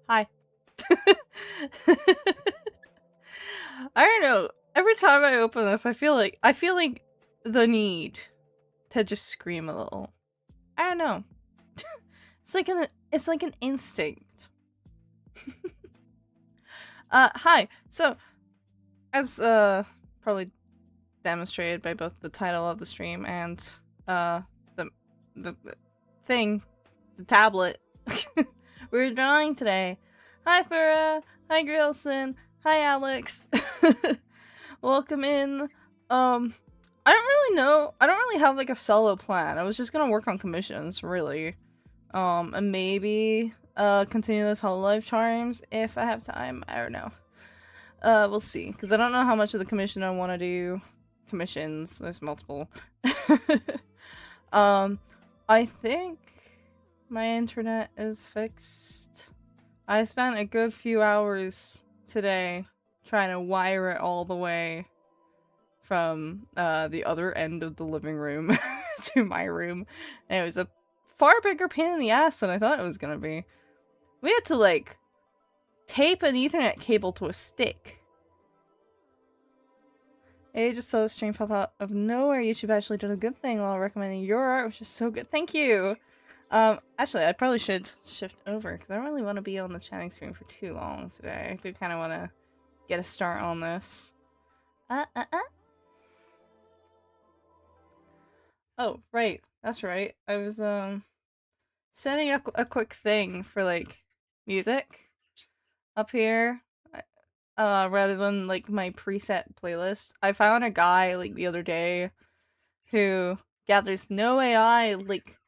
Hi. I don't know. Every time I open this, I feel like the need to just scream a little. I don't know. It's like an instinct. Hi. So, as probably demonstrated by both the title of the stream and the the thing, the tablet we're drawing today. Hi Farah. Hi Grillson. Hi Alex. Welcome in. I don't really know. I don't really have like a solo plan. I was just gonna work on commissions, really. And maybe continue those Hololive charms if I have time. I don't know. We'll see, because I don't know how much of the commission I want to do. Commissions. There's multiple. I think my internet is fixed. I spent a good few hours today trying to wire it all the way from the other end of the living room to my room, and it was a far bigger pain in the ass than I thought it was gonna be. We had to like tape an Ethernet cable to a stick. I just saw the stream pop out of nowhere. YouTube actually did a good thing while recommending your art, which is so good. Thank you. Actually, I probably should shift over because I don't really want to be on the chatting screen for too long today. I do kind of want to get a start on this. Oh, right. That's right. I was, setting up a quick thing for, like, music up here. Rather than, like, my preset playlist. I found a guy, like, the other day who gathers no AI, like,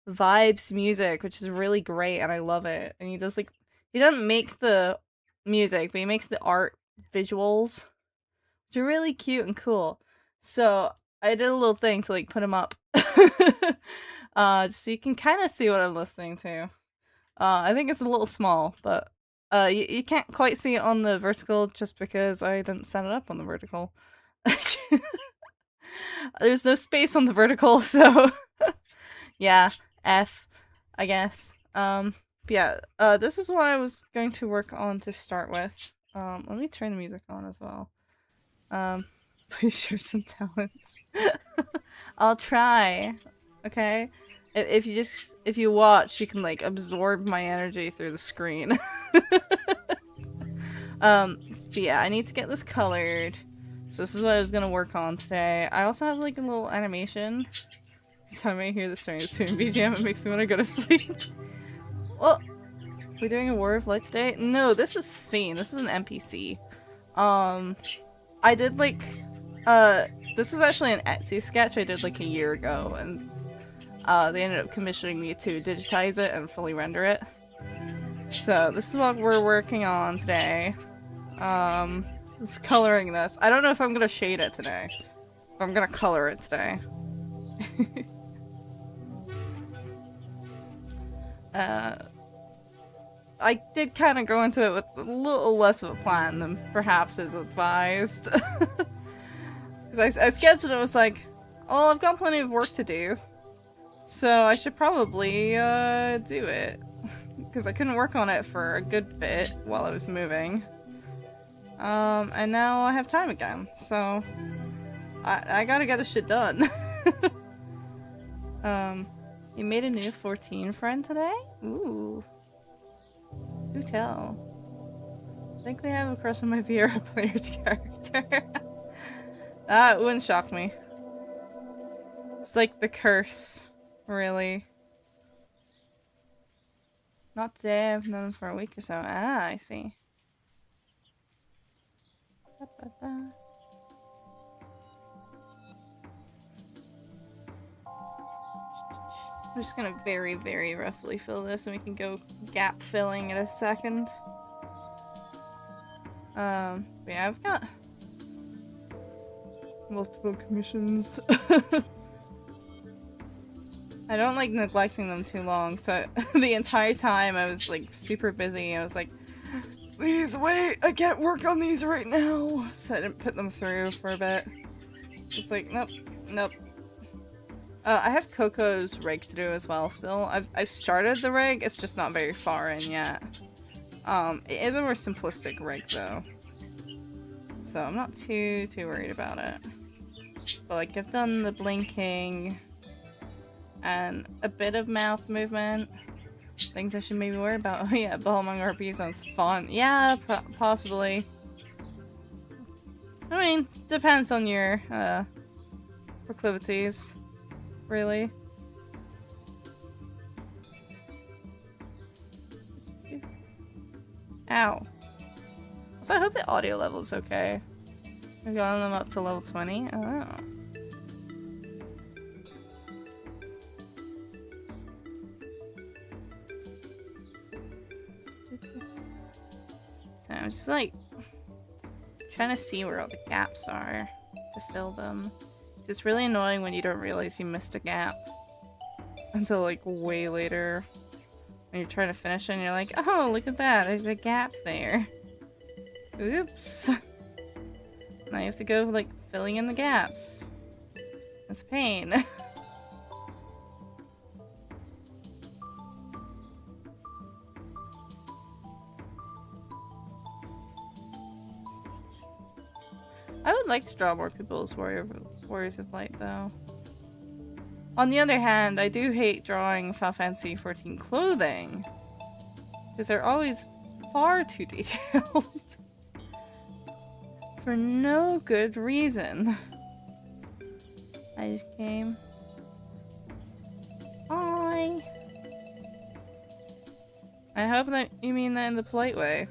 vibes music, which is really great, and I love it. And he does, like, he doesn't make the music, but he makes the art visuals, which are really cute and cool. So I did a little thing to like put them up, so you can kind of see what I'm listening to. I think it's a little small, but you can't quite see it on the vertical just because I didn't set it up on the vertical. There's no space on the vertical, so yeah, F, I guess. Yeah, this is what I was going to work on to start with. Let me turn the music on as well. Please share some talents. I'll try. Okay? If you watch, you can like absorb my energy through the screen. But yeah, I need to get this colored. So this is what I was gonna work on today. I also have like a little animation. Every time I hear the starting to soon BGM, it makes me want to go to sleep. Well, we're doing a War of Lights day? No, this is Sphene. This is an NPC. I did like, this was actually an Etsy sketch I did like a year ago, and they ended up commissioning me to digitize it and fully render it. So this is what we're working on today. Just coloring this. I don't know if I'm gonna shade it today. But I'm gonna color it today. I did kind of go into it with a little less of a plan than perhaps is advised. Because I sketched it and was like, well, I've got plenty of work to do, so I should probably do it. Because I couldn't work on it for a good bit while I was moving. And now I have time again, so I gotta get this shit done. You made a new 14 friend today? Ooh. Do tell. I think they have a crush on my Vera player's character. That wouldn't shock me. It's like the curse, really. Not today, I've known him for a week or so. Ah, I see. I'm just gonna very, very roughly fill this and we can go gap filling in a second. Yeah, I've got multiple commissions. I don't like neglecting them too long, so the entire time I was like super busy. I was like, please wait, I can't work on these right now. So I didn't put them through for a bit. Just like, nope, nope. I have Coco's rig to do as well still. I've started the rig, it's just not very far in yet. It is a more simplistic rig though, so I'm not too worried about it. But like I've done the blinking and a bit of mouth movement. Things I should maybe worry about. Oh yeah, Ball Among RP sounds fun. Yeah, possibly. I mean, depends on your proclivities, really. Ow. So I hope the audio level is okay. I've gotten them up to level 20. Oh. So I'm just like trying to see where all the gaps are to fill them. It's really annoying when you don't realize you missed a gap until like way later. And you're trying to finish it and you're like, oh, look at that, there's a gap there. Oops. Now you have to go like filling in the gaps. It's a pain. I would like to draw more people as Warriors of Light though. On the other hand, I do hate drawing Final Fantasy XIV clothing. Because they're always far too detailed. For no good reason. I just came. Hi. I hope that you mean that in the polite way.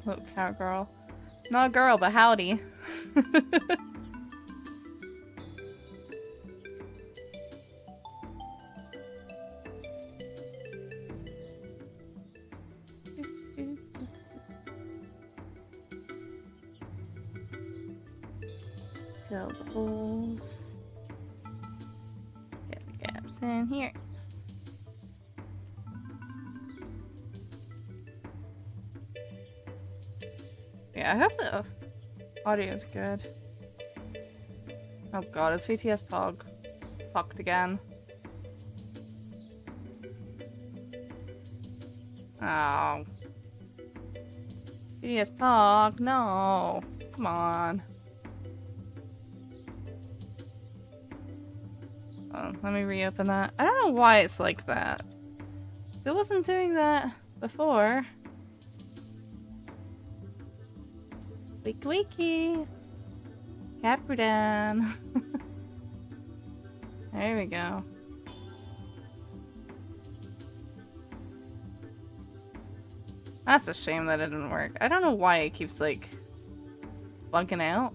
Hello, cowgirl. Not a girl, but howdy. Fill the holes. Get the gaps in here. Yeah, I hope the audio is good. Oh god, is VTS Pog fucked again? Oh. VTS Pog, no. Come on. Oh, let me reopen that. I don't know why it's like that. It wasn't doing that before. Wiki wiki. Capridan. There we go. That's a shame that it didn't work. I don't know why it keeps like bugging out.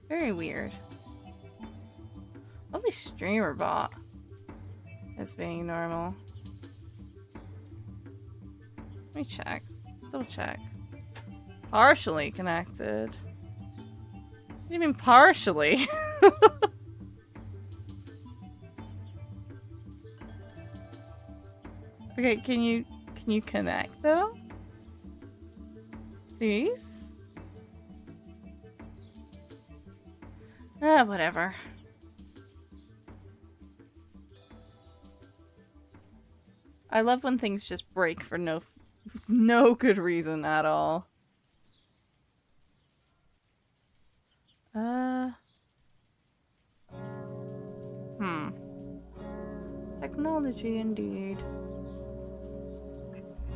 Very weird. Lovely streamer bot is being normal. Let me check. Still check. Partially connected. What do you mean partially? Okay, can you connect though? Please? Ah, whatever. I love when things just break for no good reason at all. Technology indeed.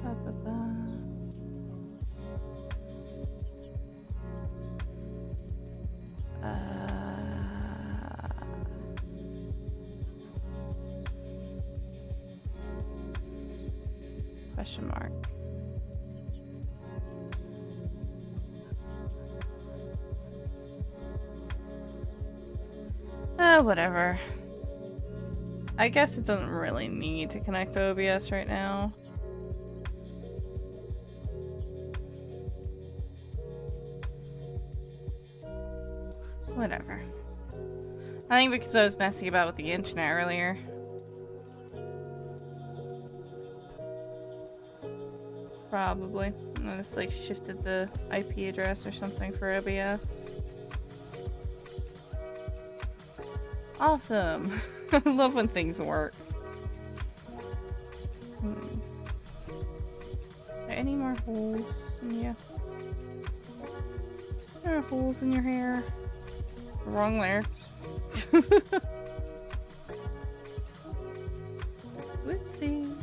Ba, ba, ba. Question mark. Whatever. I guess it doesn't really need to connect to OBS right now. Whatever. I think because I was messing about with the internet earlier. Probably. I just like shifted the IP address or something for OBS. Awesome! I love when things work. Are there any more holes in you? There are holes in your hair. Wrong layer. Whoopsie.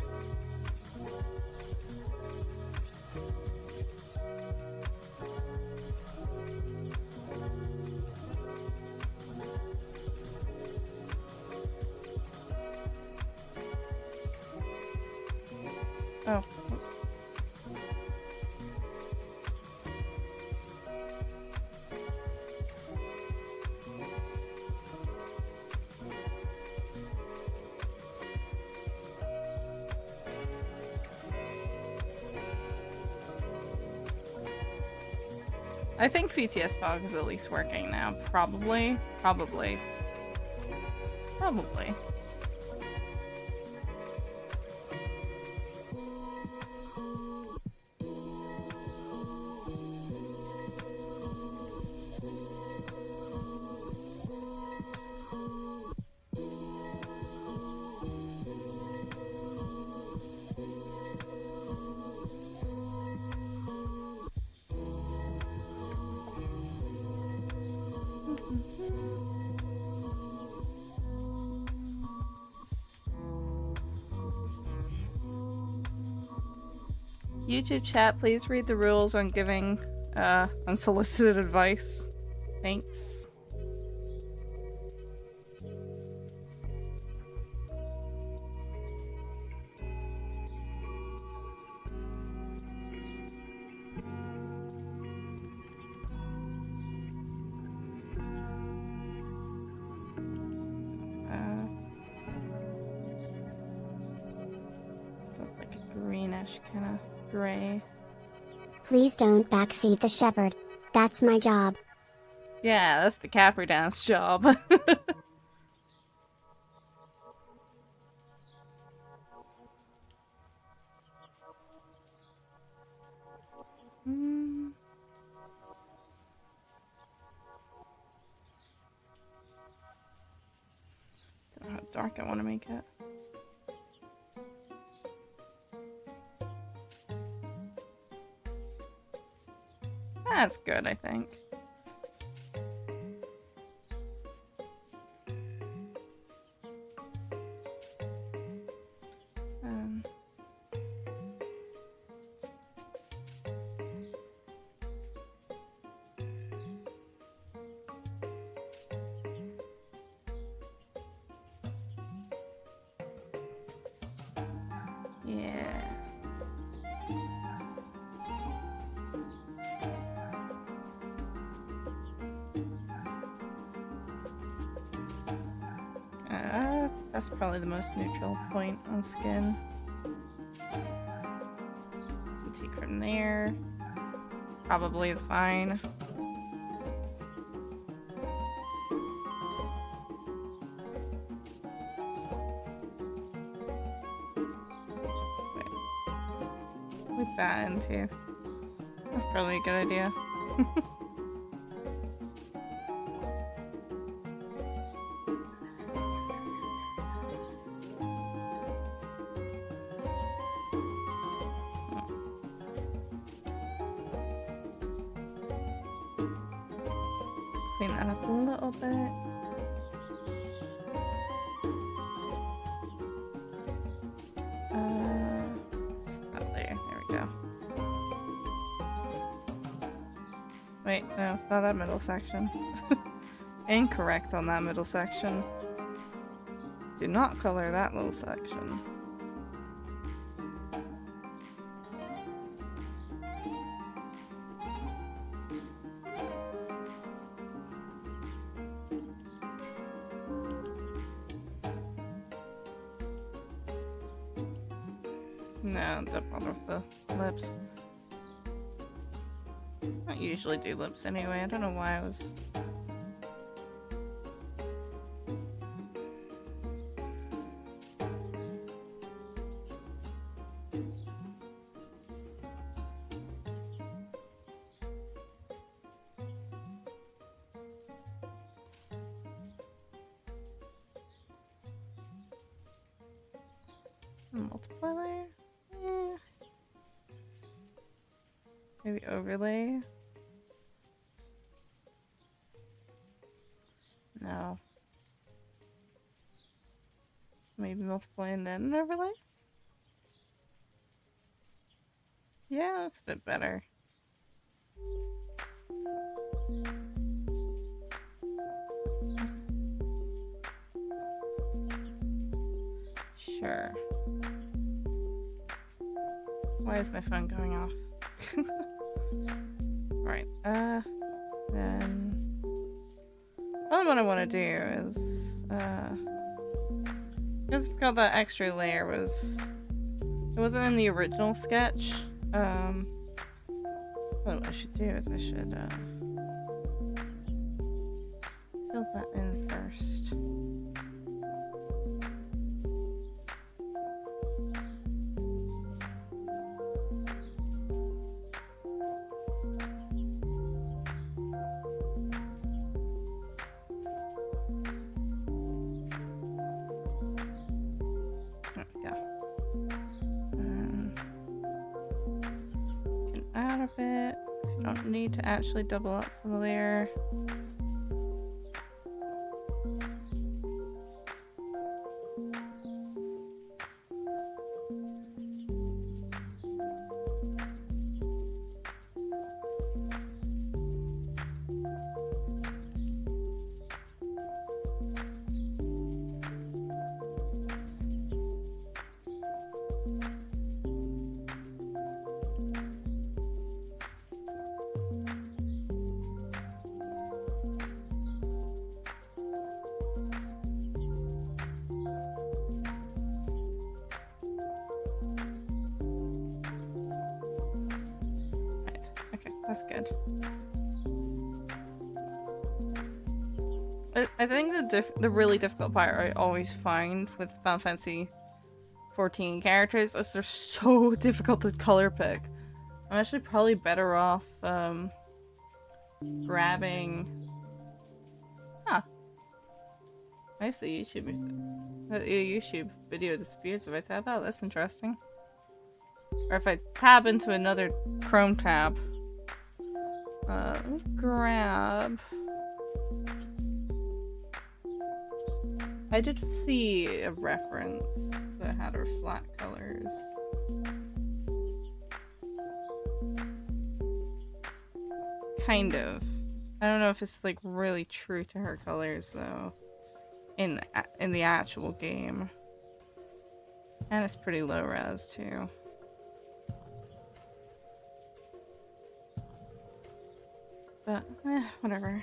Oh, whoops. I think VTS Bog is at least working now. Probably. Probably. Probably. YouTube chat, please read the rules on giving unsolicited advice. Thanks. Like a greenish kind of gray. Please don't backseat the shepherd. That's my job. Yeah, that's the Capri Dance job. Don't know how dark I want to make it. That's good, I think. Yeah. That's probably the most neutral point on skin. Can take from there. Probably is fine. Put that in too. That's probably a good idea. Clean that up a little bit. Stop there. There we go. Wait, no, not that middle section. Incorrect on that middle section. Do not color that little section. No, don't bother with the lips. I don't usually do lips anyway. I don't know why I was... Multiply layer? Eh. Maybe overlay? No. Maybe multiply and then an overlay? Yeah, that's a bit better. Sure. Why is my phone going off? Right, then... Well, what I want to do is, because I forgot that extra layer was... It wasn't in the original sketch. What I should do is I should, fill that in first. There we go. Can add a bit, so you don't need to actually double up the layer. That's good. I think the really difficult part I always find with Final Fantasy 14 characters is they're so difficult to color pick. I'm actually probably better off grabbing. Huh. I see YouTube video disputes if I tab out. That's interesting. Or if I tab into another Chrome tab. Grab. I did see a reference that had her flat colors. Kind of. I don't know if it's like really true to her colors though. In the actual game. And it's pretty low res too. But, whatever.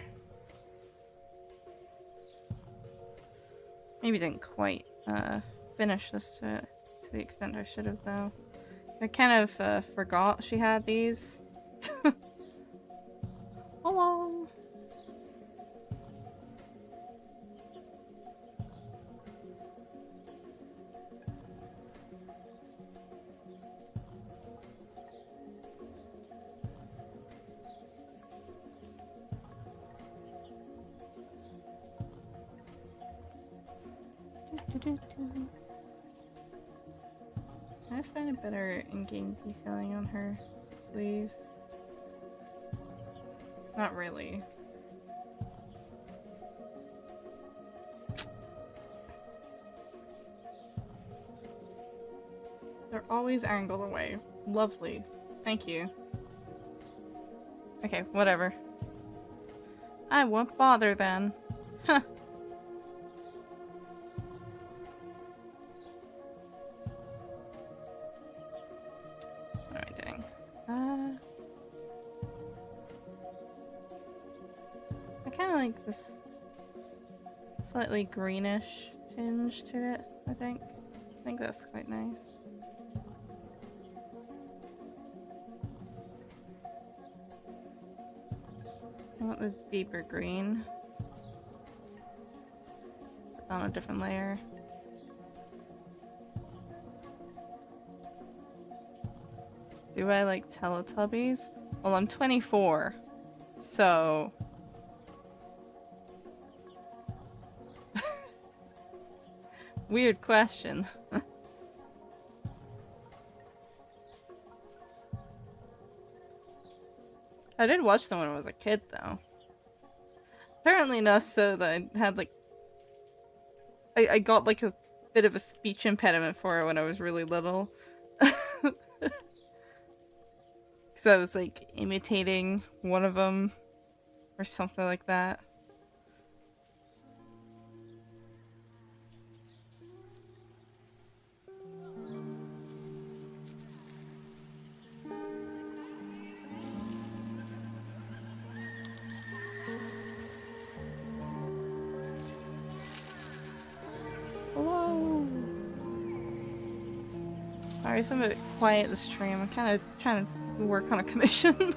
Maybe didn't quite finish this to the extent I should have, though. I kind of forgot she had these. Hello! I find it better in-game detailing on her sleeves. Not really. They're always angled away. Lovely. Thank you. Okay, whatever. I won't bother then. Huh. Like this slightly greenish tinge to it, I think. I think that's quite nice. I want the deeper green. On a different layer. Do I like Teletubbies? Well, I'm 24, so... Weird question. I did watch them when I was a kid, though. Apparently enough so that I had, like... I got, like, a bit of a speech impediment for it when I was really little. Because I was, like, imitating one of them. Or something like that. Hello! Sorry if I'm a bit quiet this stream. I'm kind of trying to work on a commission.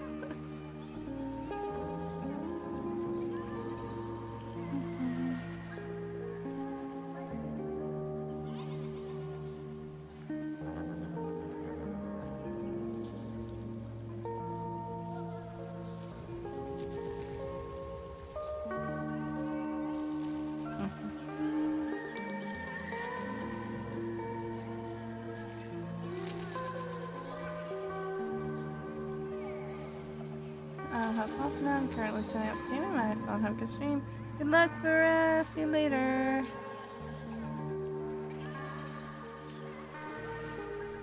Hop off now. I'm currently setting up gaming my phone. Have a good stream. Good luck for see you later.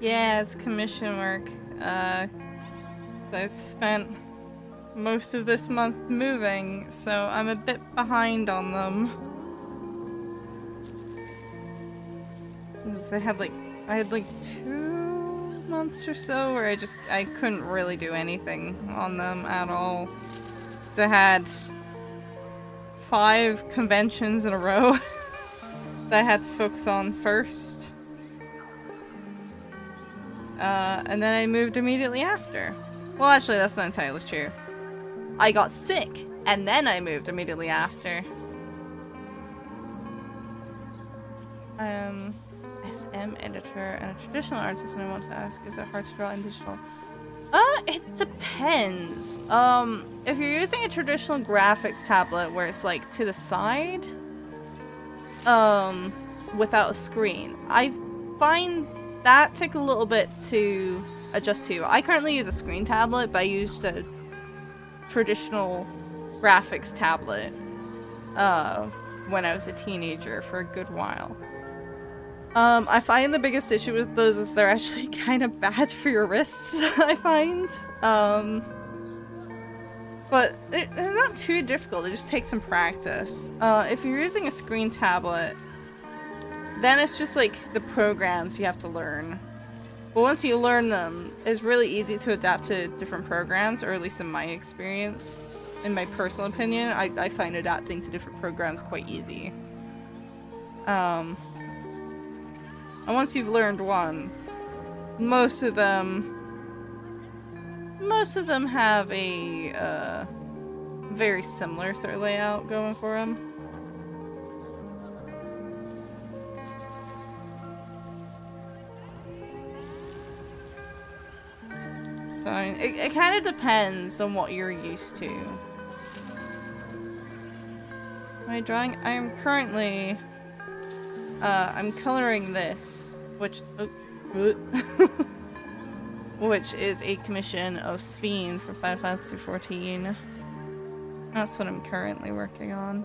Yeah, it's commission work. I've spent most of this month moving, so I'm a bit behind on them. I had like 2 months or so where I couldn't really do anything on them at all. So I had 5 conventions in a row that I had to focus on first. And then I moved immediately after. Well, actually, that's not entirely true. I got sick, and then I moved immediately after. SM editor and a traditional artist, and I want to ask, is it hard to draw in digital? It depends. If you're using a traditional graphics tablet where it's like to the side, without a screen, I find that took a little bit to adjust to. I currently use a screen tablet, but I used a traditional graphics tablet, when I was a teenager for a good while. I find the biggest issue with those is they're actually kind of bad for your wrists, I find. But they're not too difficult, they just take some practice. If you're using a screen tablet, then it's just like the programs you have to learn. But once you learn them, it's really easy to adapt to different programs, or at least in my experience. In my personal opinion, I find adapting to different programs quite easy. And once you've learned one, most of them have a very similar sort of layout going for them. So I mean, it kind of depends on what you're used to. My drawing, I am currently I'm coloring this, which which is a commission of Sphene for Final Fantasy XIV. That's what I'm currently working on.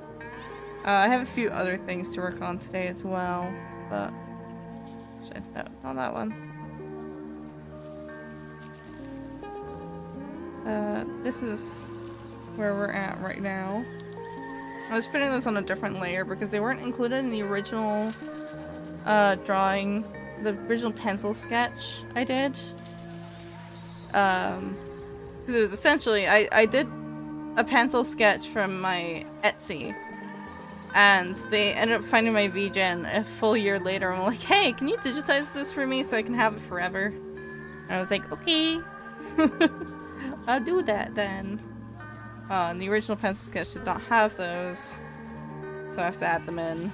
I have a few other things to work on today as well, but shit, no, not that one. This is where we're at right now. I was putting this on a different layer because they weren't included in the original drawing, the original pencil sketch I did. Because it was essentially, I did a pencil sketch from my Etsy, and they ended up finding my VGen a full year later. I'm like, hey, can you digitize this for me so I can have it forever? And I was like, okay, I'll do that then. And the original pencil sketch did not have those, so I have to add them in.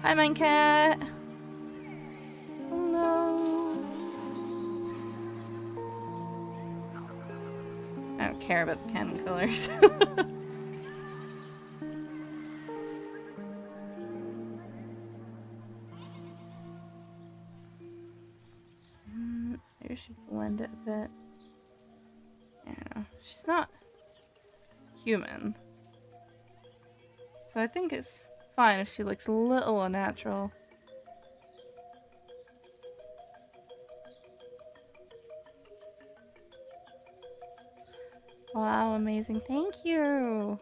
Hi, Minecat! Hello! I don't care about the canon colors. bit. I don't know. She's not human. So I think it's fine if she looks a little unnatural. Wow, amazing. Thank you.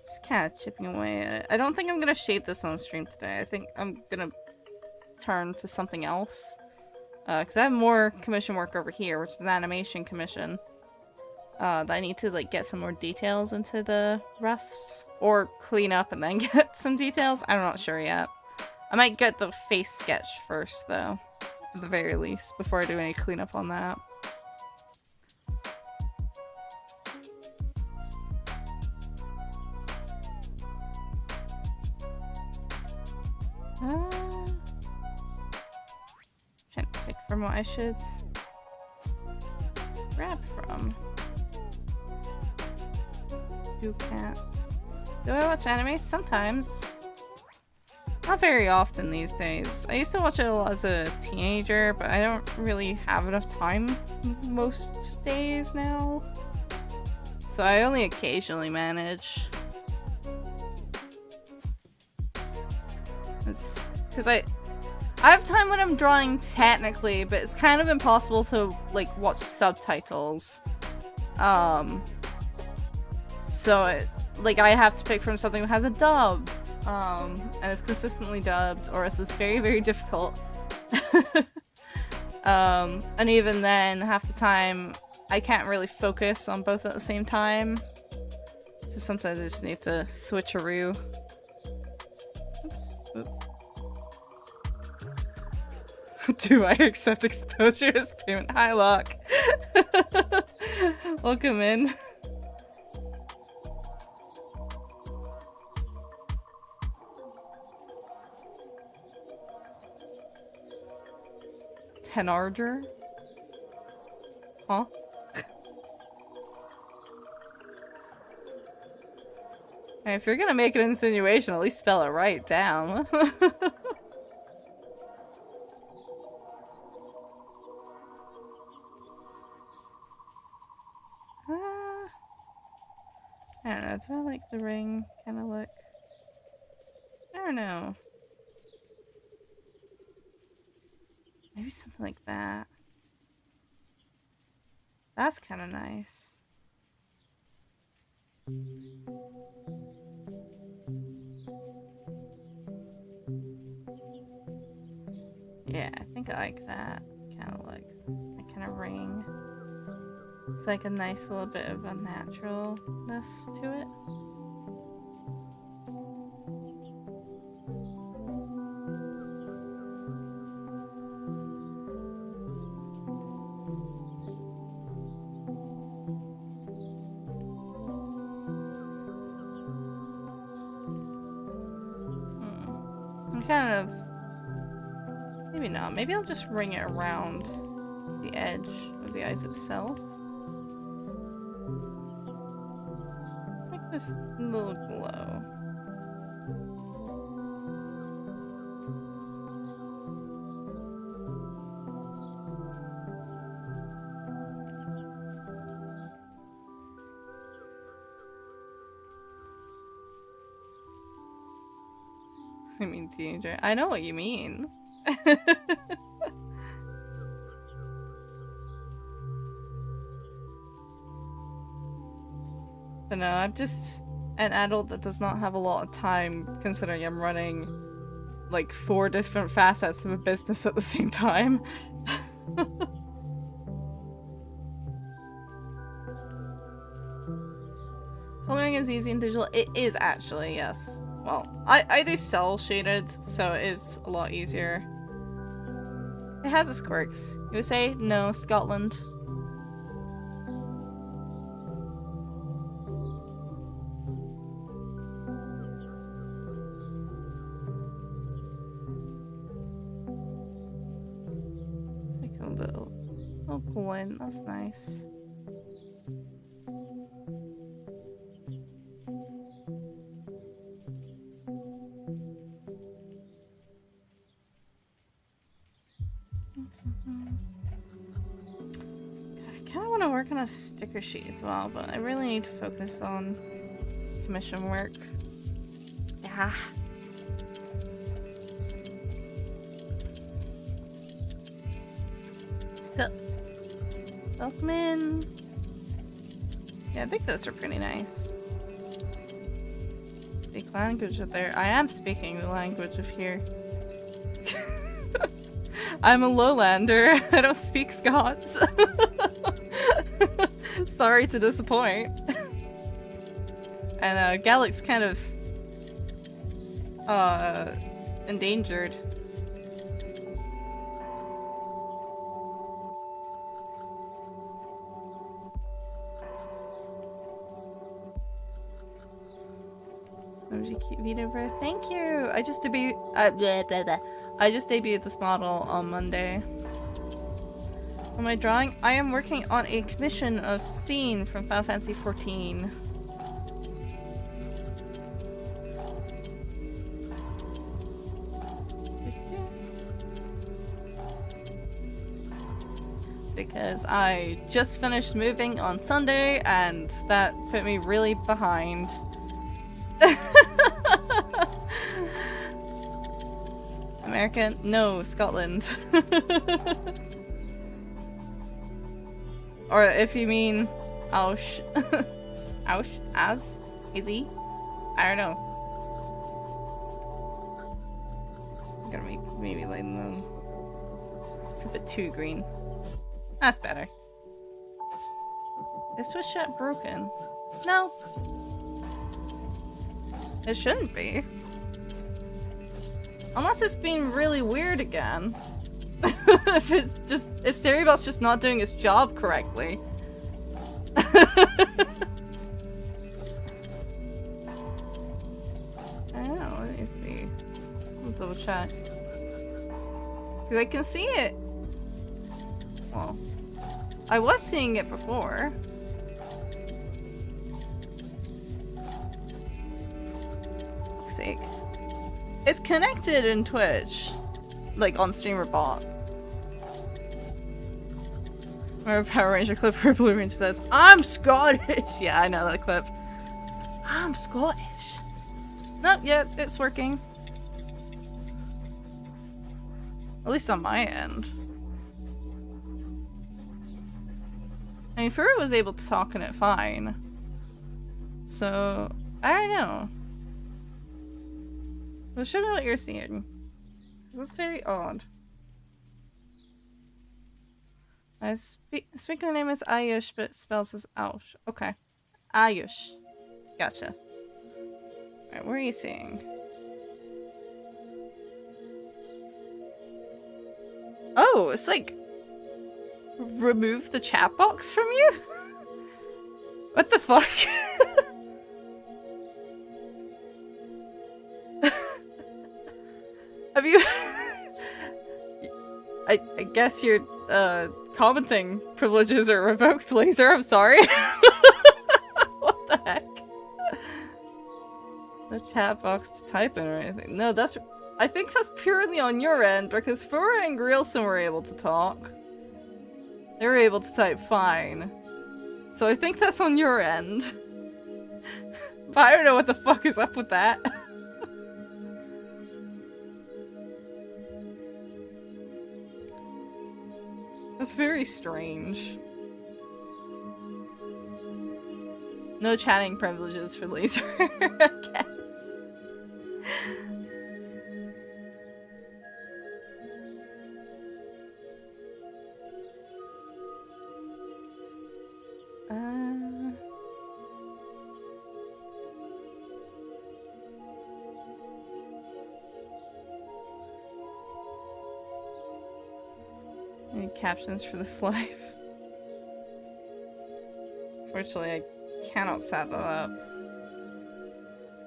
Just kind of chipping away at it. I don't think I'm gonna shade this on stream today. I think I'm gonna turn to something else. Because I have more commission work over here, which is an animation commission. That I need to like get some more details into the roughs. Or clean up and then get some details. I'm not sure yet. I might get the face sketch first though. At the very least, before I do any cleanup on that. Trying to pick from what I should grab from. You can't. Do I watch anime? Sometimes. Not very often these days. I used to watch it a lot as a teenager, but I don't really have enough time most days now. So I only occasionally manage. It's because I have time when I'm drawing technically, but it's kind of impossible to like watch subtitles. So like I have to pick from something that has a dub. And it's consistently dubbed, or else it's very, very difficult. And even then, half the time, I can't really focus on both at the same time. So sometimes I just need to switcheroo. Oops. Do I accept exposure as payment? Hi, Locke. Welcome in. Tenarger? Huh? Hey, if you're gonna make an insinuation, at least spell it right down. I don't know, do I like the ring kind of look? I don't know. Maybe something like that. That's kind of nice. Yeah, I think I like that kind of look. That kind of ring. It's like a nice little bit of unnaturalness to it. I'm kind of... Maybe not. Maybe I'll just ring it around the edge of the eyes itself. It's like this little glow. I mean, teenager. I know what you mean. But no, I'm just an adult that does not have a lot of time, considering I'm running like 4 different facets of a business at the same time. Coloring is easy in digital. It is actually, yes. Well, I do cell shaded, so it is a lot easier. It has its quirks. You would say no, Scotland. It's like a little pull-in. That's nice. work on a sticker sheet as well, but I really need to focus on commission work. Yeah. So, welcome in. Yeah, I think those are pretty nice. Speak language of there. I am speaking the language of here. I'm a lowlander. I don't speak Scots. Sorry to disappoint. And Galic's kind of endangered. vtuber, thank you. I just debuted this model on Monday. For my drawing, I am working on a commission of Steen from Final Fantasy XIV. Because I just finished moving on Sunday and that put me really behind. American? No, Scotland. Or if you mean Ausch. Ausch? As? Easy? I don't know. I'm gonna maybe lighten them. It's a bit too green. That's better. Is Swiss shut broken? No. It shouldn't be. Unless it's been really weird again. if Stereo just not doing its job correctly. I don't know, let me see. I'll double check. Because I can see it. Well, I was seeing it before. For fuck's sake. It's connected in Twitch. Like on streamer bot. Remember Power Ranger clip where Blue Ranger says, I'm Scottish! Yeah, I know that clip. I'm Scottish. Nope, yeah, it's working. At least on my end. I mean, Fura was able to talk in it fine. So, I don't know. Well, show me what you're seeing. This is very odd. My speaker name is Ayush, but it spells as Aush. Okay. Ayush. Gotcha. Alright, what are you seeing? Oh, it's like... remove the chat box from you? What the fuck? Have you... I guess your commenting privileges are revoked, Laser. I'm sorry. What the heck? No chat box to type in or anything. No, that's... I think that's purely on your end, because Fura and Grilson were able to talk. They were able to type fine. So I think that's on your end. But I don't know what the fuck is up with that. That's very strange. No chatting privileges for Laser, I guess. Any captions for this live? Fortunately, I cannot set that up.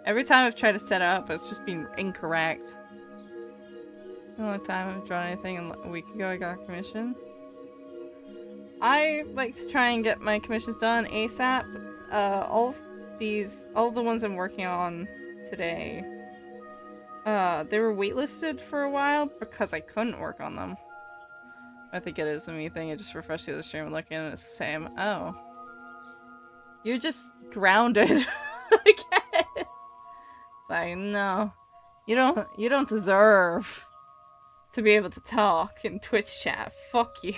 Every time I've tried to set it up, it's just been incorrect. The only time I've drawn anything a week ago, I got a commission. I like to try and get my commissions done ASAP. All the ones I'm working on today, they were waitlisted for a while because I couldn't work on them. I think it is a me thing. I just refreshed the other stream and looked in and it's the same. Oh. You're just grounded, I guess. It's like, no. You don't deserve to be able to talk in Twitch chat. Fuck you.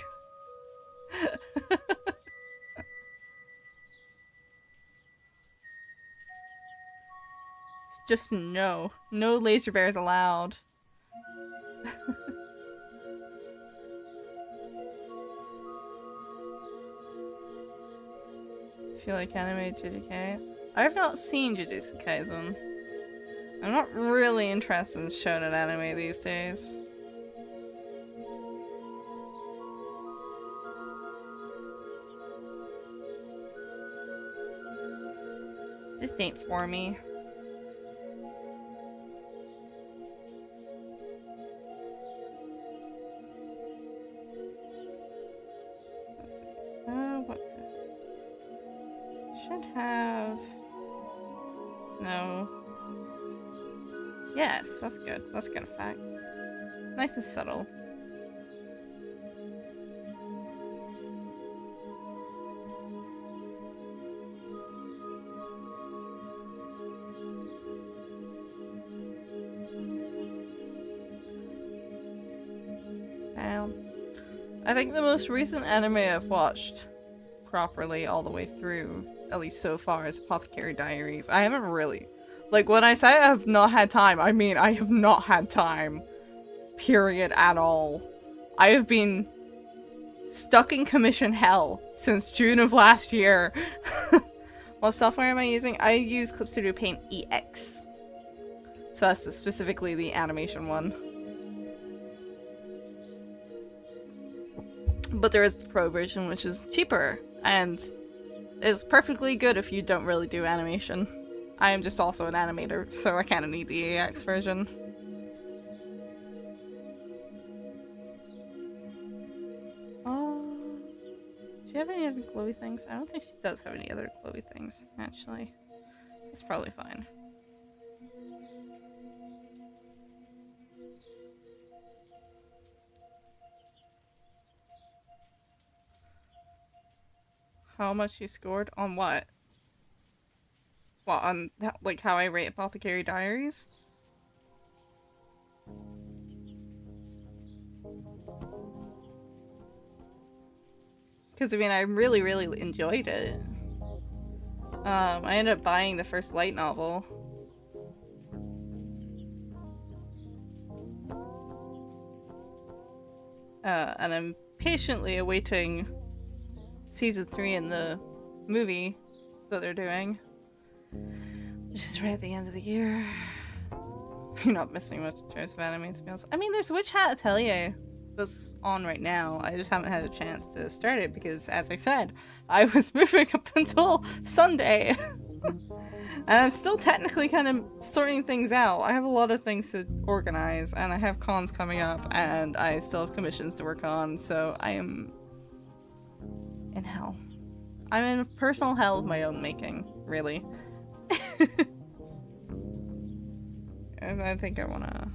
It's just no. No laser bears allowed. Feel like anime JJK? I have not seen Jujutsu Kaisen. I'm not really interested in shonen anime these days. Just ain't for me. Let's see. What should have... No. Yes, that's good. That's a good effect. Nice and subtle. I think the most recent anime I've watched properly all the way through, at least so far, is Apothecary Diaries. I haven't really... Like, when I say I have not had time, I mean I have not had time. Period at all. I have been stuck in commission hell since June of last year. What software am I using? I use Clip Studio Paint EX. So that's specifically the animation one. But there is the pro version, which is cheaper, and is perfectly good if you don't really do animation. I am just also an animator, so I kind of need the AX version. Oh, does she have any other glowy things? I don't think she does have any other glowy things, actually. It's probably fine. How much you scored? On what? What, on, like, how I rate Apothecary Diaries? Because, I mean, I really, really enjoyed it. I ended up buying the first light novel. And I'm patiently awaiting Season 3 in the movie that they're doing. Which is right at the end of the year. You're not missing much in terms of anime, to be honest. I mean, there's Witch Hat Atelier that's on right now. I just haven't had a chance to start it because, as I said, I was moving up until Sunday. And I'm still technically kind of sorting things out. I have a lot of things to organize, and I have cons coming up, and I still have commissions to work on, so I am in hell. I'm in a personal hell of my own making, really. And I think I want to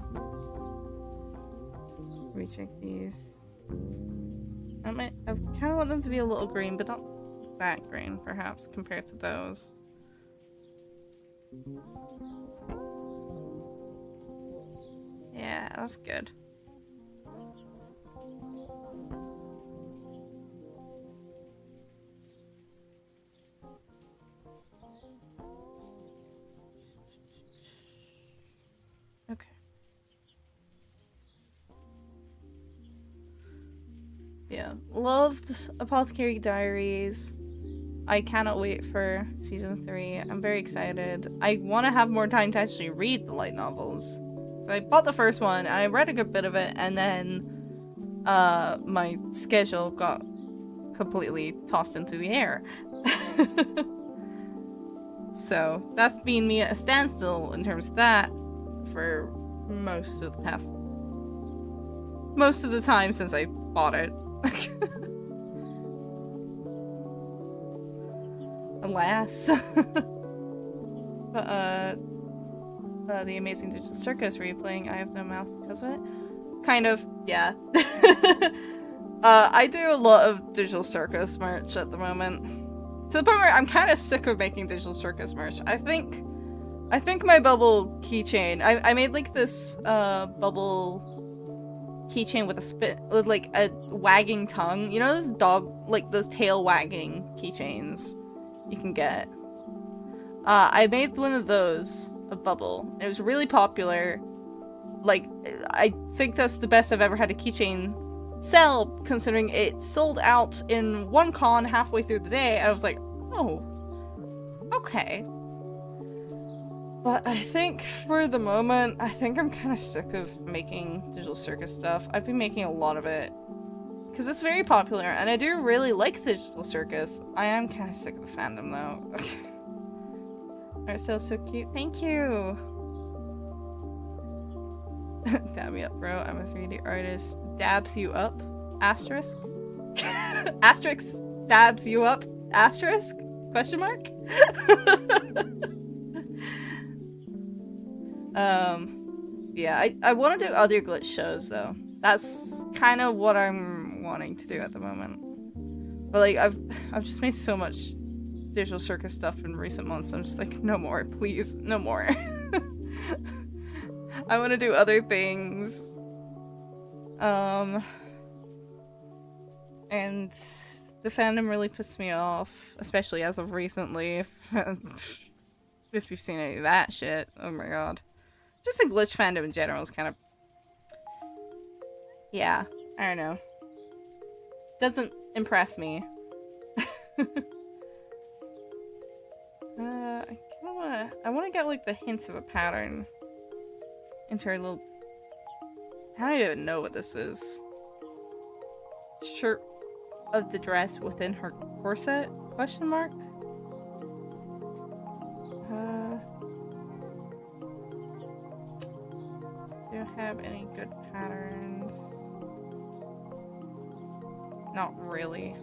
recheck these. I kind of want them to be a little green, but not that green, perhaps, compared to those. Yeah, that's good. Okay. Yeah, loved Apothecary Diaries. I cannot wait for season 3. I'm very excited. I want to have more time to actually read the light novels. So I bought the first one, and I read a good bit of it, and then my schedule got completely tossed into the air. So that's been me at a standstill in terms of that for most of the time since I bought it. Alas. But the Amazing Digital Circus replaying I Have No Mouth because of it. Kind of, yeah. I do a lot of Digital Circus merch at the moment. To the point where I'm kind of sick of making Digital Circus merch. I think my bubble keychain. I made like this bubble keychain with a spit, with like a wagging tongue. You know those like those tail wagging keychains you can get. I made one of those, a bubble. It was really popular. Like, I think that's the best I've ever had a keychain sell, considering it sold out in one con halfway through the day. I was like, oh, okay. But I think for the moment, I think I'm kind of sick of making Digital Circus stuff. I've been making a lot of it because it's very popular, and I do really like Digital Circus. I am kind of sick of the fandom though. Art still so cute. Thank you. Dab me up, bro. I'm a 3D artist. Dabs you up? Asterisk? Asterisk dabs you up? Asterisk? Question mark? Yeah, I want to do other glitch shows though. That's kind of what I'm wanting to do at the moment. But like, I've just made so much Digital Circus stuff in recent months. I'm just like, no more, please, no more. I want to do other things. And the fandom really puts me off, especially as of recently. If you've seen any of that shit, oh my god. Just the glitch fandom in general is kind of, yeah, I don't know. Doesn't impress me. I want to get like the hints of a pattern into her little. I don't even know what this is. Shirt of the dress within her corset? Question mark. Do you have any good patterns? Not really.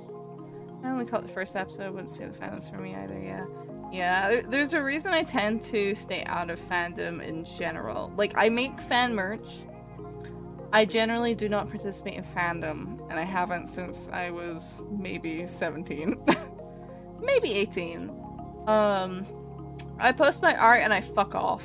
I only caught the first episode. I wouldn't say the fandom's for me either. Yeah. Yeah, there's a reason I tend to stay out of fandom in general. Like, I make fan merch. I generally do not participate in fandom, and I haven't since I was maybe 17. Maybe 18. I post my art and I fuck off.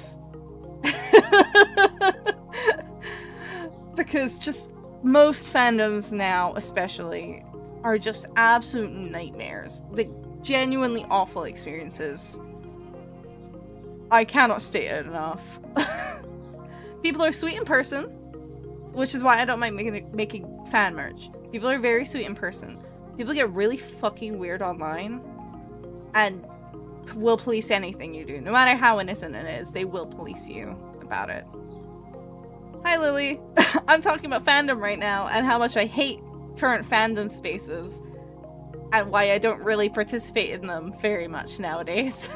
Because just most fandoms now, especially, are just absolute nightmares. Like, genuinely awful experiences. I cannot state it enough. People are sweet in person, which is why I don't mind making fan merch. People are very sweet in person. People get really fucking weird online and will police anything you do. No matter how innocent it is, they will police you about it. Hi, Lily. I'm talking about fandom right now and how much I hate current fandom spaces and why I don't really participate in them very much nowadays.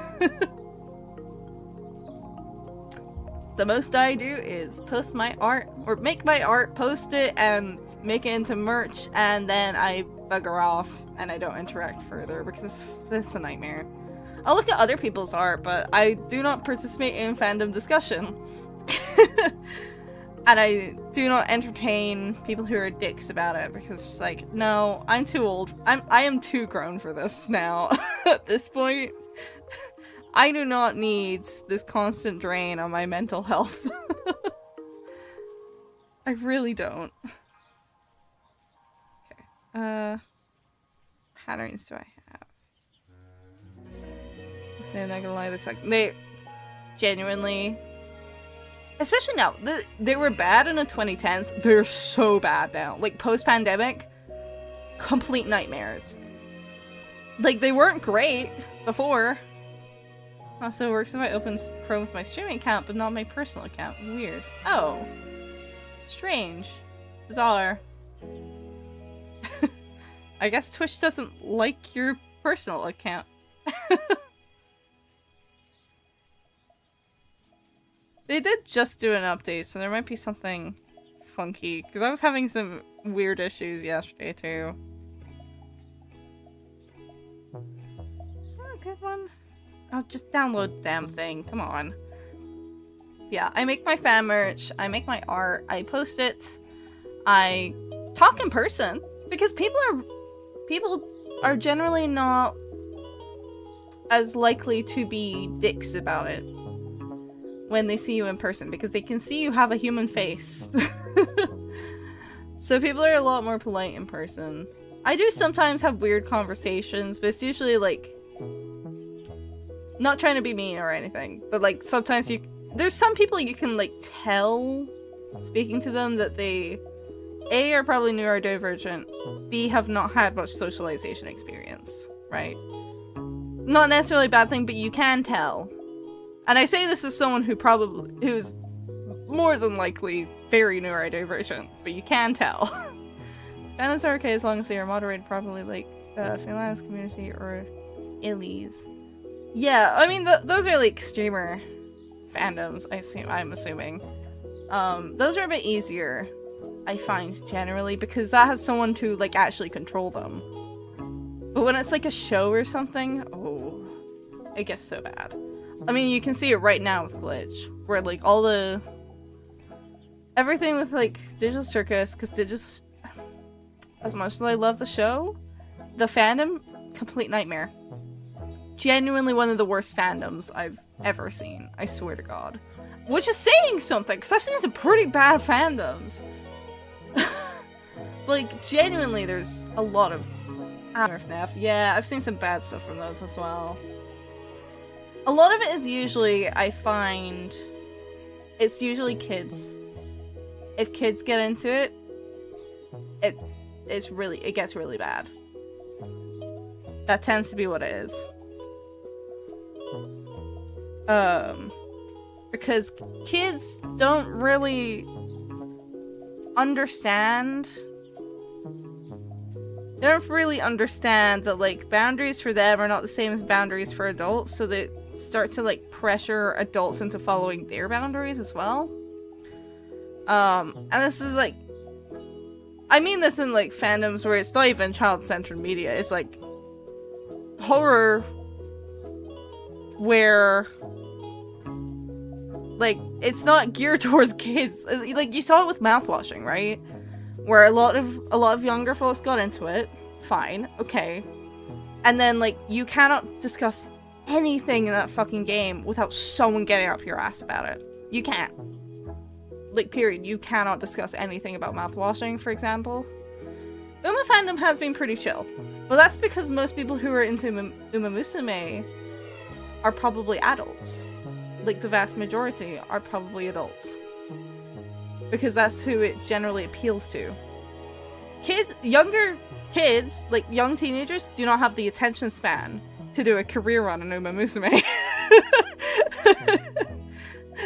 The most I do is post my art, or make my art, post it, and make it into merch, and then I bugger off and I don't interact further because it's a nightmare. I'll look at other people's art, but I do not participate in fandom discussion. And I do not entertain people who are dicks about it because it's like, no, I'm too old. I am too grown for this now. At this point, I do not need this constant drain on my mental health. I really don't. Okay. Patterns do I have? So I'm not gonna lie, they genuinely. Especially now, they were bad in the 2010s. They're so bad now. Like, post-pandemic, complete nightmares. Like, they weren't great before. Also, it works if I open Chrome with my streaming account, but not my personal account. Weird. Oh. Strange. Bizarre. I guess Twitch doesn't like your personal account. They did just do an update, so there might be something funky. Because I was having some weird issues yesterday, too. Is that a good one? Oh, just download the damn thing. Come on. Yeah, I make my fan merch. I make my art. I post it. I talk in person. Because people are generally not as likely to be dicks about it when they see you in person, because they can see you have a human face. So people are a lot more polite in person. I do sometimes have weird conversations, but it's usually like, not trying to be mean or anything, but like sometimes there's some people you can like tell speaking to them that they A, are probably neurodivergent, B, have not had much socialization experience, right? Not necessarily a bad thing, but you can tell. And I say this as someone who's more than likely very neurodivergent, but you can tell. Fandoms are okay as long as they are moderated properly, like freelance community or illies. Yeah, I mean those are like streamer fandoms. I'm assuming. Those are a bit easier, I find, generally, because that has someone to like actually control them. But when it's like a show or something, oh, it gets so bad. I mean, you can see it right now with Glitch, where like everything with like Digital Circus, because as much as I love the show, the fandom, complete nightmare. Genuinely one of the worst fandoms I've ever seen, I swear to God. Which is saying something, because I've seen some pretty bad fandoms. Like, genuinely, there's a lot of FNAF. Yeah, I've seen some bad stuff from those as well. A lot of it is usually, I find, it's usually kids. If kids get into it, it gets really bad. That tends to be what it is. Because kids don't really understand. They don't really understand that, like, boundaries for them are not the same as boundaries for adults, so they start to, like, pressure adults into following their boundaries as well. And this is, like, I mean this in, like, fandoms where it's not even child-centered media, it's, like, horror where, like, it's not geared towards kids. Like, you saw it with mouthwashing, right? Where a lot of younger folks got into it. Fine, okay. And then, like, you cannot discuss anything in that fucking game without someone getting up your ass about it. You can't. Like, period. You cannot discuss anything about mouthwashing, for example. Uma fandom has been pretty chill. But that's because most people who are into Uma Musume are probably adults. Like, the vast majority are probably adults. Because that's who it generally appeals to. Younger kids, like young teenagers, do not have the attention span to do a career run in Uma Musume.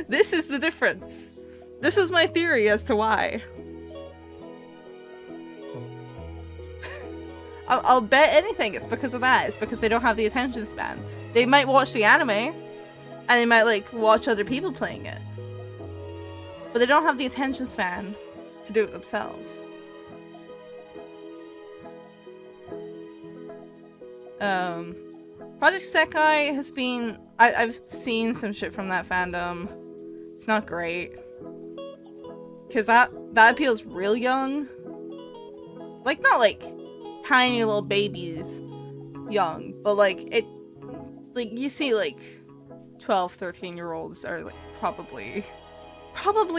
This is the difference. This was my theory as to why. I'll bet anything it's because of that. It's because they don't have the attention span. They might watch the anime, and they might, like, watch other people playing it. But they don't have the attention span to do it themselves. Project Sekai has been... I've seen some shit from that fandom. It's not great. Because that appeals real young. Like, not like tiny little babies young, but like, it... Like, you see like 12, 13-year-olds are like probably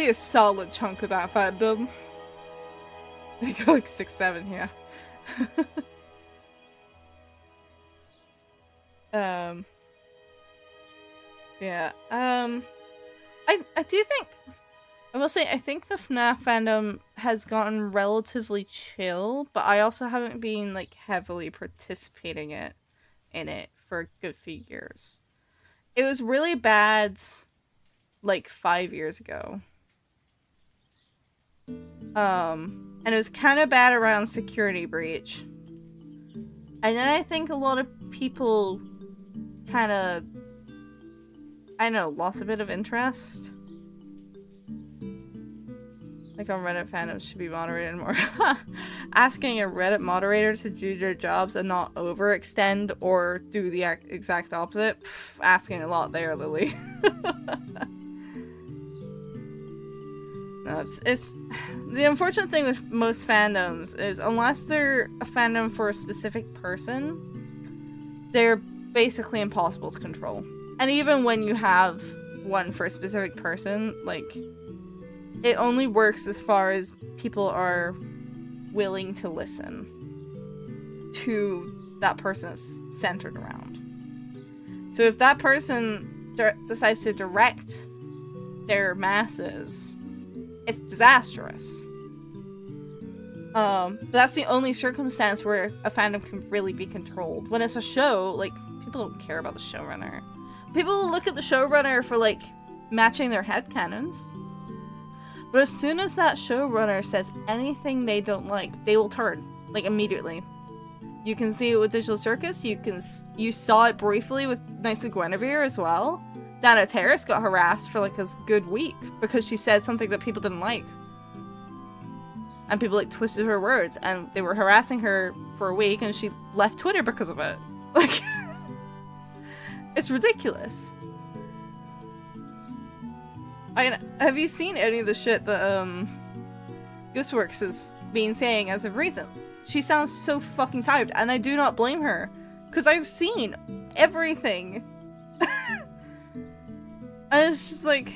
a solid chunk of that fandom. They go like 6, 7, yeah. Yeah, I do think, I will say, I think the FNAF fandom has gotten relatively chill, but I also haven't been, like, heavily participating in it for a good few years. It was really bad, like, 5 years ago. And it was kind of bad around Security Breach. And then I think a lot of people kind of, I don't know, lost a bit of interest. Like, on Reddit fandoms should be moderated more. Asking a Reddit moderator to do their jobs and not overextend or do the exact opposite. Pff, asking a lot there, Lily. No, it's the unfortunate thing with most fandoms is unless they're a fandom for a specific person, they're basically impossible to control. And even when you have one for a specific person, like, it only works as far as people are willing to listen to that person it's centered around. So if that person decides to direct their masses, it's disastrous. But that's the only circumstance where a fandom can really be controlled. When it's a show, like, people don't care about the showrunner. People will look at the showrunner for, like, matching their headcanons. But as soon as that showrunner says anything they don't like, they will turn, like, immediately. You can see it with Digital Circus. You saw it briefly with Knights of Guinevere as well. Dana Terrace got harassed for, like, a good week because she said something that people didn't like. And people, like, twisted her words, and they were harassing her for a week, and she left Twitter because of it. Like, it's ridiculous. Have you seen any of the shit that, Gooseworks has been saying as of recent? She sounds so fucking tired, and I do not blame her. Because I've seen everything. And it's just like,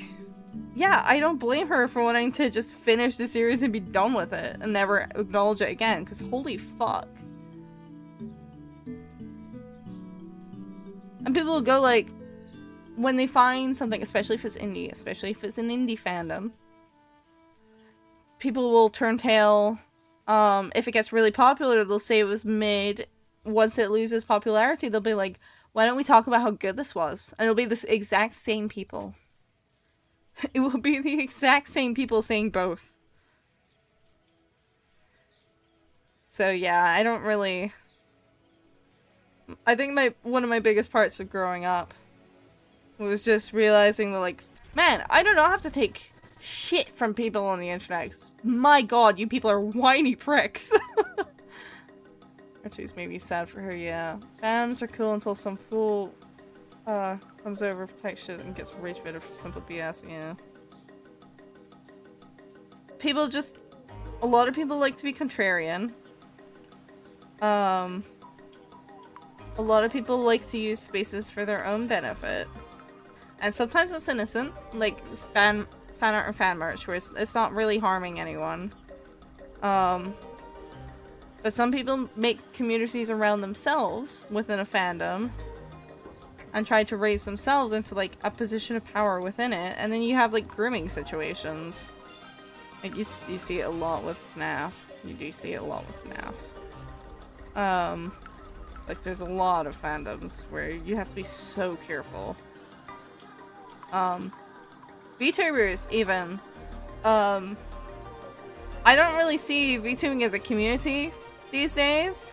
yeah, I don't blame her for wanting to just finish the series and be done with it and never acknowledge it again, because holy fuck. And people will go, like, when they find something, especially if it's indie, especially if it's an indie fandom, people will turn tail. If it gets really popular, they'll say it was made. Once it loses popularity, they'll be like, why don't we talk about how good this was? And it'll be the exact same people. It will be the exact same people saying both. So yeah, I don't really... I think one of my biggest parts of growing up was just realizing that, like, man, I do not have to take shit from people on the internet. My god, you people are whiny pricks. Archie's maybe sad for her, yeah. Fandoms are cool until some fool comes over, protects shit, and gets rage bitter for simple BS, yeah. People just... A lot of people like to be contrarian. A lot of people like to use spaces for their own benefit. And sometimes it's innocent, like fan art and fan merch, where it's not really harming anyone. But some people make communities around themselves within a fandom and try to raise themselves into, like, a position of power within it, and then you have, like, grooming situations. Like, you see it a lot with FNAF. You do see it a lot with FNAF. Like, there's a lot of fandoms where you have to be so careful. VTubers, even. I don't really see VTubing as a community these days,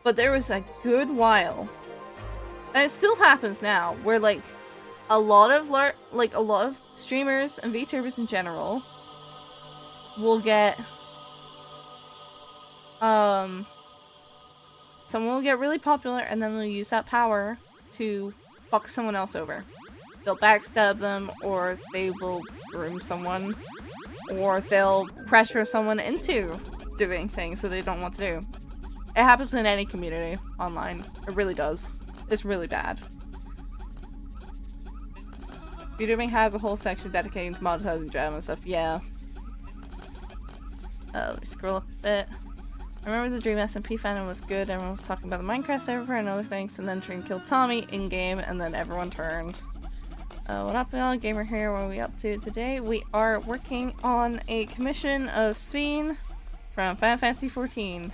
but there was a good while, and it still happens now, where, like, a lot of streamers and VTubers in general will get, someone will get really popular, and then they'll use that power to fuck someone else over. They'll backstab them, or they will groom someone, or they'll pressure someone into doing things that they don't want to do. It happens in any community online. It really does. It's really bad. VTubing has a whole section dedicated to monetizing drama and stuff, yeah. Let me scroll up a bit. I remember the Dream SMP fandom was good, everyone was talking about the Minecraft server and other things, and then Dream killed Tommy in-game, and then everyone turned. What up, y'all? Gamer here. What are we up to today? We are working on a commission of Sveen from Final Fantasy XIV.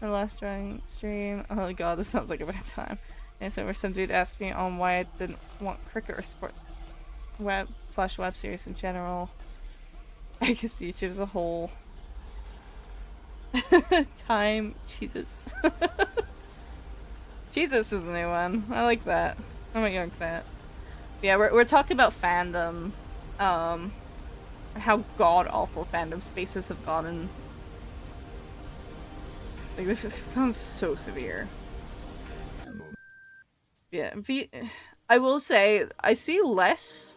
My last drawing stream. Oh god, this sounds like a bad time. And so where some dude asked me on why I didn't want cricket or sports web series in general. I guess YouTube's a whole time. Jesus. Jesus is the new one. I like that. I'm gonna yoink that. But yeah, we're talking about fandom. How god awful fandom spaces have gotten. Like, they've gone so severe. Yeah, I will say, I see less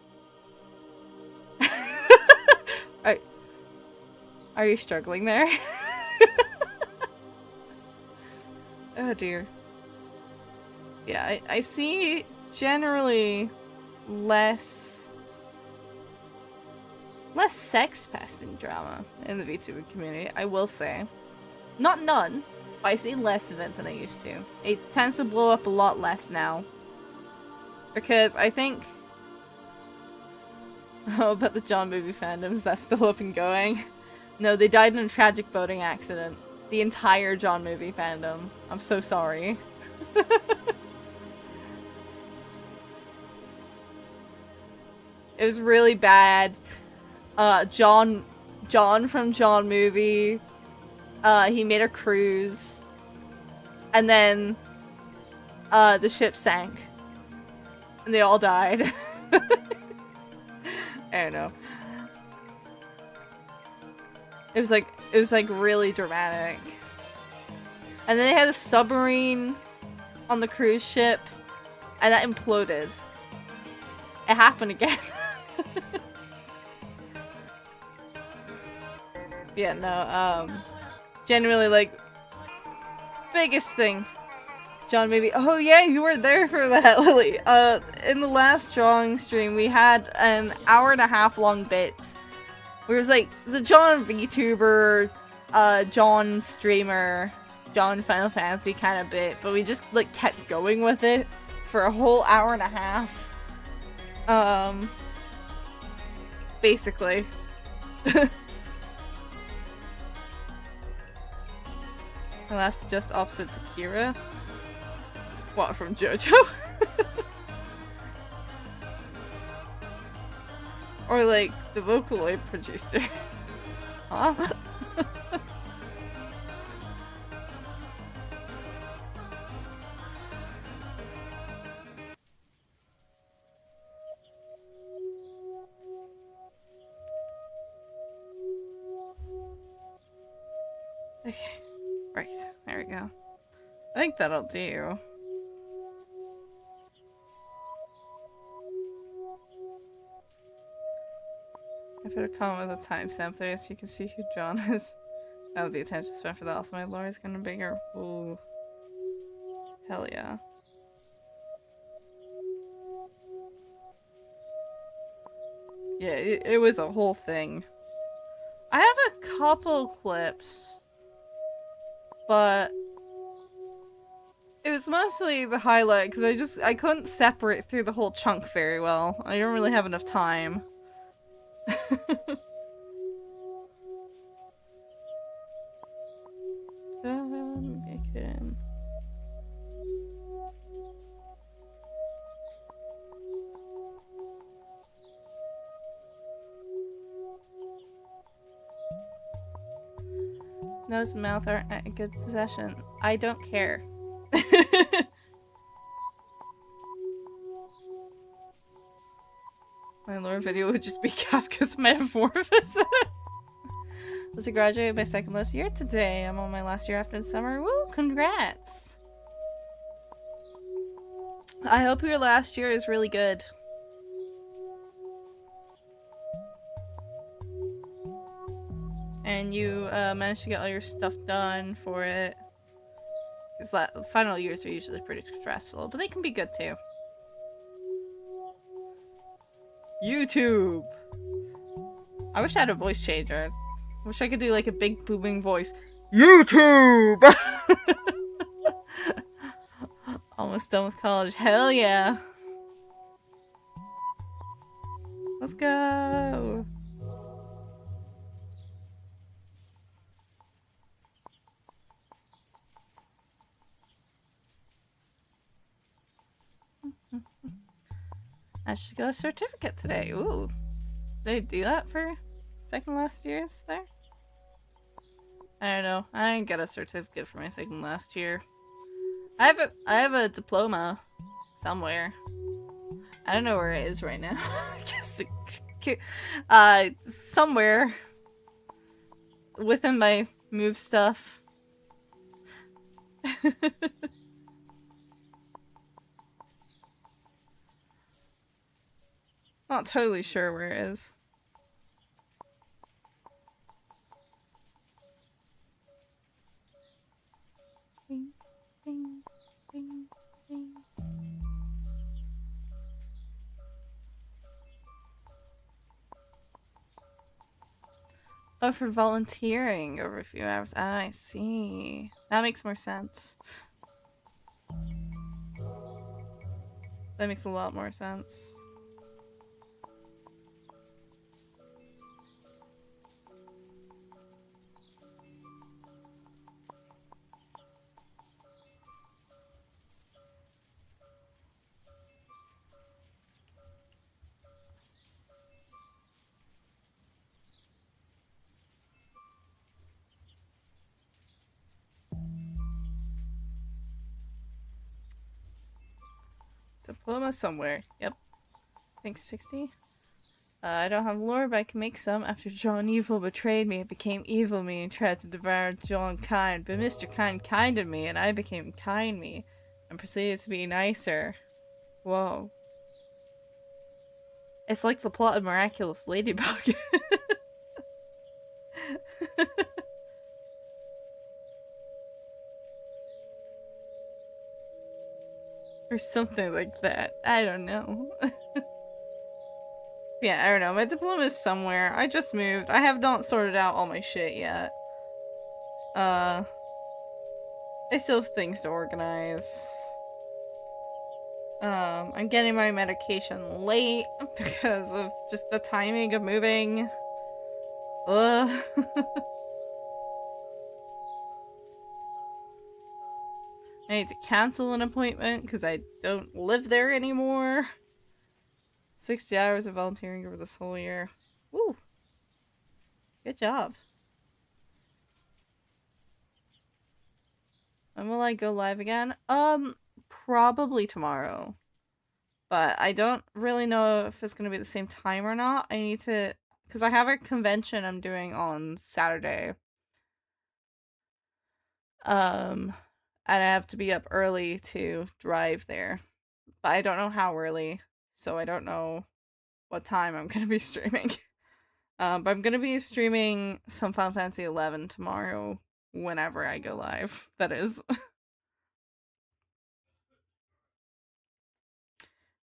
Are you struggling there? Oh dear. Yeah, I see generally less sex pesting drama in the VTuber community, I will say. Not none, but I see less of it than I used to. It tends to blow up a lot less now. Because I think... Oh, about the John movie fandoms, that's still up and going. No, they died in a tragic boating accident. The entire John movie fandom. I'm so sorry. It was really bad. John from John movie, he made a cruise, and then, the ship sank, and they all died. I don't know. It was like really dramatic. And then they had a submarine on the cruise ship, and that imploded. It happened again. Yeah, no, genuinely, like, biggest thing. John maybe- oh yeah, you were there for that, Lily. In the last drawing stream, we had an hour-and-a-half long bit where it was like, the John VTuber, John streamer, John Final Fantasy kind of bit, but we just, like, kept going with it for a whole hour-and-a-half. Basically. I left just opposite to Kira. What, from JoJo? Or like the Vocaloid producer. Huh? Okay. Right, there we go. I think that'll do. I put a comment with a timestamp there so you can see who John is. Oh, the attention span for that. Also, my lore is gonna be bigger. Ooh. Hell yeah. Yeah, it was a whole thing. I have a couple clips, but it was mostly the highlight because I couldn't separate through the whole chunk very well. I don't really have enough time. Bacon. Nose and mouth aren't in good possession. I don't care. My lore video would just be Kafka's Metamorphosis. Was I graduated my second last year today. I'm on my last year after the summer. Woo! Congrats! I hope your last year is really good. And you managed to get all your stuff done for it. Because final years are usually pretty stressful, but they can be good too. YouTube! I wish I had a voice changer. I wish I could do like a big booming voice. YouTube! Almost done with college. Hell yeah! Let's go! I should go a certificate today. Ooh. Did they do that for second last year's there? I don't know. I didn't get a certificate for my second last year. I have a diploma somewhere. I don't know where it is right now. I guess somewhere within my move stuff. Not totally sure where it is. Oh, for volunteering over a few hours. Ah, I see. That makes more sense. That makes a lot more sense. Diploma somewhere. Yep. I think 60. I don't have lore, but I can make some. After John Evil betrayed me, it became evil me and tried to devour John Kind. But Mr. Kind kinded me, and I became kind me, and proceeded to be nicer. Whoa. It's like the plot of Miraculous Ladybug. Or something like that. I don't know. Yeah, I don't know. My diploma is somewhere. I just moved. I have not sorted out all my shit yet. I still have things to organize. I'm getting my medication late because of just the timing of moving. Ugh. I need to cancel an appointment because I don't live there anymore. 60 hours of volunteering over this whole year. Woo! Good job. When will I go live again? Probably tomorrow. But I don't really know if it's gonna be the same time or not. I need to... Because I have a convention I'm doing on Saturday. And I have to be up early to drive there. But I don't know how early. So I don't know what time I'm gonna be streaming. But I'm gonna be streaming some Final Fantasy XI tomorrow, whenever I go live. That is.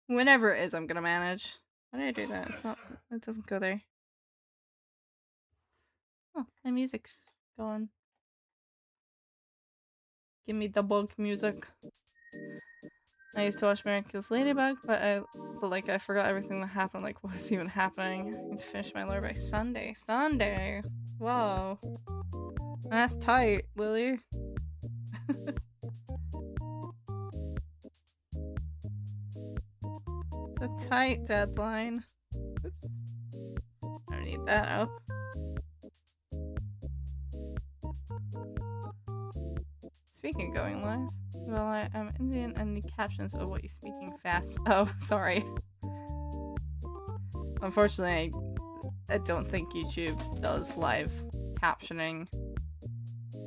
Whenever it is, I'm gonna manage. Why did I do that? It's not. It doesn't go there. Oh, my music's going. Give me the bug music. I used to watch Miraculous Ladybug, but I forgot everything that happened. Like, what is even happening? I need to finish my lore by Sunday. Sunday! Whoa. That's tight, Lily. It's a tight deadline. Oops. I don't need that up. Speaking of going live, well, I'm Indian and the captions of what you're speaking fast. Oh, sorry. Unfortunately, I don't think YouTube does live captioning.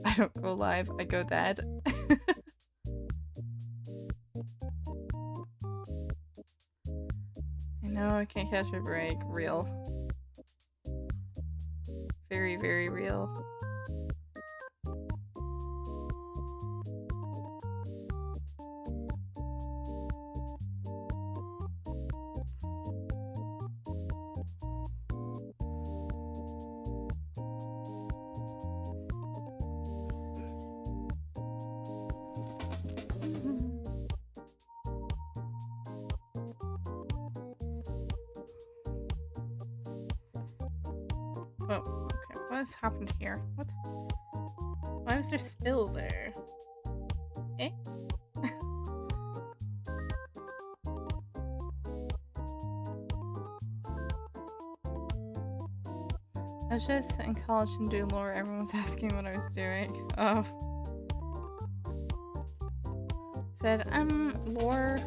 I don't go live, I go dead. I know, I can't catch a break. Real. Very, very real. Oh, okay. What has happened here? What? Why was there spill there? Eh? I was just in college and doing lore. Everyone's asking what I was doing. Oh. Said, lore.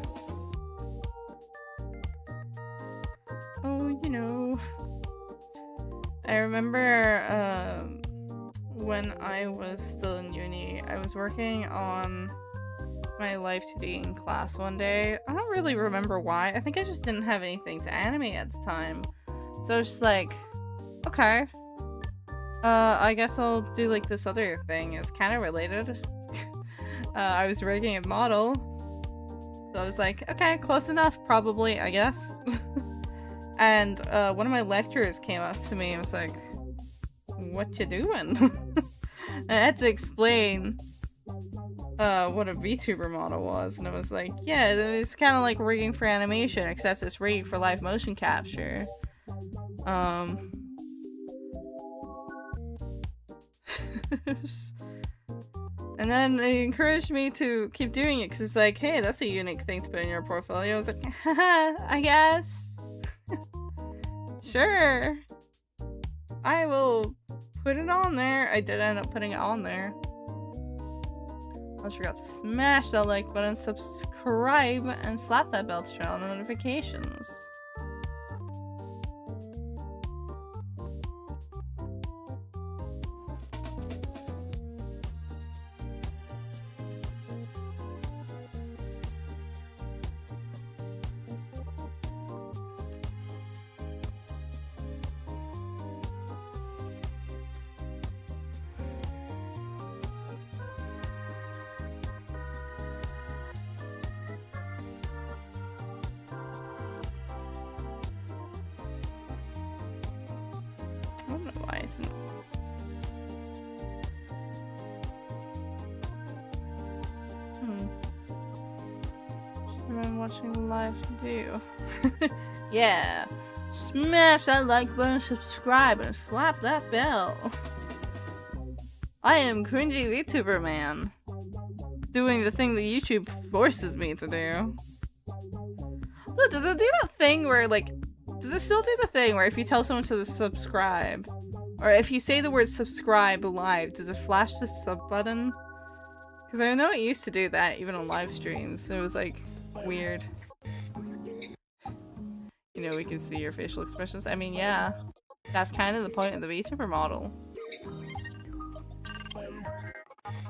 Oh, you know. I remember, when I was still in uni, I was working on my Life 2D in class one day. I don't really remember why. I think I just didn't have anything to animate at the time. So I was just like, okay. I guess I'll do like this other thing. It's kind of related. I was rigging a model. So I was like, okay, close enough, probably, I guess. And one of my lecturers came up to me and was like, what you doing? I had to explain what a VTuber model was, and it was like, yeah, it's kind of like rigging for animation, except it's rigged for live motion capture. And then they encouraged me to keep doing it because it's like, hey, that's a unique thing to put in your portfolio. I was like, haha, I guess. Sure. I will put it on there. I did end up putting it on there. I just forgot to smash that like button, subscribe, and slap that bell to turn on notifications. I don't know why I didn't. What am I watching live do? Yeah. Smash that like button, subscribe, and slap that bell. I am cringy VTuber man. Doing the thing that YouTube forces me to do. Look, does it do that thing where, like, does it still do the thing where if you tell someone to subscribe, or if you say the word subscribe live, does it flash the sub button? Because I know it used to do that even on live streams. It was like weird. You know, we can see your facial expressions. I mean, yeah, that's kind of the point of the VTuber model.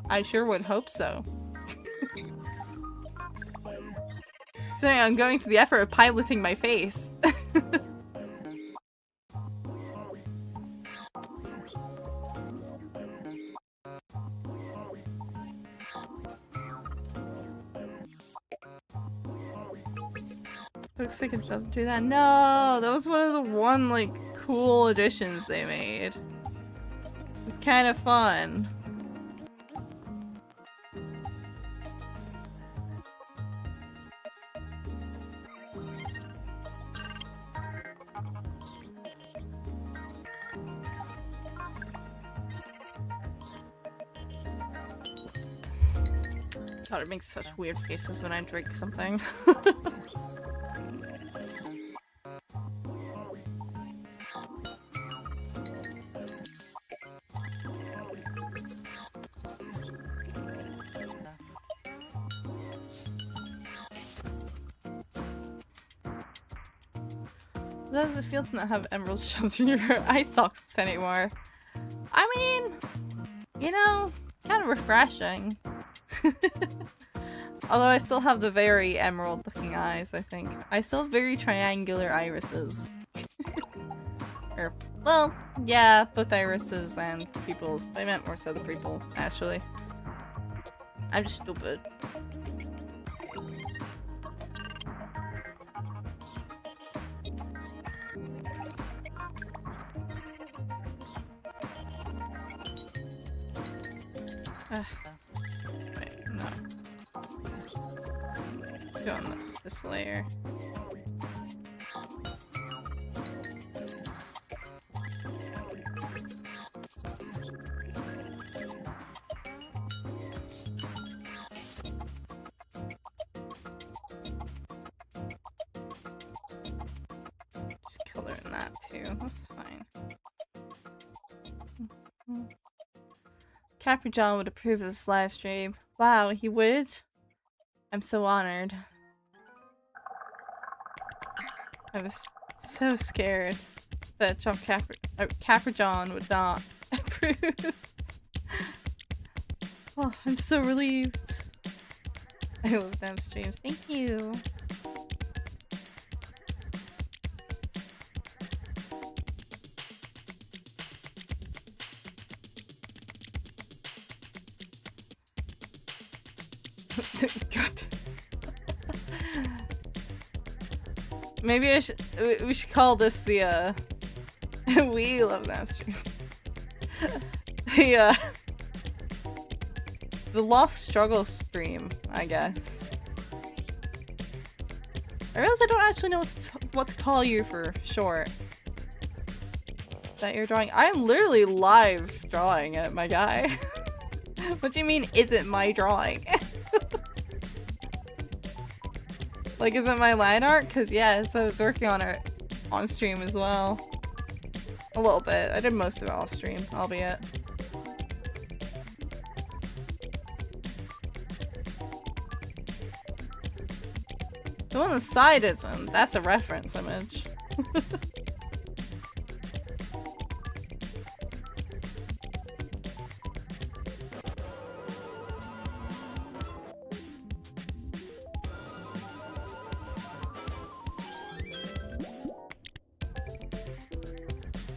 I sure would hope so. So I'm going to the effort of piloting my face. Looks like it doesn't do that. No, that was one of the like cool additions they made. It was kind of fun. God, it makes such weird faces when I drink something. How does it feel to not have emerald shells in your eye sockets anymore? I mean, you know, kind of refreshing. Although I still have the very emerald looking eyes, I think. I still have very triangular irises. Or, well, yeah, both irises and pupils. I meant more so the pupil, actually. I'm just stupid. Wait, no. Go on this layer. Just color in that too. That's fine. Capri John would approve of this live stream. Wow, he would? I'm so honored. I was so scared that Capri John would not approve. Oh, I'm so relieved. I love them streams. Thank you. God. Maybe we should call this the we love them streams. the Lost Struggle stream, I guess. I realize I don't actually know what to call you for short. Is that your drawing? I'm literally live drawing it, my guy. What do you mean, is it my drawing? Like, is it my line art? Cause yes, I was working on it on stream as well. A little bit. I did most of it off stream, albeit. The one on the side isn't. That's a reference image.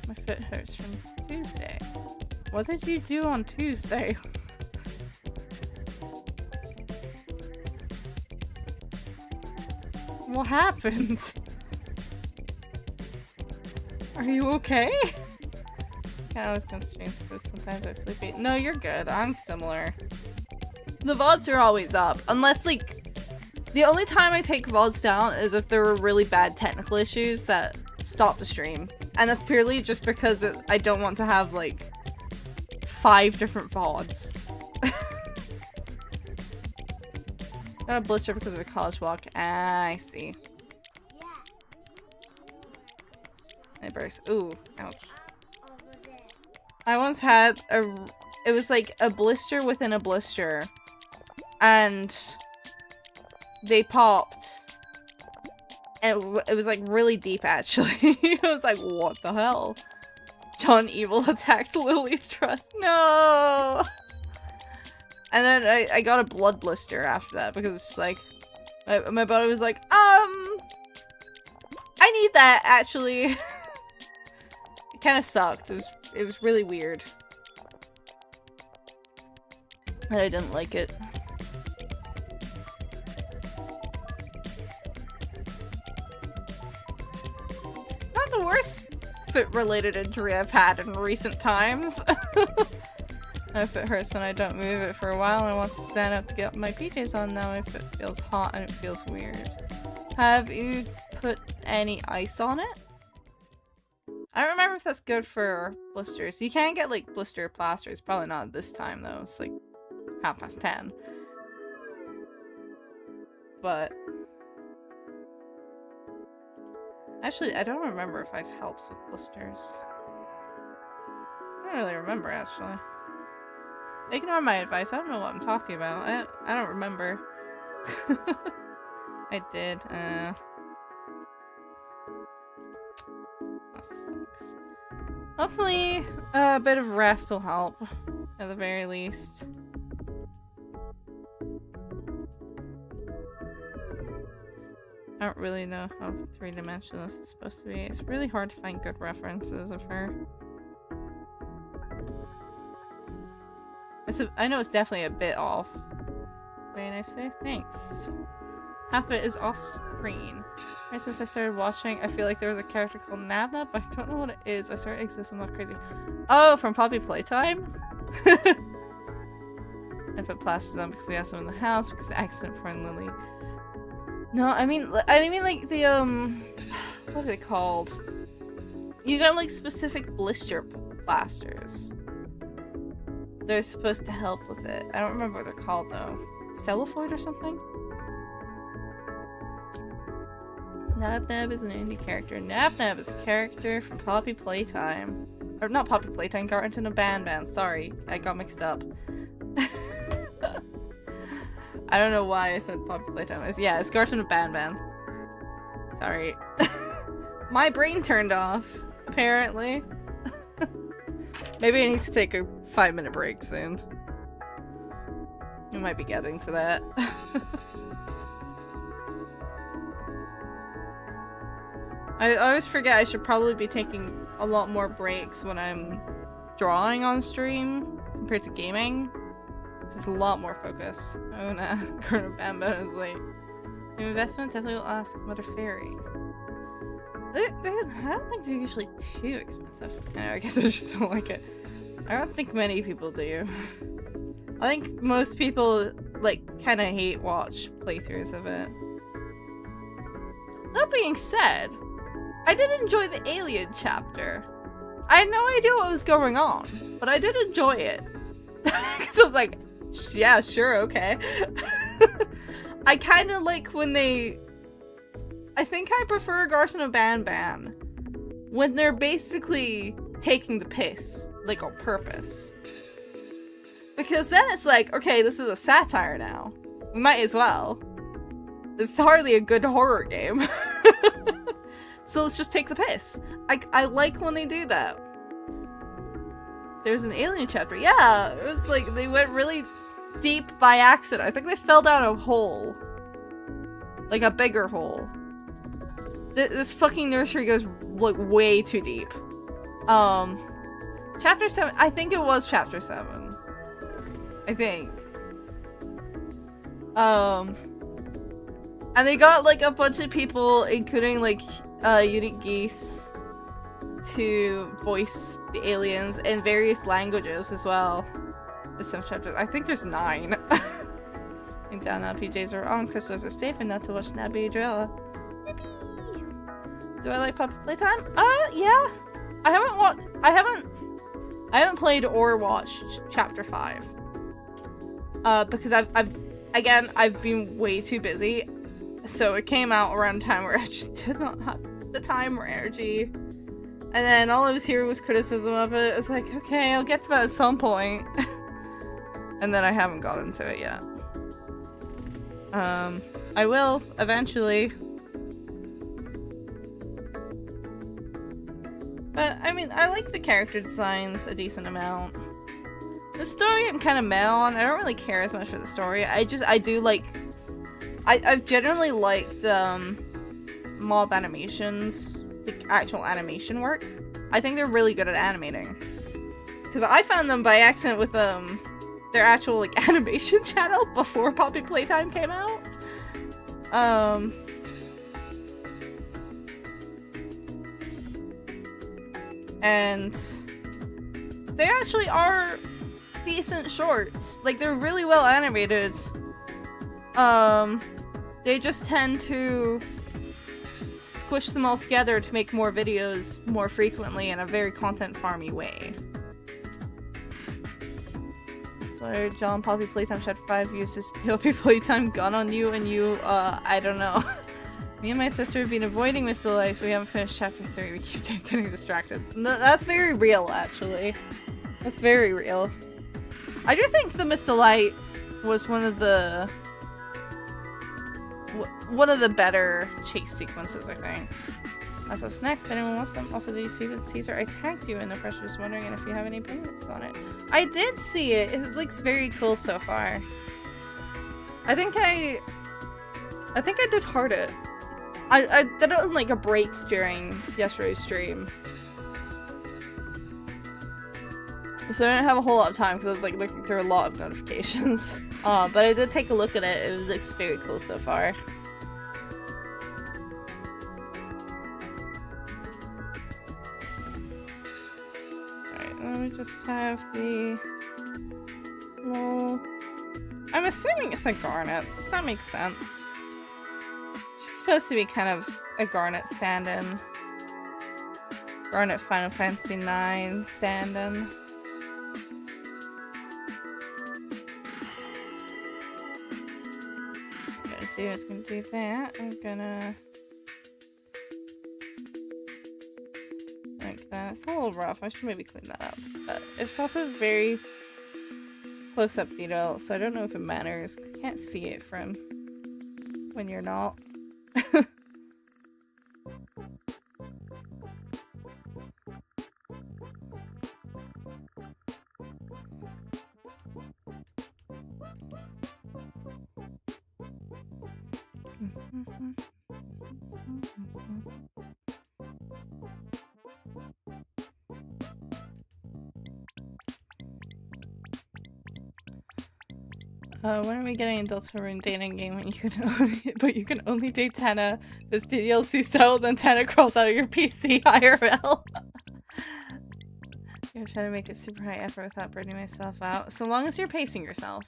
My foot hurts from Tuesday. What did you do on Tuesday? What happened? Are you okay? Can't always come to streams because sometimes I'm sleepy. No, you're good. I'm similar. The VODs are always up. Unless, like, the only time I take VODs down is if there were really bad technical issues that stop the stream. And that's purely just because I don't want to have, like, 5 different VODs. Got a blister because of a college walk. Ah, I see. I burst. Ooh, ouch. I once had it was like a blister within a blister. And they popped. And it was like really deep actually. I was like, what the hell? John Evil attacked Lily's trust. No! And then I got a blood blister after that because it's like my body was like, I need that actually. It kind of sucked. It was really weird. And I didn't like it. Not the worst foot-related injury I've had in recent times. If it hurts when I don't move it for a while and I want to stand up to get my PJs on now if it feels hot and it feels weird. Have you put any ice on it? I don't remember if that's good for blisters. You can get like blister plasters. Probably not this time though. It's like 10:30. But actually, I don't remember if ice helps with blisters. I don't really remember actually. Ignore my advice. I don't know what I'm talking about. I don't remember. I did. That sucks. Hopefully, a bit of rest will help, at the very least. I don't really know how three-dimensional this is supposed to be. It's really hard to find good references of her. I know it's definitely a bit off. Very nice day. Thanks. Half of it is off screen. Ever since I started watching, I feel like there was a character called Nabnab, but I don't know what it is. I swear it exists, I'm not crazy. Oh, from Poppy Playtime? I put plasters on because we have some in the house because the accident friend Lily. No, I mean like the what are they called? You got like specific blister plasters. They're supposed to help with it. I don't remember what they're called though. Cellophane or something? Nabnab is an indie character. Nabnab is a character from Poppy Playtime. Or not Poppy Playtime, Garten of Ban. Sorry, I got mixed up. I don't know why I said Poppy Playtime. It's Garten of Ban. Sorry. My brain turned off, apparently. Maybe I need to take a 5-minute break soon. We might be getting to that. I always forget I should probably be taking a lot more breaks when I'm drawing on stream compared to gaming. It's a lot more focus. Oh no, Corner Bamba is like, new investment definitely will ask Mother Fairy. I don't think they're usually too expensive. Anyway, I guess I just don't like it. I don't think many people do. I think most people, like, kind of hate watch playthroughs of it. That being said, I did enjoy the alien chapter. I had no idea what was going on, but I did enjoy it. Because I was like, yeah, sure, okay. I kind of like when they... I think I prefer Garson of Ban when they're basically taking the piss, like on purpose. Because then it's like, okay, this is a satire now. We might as well. It's hardly a good horror game. So let's just take the piss. I like when they do that. There's an alien chapter. Yeah, it was like they went really deep by accident. I think they fell down a hole. Like a bigger hole. This fucking nursery goes like way too deep. Chapter 7, I think it was chapter 7. I think. And they got like a bunch of people, including like Unique Geese, to voice the aliens in various languages as well. There's some chapters. I think there's 9. I think down now PJs are on, crystals are safe, and not to watch Nabby drill. Do I like Puppy Playtime? Yeah. I haven't played or watched chapter 5. Because I've been way too busy. So it came out around a time where I just did not have the time or energy. And then all I was hearing was criticism of it. It was like, okay, I'll get to that at some point. And then I haven't got into it yet. I will eventually. But, I mean, I like the character designs a decent amount. The story I'm kind of meh on. I don't really care as much for the story. I've generally liked, mob animations, the actual animation work. I think they're really good at animating. Because I found them by accident with, their actual, like, animation channel before Poppy Playtime came out. And they actually are decent shorts. Like, they're really well animated. They just tend to squish them all together to make more videos more frequently in a very content farmy way. That's why John Poppy Playtime Chat 5 used his Poppy Playtime gun on you, and you, I don't know. Me and my sister have been avoiding Mr. Light, so we haven't finished chapter 3. We keep getting distracted. No, that's very real, actually. That's very real. I do think the Mr. Light was one of the better chase sequences, I think. Also, snacks, if anyone wants them. Also, did you see the teaser? I tagged you in the press, just wondering if you have any opinions on it. I did see it. It looks very cool so far. I think I did heart it. I did it on like a break during yesterday's stream. So I didn't have a whole lot of time because I was like looking through a lot of notifications. But I did take a look at it. It looks very cool so far. Alright, let me just have the little... I'm assuming it's a garnet. Does that make sense? She's supposed to be kind of a garnet stand-in. Garnet Final Fantasy IX stand-in. Is gonna do that. I'm gonna like that. It's a little rough. I should maybe clean that up. But it's also very close-up detail, so I don't know if it matters. You can't see it from when you're not. When are we getting adult room dating game when you can only date Tana? This DLC style, then Tana crawls out of your PC IRL. I'm trying to make it super high effort without burning myself out. So long as you're pacing yourself.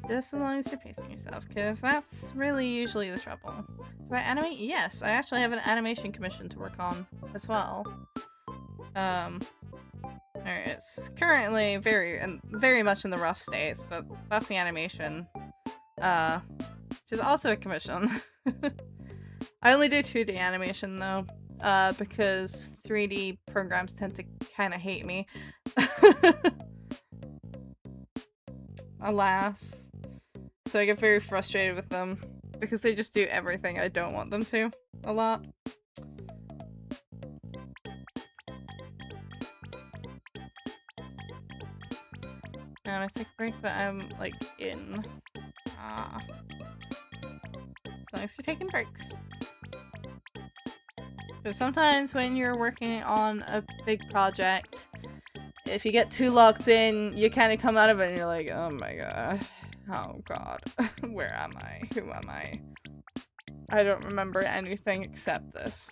Just as long as you're pacing yourself, because that's really usually the trouble. Do I animate? Yes, I actually have an animation commission to work on as well. It's currently very much in the rough states, but that's the animation. Which is also a commission. I only do 2D animation though, because 3D programs tend to kind of hate me. Alas. So I get very frustrated with them because they just do everything I don't want them to a lot. I take a break, but I'm like in. As long as you're taking breaks. Because sometimes when you're working on a big project, if you get too locked in, you kind of come out of it and you're like, oh my god. Oh god. Where am I? Who am I? I don't remember anything except this.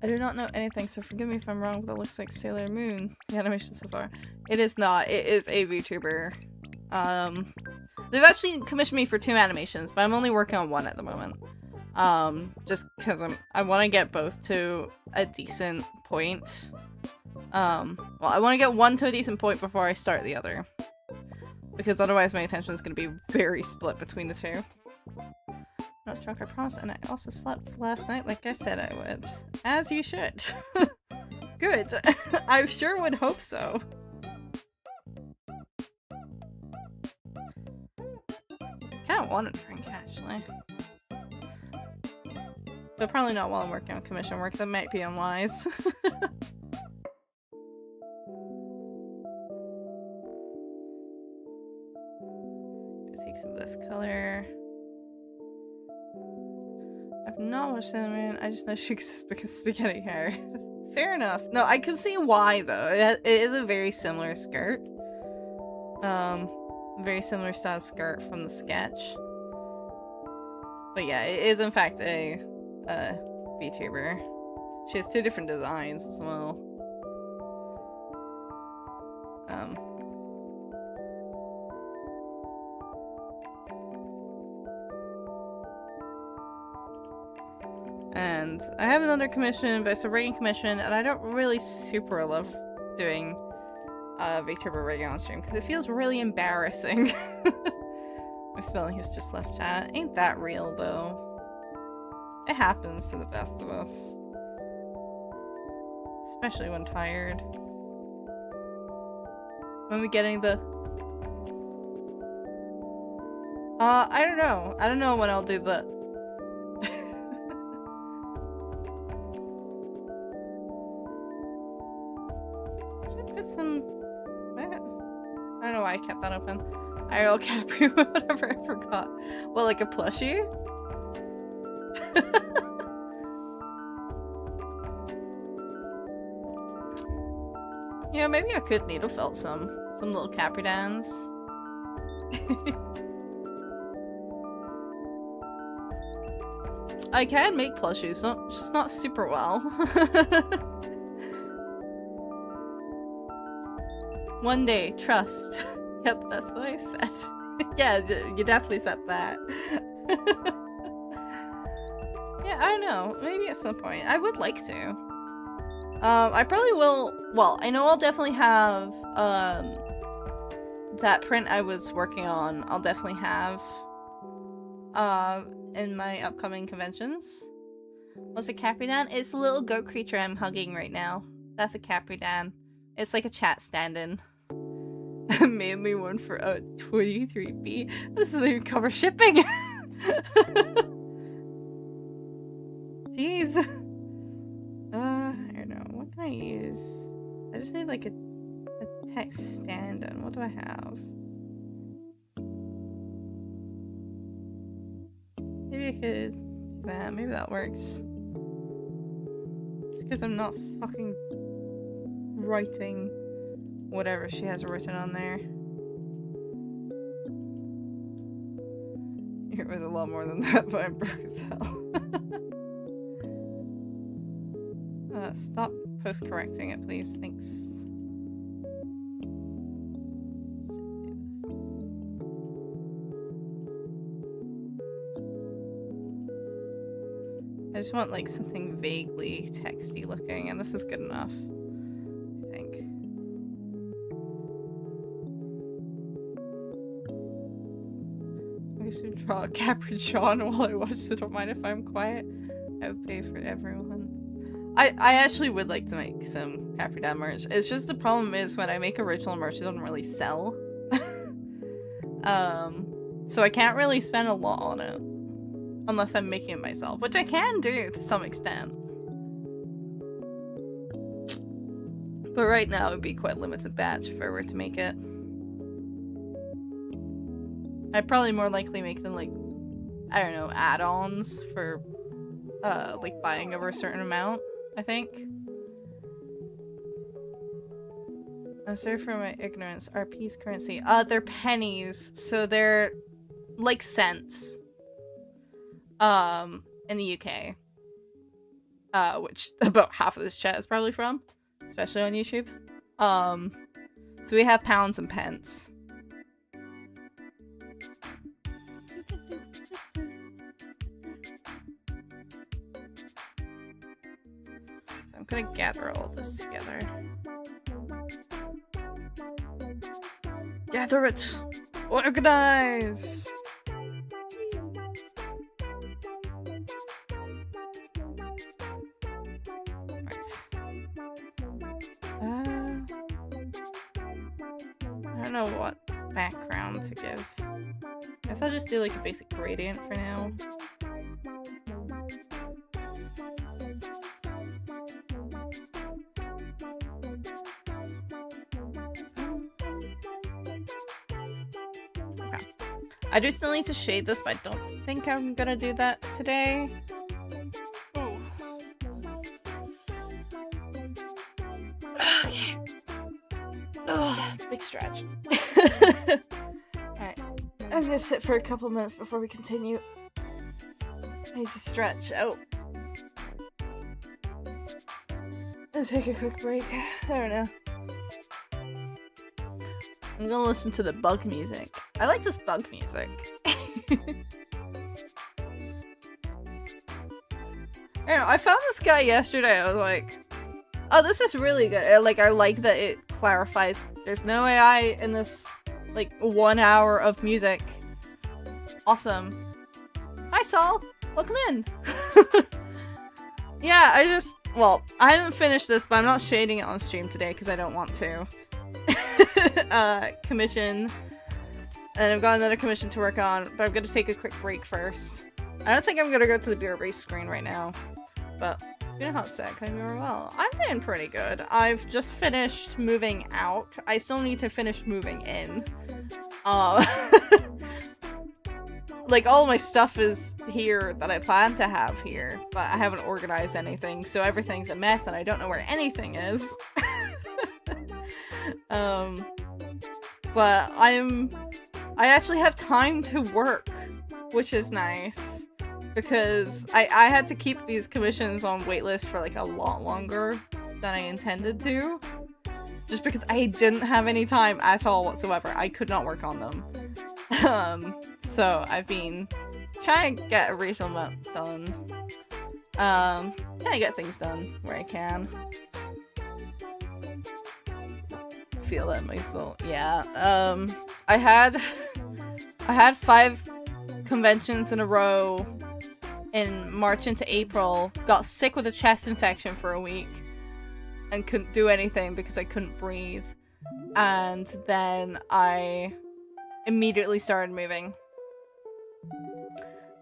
I do not know anything, so forgive me if I'm wrong, but it looks like Sailor Moon, the animation so far. It is not. It is a VTuber. They've actually commissioned me for 2 animations, but I'm only working on 1 at the moment. Just because I want to get both to a decent point. Well, I want to get 1 to a decent point before I start the other. Because otherwise my attention is going to be very split between the 2. Not drunk, I promise, and I also slept last night like I said I would. As you should. Good. I sure would hope so. Kinda want to drink, actually. But probably not while I'm working on commission work, that might be unwise. Take some of this color. I've not watched Sailor Moon, I just know she exists because of spaghetti hair. Fair enough. No, I can see why though. It is a very similar skirt. Very similar style skirt from the sketch. But yeah, it is in fact a VTuber. She has 2 different designs as well. And I have another commission, but it's a rigging commission, and I don't really super love doing VTuber rigging on stream because it feels really embarrassing. My spelling has just left chat. Ain't that real though? It happens to the best of us. Especially when tired. When we're getting the... I don't know. I don't know when I'll do the... I don't know why I kept that open. IRL Capri, whatever, I forgot. Well, like a plushie? Yeah, maybe I could needle felt some little Capri Dans. I can make plushies, just not super well. One day, trust. Yep, that's what I said. Yeah, you definitely said that. Yeah, I don't know. Maybe at some point. I would like to. I probably will. Well, I know I'll definitely have that print I was working on. I'll definitely have in my upcoming conventions. What's a Capridan? It's a little goat creature I'm hugging right now. That's a Capridan. It's like a chat stand-in. Made me one for 23B. This doesn't even cover shipping. Jeez. I don't know. What can I use? I just need like a text stand-in. What do I have? Maybe I could do that. Maybe that works. Just because I'm not fucking writing whatever she has written on there. hit with a lot more than that, but I'm broke as hell. Stop post-correcting it, please. Thanks. I just want like something vaguely texty looking, and this is good enough, I think. I should draw a Capricorn while I watch, so don't mind if I'm quiet. I would pay for everyone. I actually would like to make some Capricorn merch. It's just the problem is when I make original merch, it doesn't really sell. So I can't really spend a lot on it. Unless I'm making it myself, which I can do to some extent. But right now it would be quite limited batch if I were to make it. I'd probably more likely make them like, I don't know, add-ons for like buying over a certain amount, I think. I'm sorry for my ignorance. RP's currency. They're pennies, so they're like cents. In the UK. Which about half of this chat is probably from, especially on YouTube. So we have pounds and pence. So I'm gonna gather all of this together. Gather it! Organize! I don't know what background to give. I guess I'll just do like a basic gradient for now. Okay. I do still need to shade this, but I don't think I'm gonna do that today. Oh. Okay. Oh, big stretch. Alright. I'm gonna sit for a couple minutes before we continue. I need to stretch out. Let's take a quick break. I don't know. I'm gonna listen to the bug music. I like this bug music. I don't know, I found this guy yesterday. I was like, oh, this is really good. Like, I like that it clarifies there's no AI in this, like, 1 hour of music. Awesome. Hi, Saul. Welcome in. Yeah, well, I haven't finished this, but I'm not shading it on stream today because I don't want to. Commission. And I've got another commission to work on, but I'm gonna take a quick break first. I don't think I'm gonna go to the beer-based screen right now, but it's been a hot sec. I'm doing well. I'm doing pretty good. I've just finished moving out. I still need to finish moving in. Like, all my stuff is here that I plan to have here, but I haven't organized anything, so everything's a mess and I don't know where anything is. But I actually have time to work, which is nice, because I had to keep these commissions on waitlist for like a lot longer than I intended to, just because I didn't have any time at all whatsoever. I could not work on them. So I've been trying to get a reasonable amount done. Trying to get things done where I can. Feel that myself. Yeah. I had 5 conventions in a row in March into April. Got sick with a chest infection for a week and couldn't do anything because I couldn't breathe. And then I immediately started moving.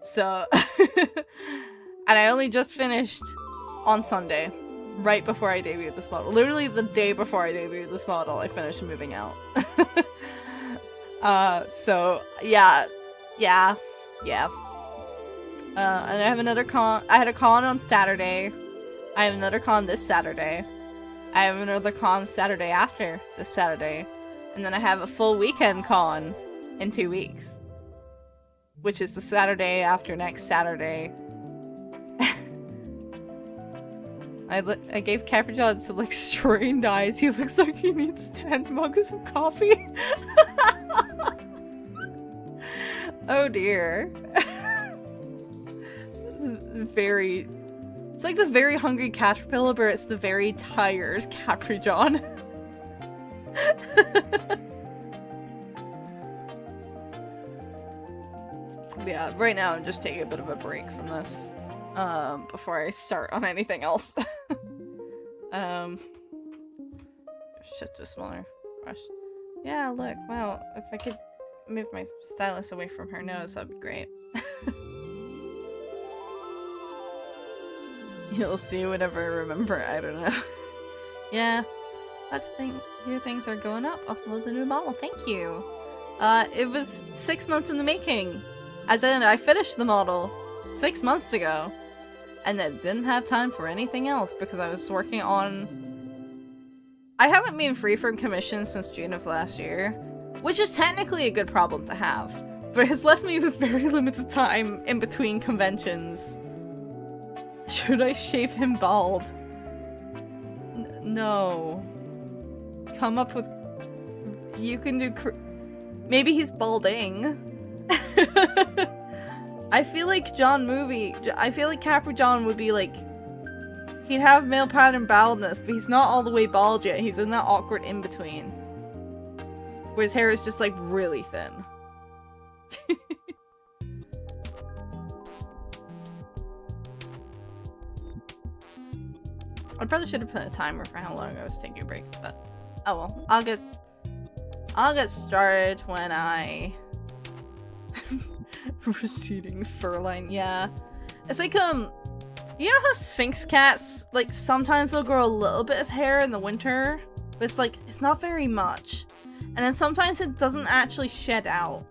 So and I only just finished on Sunday. Right before I debuted this model. Literally the day before I debuted this model, I finished moving out. So, yeah. And I have another con. I had a con on Saturday. I have another con this Saturday. I have another con Saturday after this Saturday. And then I have a full weekend con in 2 weeks. which is the Saturday after next Saturday. I gave Capricorn some like strained eyes. He looks like he needs 10 mugs of coffee. Oh dear. It's like the very hungry caterpillar, but it's the very tired Capricorn. Yeah, right now I'm just taking a bit of a break from this before I start on anything else. Shit, just smaller brush. Yeah, look, wow, if I could move my stylus away from her nose, that'd be great. You'll see whenever I remember, I don't know. Yeah, that's the thing. Here things are going up. Also love the new model, thank you. It was 6 months in the making. As in, I finished the model 6 months ago. And then didn't have time for anything else because I was working on... I haven't been free from commissions since June of last year, which is technically a good problem to have, but it has left me with very limited time in between conventions. Should I shave him bald? No. Come up with... You can do... Maybe he's balding. I feel like I feel like Capri John would be like... He'd have male pattern baldness, but he's not all the way bald yet. He's in that awkward in-between. Where his hair is just like really thin. I probably should have put a timer for how long I was taking a break, but oh well. I'll get started when I receding fur line, yeah. It's like you know how Sphinx cats, like, sometimes they'll grow a little bit of hair in the winter, but it's like, it's not very much. And then sometimes it doesn't actually shed out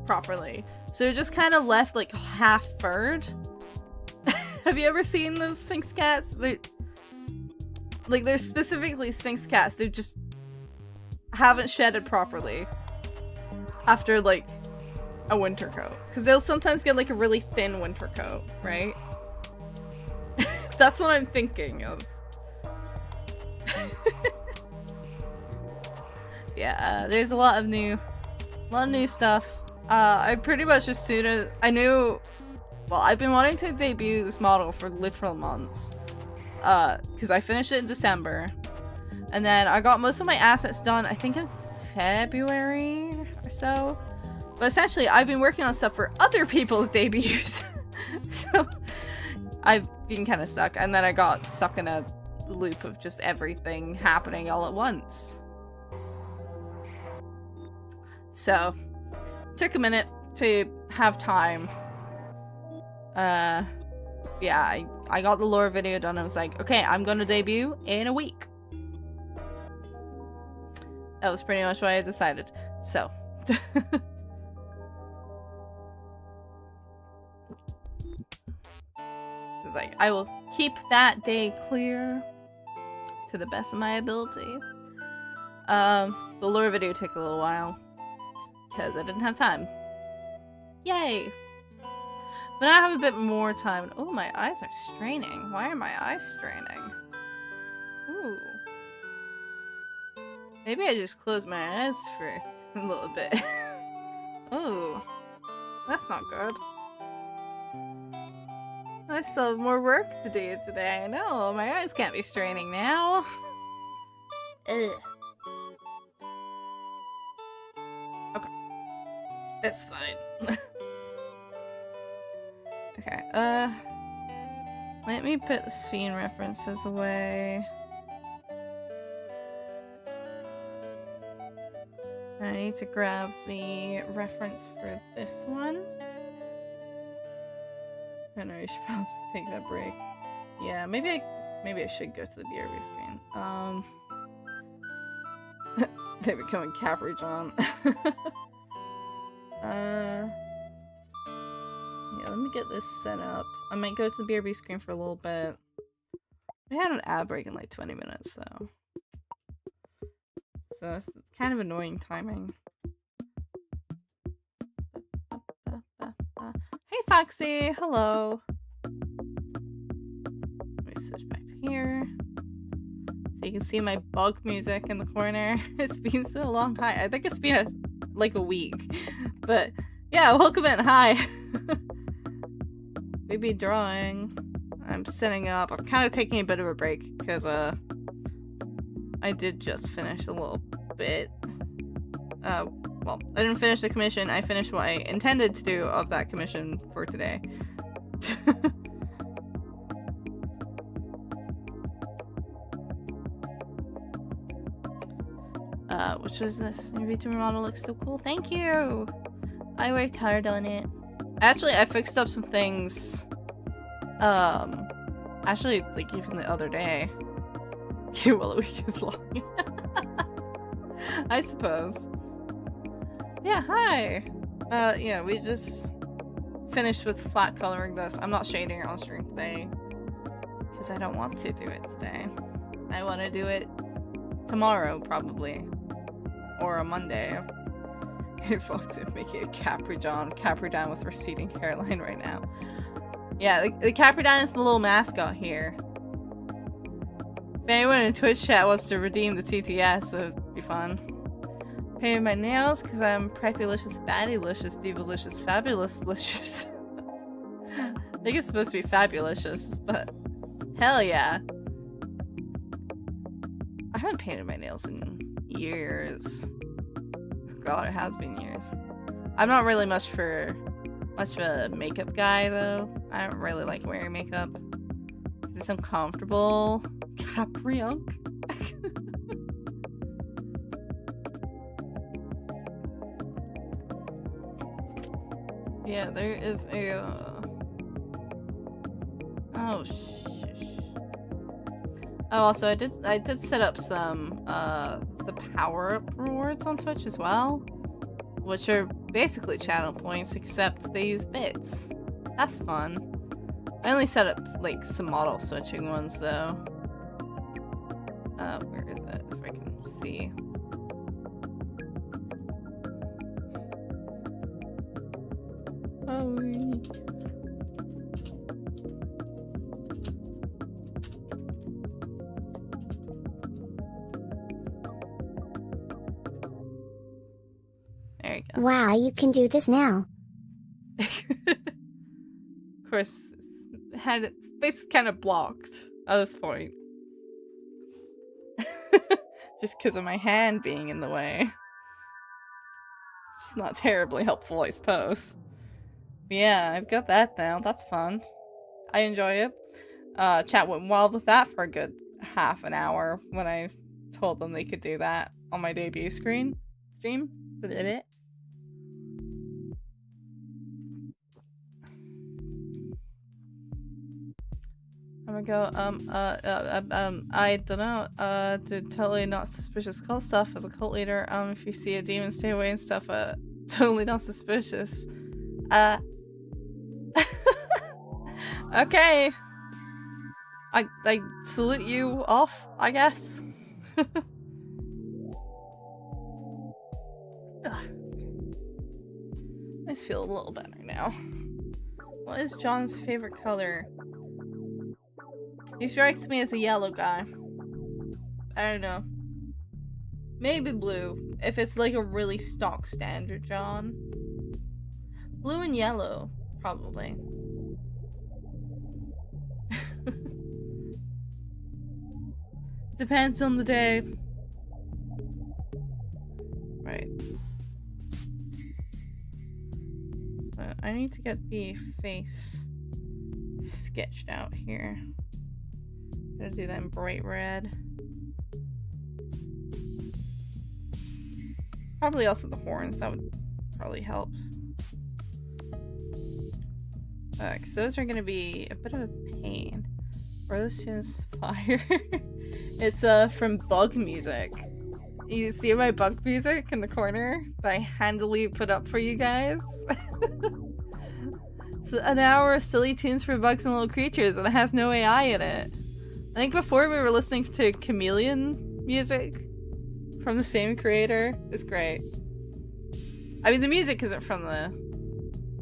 properly. So it just kind of left, like, half furred. Have you ever seen those Sphinx cats? They're specifically Sphinx cats. They just haven't shedded properly after, like, a winter coat. Because they'll sometimes get, like, a really thin winter coat, right? That's what I'm thinking of. Yeah, there's a lot of new stuff. I pretty much, as soon as I knew, well, I've been wanting to debut this model for literal months. Because I finished it in December. And then I got most of my assets done, I think in February or so. But essentially, I've been working on stuff for other people's debuts. So, I've been kind of stuck. And then I got stuck in a loop of just everything happening all at once. So, took a minute to have time. Yeah, I got the lore video done. I was like, okay, I'm gonna debut in a week. That was pretty much what I decided. So. It's like, I will keep that day clear to the best of my ability. The lore video took a little while because I didn't have time. Yay! But now I have a bit more time. Oh, my eyes are straining. Why are my eyes straining? Ooh. Maybe I just closed my eyes for a little bit. Oh. That's not good. I still have more work to do today. I know, my eyes can't be straining now. Ugh. Okay. It's fine. Okay, let me put the Sphene references away. I need to grab the reference for this one. I know, you should probably just take that break. Yeah, maybe I should go to the BRB screen. They're becoming Capri John. Yeah, let me get this set up. I might go to the BRB screen for a little bit. We had an ad break in like 20 minutes though. So that's kind of annoying timing. Foxy, hello. Let me switch back to here. So you can see my bug music in the corner. It's been so long. Hi, I think it's been like a week. But yeah, welcome in. Hi. We be drawing. I'm setting up. I'm kind of taking a bit of a break because I did just finish a little bit. Well, I didn't finish the commission. I finished what I intended to do of that commission for today. Which was this? Your vtuber model looks so cool. Thank you! I worked hard on it. Actually, I fixed up some things. Actually, like, even the other day. Well, a week is long. I suppose. Yeah, hi! Yeah, we just finished with flat coloring this. I'm not shading it on stream today. Because I don't want to do it today. I want to do it tomorrow, probably. Or a Monday. Hey folks, I'm making a Capri Down with receding hairline right now. Yeah, the Capri Down is the little mascot here. If anyone in Twitch chat wants to redeem the TTS, it'd be fun. Painting my nails because I'm preppylicious, baddylicious, divalicious, fabulous-licious. I think it's supposed to be fabulicious, but hell yeah. I haven't painted my nails in years. God, it has been years. I'm not really much of a makeup guy though. I don't really like wearing makeup. It's uncomfortable. Capriunk. Yeah, there is a oh shish. Oh, also I did set up some the power-up rewards on Twitch as well, which are basically channel points except they use bits. That's fun. I only set up like some model switching ones though. Where is it? If I can see. Oh. There you go. Wow, you can do this now. Of course, had face kind of blocked at this point. Just because of my hand being in the way. It's not terribly helpful, I suppose. But yeah, I've got that now. That's fun. I enjoy it. Chat went wild with that for a good half an hour when I told them they could do that on my debut stream. A bit. I'm gonna go, I don't know, dude, totally not suspicious cult stuff as a cult leader. If you see a demon, stay away and stuff, totally not suspicious. Okay. I salute you off, I guess. I just feel a little better now. What is John's favorite color? He strikes me as a yellow guy. I don't know. Maybe blue, if it's like a really stock standard John. Blue and yellow, probably. Depends on the day. Right. So I need to get the face sketched out here. Gotta do that in bright red. Probably also the horns, that would probably help. Because those are gonna be a bit of a pain. Where this is fire. It's from Bug Music. You see my Bug Music in the corner that I handily put up for you guys? It's an hour of silly tunes for bugs and little creatures and it has no AI in it. I think before we were listening to Chameleon music from the same creator. It's great. I mean, the music isn't from the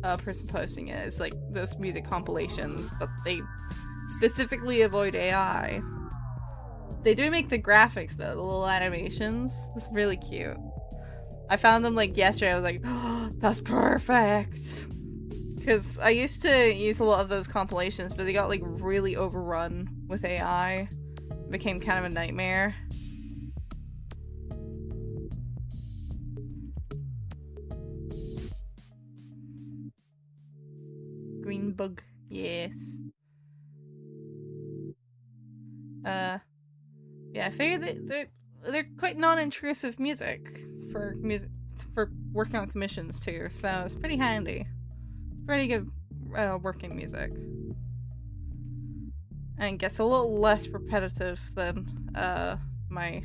person posting it. It's like those music compilations, but they specifically avoid AI. They do make the graphics though, the little animations. It's really cute. I found them like yesterday. I was like, oh, that's perfect. Because I used to use a lot of those compilations, but they got like really overrun with AI. It became kind of a nightmare. Green bug, yes. Yeah, I figured that they're quite non-intrusive music for working on commissions too, so it's pretty handy. It's pretty good working music. And gets a little less repetitive than my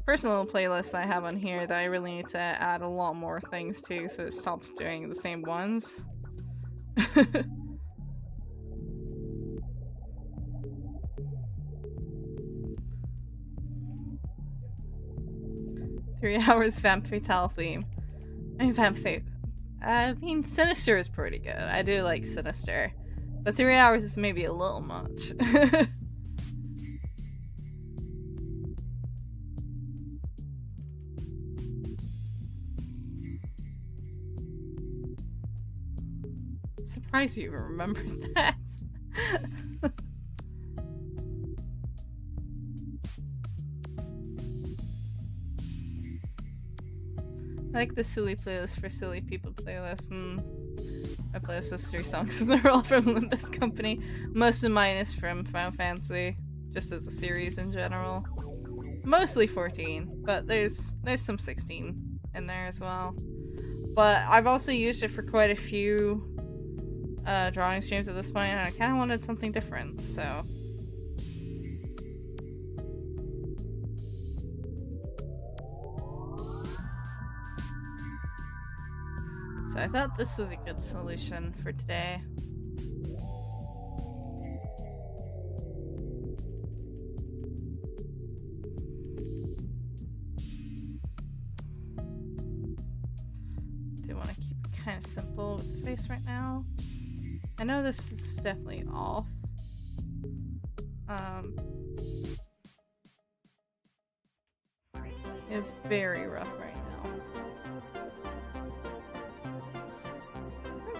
personal playlist I have on here that I really need to add a lot more things to so it stops doing the same ones. 3 hours Vamp Fatale theme. I mean, Sinister is pretty good. I do like Sinister. But 3 hours is maybe a little much. Surprised you even remembered that. I like the silly playlist for silly people playlist. My playlist is 3 songs and they're all from Limbus Company. Most of mine is from Final Fantasy, just as a series in general. Mostly 14, but there's some 16 in there as well. But I've also used it for quite a few drawing streams at this point, and I kind of wanted something different, so... So I thought this was a good solution for today. Do want to keep it kind of simple with the face right now. I know this is definitely off. It's very rough right now.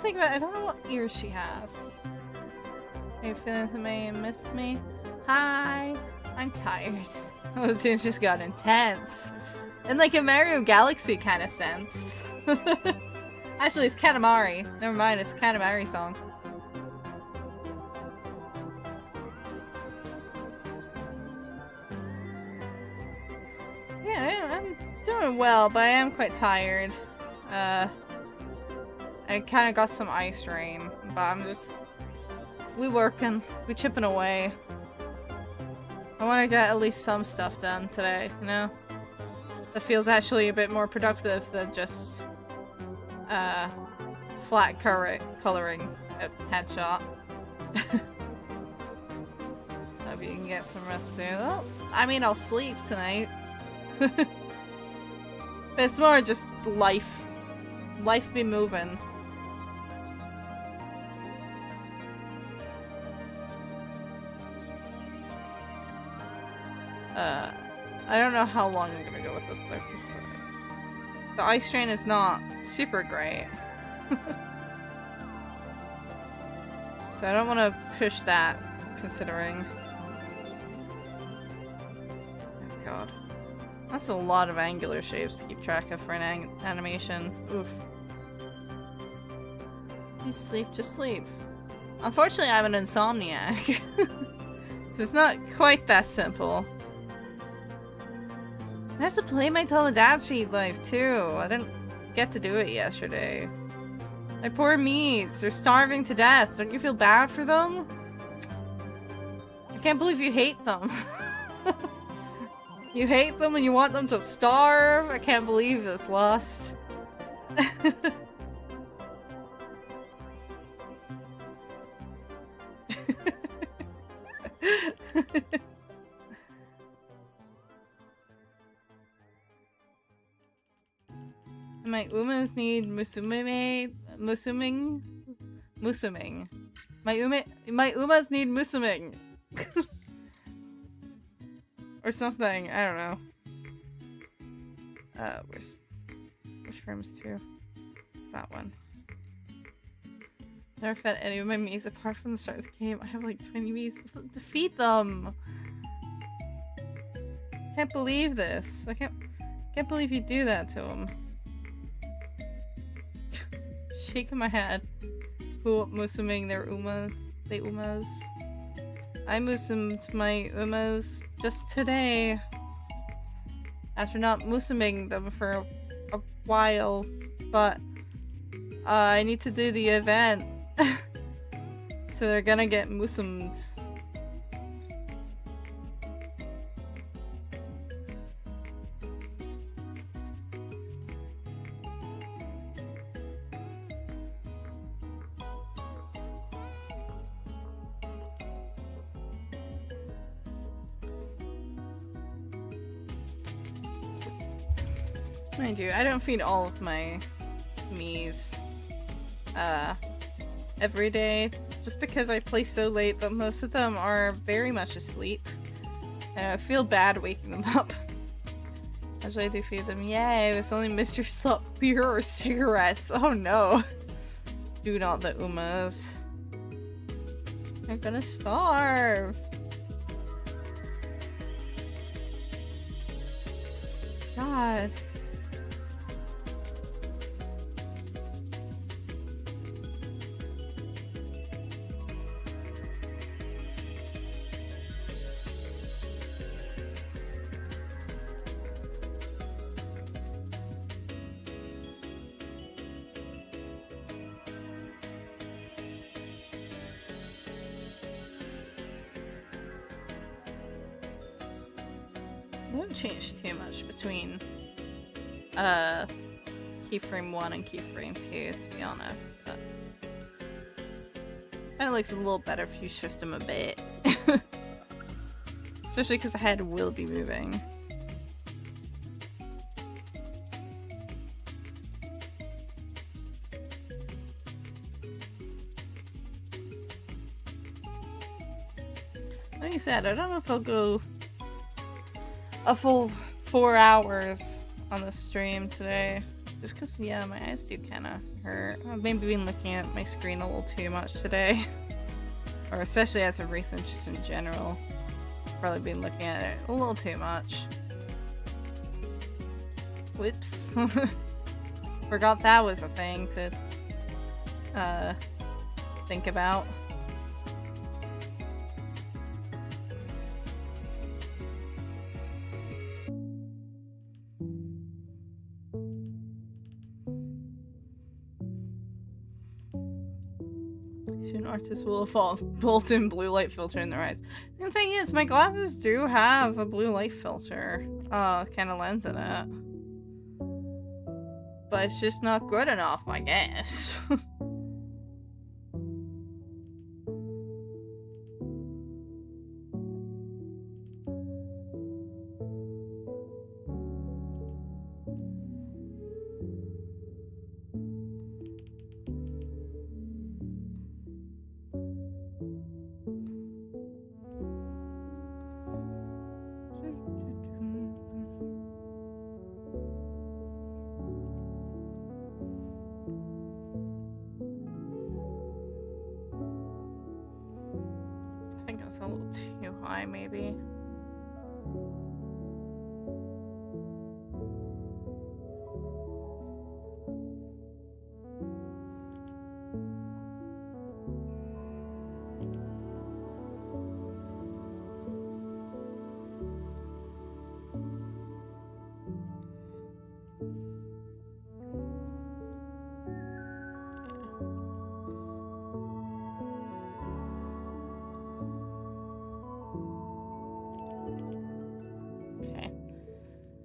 Think about it, I don't know what ears she has. Are you feeling somebody and missed me? Hi, I'm tired. Oh, the tunes just got intense. In like a Mario Galaxy kind of sense. Actually, it's Katamari. Never mind, it's a Katamari song. Yeah, I'm doing well, but I am quite tired. I kind of got some eye strain, but we working, we chipping away. I want to get at least some stuff done today, you know? That feels actually a bit more productive than just, flat coloring a headshot. Hope you can get some rest soon. Well, I mean, I'll sleep tonight. It's more just life. Life be moving. I don't know how long I'm gonna go with this though, because the eye strain is not super great. So I don't want to push that, considering... Oh god. That's a lot of angular shapes to keep track of for an animation. Oof. Just sleep, just sleep. Unfortunately, I'm an insomniac. So it's not quite that simple. I have to play my Tomodachi life too. I didn't get to do it yesterday. My poor me's. They're starving to death. Don't you feel bad for them? I can't believe you hate them. You hate them and you want them to starve? I can't believe this lust. My Umas need Musume. Musuming? Musuming. My umas need musuming. Or something, I don't know. Which rooms too? It's that one. Never fed any of my Miis apart from the start of the game. I have like 20 Miis. Defeat them! Can't believe this. I can't believe you do that to them. Shaking my head. Who musuming their umas? They umas. I musumed my umas just today. After not musuming them for a while. But I need to do the event. So they're gonna get musumed. Mind you, I don't feed all of my Miis every day, just because I play so late, but most of them are very much asleep. And I feel bad waking them up. Actually, I do feed them. Yay, it's only Mr. Sup beer or cigarettes. Oh no. Do not the umas. They're gonna starve. God. Won't change too much between keyframe 1 and keyframe 2, to be honest, but kinda looks a little better if you shift them a bit. Especially because the head will be moving. Like I said, I don't know if I'll go a full 4 hours on the stream today. Just because, yeah, my eyes do kind of hurt. I've maybe been looking at my screen a little too much today. Or especially as of recent, just in general. Probably been looking at it a little too much. Whoops. Forgot that was a thing to think about. Soon artists will evolve built-in blue light filter in their eyes. The thing is, my glasses do have a blue light filter kind of lens in it. But it's just not good enough, I guess. I think that's a little too high, maybe.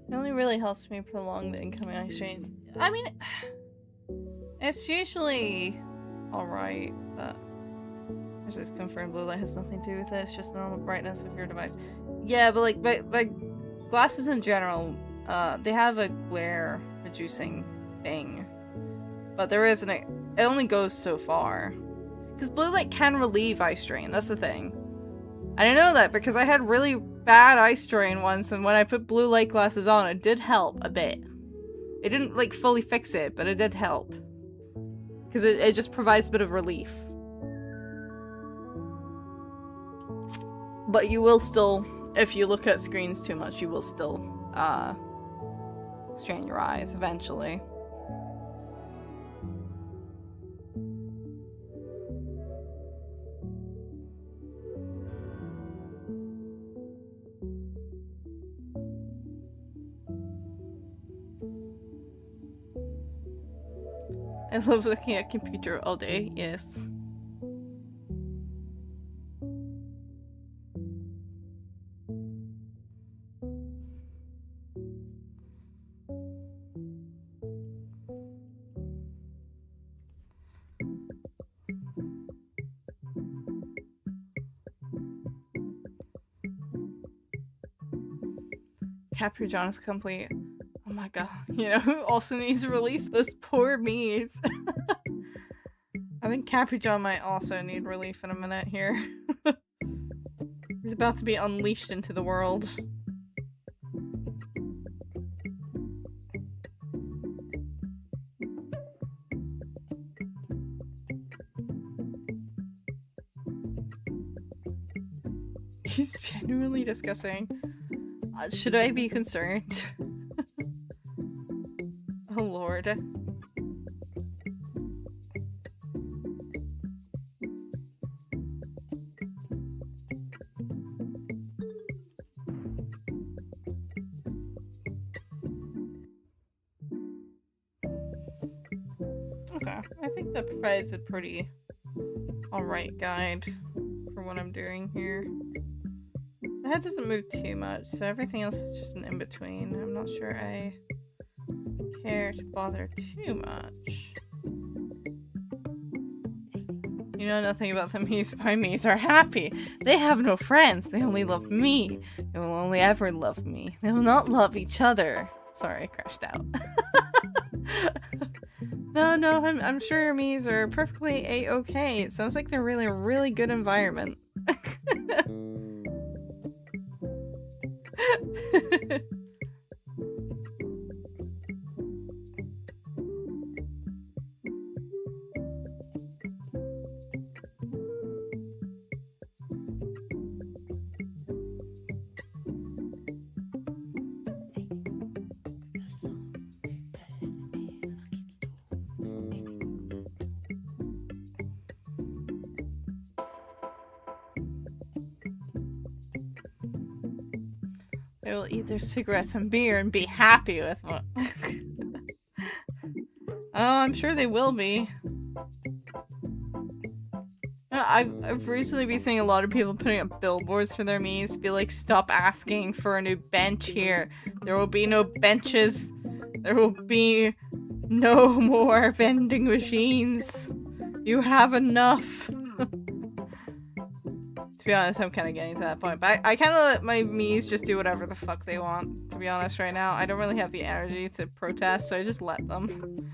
It only really helps me prolong the incoming eye strain. I mean, it's usually alright, but there's this confirmed blue light has nothing to do with it. It's just the normal brightness of your device. Yeah, but like, but glasses in general, they have a glare reducing thing, but there is it only goes so far. Because blue light can relieve eye strain, that's the thing. I didn't know that because I had really bad eye strain once, and when I put blue light glasses on, it did help a bit. It didn't, like, fully fix it, but it did help. Because it just provides a bit of relief. But you will still, if you look at screens too much, you will still, strain your eyes eventually. I love looking at computer all day, yes. Capricorn is complete. Oh my god. You know who also needs relief? Those poor me's. I think Capricorn might also need relief in a minute here. He's about to be unleashed into the world. He's genuinely disgusting. Should I be concerned? Oh lord. Okay, I think that provides a pretty alright guide for what I'm doing here. The head doesn't move too much, so everything else is just an in-between. I'm not sure I care to bother too much. You know nothing about the me's. My me's are happy. They have no friends. They only love me. They will only ever love me. They will not love each other. Sorry, I crashed out. No, I'm sure your me's are perfectly a-okay. It sounds like they're really a really good environment. They will eat their cigarettes and beer and be happy with them. Oh, I'm sure they will be. I've recently been seeing a lot of people putting up billboards for their me's. Be like, stop asking for a new bench here. There will be no benches. There will be no more vending machines. You have enough. To be honest, I'm kind of getting to that point. But I kind of let my me's just do whatever the fuck they want, to be honest, right now. I don't really have the energy to protest, so I just let them.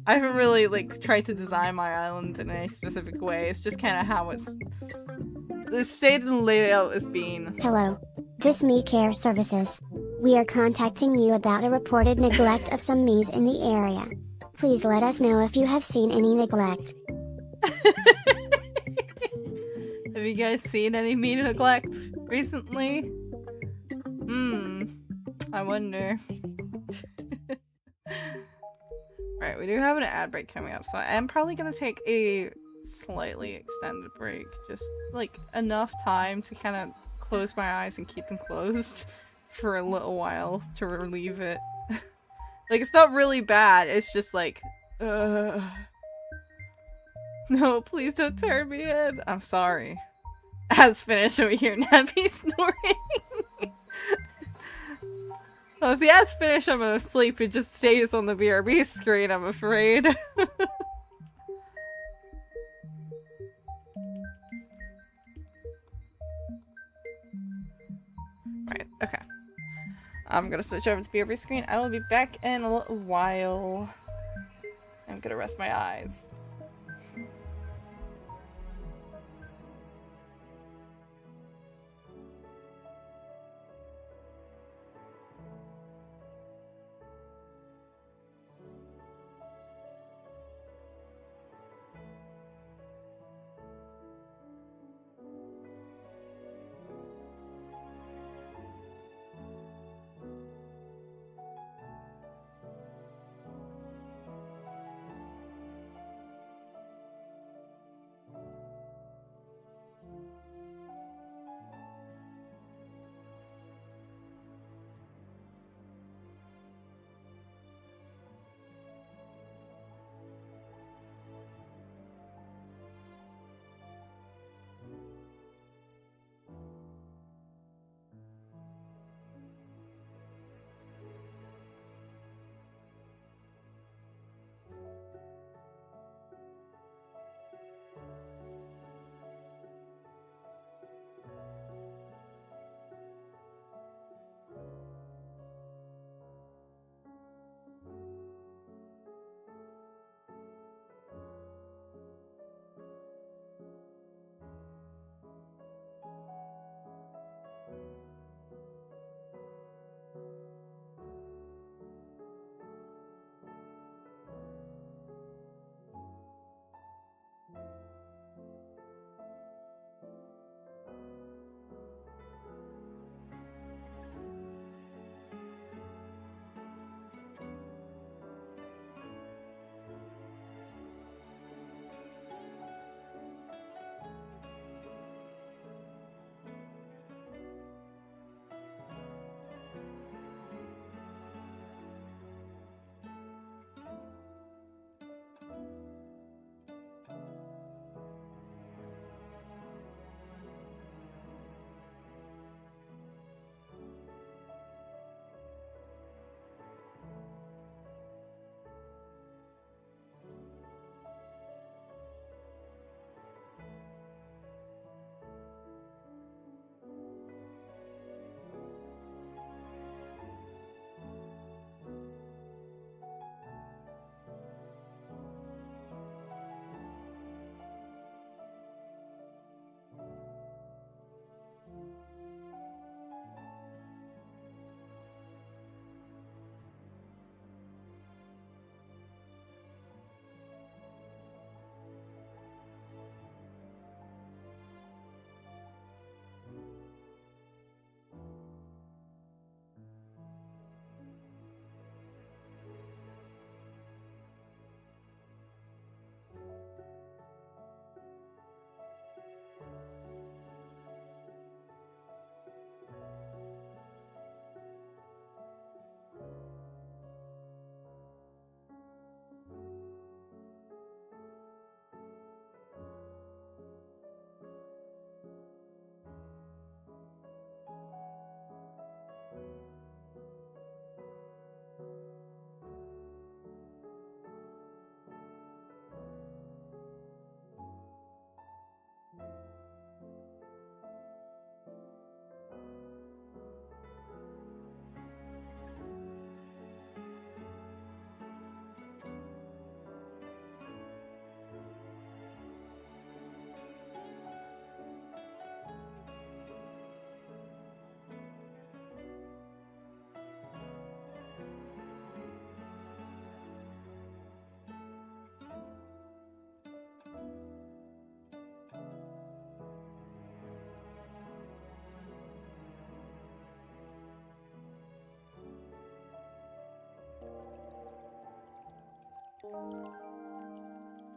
I haven't really, like, tried to design my island in any specific way. It's just kind of how it's... the state and layout is being. Hello. This Me Care Services. We are contacting you about a reported neglect of some me's in the area. Please let us know if you have seen any neglect. Have you guys seen any me neglect recently? I wonder. Right, we do have an ad break coming up, so I am probably gonna take a slightly extended break. Just, like, enough time to kind of close my eyes and keep them closed for a little while to relieve it. Like, it's not really bad, it's just like, no, please don't turn me in. I'm sorry. As finished over here, Nappy snoring. Well, if the ads finish, I'm gonna sleep. It just stays on the BRB screen, I'm afraid. Right, okay. I'm gonna switch over to BRB screen. I will be back in a little while. I'm gonna rest my eyes.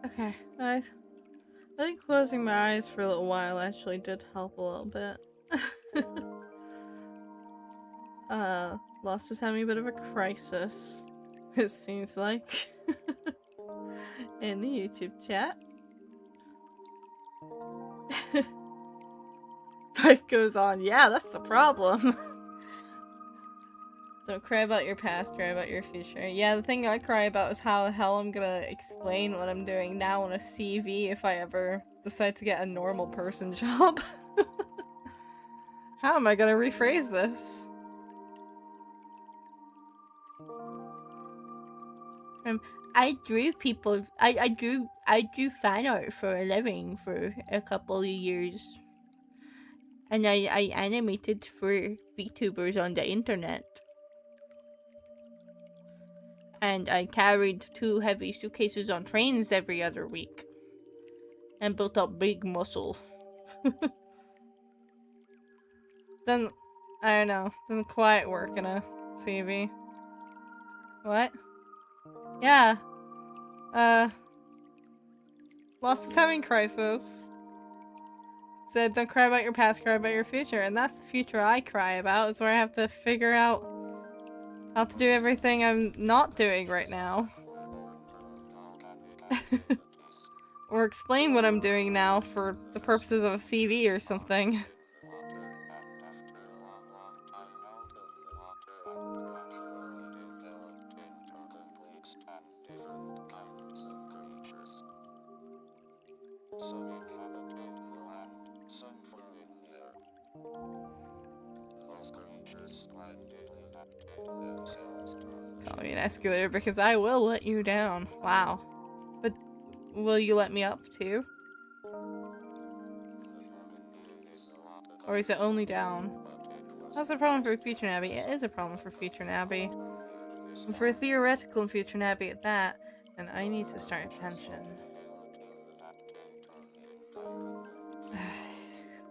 Okay, I think closing my eyes for a little while actually did help a little bit. Lost is having a bit of a crisis, it seems like, in the YouTube chat. Life goes on. Yeah, that's the problem. Don't cry about your past, cry about your future. Yeah, the thing I cry about is how the hell I'm gonna explain what I'm doing now on a CV if I ever decide to get a normal person job. How am I gonna rephrase this? I drew people. I drew fan art for a living for a couple of years, and I animated for VTubers on the internet. And I carried 2 heavy suitcases on trains every other week, and built up big muscle. Then I don't know. Doesn't quite work in a CV. What? Yeah. Lost is having crisis. Said, don't cry about your past, cry about your future. And that's the future I cry about, is where I have to figure out how to do everything I'm not doing right now. Or explain what I'm doing now for the purposes of a CV or something. Call me an escalator because I will let you down. Wow. But will you let me up too? Or is it only down? That's a problem for Future Nabby. It is a problem for Future Nabby. And for a theoretical Future Nabby at that. And I need to start a pension.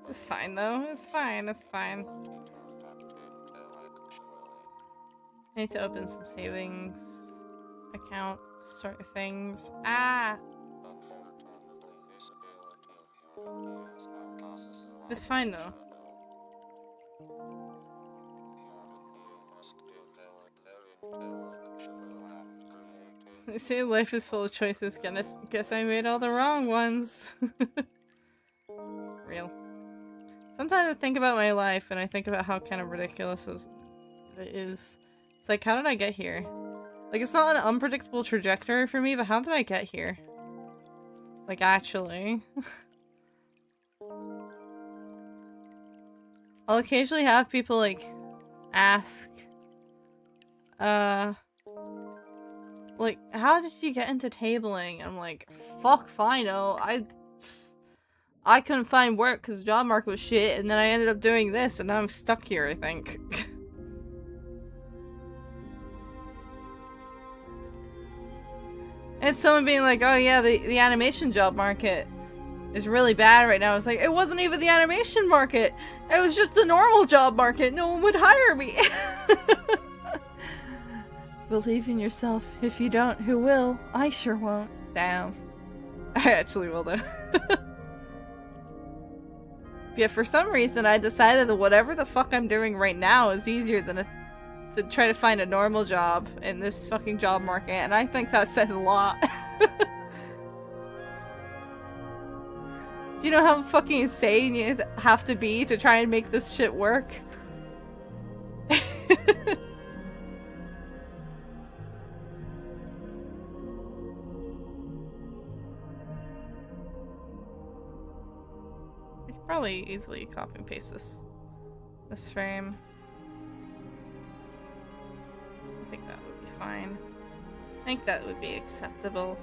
It's fine though. It's fine. It's fine. I need to open some savings account sort of things. Ah! It's fine though. They say life is full of choices. Guess I made all the wrong ones. Real. Sometimes I think about my life and I think about how kind of ridiculous it is. It's like, how did I get here? Like, it's not an unpredictable trajectory for me, but how did I get here? Like, actually. I'll occasionally have people, like, ask, like, how did you get into tabling? I'm like, fuck if I know. I couldn't find work because the job market was shit, and then I ended up doing this, and now I'm stuck here, I think. And someone being like, oh yeah, the animation job market is really bad right now. It's like, it wasn't even the animation market. It was just the normal job market. No one would hire me. Believe in yourself. If you don't, who will? I sure won't. Damn. I actually will though. Yeah, for some reason I decided that whatever the fuck I'm doing right now is easier than to try to find a normal job in this fucking job market, and I think that says a lot. Do you know how fucking insane you have to be to try and make this shit work? I could probably easily copy and paste this frame. I think that would be fine. I think that would be acceptable.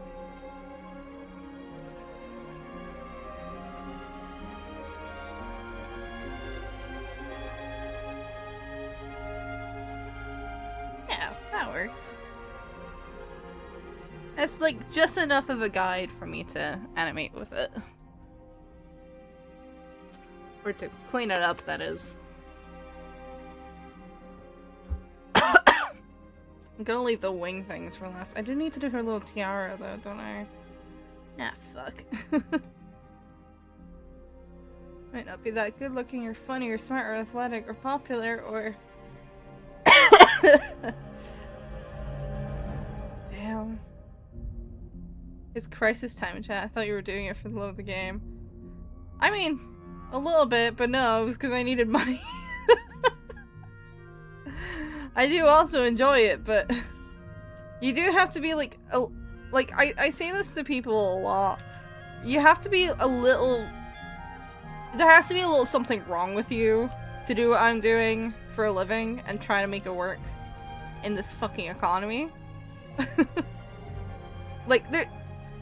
Yeah, that works. It's like just enough of a guide for me to animate with it. Or to clean it up, that is. I'm gonna leave the wing things for last. I do need to do her little tiara though, don't I? Ah, fuck. Might not be that good looking or funny or smart or athletic or popular or... Damn. It's crisis time in chat. I thought you were doing it for the love of the game. I mean, a little bit, but no, it was because I needed money. I do also enjoy it, but you do have to be like, I say this to people a lot. You have to be a little, there has to be a little something wrong with you to do what I'm doing for a living and try to make it work in this fucking economy. like, this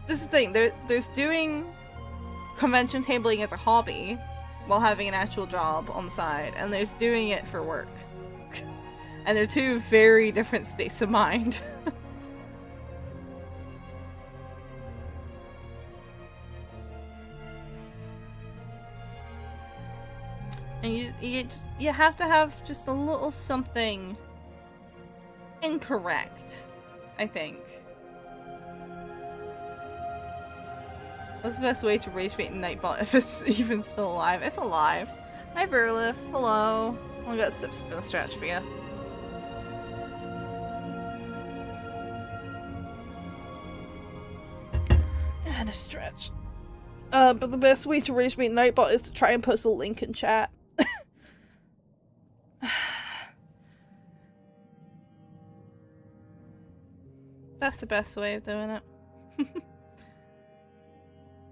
is the thing, there's doing convention tabling as a hobby while having an actual job on the side, and there's doing it for work. And they're two very different states of mind. And you have to have just a little something incorrect, I think. What's the best way to rage bait Nightbot if it's even still alive? It's alive. Hi Burlif, hello. I got sips of a stretch for you. And a stretch. But the best way to rage bait Nightbot is to try and post a link in chat. That's the best way of doing it.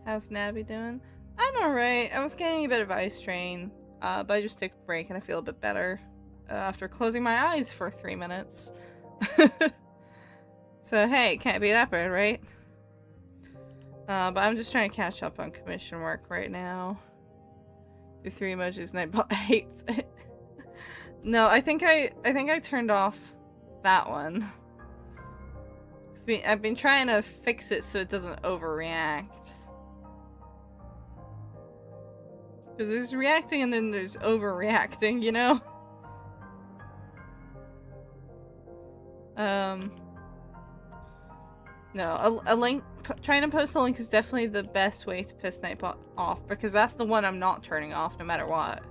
How's Nabby doing? I'm alright. I was getting a bit of eye strain, but I just took a break and I feel a bit better after closing my eyes for 3 minutes. So hey, can't be that bad, right? But I'm just trying to catch up on commission work right now. Do 3 emojis, Nightbot hates it. No, I think I turned off that one. I've been trying to fix it so it doesn't overreact. Because there's reacting and then there's overreacting, you know? No, a link, trying to post a link is definitely the best way to piss Nightbot off, because that's the one I'm not turning off no matter what.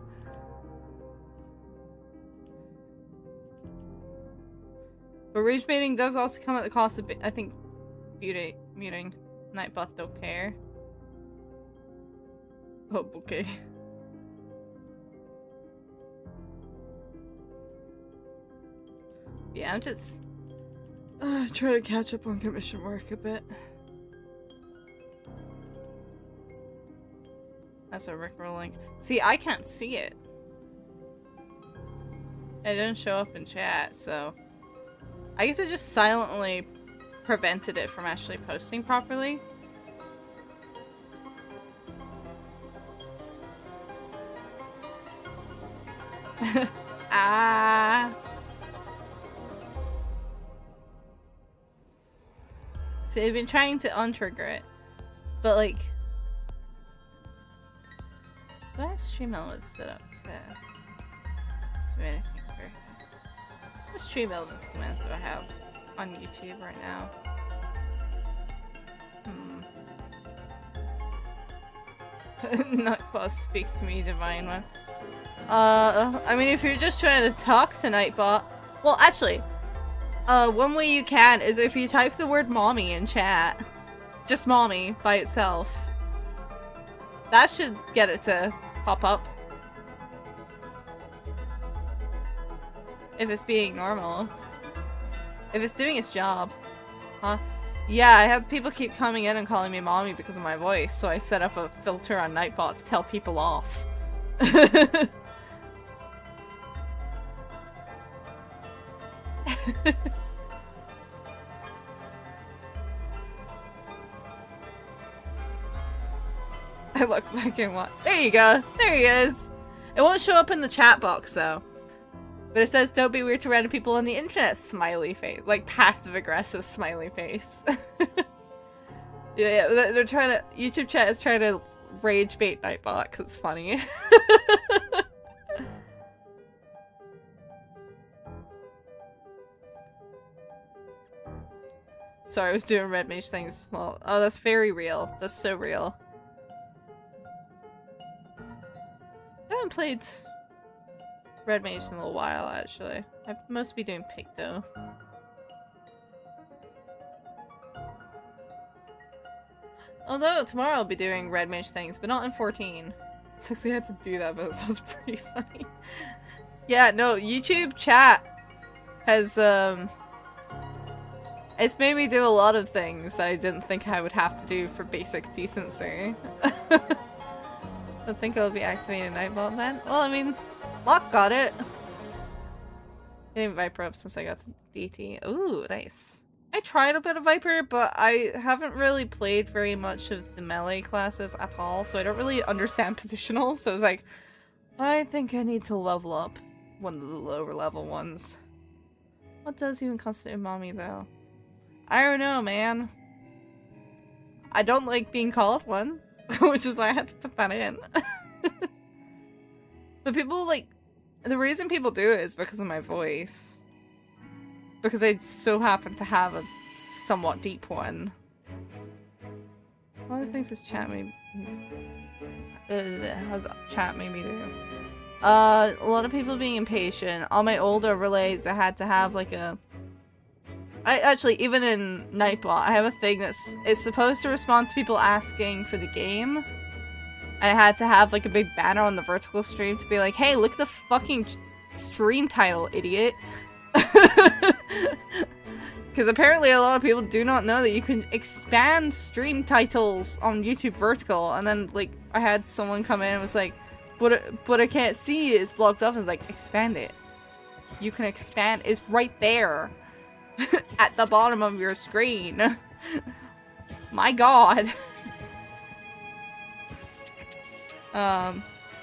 But rage baiting does also come at the cost of, I think, muting. Nightbot don't care. Oh, okay. Yeah, I'm just trying to catch up on commission work a bit. That's a rickrolling. See, I can't see it. It didn't show up in chat, so I guess I just silently prevented it from actually posting properly. Ah. So I've been trying to untrigger it, but like, do I have stream elements set up to do anything? What stream elements commands do I have on YouTube right now? Nightbot speaks to me, Divine One. I mean, if you're just trying to talk to Nightbot, well, actually, one way you can is if you type the word mommy in chat. Just mommy by itself. That should get it to pop up. If it's being normal. If it's doing its job. Huh? Yeah, I have people keep coming in and calling me mommy because of my voice, so I set up a filter on Nightbot to tell people off. I look back and what? There you go. There he is. It won't show up in the chat box though. But it says, don't be weird to random people on the internet, smiley face. Like, passive-aggressive smiley face. Yeah, they're trying to... YouTube chat is trying to rage bait Nightbot, because it's funny. Sorry, I was doing red mage things. Oh, that's very real. That's so real. I haven't played red mage in a little while, actually. I must be doing Picto. Although tomorrow I'll be doing red mage things, but not in 14. So I had to do that, but it sounds pretty funny. Yeah, no, YouTube chat has it's made me do a lot of things that I didn't think I would have to do for basic decency. I think I'll be activating Nightbot then. Well, I mean, Locke got it. I didn't Viper up since I got some DT. Ooh, nice. I tried a bit of Viper, but I haven't really played very much of the melee classes at all, so I don't really understand positionals, so I was like, I think I need to level up one of the lower level ones. What does even constitute mommy, though? I don't know, man. I don't like being called one, which is why I had to put that in. But people, like, the reason people do it is because of my voice. Because I so happen to have a somewhat deep one. One of the things this chat made how's chat made me do? A lot of people being impatient. On my older relays, I had to have like a... I actually, even in Nightbot, I have a thing it's supposed to respond to people asking for the game. And I had to have like a big banner on the vertical stream to be like, hey, look at the fucking stream title, idiot. Because apparently a lot of people do not know that you can expand stream titles on YouTube vertical. And then like I had someone come in and was like, but I can't see it, it's blocked off. And I was like, expand it. You can expand, it's right there. At the bottom of your screen. My god.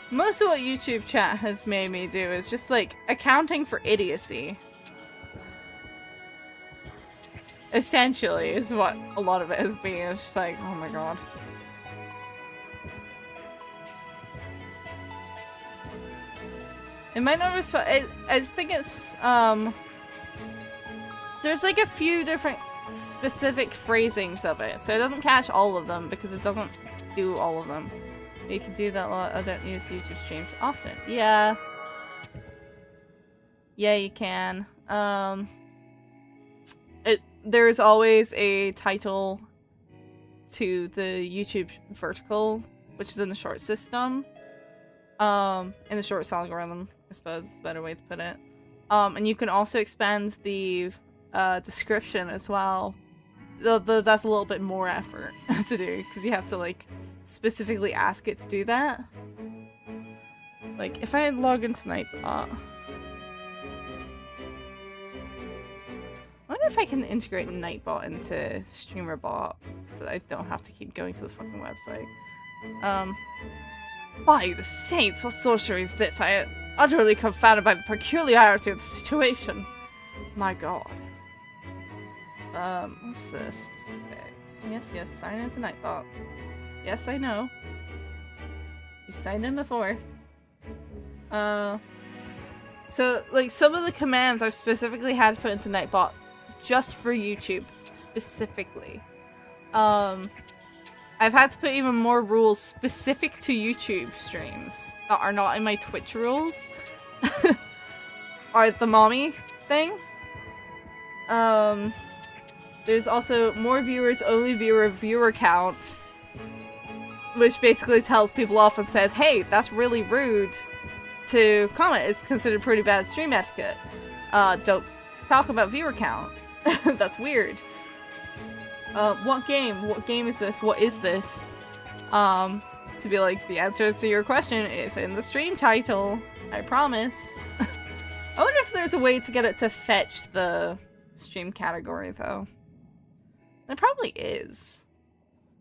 Most of what YouTube chat has made me do is just like accounting for idiocy. Essentially is what a lot of it has been. It's just like, oh my god. It might not respond. I think it's there's like a few different specific phrasings of it, so it doesn't catch all of them because it doesn't do all of them. You can do that a lot. I don't use YouTube streams often. Yeah. Yeah, you can. There's always a title to the YouTube vertical, which is in the short system. In the shorts algorithm, I suppose is the better way to put it. And you can also expand the description as well. That's a little bit more effort to do, because you have to like specifically ask it to do that. Like, if I log into Nightbot, I wonder if I can integrate Nightbot into StreamerBot so that I don't have to keep going to the fucking website. By the saints, what sorcery is this? I am utterly confounded by the peculiarity of the situation. My god. What's this? Specifics. Yes, sign into Nightbot. Yes, I know. You signed in before. So, like, some of the commands I've specifically had to put into Nightbot just for YouTube, specifically. I've had to put even more rules specific to YouTube streams that are not in my Twitch rules. Are the mommy thing. There's also more viewers, only viewer count. Which basically tells people off and says, hey, that's really rude to comment. It's considered pretty bad stream etiquette. Don't talk about viewer count. That's weird. What game? What game is this? What is this? To be like, the answer to your question is in the stream title. I promise. I wonder if there's a way to get it to fetch the stream category, though. There probably is.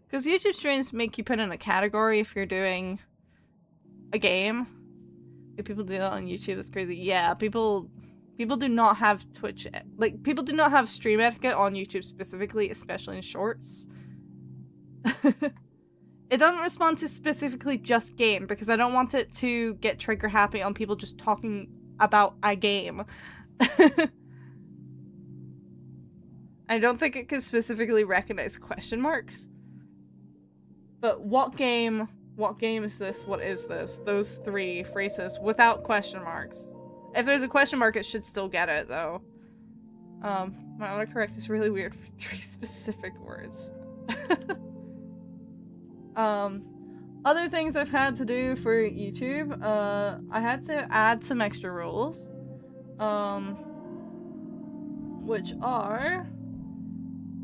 Because YouTube streams make you put in a category if you're doing a game. If people do that on YouTube, that's crazy. Yeah, people do not have Twitch, like, people do not have stream etiquette on YouTube specifically, especially in shorts. It doesn't respond to specifically just game, because I don't want it to get trigger happy on people just talking about a game. I don't think it can specifically recognize question marks. But what game is this, what is this? Those three phrases without question marks. If there's a question mark, it should still get it, though. My autocorrect is really weird for 3 specific words. Other things I've had to do for YouTube, I had to add some extra rules. Which are...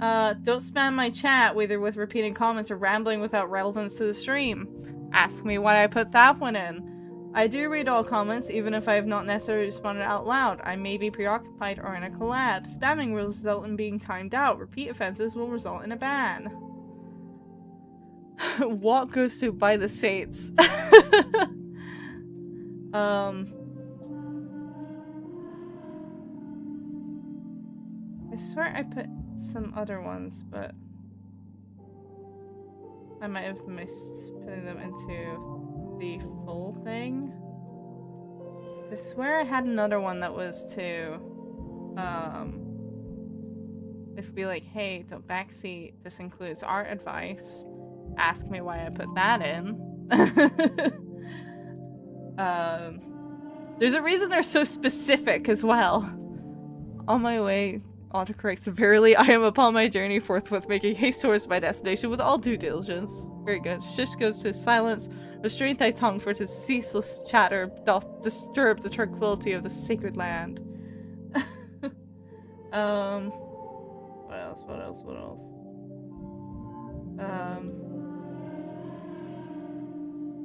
don't spam my chat, either with repeating comments or rambling without relevance to the stream. Ask me why I put that one in. I do read all comments, even if I have not necessarily responded out loud. I may be preoccupied or in a collab. Spamming will result in being timed out. Repeat offenses will result in a ban. What goes to by the Saints? I swear I put some other ones, but I might have missed putting them into the full thing. I swear I had another one that was to just be like, hey, don't backseat. This includes art advice. Ask me why I put that in. There's a reason they're so specific as well. On my way, autocorrect severely. I am upon my journey forthwith, making haste towards my destination with all due diligence. Very good. Shish goes to silence. Restrain thy tongue, for 'tis ceaseless chatter doth disturb the tranquility of the sacred land. What else? What else? What else?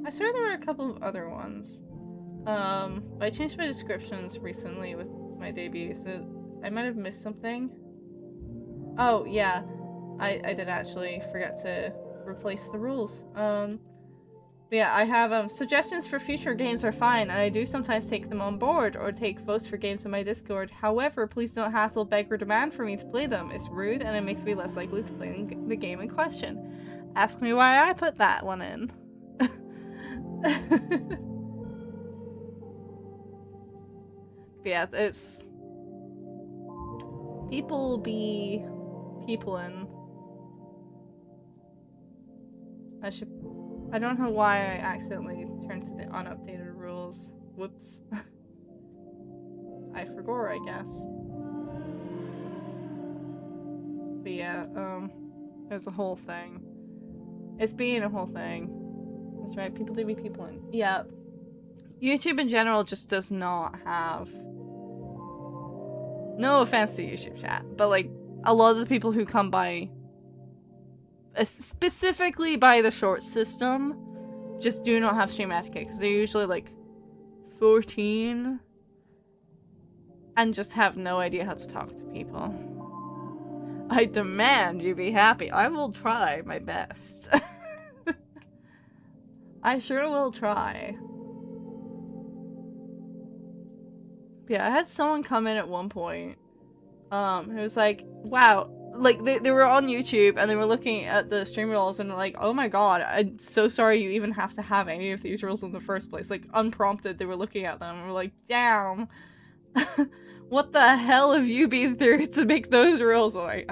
I swear there were a couple of other ones. I changed my descriptions recently with my debut, so I might have missed something. Oh, yeah. I did actually forget to replace the rules. But yeah, I have, suggestions for future games are fine, and I do sometimes take them on board, or take votes for games in my Discord. However, please don't hassle, beg, or demand for me to play them. It's rude, and it makes me less likely to play the game in question. Ask me why I put that one in. But yeah, it's... people be peoplein'. I don't know why I accidentally turned to the unupdated rules. Whoops. I forgot, I guess. But yeah, there's a whole thing. It's being a whole thing. That's right, people do be peoplein'. Yeah. YouTube in general just does not have... no offense to YouTube chat, but like, a lot of the people who come by, specifically by the short system, just do not have stream etiquette, because they're usually like 14 and just have no idea how to talk to people. I demand you be happy. I will try my best. I sure will try. Yeah, I had someone come in at one point. It was like, wow, like they were on YouTube and they were looking at the stream rules and like, oh my god, I'm so sorry you even have to have any of these rules in the first place. Like, unprompted, they were looking at them and were like, damn, what the hell have you been through to make those rules? I'm like,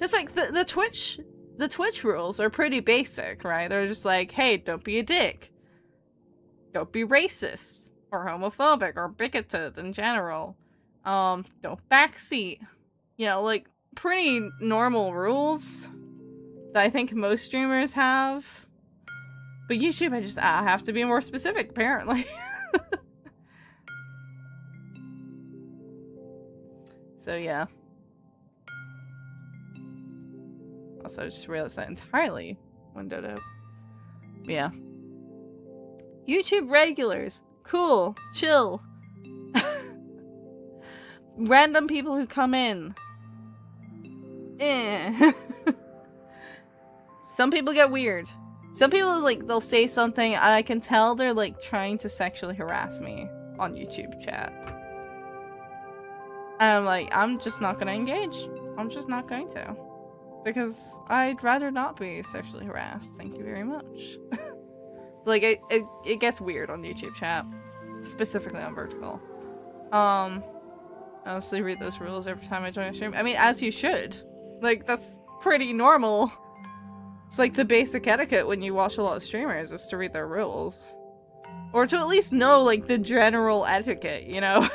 Cause like the Twitch rules are pretty basic, right? They're just like, hey, don't be a dick. Don't be racist or homophobic or bigoted in general. Don't backseat. You know, like, pretty normal rules that I think most streamers have. But YouTube, I have to be more specific, apparently. So, yeah. Also, I just realized that entirely windowed up. Yeah. YouTube regulars. Cool. Chill. Random people who come in. Some people get weird. Some people, like, they'll say something and I can tell they're, like, trying to sexually harass me on YouTube chat. And I'm like, I'm just not gonna engage. I'm just not going to. Because I'd rather not be sexually harassed. Thank you very much. Like, it gets weird on YouTube chat. Specifically on vertical. I honestly read those rules every time I join a stream. I mean, as you should. Like, that's pretty normal. It's like the basic etiquette when you watch a lot of streamers is to read their rules. Or to at least know, like, the general etiquette, you know?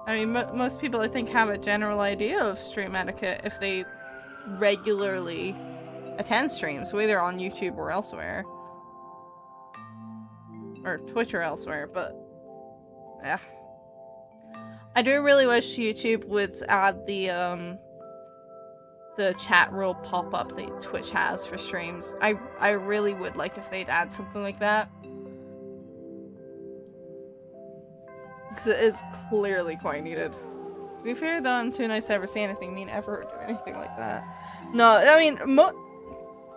I mean, most people, I think, have a general idea of stream etiquette if they regularly attend streams, whether on YouTube or elsewhere. Or Twitch or elsewhere, but... I do really wish YouTube would add the, the chat rule pop-up that Twitch has for streams. I really would like if they'd add something like that. Because it is clearly quite needed. To be fair though, I'm too nice to ever say anything mean ever or do anything like that. No, I mean,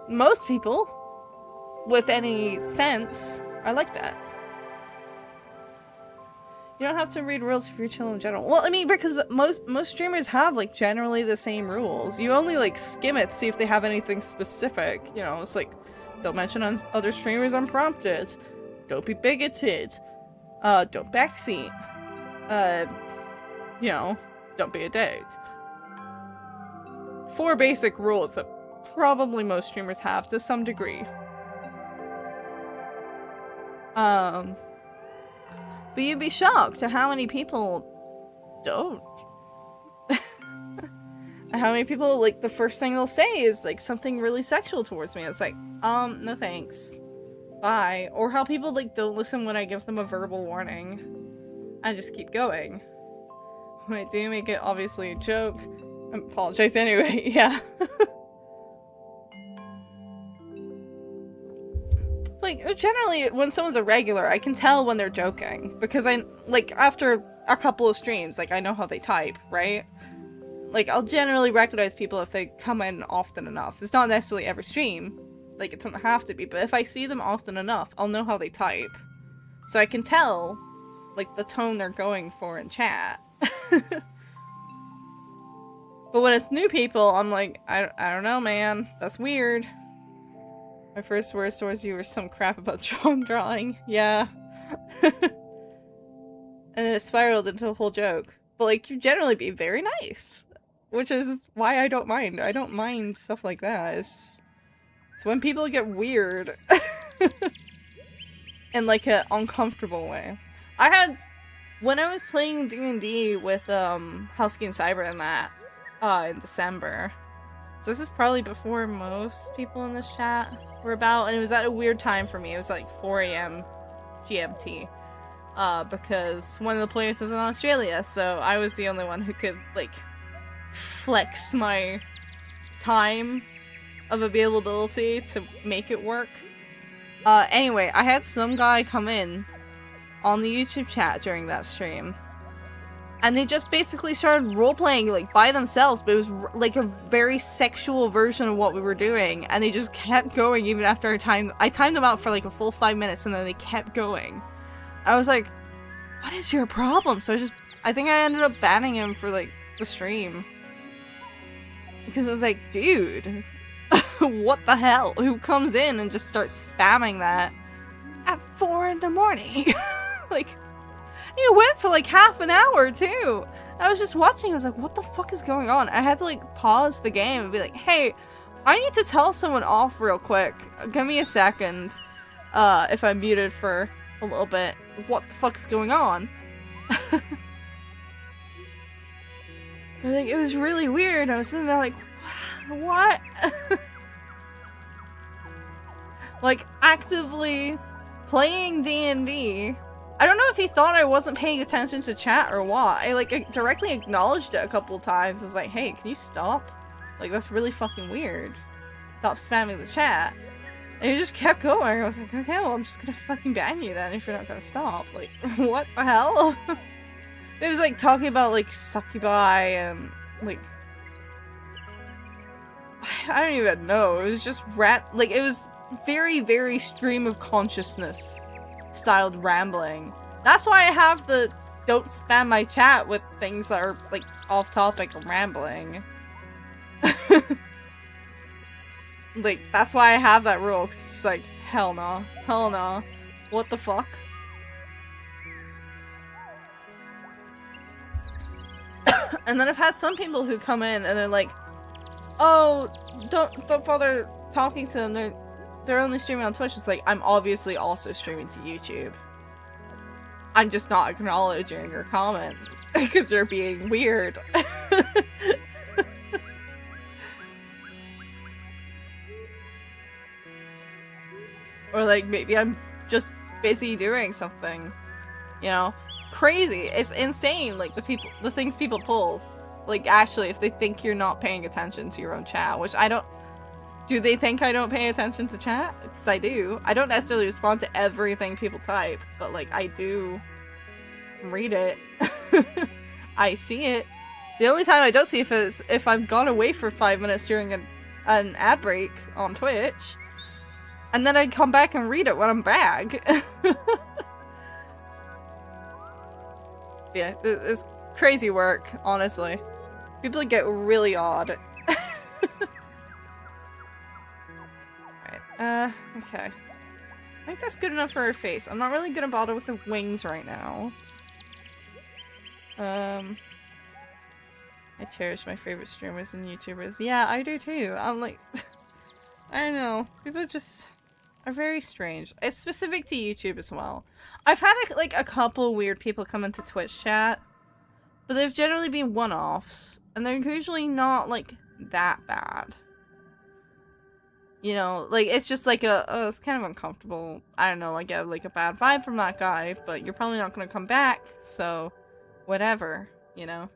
most people with any sense are like that. You don't have to read rules if you're chill in general. Well, I mean, because most streamers have, like, generally the same rules. You only, like, skim it to see if they have anything specific. You know, it's like, don't mention other streamers unprompted. Don't be bigoted. Don't backseat. You know, don't be a dick. 4 basic rules that probably most streamers have to some degree. But you'd be shocked at how many people don't. How many people, like, the first thing they'll say is, like, something really sexual towards me. It's like, no thanks. Bye. Or how people, like, don't listen when I give them a verbal warning. And just keep going. When I do make it obviously a joke, I apologize anyway, yeah. Like, generally, when someone's a regular, I can tell when they're joking. Because like, after a couple of streams, like, I know how they type, right? Like, I'll generally recognize people if they come in often enough. It's not necessarily every stream. Like, it doesn't have to be. But if I see them often enough, I'll know how they type. So I can tell, like, the tone they're going for in chat. But when it's new people, I'm like, I don't know, man. That's weird. My first words towards you were some crap about drawing. Yeah. And then it spiraled into a whole joke. But, like, you generally be very nice. Which is why I don't mind. I don't mind stuff like that. It's when people get weird. In, like, an uncomfortable way. When I was playing D&D with, Husky and Cyber and that, in December. So this is probably before most people in this chat were about, and it was at a weird time for me. It was like 4 AM GMT. Because one of the players was in Australia, so I was the only one who could, like, flex my time of availability to make it work. Anyway, I had some guy come in on the YouTube chat during that stream. And they just basically started role-playing, like, by themselves, but it was, like, a very sexual version of what we were doing, and they just kept going even after I timed them out for, like, a full 5 minutes, and then they kept going. I was like, what is your problem? So I think I ended up banning him for, like, the stream. Because it was like, dude, what the hell? Who comes in and just starts spamming that at 4 in the morning? Like... You went for like half an hour too. I was just watching. I was like, what the fuck is going on? I had to like pause the game and be like, hey, I need to tell someone off real quick. Give me a second. If I'm muted for a little bit. What the fuck is going on? Like, it was really weird. I was sitting there like, what? Like, actively playing D&D. I don't know if he thought I wasn't paying attention to chat or what. I, like, directly acknowledged it a couple times. I was like, hey, can you stop? Like, that's really fucking weird. Stop spamming the chat. And he just kept going. I was like, okay, well, I'm just gonna fucking ban you then if you're not gonna stop. Like, what the hell? It was, like, talking about, like, succubi and, like... I don't even know. It was just like, it was very, very stream of consciousness styled rambling. That's why I have the don't spam my chat with things that are like off topic and rambling. Like, that's why I have that rule, 'cause it's like, hell no. Hell no. What the fuck? And then I've had some people who come in and they're like, oh, don't bother talking to them. They're only streaming on Twitch. It's like, I'm obviously also streaming to YouTube. I'm just not acknowledging your comments because you're being weird. Or like, maybe I'm just busy doing something. You know? Crazy. It's insane, like, the things people pull. Like, actually, if they think you're not paying attention to your own chat, which I don't... Do they think I don't pay attention to chat? Because I do. I don't necessarily respond to everything people type, but, like, I do read it. I see it. The only time I don't see it is if I've gone away for 5 minutes during an ad break on Twitch, and then I come back and read it when I'm back. Yeah, it's crazy work, honestly. People get really odd. Right, okay. I think that's good enough for her face. I'm not really gonna bother with the wings right now. I cherish my favorite streamers and YouTubers. Yeah, I do too. I'm like... I don't know. People just are very strange. It's specific to YouTube as well. I've had like a couple weird people come into Twitch chat, but they've generally been one-offs, and they're usually not like that bad. You know, like it's just like it's kind of uncomfortable. I don't know, I get like a bad vibe from that guy, but you're probably not gonna come back, so whatever, you know?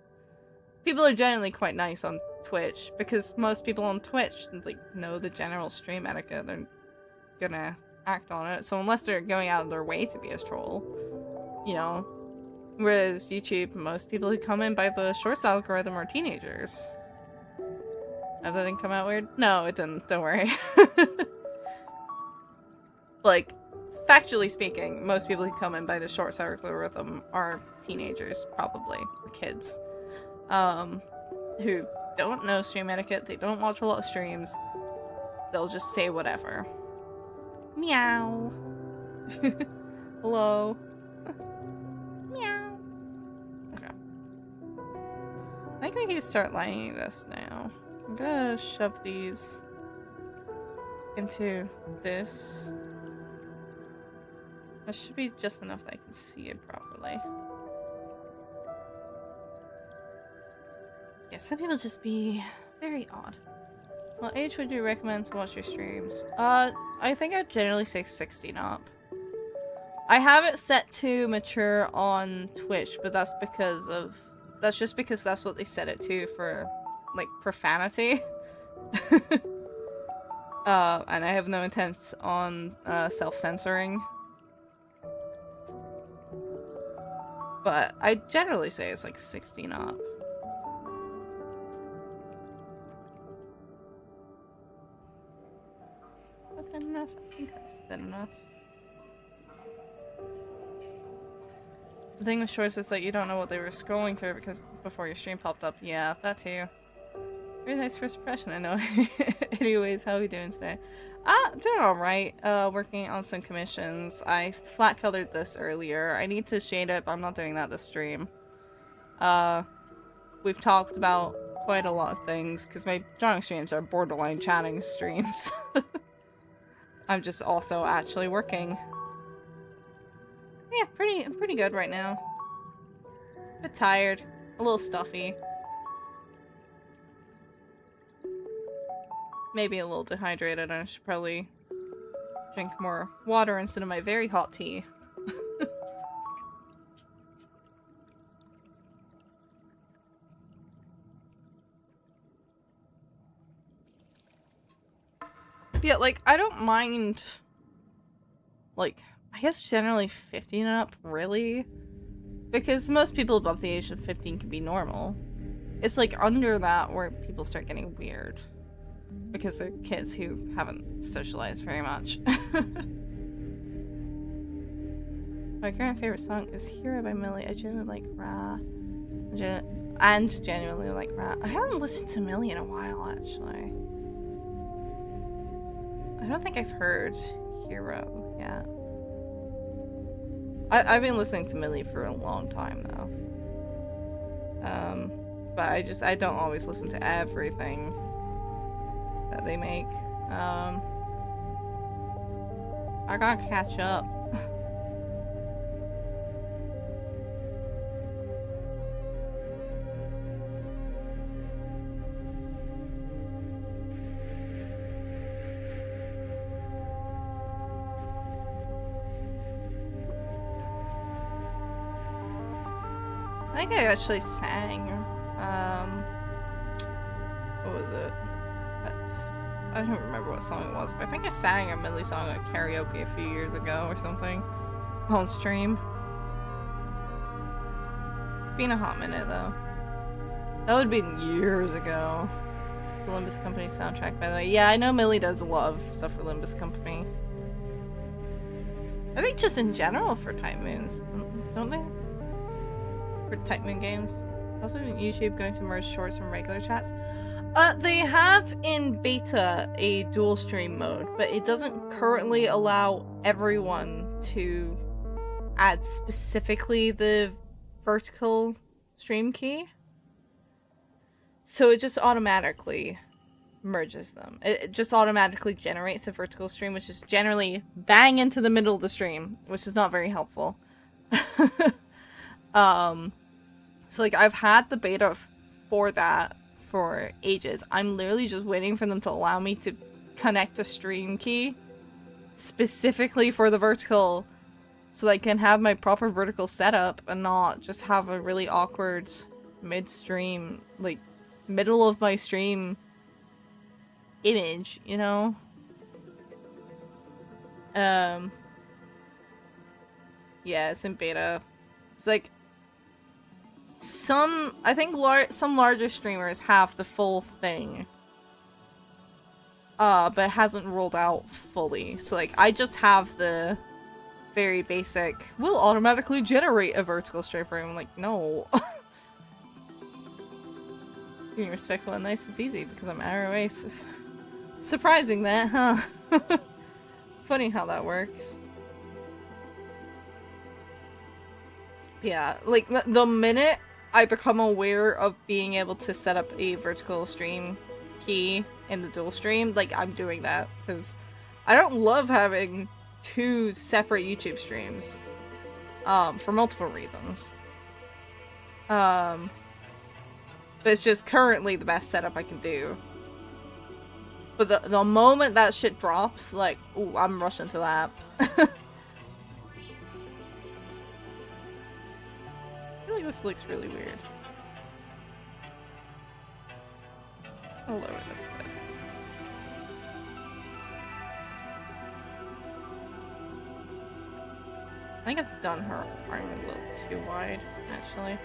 People are generally quite nice on Twitch, because most people on Twitch like know the general stream etiquette. They're gonna act on it, so unless they're going out of their way to be a troll, you know. Whereas YouTube, most people who come in by the shorts algorithm are teenagers. That didn't come out weird? No, it didn't, don't worry. Like, factually speaking, most people who come in by the shorts algorithm are teenagers, probably, or kids. Who don't know stream etiquette, they don't watch a lot of streams, they'll just say whatever. Meow. Hello. Meow. Okay. I think we can start lining this now. I'm gonna shove these into this. That should be just enough that I can see it properly. Yeah, some people just be very odd. What age would you recommend to watch your streams? I think I'd generally say 16 up. I have it set to mature on Twitch, but that's just because that's what they set it to for, like, profanity. And I have no intent on self-censoring. But I generally say it's like 16 up. That enough? I think that's good enough. The thing with shorts is that you don't know what they were scrolling through because before your stream popped up. Yeah, that too. Very nice first impression, I know. Anyways, how are we doing today? Doing alright. Working on some commissions. I flat colored this earlier. I need to shade it, but I'm not doing that this stream. We've talked about quite a lot of things because my drawing streams are borderline chatting streams. I'm just also actually working. Yeah, pretty good right now. A bit tired, a little stuffy. Maybe a little dehydrated. I should probably drink more water instead of my very hot tea. Yeah, like, I don't mind, like, I guess generally 15 and up, really? Because most people above the age of 15 can be normal. It's, like, under that where people start getting weird. Because they're kids who haven't socialized very much. My current favorite song is Hero by Millie. I genuinely like Ra. And genuinely like Ra. I haven't listened to Millie in a while, actually. I don't think I've heard Hero yet. I've been listening to Millie for a long time now. But I don't always listen to everything that they make. I gotta catch up. I think I actually sang what was it? I don't remember what song it was, but I think I sang a Millie song at karaoke a few years ago or something on stream. It's been a hot minute though. That would have been years ago. It's the Limbus Company soundtrack, by the way. Yeah, I know Millie does a lot of stuff for Limbus Company. I think just in general for Type Moons, don't they? For Type Moon games. Also on YouTube going to merge shorts from regular chats. They have in beta a dual stream mode, but it doesn't currently allow everyone to add specifically the vertical stream key. So it just automatically merges them. It just automatically generates a vertical stream, which is generally bang into the middle of the stream, which is not very helpful. So like I've had the beta for that for ages. I'm literally just waiting for them to allow me to connect a stream key specifically for the vertical so that I can have my proper vertical setup and not just have a really awkward mid-stream, like middle of my stream image, you know? Yeah, it's in beta. It's like I think some larger streamers have the full thing. But it hasn't rolled out fully. So like I just have the very basic, will automatically generate a vertical stream frame. I'm like, no. Being respectful and nice is easy because I'm ROAS. Surprising that, huh? Funny how that works. Yeah, like the minute I become aware of being able to set up a vertical stream key in the dual stream, like I'm doing that because I don't love having two separate YouTube streams for multiple reasons. But it's just currently the best setup I can do. But the moment that shit drops, like, ooh, I'm rushing to that. I feel like this looks really weird. I'll lower this a bit. I think I've done her arm a little too wide, actually.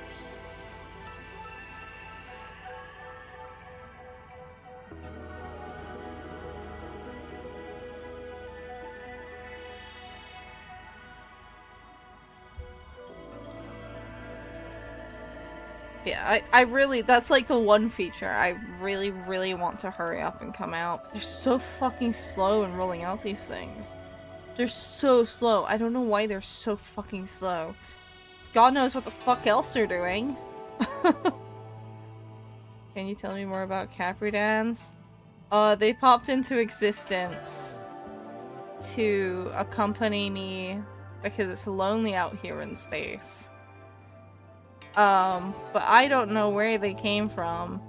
Yeah, I really, that's like the one feature I really, really want to hurry up and come out. They're so fucking slow in rolling out these things. They're so slow. I don't know why they're so fucking slow. God knows what the fuck else they're doing. Can you tell me more about Capri Dans? They popped into existence to accompany me because it's lonely out here in space. But I don't know where they came from.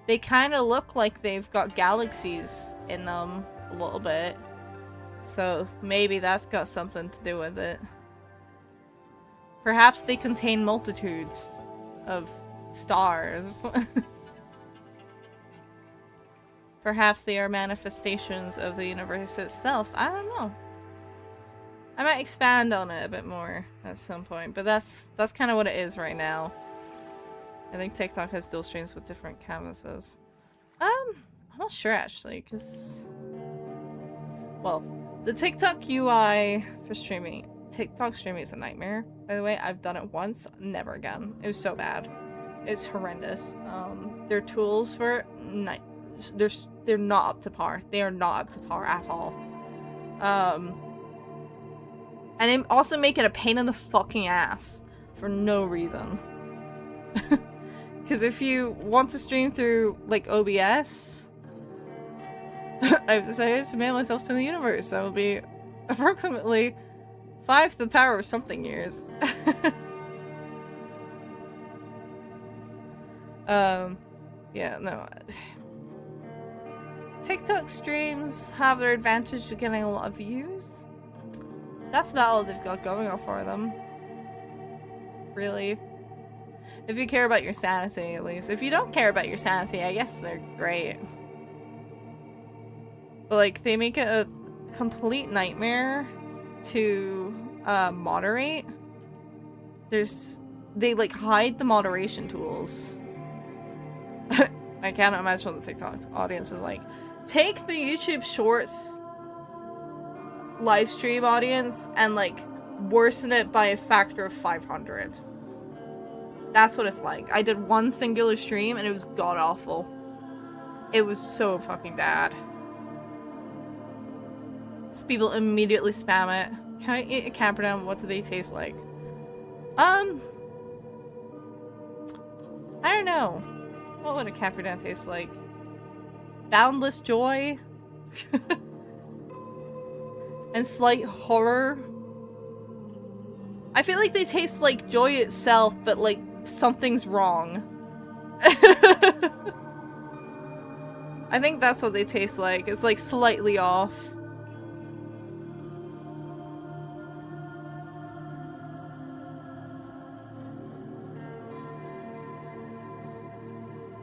They kind of look like they've got galaxies in them a little bit. So maybe that's got something to do with it. Perhaps they contain multitudes of stars. Perhaps they are manifestations of the universe itself. I don't know. I might expand on it a bit more at some point, but that's kind of what it is right now. I think TikTok has dual streams with different canvases. I'm not sure actually, because well, the TikTok UI for streaming, TikTok streaming is a nightmare. By the way, I've done it once, never again. It was so bad. It's horrendous. Their tools for they're not up to par. They are not up to par at all. And they also make it a pain in the fucking ass for no reason. Because if you want to stream through, like, OBS, I've decided to mail myself to the universe. That will be approximately 5 to the power of something years. Yeah, no. TikTok streams have their advantage of getting a lot of views. That's about all they've got going on for them. Really. If you care about your sanity, at least. If you don't care about your sanity, I guess they're great. But like, they make it a complete nightmare to moderate. They like hide the moderation tools. I can't imagine what the TikTok audience is like. Take the YouTube Shorts live stream audience and like worsen it by a factor of 500. That's what it's like. I did one singular stream and it was god awful. It was so fucking bad. So people immediately spam it. Can I eat a Camperdown? What do they taste like? I don't know. What would a Camperdown taste like? Boundless joy? And slight horror? I feel like they taste like joy itself, but like something's wrong. I think that's what they taste like. It's like slightly off.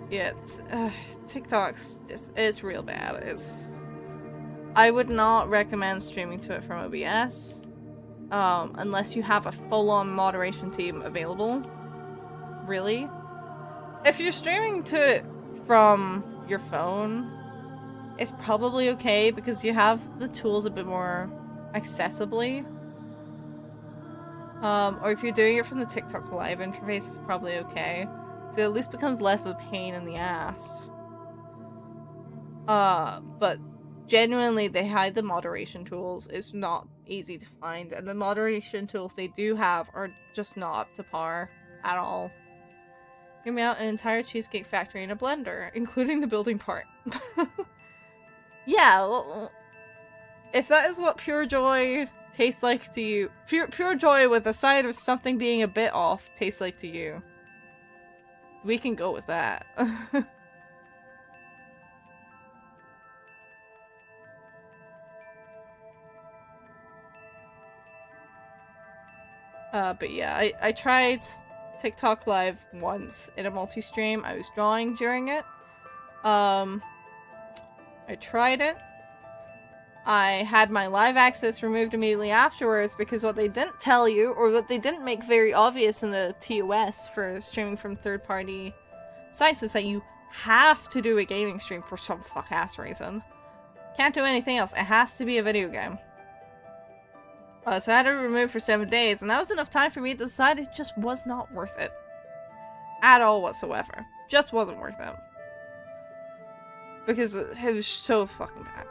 Yeah, TikTok's it's real bad. I would not recommend streaming to it from OBS, unless you have a full-on moderation team available. Really? If you're streaming to it from your phone, it's probably okay because you have the tools a bit more accessibly. Or if you're doing it from the TikTok live interface, it's probably okay. So it at least becomes less of a pain in the ass. But genuinely, they hide the moderation tools. It's not easy to find, and the moderation tools they do have are just not up to par at all. Hear me out, an entire cheesecake factory in a blender, including the building part. Yeah, well, if that is what pure joy tastes like to you, pure joy with a side of something being a bit off tastes like to you, we can go with that. But yeah, I tried TikTok live once in a multi-stream. I was drawing during it. I tried it. I had my live access removed immediately afterwards because what they didn't tell you, or what they didn't make very obvious in the TOS for streaming from third-party sites, is that you have to do a gaming stream for some fuck-ass reason. Can't do anything else. It has to be a video game. So I had it removed for 7 days, and that was enough time for me to decide it just was not worth it. At all whatsoever. Just wasn't worth it. Because it was so fucking bad.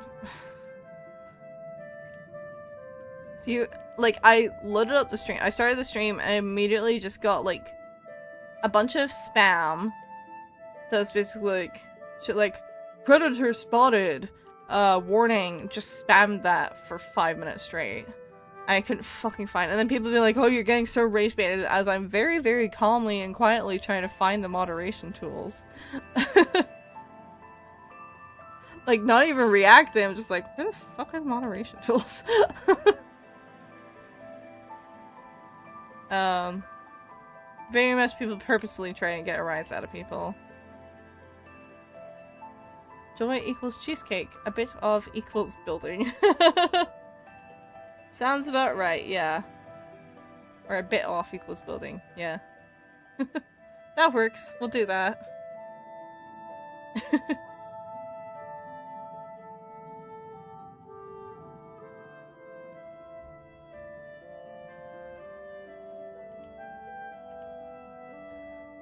So you, like, I loaded up the stream. I started the stream and I immediately just got, like, a bunch of spam. That was basically, like, shit like, predator spotted, warning. Just spammed that for 5 minutes straight. I couldn't fucking find it. And then people be like, oh, you're getting so rage baited, as I'm very, very calmly and quietly trying to find the moderation tools. Like, not even reacting, I'm just like, where the fuck are the moderation tools? Very much people purposely try and get a rise out of people. Joy equals cheesecake. A bit of equals building. Sounds about right, yeah. Or a bit off equals building, yeah. That works. We'll do that.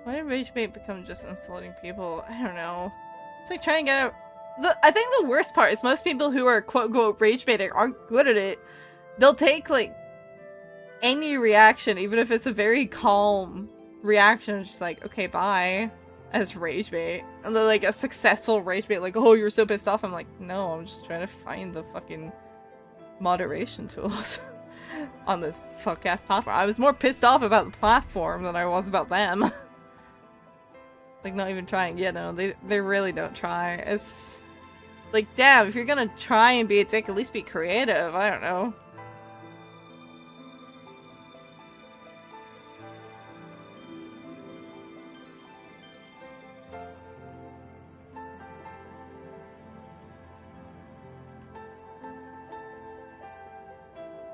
Why did rage bait become just insulting people? I don't know. It's like trying to get out. I think the worst part is most people who are quote-unquote rage baiting aren't good at it. They'll take, like, any reaction, even if it's a very calm reaction, just like, okay, bye, as rage bait. And they're like a successful rage bait, like, oh, you're so pissed off. I'm like, no, I'm just trying to find the fucking moderation tools on this fuck-ass platform. I was more pissed off about the platform than I was about them. Like, not even trying. Yeah, no, they really don't try. It's like, damn, if you're gonna try and be a dick, at least be creative. I don't know.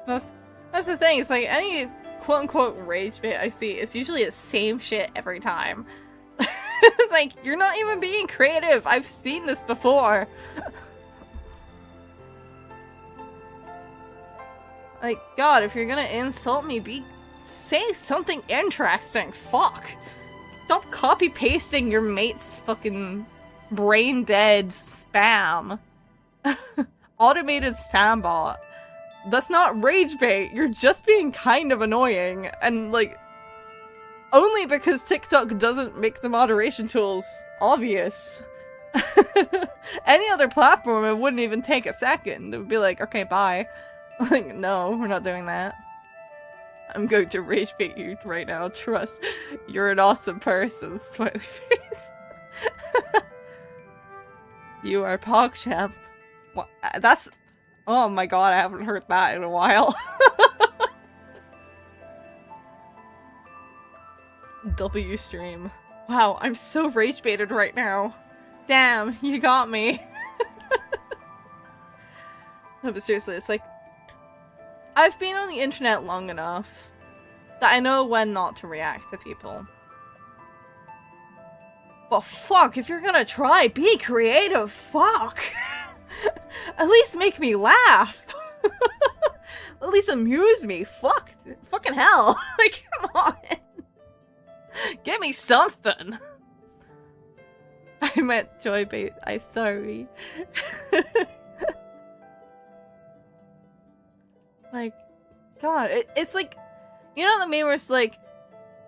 That's the thing, it's like any quote-unquote rage bait I see, it's usually the same shit every time. It's like, you're not even being creative, I've seen this before. Like, God, if you're gonna insult me, say something interesting, fuck. Stop copy-pasting your mate's fucking brain-dead spam. Automated spam bot. That's not rage bait, you're just being kind of annoying, and like, only because TikTok doesn't make the moderation tools obvious. Any other platform, it wouldn't even take a second. It would be like, okay, bye. Like, no, we're not doing that. I'm going to rage bait you right now, trust. You're an awesome person, smiley face. You are PogChamp. What? That's... Oh my god, I haven't heard that in a while. W stream. Wow, I'm so rage baited right now. Damn, you got me. No, but seriously, it's like, I've been on the internet long enough that I know when not to react to people. But fuck, if you're gonna try, be creative, fuck! At least make me laugh! At least amuse me, fuck! Fucking hell! Like, come on! Give me something! I meant joy bait, I'm sorry. Like, God, it's like, you know the meme where it's like,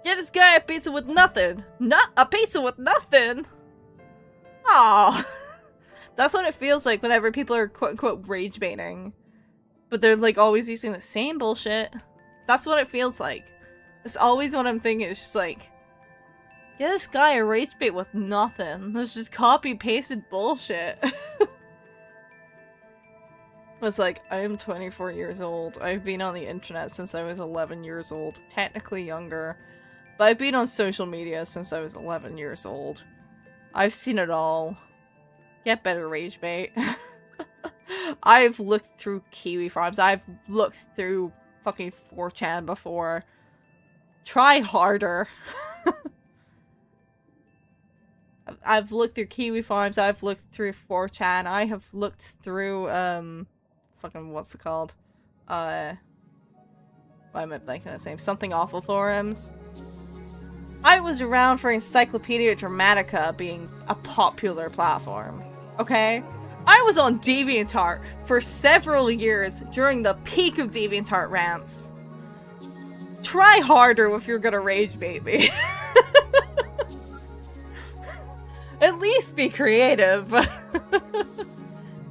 get this guy a pizza with nothing. Not a pizza with nothing. Aww. That's what it feels like whenever people are quote-unquote rage baiting. But they're like always using the same bullshit. That's what it feels like. It's always what I'm thinking. It's just like, get this guy a rage bait with nothing. That's just copy-pasted bullshit. It's like, I am 24 years old. I've been on the internet since I was 11 years old. Technically younger. But I've been on social media since I was 11 years old. I've seen it all. Get better, rage bait. I've looked through Kiwi forums. I've looked through fucking 4chan before. Try harder. I've looked through Kiwi forums. I've looked through 4chan. I have looked through, fucking, what's it called? Why am I blanking on its name? Something Awful forums. I was around for Encyclopedia Dramatica being a popular platform. Okay? I was on DeviantArt for several years during the peak of DeviantArt rants. Try harder if you're gonna rage bait me. At least be creative.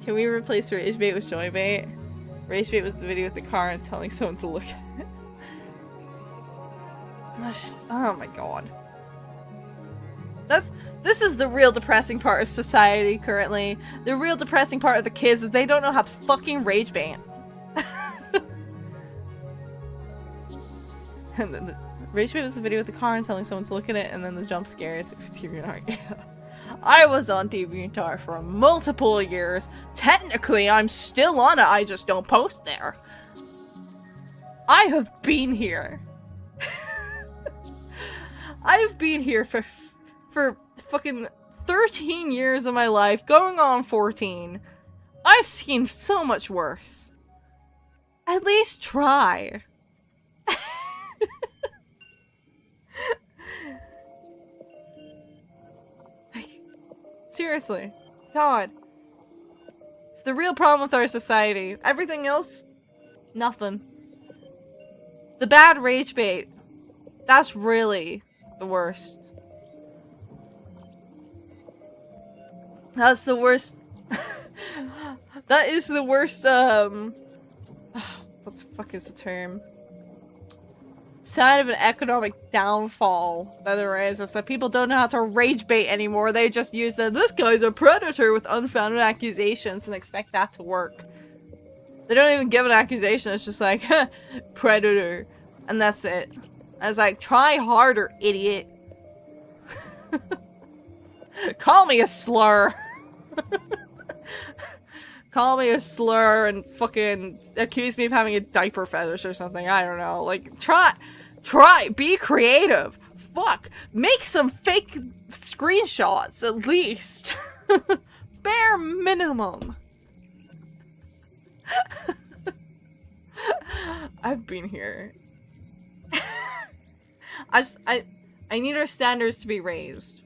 Can we replace rage bait with joy bait? Rage bait was the video with the car and telling someone to look at it. Oh my god. This is the real depressing part of society currently. The real depressing part of the kids is they don't know how to fucking rage bait. And then the rage bait was the video with the car and telling someone to look at it, and then the jump scares. DeviantArt. I was on DeviantArt for multiple years. Technically, I'm still on it. I just don't post there. I have been here. I've been here for fucking 13 years of my life, going on 14. I've seen so much worse. At least try. Like, seriously. God. It's the real problem with our society. Everything else, nothing. The bad rage bait. That's really the worst. That's the worst. That is the worst, what the fuck is the term? Sign of an economic downfall that there is that people don't know how to rage bait anymore. They just use this guy's a predator with unfounded accusations and expect that to work. They don't even give an accusation, it's just like, predator. And that's it. I was like, try harder, idiot. Call me a slur. call me a slur and fucking accuse me of having a diaper fetish or something. I don't know. Like, try, be creative. Fuck, make some fake screenshots at least. Bare minimum. I've been here. I need our standards to be raised.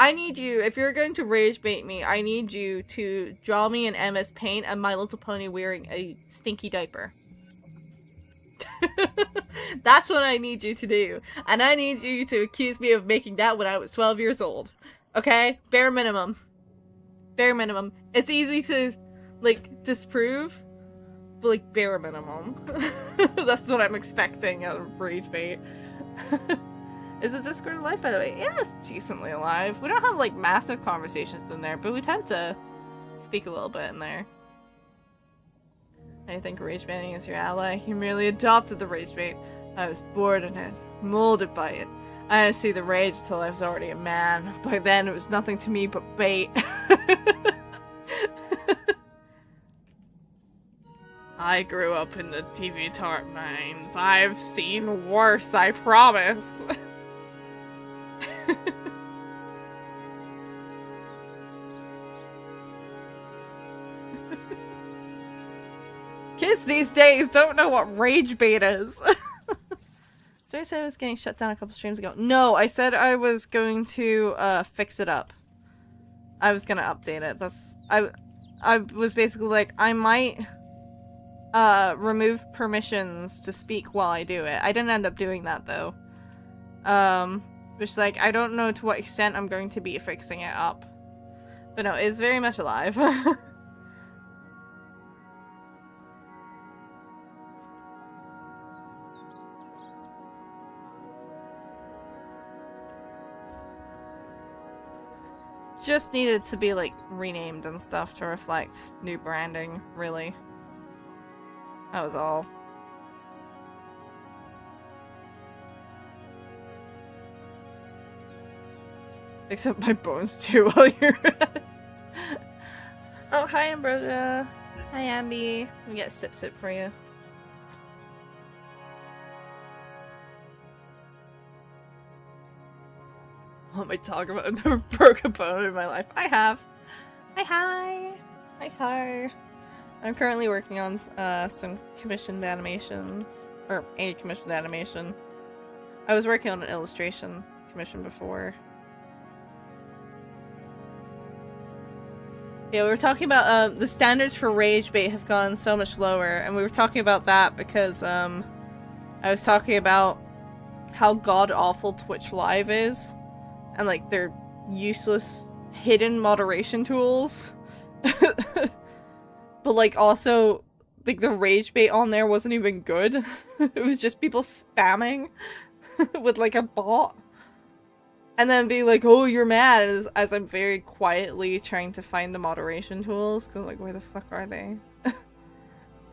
I need you, if you're going to rage bait me, I need you to draw me an MS Paint and My Little Pony wearing a stinky diaper. That's what I need you to do. And I need you to accuse me of making that when I was 12 years old. Okay? Bare minimum. Bare minimum. It's easy to, like, disprove, but, like, bare minimum. That's what I'm expecting out of rage bait. Is the Discord alive, by the way? Yeah, it's decently alive. We don't have, like, massive conversations in there, but we tend to speak a little bit in there. I think rage baiting is your ally. You merely adopted the rage bait. I was bored in it, molded by it. I didn't see the rage until I was already a man. By then, it was nothing to me but bait. I grew up in the TV tart mines. I've seen worse, I promise. Kids these days don't know what rage bait is. So I said I was getting shut down a couple streams ago. No, I said I was going to fix it up. I was gonna update it. I was basically like, I might remove permissions to speak while I do it. I didn't end up doing that though. Which, like, I don't know to what extent I'm going to be fixing it up. But no, it's very much alive. Just needed to be, like, renamed and stuff to reflect new branding, really. That was all. Except my bones too while you're at it. Oh, hi Ambrosia. Hi Ambi. Let me get a sip for you. What am I talking about? I've never broke a bone in my life. I have. Hi. I'm currently working on some commissioned animations. Or a commissioned animation. I was working on an illustration commission before. Yeah, we were talking about the standards for rage bait have gone so much lower, and we were talking about that because I was talking about how god-awful Twitch Live is, and like their useless hidden moderation tools. But like also, like the rage bait on there wasn't even good. It was just people spamming with like a bot. And then be like, oh, you're mad, as I'm very quietly trying to find the moderation tools, because I'm like, where the fuck are they?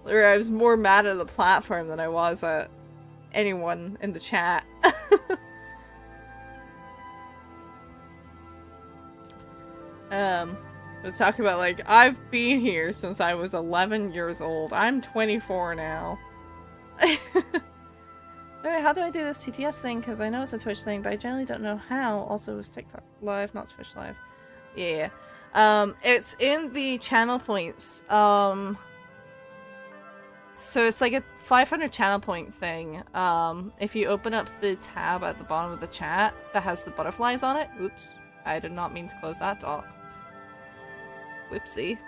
Or I was more mad at the platform than I was at anyone in the chat. I was talking about, like, I've been here since I was 11 years old. I'm 24 now. Alright, how do I do this TTS thing? Because I know it's a Twitch thing, but I generally don't know how. Also, it was TikTok Live, not Twitch Live. Yeah. It's in the channel points. So it's like a 500 channel point thing. If you open up the tab at the bottom of the chat that has the butterflies on it. Oops. I did not mean to close that dock. Whoopsie.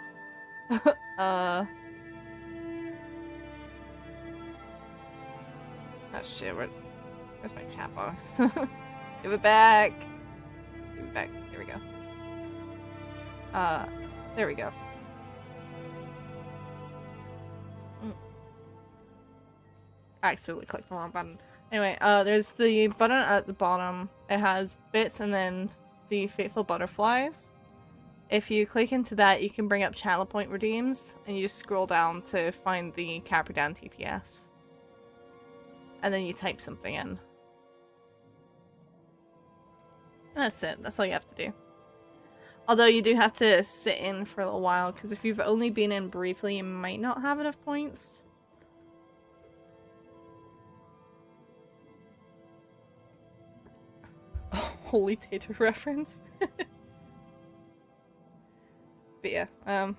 Oh shit, where's my chat box? Give it back! Give it back. Here we go. There we go. I accidentally clicked the wrong button. Anyway, there's the button at the bottom. It has bits and then the fateful butterflies. If you click into that, you can bring up channel point redeems, and you just scroll down to find the Capridan TTS. And then you type something in. And that's it. That's all you have to do. Although you do have to sit in for a little while, because if you've only been in briefly, you might not have enough points. Oh, holy tater reference. But yeah, I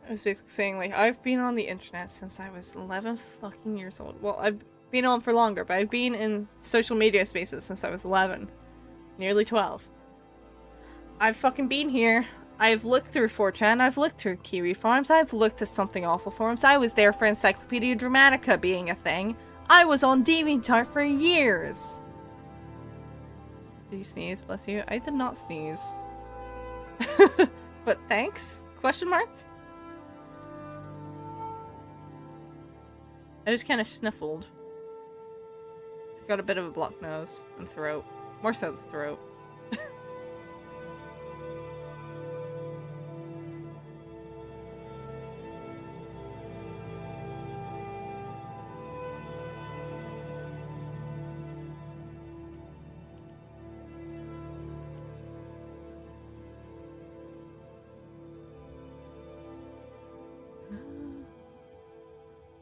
was basically saying, like, I've been on the internet since I was 11 fucking years old. Well, I've been on for longer, but I've been in social media spaces since I was 11. Nearly 12. I've fucking been here. I've looked through 4chan, I've looked through Kiwi forums, I've looked at Something Awful forums, I was there for Encyclopedia Dramatica being a thing. I was on DeviantArt for years. Did you sneeze? Bless you. I did not sneeze. But thanks? Question mark? I just kind of sniffled. It's got a bit of a blocked nose and throat. More so the throat.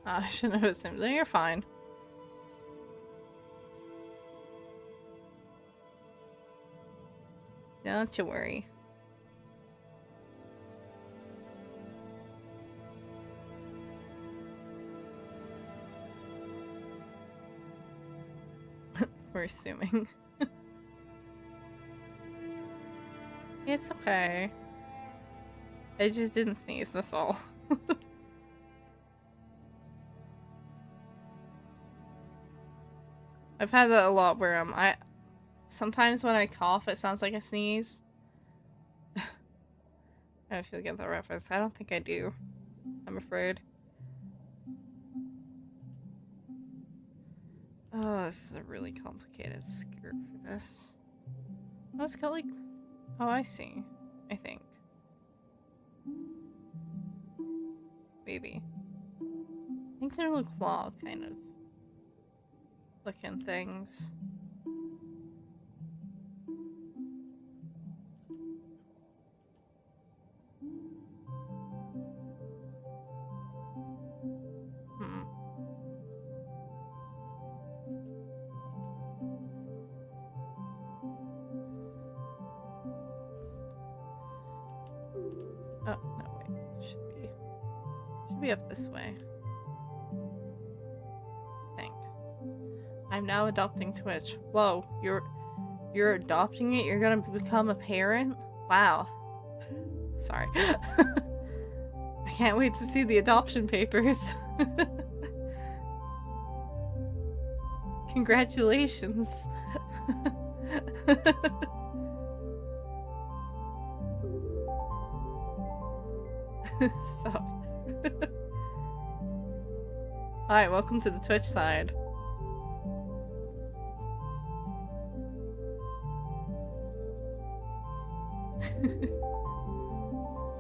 I shouldn't have assumed. You're fine. Don't you worry. We're assuming. It's okay. I just didn't sneeze, that's all. I've had that a lot where sometimes when I cough it sounds like a sneeze. I don't know if you'll get that reference. I don't think I do. I'm afraid. Oh, this is a really complicated skirt for this. Oh, it's got like... Oh, I see. I think. Maybe. I think they're little claw kind of looking things. Oh, no, wait. Should be up this way. I think. I'm now adopting Twitch. Whoa, you're adopting it? You're gonna become a parent? Wow. Sorry. I can't wait to see the adoption papers. Congratulations. Stop. Hi, welcome to the Twitch side.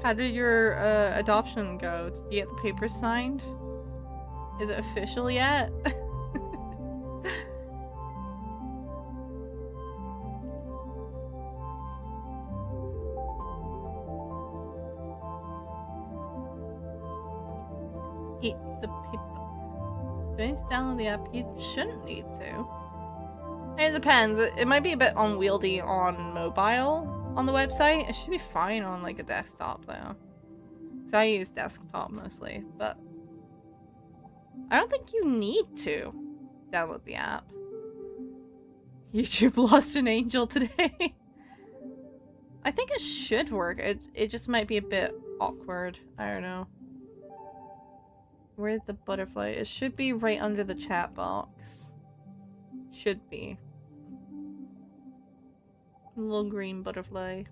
How did your adoption go? Did you get the papers signed? Is it official yet? Eat the paper. Do I need to download the app? You shouldn't need to. It depends. It might be a bit unwieldy on mobile on the website. It should be fine on like a desktop though. Because I use desktop mostly, but I don't think you need to download the app. YouTube lost an angel today. I think it should work. It just might be a bit awkward. I don't know. Where's the butterfly? It should be right under the chat box. Should be. A little green butterfly.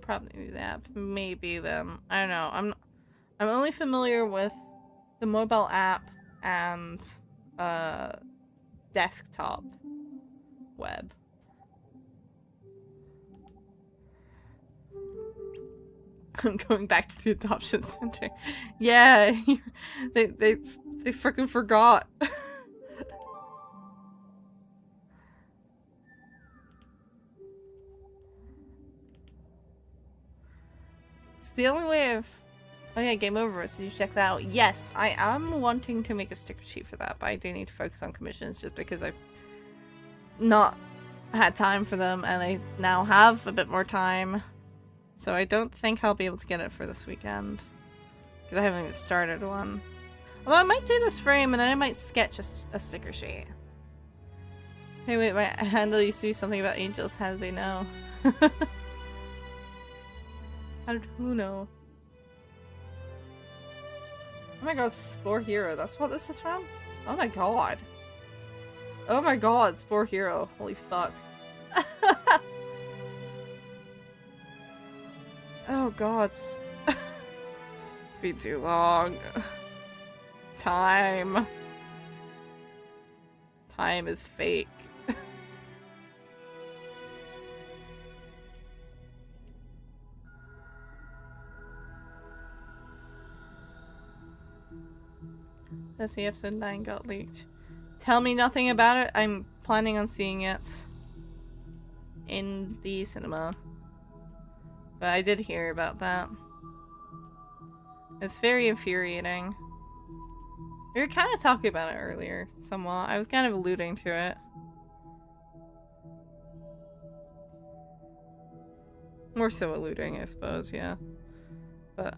Probably do that. Maybe then. I don't know. I'm only familiar with the mobile app and desktop web. I'm going back to the adoption center. Yeah, they freaking forgot. It's the only way of... Oh yeah, game over, so you check that out. Yes, I am wanting to make a sticker sheet for that, but I do need to focus on commissions just because I've not had time for them, and I now have a bit more time. So I don't think I'll be able to get it for this weekend. Because I haven't even started one. Although I might do this frame and then I might sketch a sticker sheet. Hey wait, my handle used to be something about angels. How did they know? How did who know? Oh my god, Spore Hero. That's what this is from? Oh my god. Oh my god, Spore Hero. Holy fuck. Oh god. It's been too long. Time. Time is fake. That's the episode 9 got leaked. Tell me nothing about it. I'm planning on seeing it in the cinema. But I did hear about that. It's very infuriating. We were kind of talking about it earlier, somewhat. I was kind of alluding to it. More so alluding, I suppose, yeah. But...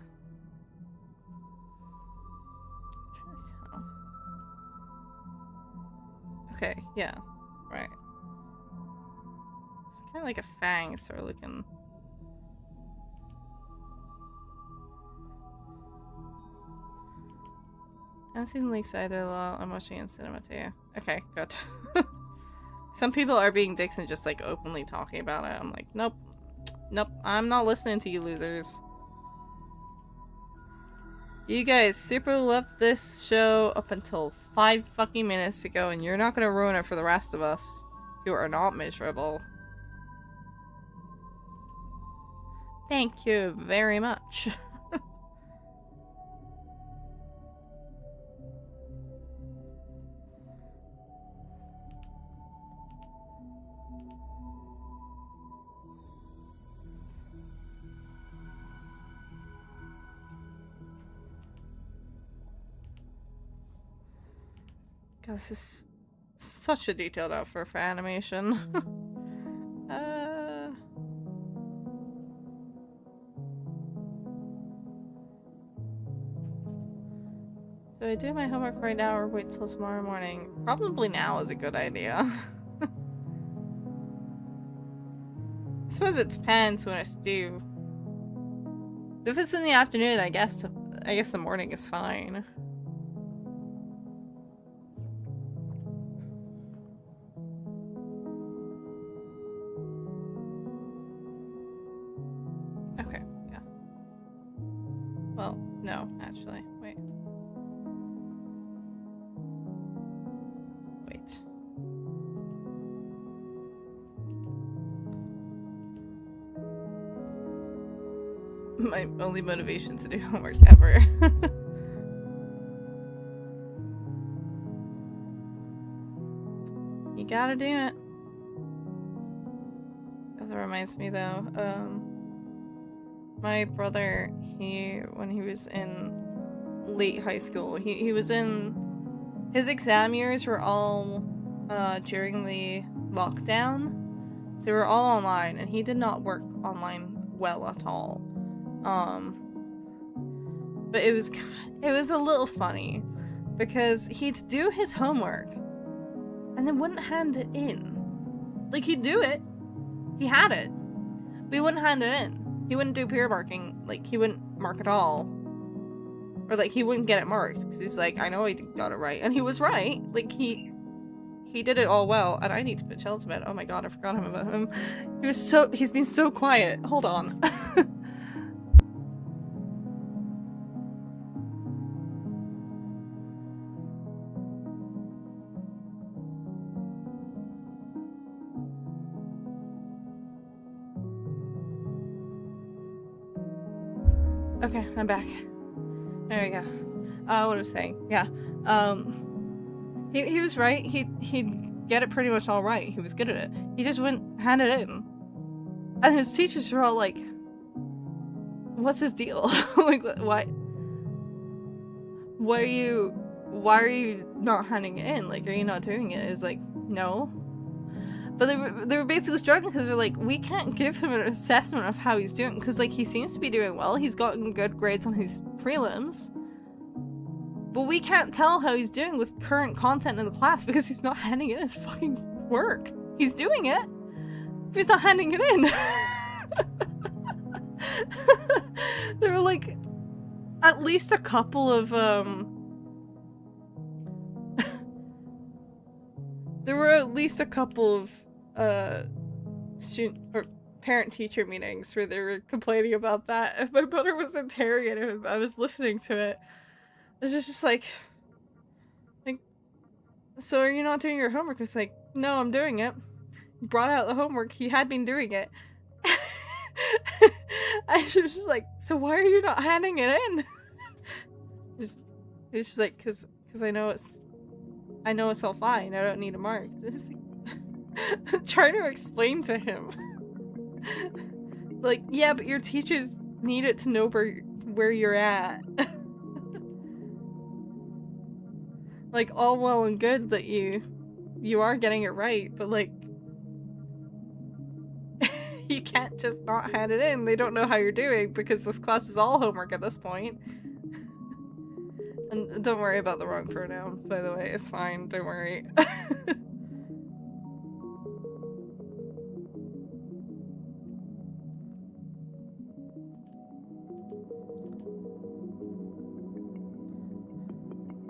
I'm trying to tell. Okay, yeah. Right. It's kind of like a fang sort of looking... I haven't seen leaks either, lol. I'm watching it in cinema too. Okay, good. Some people are being dicks and just like openly talking about it. I'm like, nope. Nope, I'm not listening to you losers. You guys super loved this show up until 5 fucking minutes ago, and you're not gonna ruin it for the rest of us who are not miserable. Thank you very much. God, this is such a detailed outfit for animation. Do I do my homework right now or wait till tomorrow morning? Probably now is a good idea. I suppose it depends when it's due. If it's in the afternoon, I guess the morning is fine. Okay, yeah. Well, no, actually. Wait. Wait. My only motivation to do homework ever. You gotta do it. That reminds me though, my brother, when he was in late high school, he was in, his exam years were all during the lockdown, so they were all online, and he did not work online well at all. But it was a little funny because he'd do his homework and then wouldn't hand it in. Like, he'd do it, he had it, but he wouldn't hand it in. He wouldn't do peer marking, like he wouldn't mark at all, or like he wouldn't get it marked because he's like, I know I got it right, and he was right. Like he did it all well, and I need to put Chell to bed. Oh my god, I forgot him about him. He's been so quiet. Hold on. Okay, I'm back. There we go. What I was saying, yeah. He was right. He'd get it pretty much all right. He was good at it. He just wouldn't hand it in. And his teachers were all like, what's his deal? Like, why are you not handing it in? Like, are you not doing it? It's like, no. But they were basically struggling because they're like, we can't give him an assessment of how he's doing because, like, he seems to be doing well. He's gotten good grades on his prelims. But we can't tell how he's doing with current content in the class because he's not handing in his fucking work. He's doing it, but he's not handing it in. There were like at least a couple of student or parent-teacher meetings where they were complaining about that. If my brother was interrogating him, I was listening to it. It's just like, so are you not doing your homework? It's like, no, I'm doing it. Brought out the homework. He had been doing it. And she was just like, so why are you not handing it in? It's just like, cause I know it's all fine. I don't need a mark. Just like, trying to explain to him, like, yeah, but your teachers need it to know where you're at. Like, all well and good that you are getting it right, but like, you can't just not hand it in. They don't know how you're doing because this class is all homework at this point. And don't worry about the wrong pronoun, by the way. It's fine. Don't worry.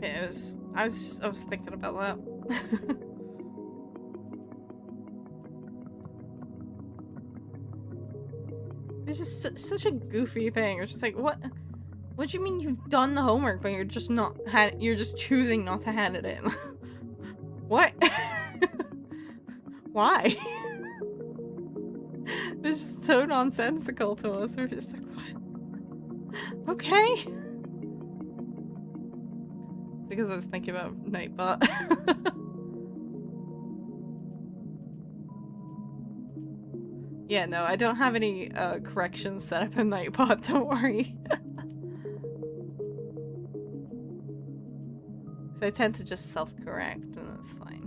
Yeah, I was thinking about that. It's just such a goofy thing. It's just like, what do you mean you've done the homework but you're just choosing not to hand it in? What? Why? It's just so nonsensical to us. We're just like, what? Okay. Because I was thinking about Nightbot. Yeah, no, I don't have any corrections set up in Nightbot, don't worry. So I tend to just self-correct, and that's fine.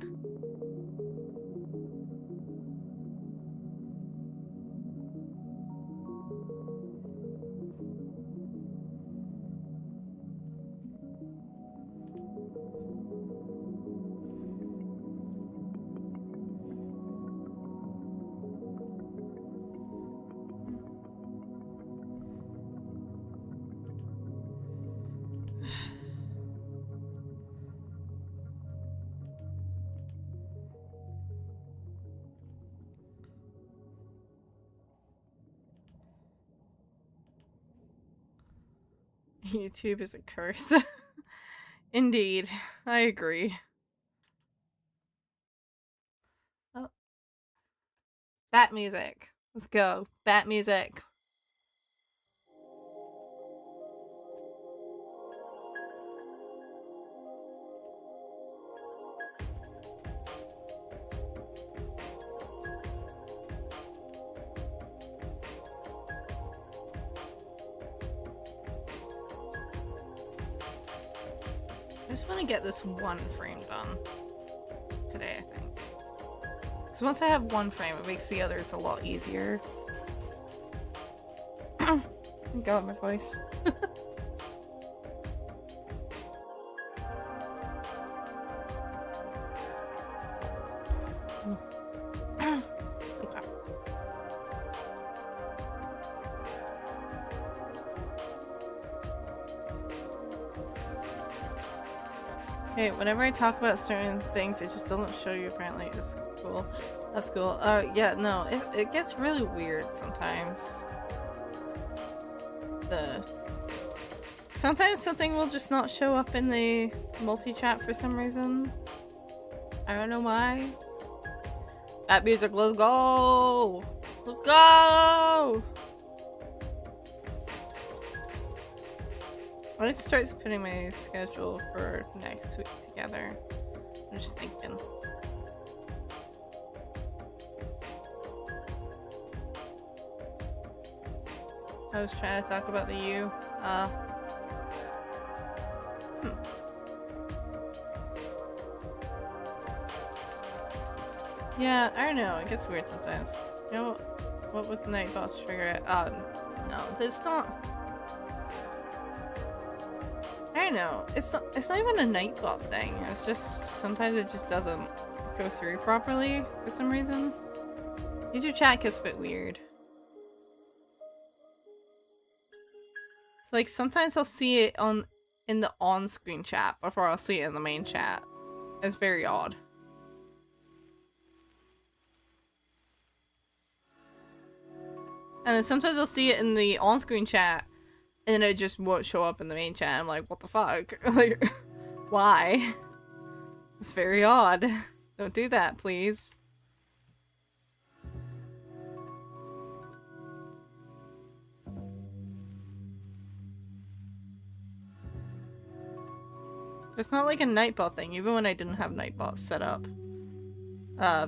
YouTube is a curse. Indeed, I agree. Oh. Bat music. Let's go. Bat music. I just want to get this one frame done today, I think. Because once I have one frame, it makes the others a lot easier. God, my voice. Okay. Hey, whenever I talk about certain things, it just doesn't show you apparently. It's cool. That's cool. Yeah, no, it gets really weird sometimes. Sometimes something will just not show up in the multi-chat for some reason. I don't know why. That music, let's go! Let's go! I need to start putting my schedule for next week together. I'm just thinking. I was trying to talk about the U. Yeah, I don't know. It gets weird sometimes. You know what with Nightbot's trigger it? No, it's not. I don't know. It's not even a Nightbot thing. It's just sometimes it just doesn't go through properly for some reason. User chat gets a bit weird. So like sometimes I'll see it in the on-screen chat before I'll see it in the main chat. It's very odd. And then sometimes I'll see it in the on-screen chat, and then it just won't show up in the main chat. I'm like, what the fuck? Like, why? It's very odd. Don't do that, please. It's not like a Nightbot thing, even when I didn't have Nightbot set up.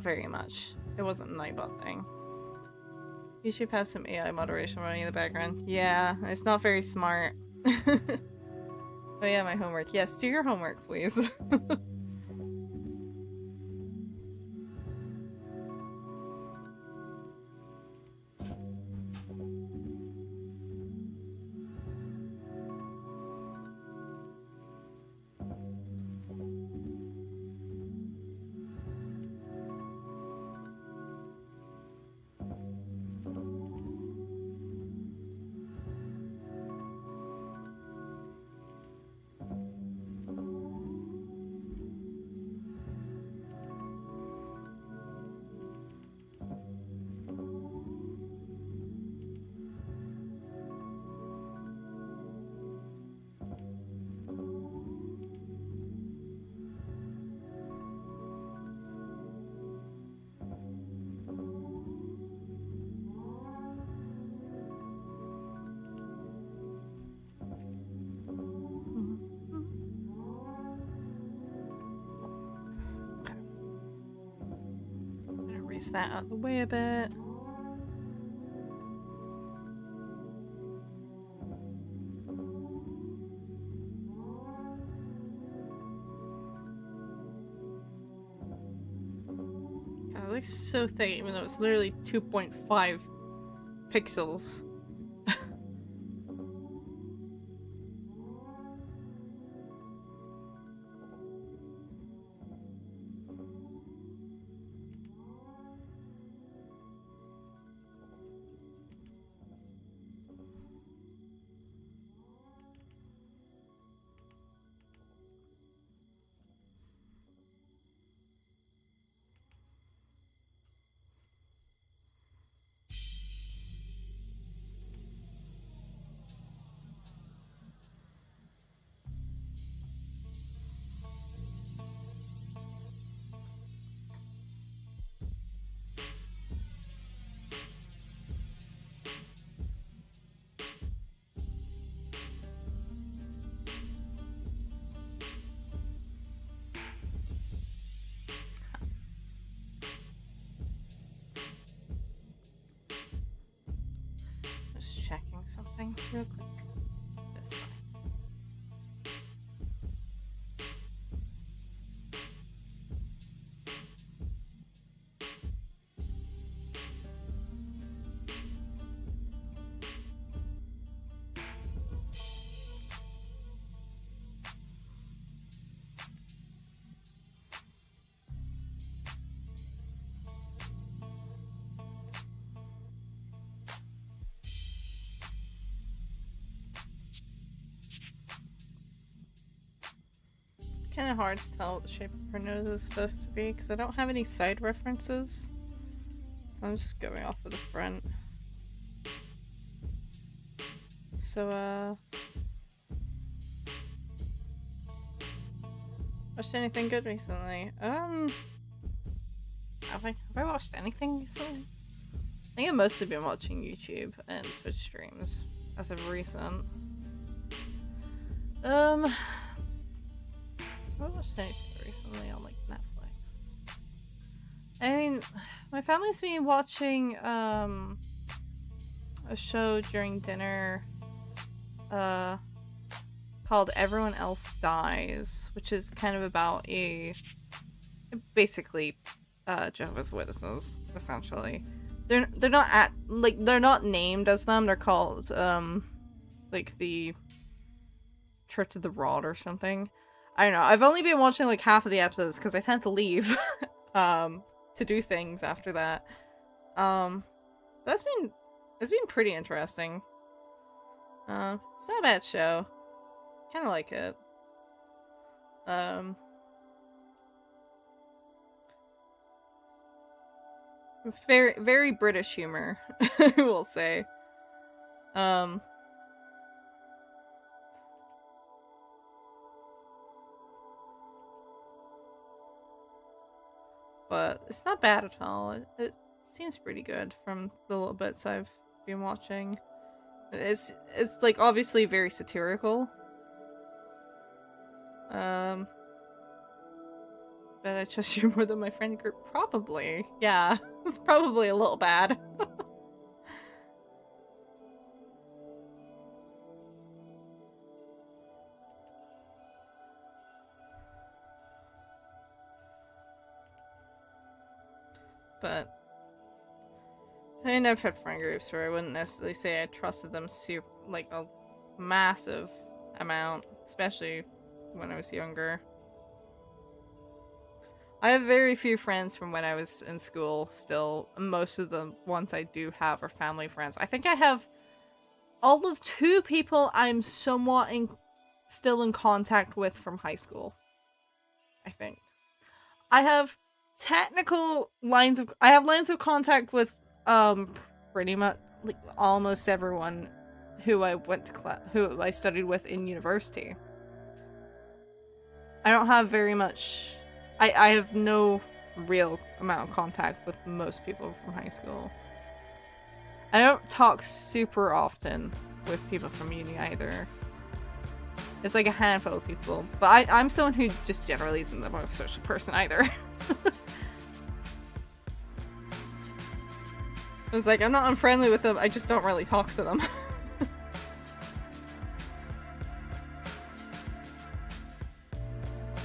Very much. It wasn't a Nightbot thing. YouTube has some AI moderation running in the background. Yeah, it's not very smart. Oh yeah, my homework. Yes, do your homework, please. Erase that out of the way a bit. God, it looks so thick even though it's literally 2.5 pixels. Checking something real quick. That's fine. Kind of hard to tell what the shape of her nose is supposed to be because I don't have any side references. So I'm just going off of the front. So, watched anything good recently? Have I watched anything recently? I think I've mostly been watching YouTube and Twitch streams as of recent. What watched I recently on like Netflix? I mean, my family's been watching a show during dinner called Everyone Else Dies, which is kind of about basically Jehovah's Witnesses, essentially. They're not named as them. They're called like the Church of the Rod or something. I don't know. I've only been watching like half of the episodes because I tend to leave to do things after that. It's been pretty interesting. It's not a bad show. Kind of like it. It's very, very British humor, I will say. But it's not bad at all. It seems pretty good from the little bits I've been watching. It's like obviously very satirical. But I trust you more than my friend group. Probably. Yeah. It's probably a little bad. But I never had friend groups where I wouldn't necessarily say I trusted them like a massive amount, especially when I was younger. I have very few friends from when I was in school still. Most of the ones I do have are family friends. I think I have all of 2 people I'm somewhat still in contact with from high school. I think. I have lines of contact with pretty much like almost everyone who I who I studied with in university. I don't have very much. I have no real amount of contact with most people from high school. I don't talk super often with people from uni either. It's like a handful of people, but I'm someone who just generally isn't the most social person either. I was like, I'm not unfriendly with them, I just don't really talk to them.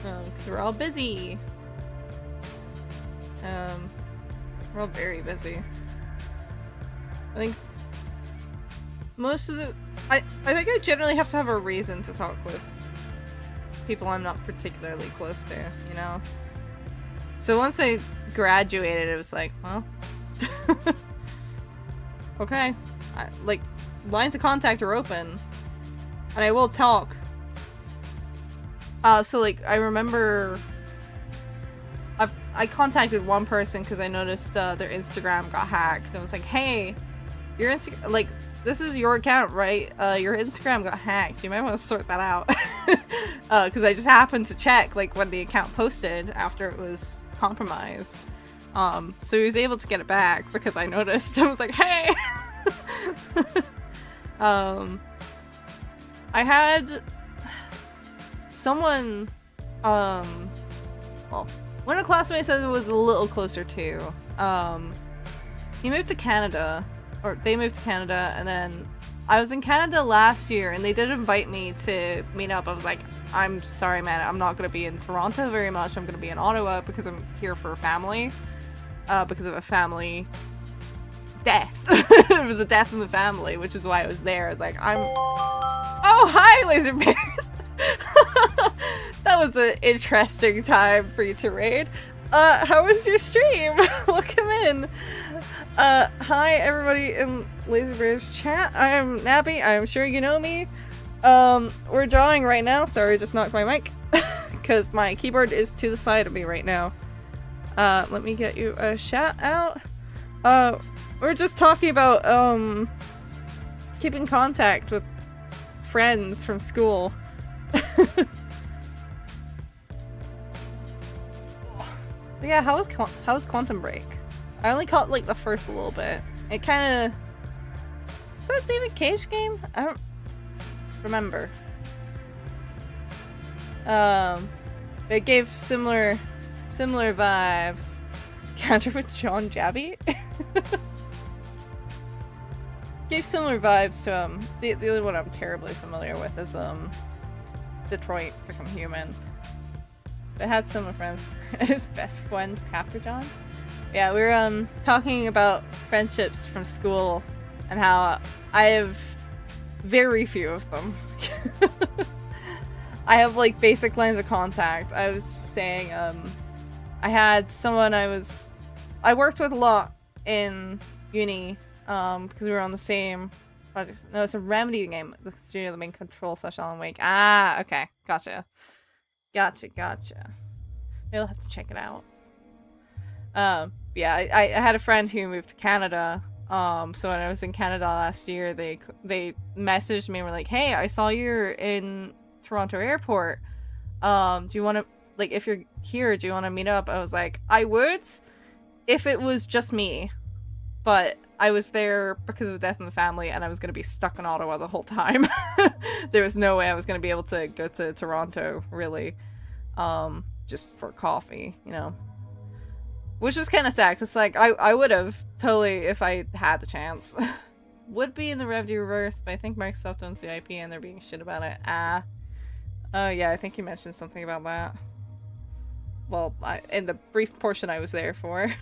Because we're all busy. We're all very busy. I think most of the... I think I generally have to have a reason to talk with people I'm not particularly close to, you know? So once I graduated, it was like, well... okay. Like, lines of contact are open. And I will talk. So like, I remember... I contacted one person because I noticed their Instagram got hacked. And I was like, hey, your Instagram... Like, this is your account, right? Your Instagram got hacked. You might want to sort that out. Because I just happened to check, like, when the account posted after it was compromised. So he was able to get it back because I noticed. I was like, hey! I had someone, well, one of the classmates I was a little closer to, he moved to Canada, or they moved to Canada, and then I was in Canada last year, and they did invite me to meet up. I was like, I'm sorry, man, I'm not going to be in Toronto very much. I'm going to be in Ottawa because I'm here for a family, because of a family death. It was a death in the family, which is why I was there. I was like, oh, hi, Laser Bears! That was an interesting time for you to raid. How was your stream? Welcome in. Hi, everybody in Laser Bears chat. I am Nappy. I'm sure you know me. We're drawing right now. Sorry, I just knocked my mic. Because my keyboard is to the side of me right now. Let me get you a shout out. We're just talking about, keeping contact with friends from school. Yeah, how was Quantum Break? I only caught, like, the first little bit. It kinda... Was that a David Cage game? I don't remember. It gave similar vibes. Counter with John Jabby? Gave similar vibes to the other one I'm terribly familiar with is Detroit Become Human. It had similar friends. His best friend, Capper John. Yeah, we were talking about friendships from school and how I have very few of them. I have like basic lines of contact. I was just saying, I had someone I worked with a lot in uni, because we were on the same project. No, it's a Remedy game. The studio, the main control / Alan Wake. Ah, okay, gotcha. Maybe I'll have to check it out. Yeah, I had a friend who moved to Canada. So when I was in Canada last year, they messaged me and were like, "Hey, I saw you're in Toronto Airport. Do you want to, like, if you're here, do you want to meet up?" I was like, I would, if it was just me. But I was there because of death in the family, and I was going to be stuck in Ottawa the whole time. There was no way I was going to be able to go to Toronto, really. Just for coffee, you know. Which was kind of sad, because, like, I would have totally, if I had the chance. Would be in the Remedy reverse, but I think Microsoft owns the IP and they're being shit about it. Oh yeah, I think you mentioned something about that. Well, in the brief portion I was there for.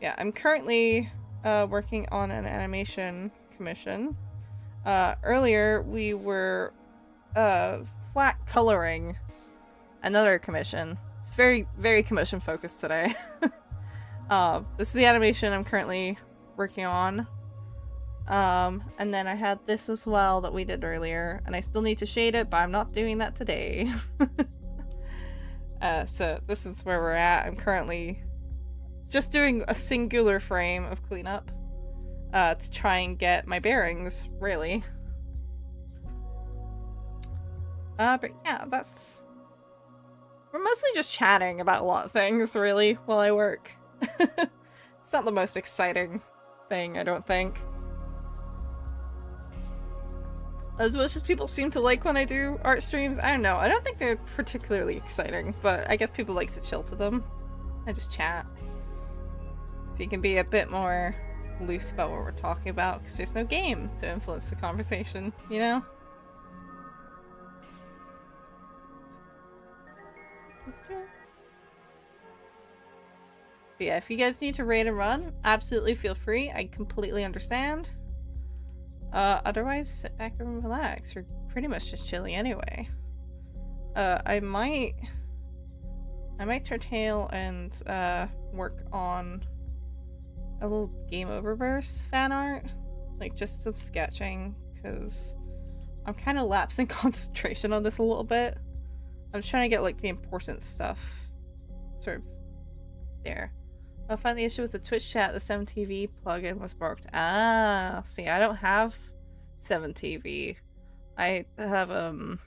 Yeah, I'm currently working on an animation commission. Earlier, we were flat coloring another commission. It's very, very commission focused today. This is the animation I'm currently working on. And then I had this as well that we did earlier, and I still need to shade it, but I'm not doing that today. So this is where we're at. I'm currently just doing a singular frame of cleanup to try and get my bearings, really. But yeah, we're mostly just chatting about a lot of things, really, while I work. It's not the most exciting thing, I don't think. As much as people seem to like when I do art streams, I don't know. I don't think they're particularly exciting, but I guess people like to chill to them. I just chat. So you can be a bit more loose about what we're talking about, because there's no game to influence the conversation, you know? But yeah, if you guys need to raid and run, absolutely feel free. I completely understand. Otherwise, sit back and relax. We're pretty much just chilling anyway. I might turn tail and work on a little Game Oververse fan art, like just some sketching, because I'm kind of lapsing concentration on this a little bit. I'm just trying to get like the important stuff sort of there. I found the issue with the Twitch chat. The 7TV plugin was broken. Ah, see, I don't have 7TV. I have what's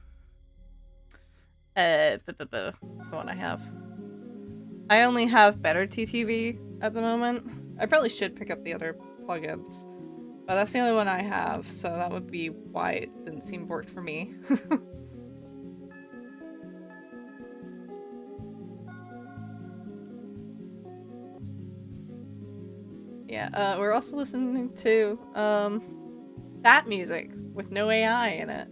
the one I have? I only have Better TTV at the moment. I probably should pick up the other plugins, but that's the only one I have, so that would be why it didn't seem to work for me. Yeah, we're also listening to that music with no AI in it.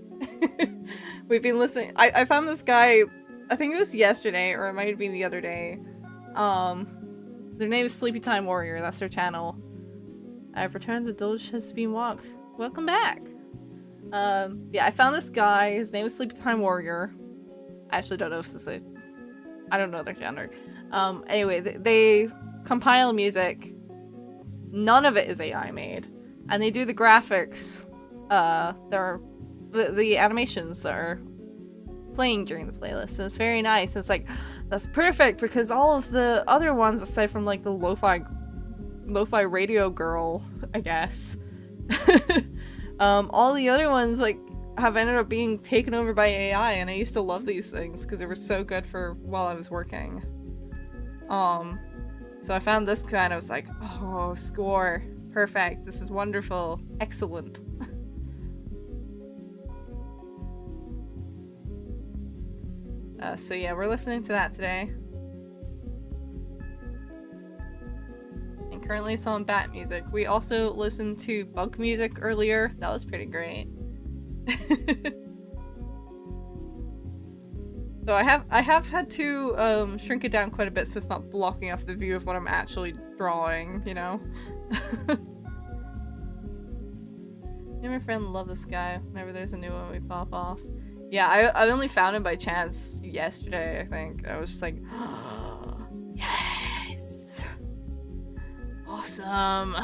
We've been listening. I found this guy, I think it was yesterday, or it might have been the other day. Their name is Sleepy Time Warrior. That's their channel. I've returned. The doge has been walked. Welcome back. Yeah, I found this guy. His name is Sleepy Time Warrior. I actually don't know if this is I don't know their gender. Anyway, they compile music. None of it is AI made, and they do the graphics. There are the animations that are playing during the playlist, and it's very nice. It's like, that's perfect, because all of the other ones, aside from like the lo-fi radio girl, I guess, all the other ones like have ended up being taken over by AI, and I used to love these things because they were so good for while I was working. So I found this guy and I was like, oh, score. Perfect. This is wonderful. Excellent. So yeah, we're listening to that today. And currently some bat music. We also listened to bug music earlier. That was pretty great. So I have had to shrink it down quite a bit so it's not blocking off the view of what I'm actually drawing, you know? Me and my friend love this guy. Whenever there's a new one, we pop off. Yeah, I only found him by chance yesterday, I think. I was just like, oh, yes! Awesome!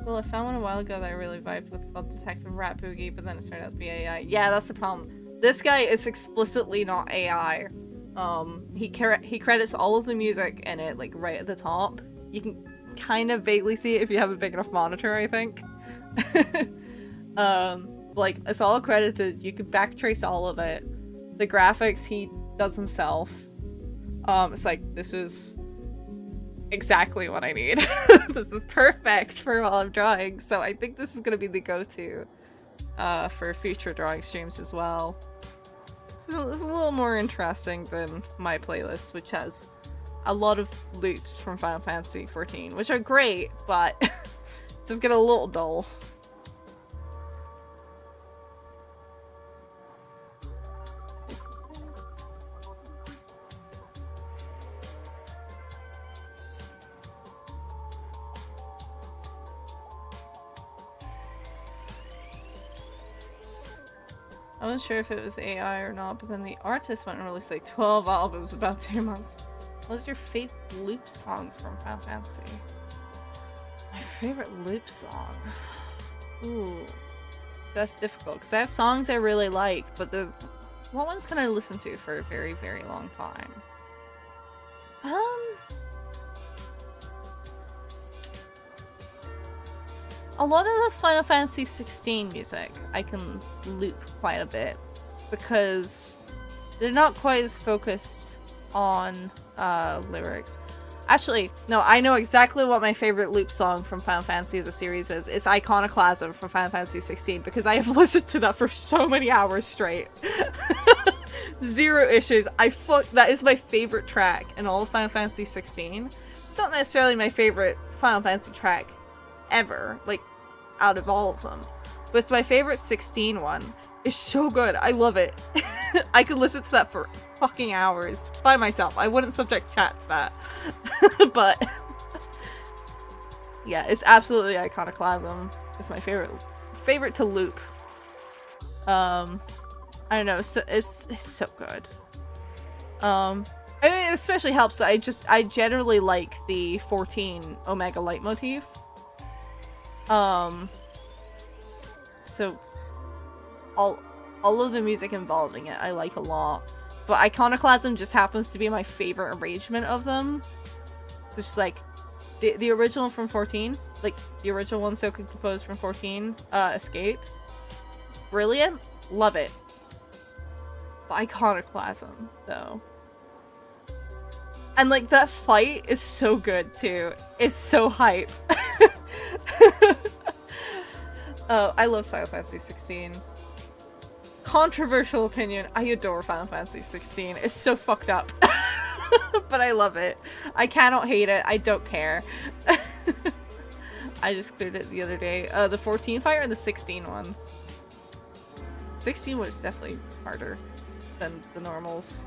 Well, I found one a while ago that I really vibed with called Detective Rat Boogie, but then it turned out to be AI. Yeah, that's the problem. This guy is explicitly not AI. He credits all of the music in it, like, right at the top. You can kind of vaguely see it if you have a big enough monitor, I think. Like, it's all accredited. You can backtrace all of it. The graphics he does himself. It's like, this is exactly what I need. This is perfect for while I'm drawing. So I think this is gonna be the go-to for future drawing streams as well. It's a little more interesting than my playlist, which has a lot of loops from Final Fantasy XIV, which are great, but just get a little dull. I wasn't sure if it was AI or not, but then the artist went and released like 12 albums about 2 months. What was your favorite loop song from Final Fantasy? My favorite loop song? Ooh. So that's difficult, because I have songs I really like, but what ones can I listen to for a very, very long time? A lot of the Final Fantasy XVI music I can loop quite a bit because they're not quite as focused on lyrics. Actually, no, I know exactly what my favorite loop song from Final Fantasy as a series is. It's Iconoclasm from Final Fantasy XVI because I have listened to that for so many hours straight. Zero issues. That is my favorite track in all of Final Fantasy XVI. It's not necessarily my favorite Final Fantasy track ever, like, out of all of them. But it's my favorite 16 one. It's so good. I love it. I could listen to that for fucking hours by myself. I wouldn't subject chat to that. But yeah, it's absolutely Iconoclasm. It's my favorite to loop. I don't know, it's so good. I mean, it especially helps that I generally like the 14 Omega leitmotif. So all of the music involving it I like a lot, but Iconoclasm just happens to be my favorite arrangement of them. So it's just like the original from 14, like the original one Soka composed from 14, Escape, brilliant, love it. But Iconoclasm though, and like that fight is so good too. It's so hype. Oh, I love Final Fantasy 16. Controversial opinion, I adore Final Fantasy 16. It's so fucked up. But I love it. I cannot hate it. I don't care. I just cleared it the other day. The 14 fight or the 16 one? 16 was definitely harder than the normals.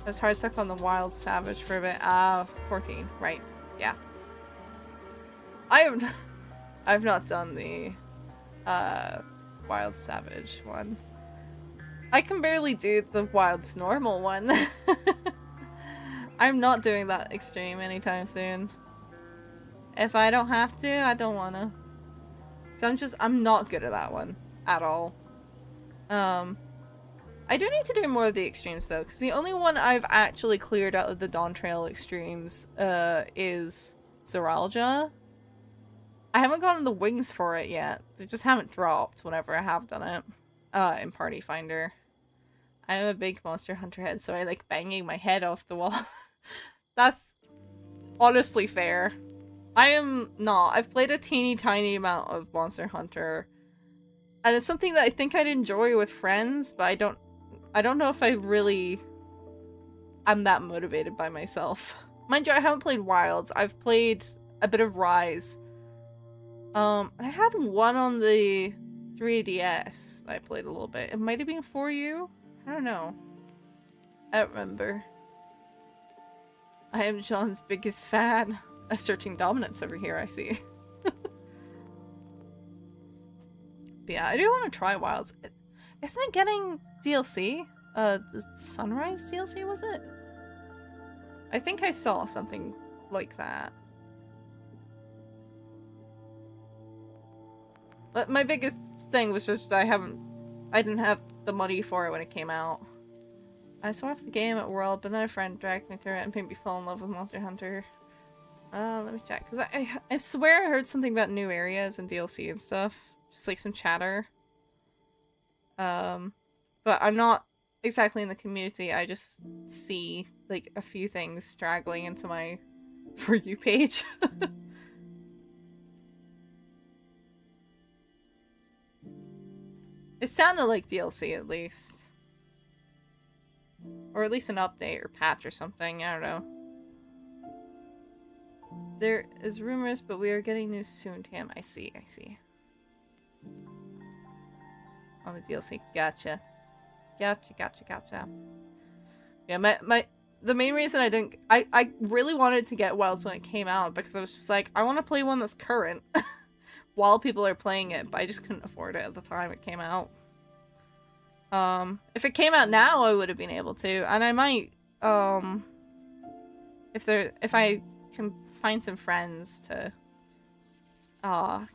I was hard stuck on the Wild Savage for a bit. 14, right. Yeah. I've not done the Wild Savage one. I can barely do the Wild's normal one. I'm not doing that extreme anytime soon. If I don't have to, I don't wanna. So I'm not good at that one at all. I do need to do more of the extremes though, because the only one I've actually cleared out of the Dawn Trail extremes is Zoralia. I haven't gotten the wings for it yet. They just haven't dropped whenever I have done it. In Party Finder. I am a big Monster Hunter head, so I like banging my head off the wall. That's honestly fair. I am not. I've played a teeny tiny amount of Monster Hunter. And it's something that I think I'd enjoy with friends, but I don't I don't know if I'm that motivated by myself. Mind you, I haven't played Wilds. I've played a bit of Rise. I had one on the 3DS that I played a little bit. It might have been For You? I don't know. I don't remember. I am John's biggest fan. Asserting dominance over here, I see. But yeah, I do want to try Wilds. Isn't it getting DLC? The Sunrise DLC, was it? I think I saw something like that. But my biggest thing was just I didn't have the money for it when it came out. I swapped the game at World, but then a friend dragged me through it and made me fall in love with Monster Hunter. Let me check, because I swear I heard something about new areas and DLC and stuff. Just like some chatter. But I'm not exactly in the community. I just see like a few things straggling into my For You page. It sounded like DLC at least. Or at least an update or patch or something, I don't know. There is rumors, but we are getting news soon, Tam. I see. On the DLC. Gotcha. Yeah, the main reason I really wanted to get Wilds when it came out because I was just like, I want to play one that's current while people are playing it, but I just couldn't afford it at the time it came out. If it came out now, I would have been able to, and I might, if I can find some friends to,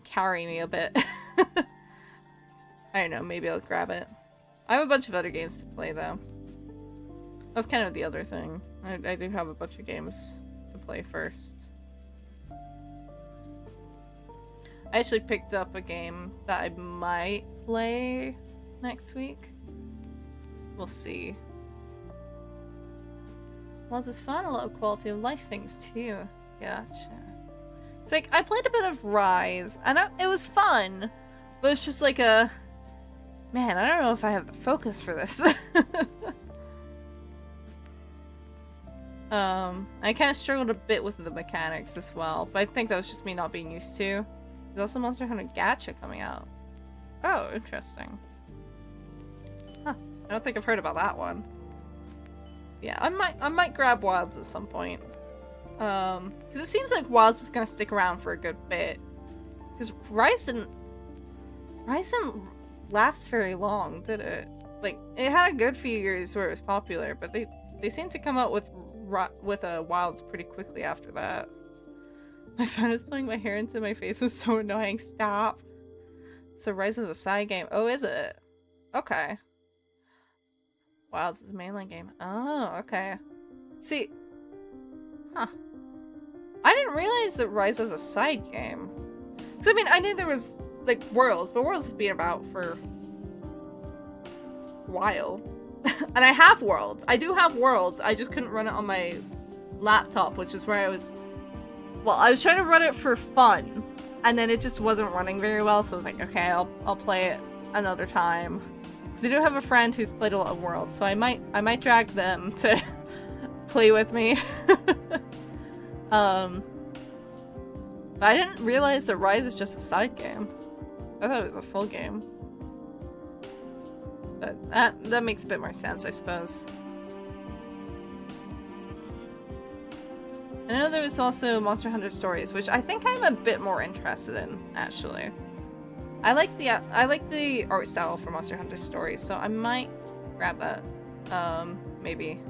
carry me a bit. I don't know, maybe I'll grab it. I have a bunch of other games to play, though. That's kind of the other thing. I do have a bunch of games to play first. I actually picked up a game that I might play next week. We'll see. Was this fun? A lot of quality of life things, too. Gotcha. It's like, I played a bit of Rise, and it was fun, but it's just like a... Man, I don't know if I have the focus for this. I kind of struggled a bit with the mechanics as well, but I think that was just me not being used to. There's also Monster Hunter Gacha coming out. Oh, interesting. Huh. I don't think I've heard about that one. Yeah, I might grab Wilds at some point. Because it seems like Wilds is gonna stick around for a good bit. Because Rise didn't last very long, did it? Like, it had a good few years where it was popular, but they seem to come out with Wilds pretty quickly after that. My friend is pulling my hair into my face. Is so annoying. Stop. So Rise is a side game. Oh, is it? Okay. Wilds is a mainline game. Oh, okay. See. Huh. I didn't realize that Rise was a side game. Because, I mean, I knew there was, like, Worlds, but Worlds has been about for a while. And I have Worlds. I do have Worlds. I just couldn't run it on my laptop, which is where I was... Well, I was trying to run it for fun, and then it just wasn't running very well, so I was like, okay, I'll play it another time. Because I do have a friend who's played a lot of Worlds, so I might drag them to play with me. But I didn't realize that Rise is just a side game. I thought it was a full game. But that makes a bit more sense, I suppose. I know there was also Monster Hunter Stories, which I think I'm a bit more interested in, actually. I like the art style for Monster Hunter Stories, so I might grab that. Maybe.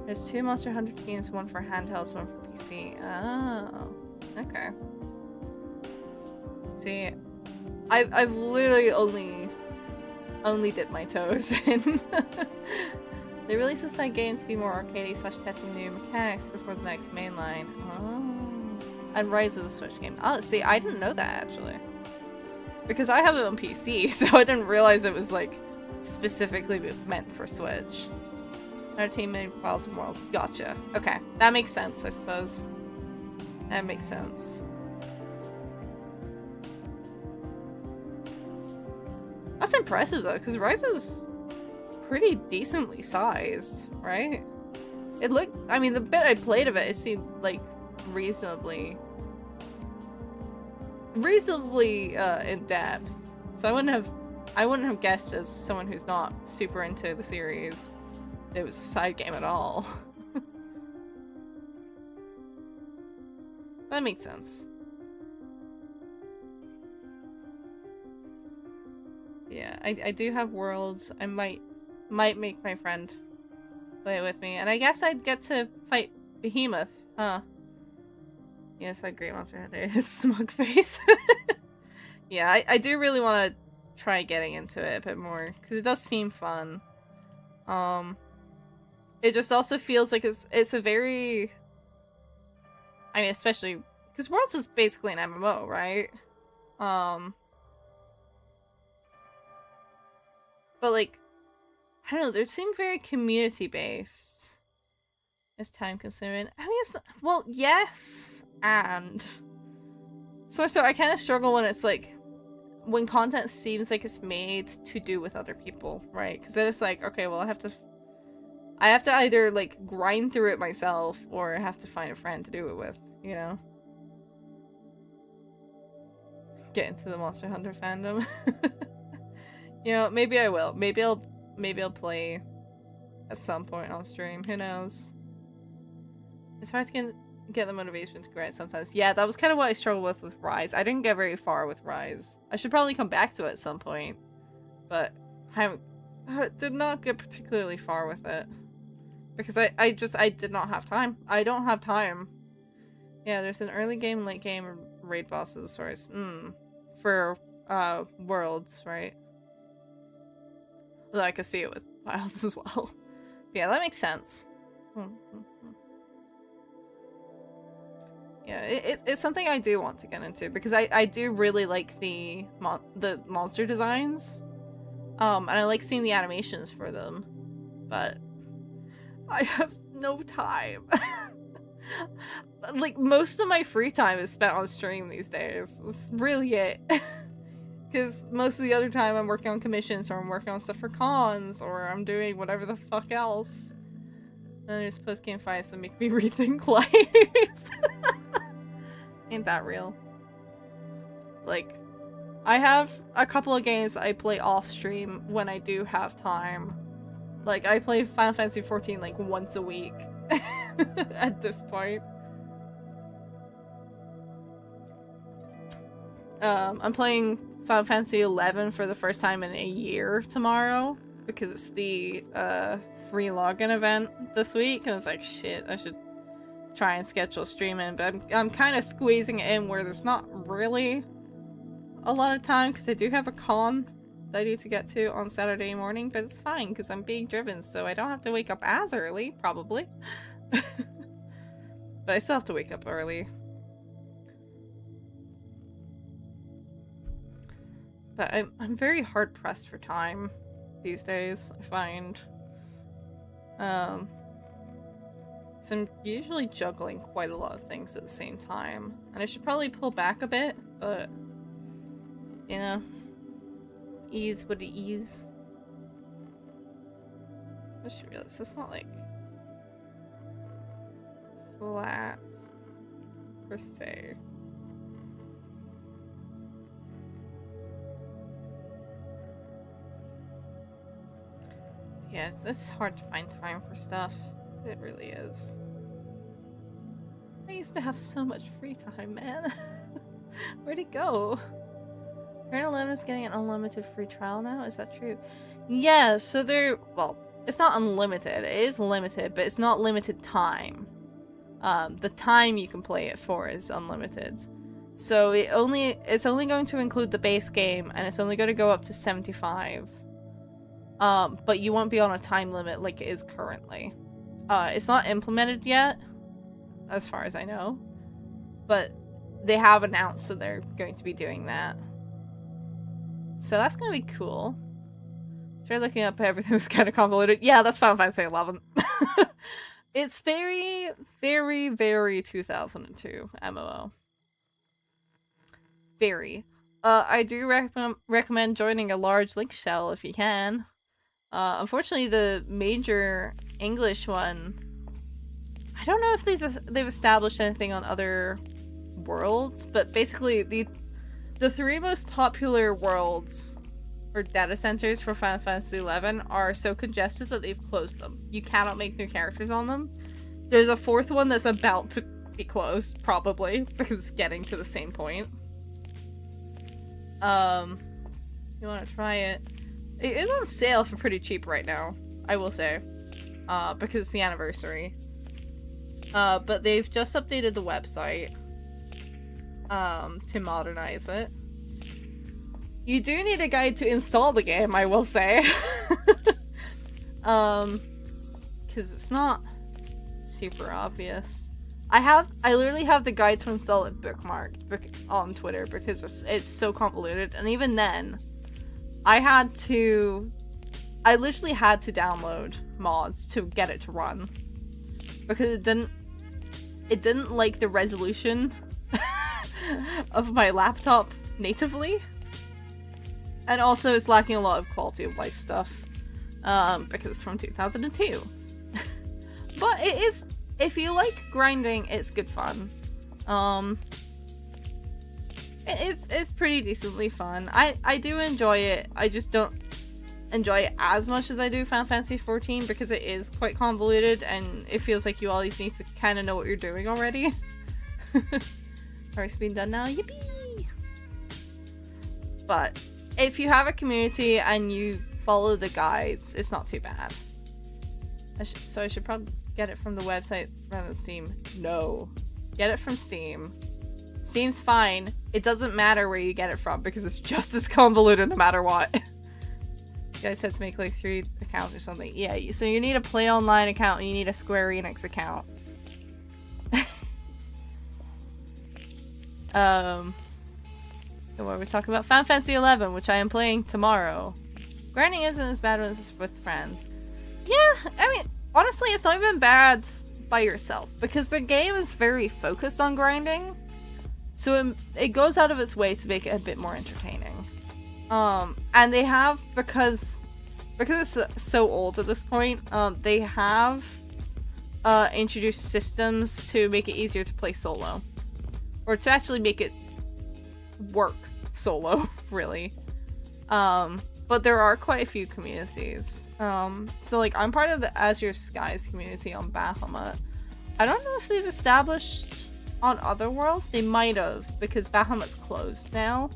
There's 2 Monster Hunter games, one for handhelds, one for PC. Oh, okay. See, I've literally only dipped my toes in. They released a side game to be more arcadey / testing new mechanics before the next mainline. Oh. And Rise is a Switch game. Oh, see, I didn't know that, actually. Because I have it on PC, so I didn't realize it was, like, specifically meant for Switch. Our team made Wilds and Worlds. Gotcha. Okay. That makes sense, I suppose. That makes sense. That's impressive, though, because Rise is pretty decently sized, right? It looked, I mean, the bit I played of it, it seemed like reasonably in depth. So I wouldn't have guessed, as someone who's not super into the series, it was a side game at all. That makes sense. Yeah, I do have worlds. I might make my friend play it with me, and I guess I'd get to fight Behemoth, huh? Yes, that great monster hunter is smug face. Yeah, I do really want to try getting into it a bit more, because it does seem fun. It just also feels like it's a very, I mean, especially because Worlds is basically an MMO, right? But like, I don't know, they seem very community based. It's time consuming. I mean, it's, well, yes, and so I kind of struggle when it's like, when content seems like it's made to do with other people, right? Because then it's like, okay, well, I have to either like grind through it myself, or I have to find a friend to do it with, you know? Get into the Monster Hunter fandom. You know, maybe I will. Maybe I'll play at some point on stream. Who knows? It's hard to get the motivation to grind sometimes. Yeah, that was kind of what I struggled with Rise. I didn't get very far with Rise. I should probably come back to it at some point, but I did not get particularly far with it because I did not have time. I don't have time. Yeah, there's an early game, late game raid bosses. Sorry, for worlds, right? Although I could see it with files as well. Yeah, that makes sense. Yeah, it's something I do want to get into because I do really like the monster designs, and I like seeing the animations for them, but I have no time. Like, most of my free time is spent on stream these days. That's really it. Because most of the other time I'm working on commissions, or I'm working on stuff for cons, or I'm doing whatever the fuck else. And there's post-game fights that make me rethink life. Ain't that real? Like, I have a couple of games I play off-stream when I do have time. Like, I play Final Fantasy XIV like once a week at this point. I'm playing Final Fantasy XI for the first time in a year tomorrow because it's the free login event this week. I was like, shit, I should try and schedule streaming, but I'm kind of squeezing it in where there's not really a lot of time because I do have a con that I need to get to on Saturday morning, but it's fine because I'm being driven, so I don't have to wake up as early, probably. But I still have to wake up early. But I'm very hard pressed for time these days, I find. So I'm usually juggling quite a lot of things at the same time. And I should probably pull back a bit, but you know, ease would ease. I just realized it's not like flat per se. Yes, it's hard to find time for stuff. It really is. I used to have so much free time, man. Where'd it go? Parent 11 is getting an unlimited free trial now? Is that true? Yeah, so well, it's not unlimited. It is limited, but it's not limited time. The time you can play it for is unlimited. So it's only going to include the base game, and it's only going to go up to 75. But you won't be on a time limit like it is currently. It's not implemented yet, as far as I know, but they have announced that they're going to be doing that. So that's gonna be cool. Try looking up everything was kind of convoluted. Yeah, that's Final Fantasy 11. It's very, very, very 2002 MMO. Very. I do recommend joining a large link shell if you can. Unfortunately, the major English one, I don't know if they've established anything on other worlds, but basically the 3 most popular worlds or data centers for Final Fantasy XI are so congested that they've closed them. You cannot make new characters on them. There's a 4th one that's about to be closed, probably, because it's getting to the same point. You want to try it? It is on sale for pretty cheap right now, I will say, because it's the anniversary. But they've just updated the website to modernize it. You do need a guide to install the game, I will say. Because it's not super obvious. I literally have the guide to install it bookmarked on Twitter because it's so convoluted, and even then, I literally had to download mods to get it to run because it didn't like the resolution of my laptop natively. And also it's lacking a lot of quality of life stuff because it's from 2002. But it is, if you like grinding, it's good fun. It's pretty decently fun. I do enjoy it. I just don't enjoy it as much as I do Final Fantasy XIV because it is quite convoluted and it feels like you always need to kind of know what you're doing already. Alright, it's been done now. Yippee! But if you have a community and you follow the guides, it's not too bad. So I should probably get it from the website rather than Steam. No. Get it from Steam. Steam's fine. It doesn't matter where you get it from because it's just as convoluted no matter what. You guys had to make like 3 accounts or something. Yeah, so you need a Play Online account and you need a Square Enix account. So what we're talking about? Final Fantasy XI, which I am playing tomorrow. Grinding isn't as bad as it's with friends. Yeah, I mean, honestly, it's not even bad by yourself because the game is very focused on grinding. So it goes out of its way to make it a bit more entertaining. And they have, because it's so old at this point, they have introduced systems to make it easier to play solo. Or to actually make it work solo, really. But there are quite a few communities. So like, I'm part of the Azure Skies community on Bahamut. I don't know if they've established on other worlds. They might have, because Bahamut's closed now.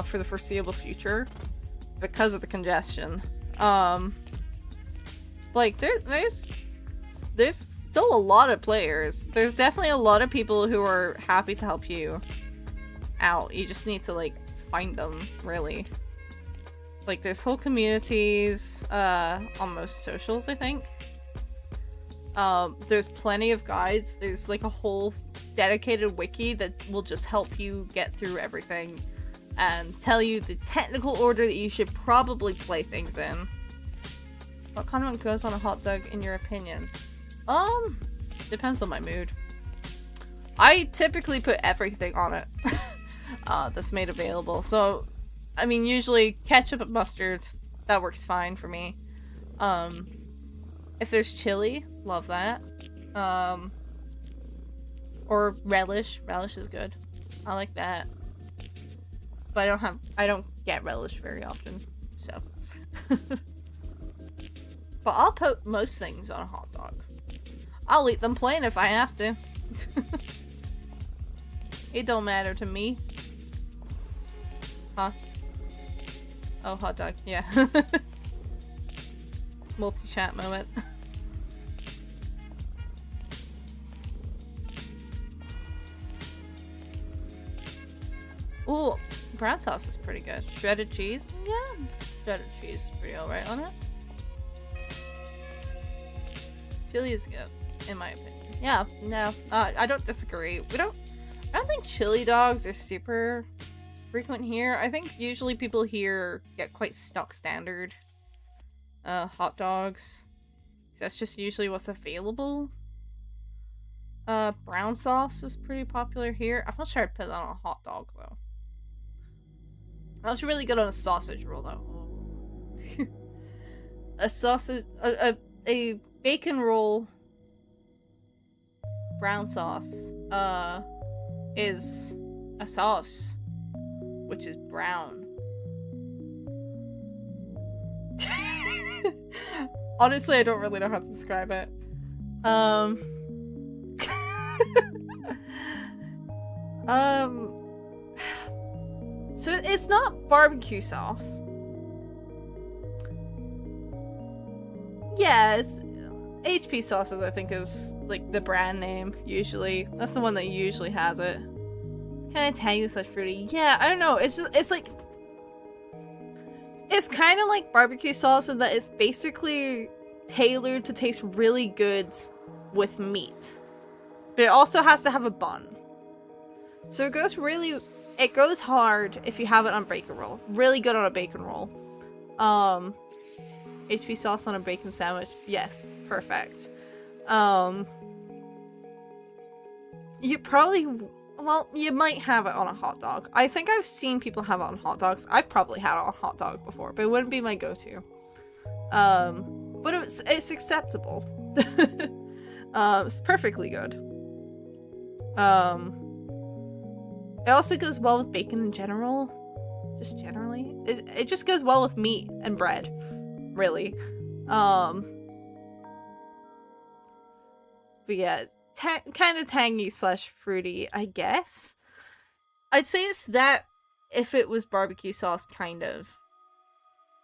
For the foreseeable future. Because of the congestion. Like, there's still a lot of players. There's definitely a lot of people who are happy to help you out. You just need to, like, find them, really. Like, there's whole communities on most socials, I think. There's plenty of guides. There's, like, a whole dedicated wiki that will just help you get through everything and tell you the technical order that you should probably play things in. What condiment goes on a hot dog, in your opinion? Depends on my mood. I typically put everything on it that's made available. So, I mean, usually ketchup and mustard, that works fine for me. If there's chili, love that. Or relish. Relish is good. I like that. But I don't get relish very often, so. But I'll put most things on a hot dog. I'll eat them plain if I have to. It don't matter to me. Huh? Oh, hot dog, yeah. Multi-chat moment. Ooh, brown sauce is pretty good. Shredded cheese? Yeah, shredded cheese is pretty alright on it. Chili is good, in my opinion. Yeah, no, I don't disagree. I don't think chili dogs are super frequent here. I think usually people here get quite stock standard hot dogs. That's just usually what's available. Brown sauce is pretty popular here. I'm not sure I'd put that on a hot dog though. That's really good on a sausage roll though. a sausage, a bacon roll brown sauce, is a sauce, which is brown. Honestly, I don't really know how to describe it. So it's not barbecue sauce. Yeah, it's HP sauces, I think, is like the brand name usually. That's the one that usually has it. Kind of tangy slash fruity. Yeah, I don't know. It's like it's kind of like barbecue sauce in that it's basically tailored to taste really good with meat, but it also has to have a bun. So it goes hard if you have it on bacon roll. Really good on a bacon roll. HP sauce on a bacon sandwich. Yes, perfect. You probably, well, you might have it on a hot dog. I think I've seen people have it on hot dogs. I've probably had it on a hot dog before, but it wouldn't be my go-to. But it's acceptable. It's perfectly good. It also goes well with bacon in general. Just generally. It just goes well with meat and bread. Really. But yeah, kind of tangy slash fruity, I guess. I'd say it's that if it was barbecue sauce, kind of.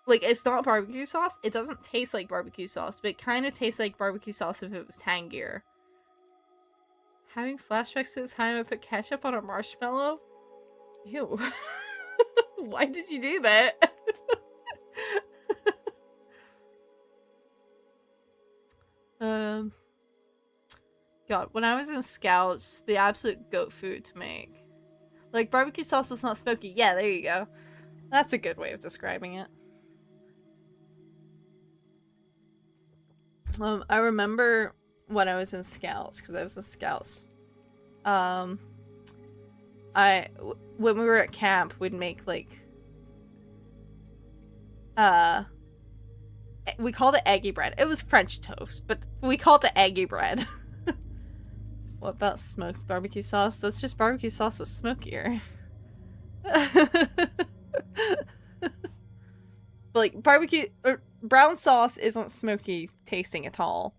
Like, it's not barbecue sauce. It doesn't taste like barbecue sauce, but it kind of tastes like barbecue sauce if it was tangier. Having flashbacks to the time I put ketchup on a marshmallow? Ew. Why did you do that? God, when I was in Scouts, the absolute goat food to make. Like, barbecue sauce is not smoky. Yeah, there you go. That's a good way of describing it. I remember when I was in Scouts, because I was in Scouts. When we were at camp, we'd make, like, we called it eggy bread. It was French toast, but we called it eggy bread. What about smoked barbecue sauce? That's just barbecue sauce that's smokier. Like, barbecue or brown sauce isn't smoky tasting at all.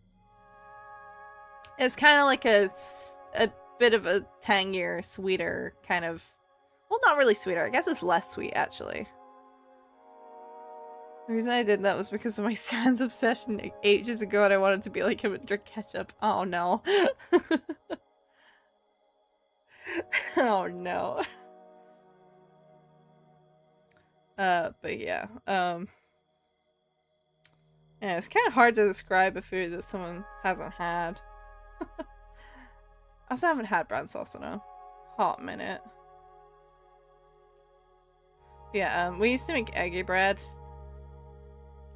It's kind of like a bit of a tangier, sweeter kind of. Well, not really sweeter. I guess it's less sweet, actually. The reason I did that was because of my Sans obsession ages ago, and I wanted to be like him and drink ketchup. Oh no. Oh no. But yeah. Yeah, it's kind of hard to describe a food that someone hasn't had. I also haven't had brown sauce in a hot minute. Yeah, we used to make eggy bread.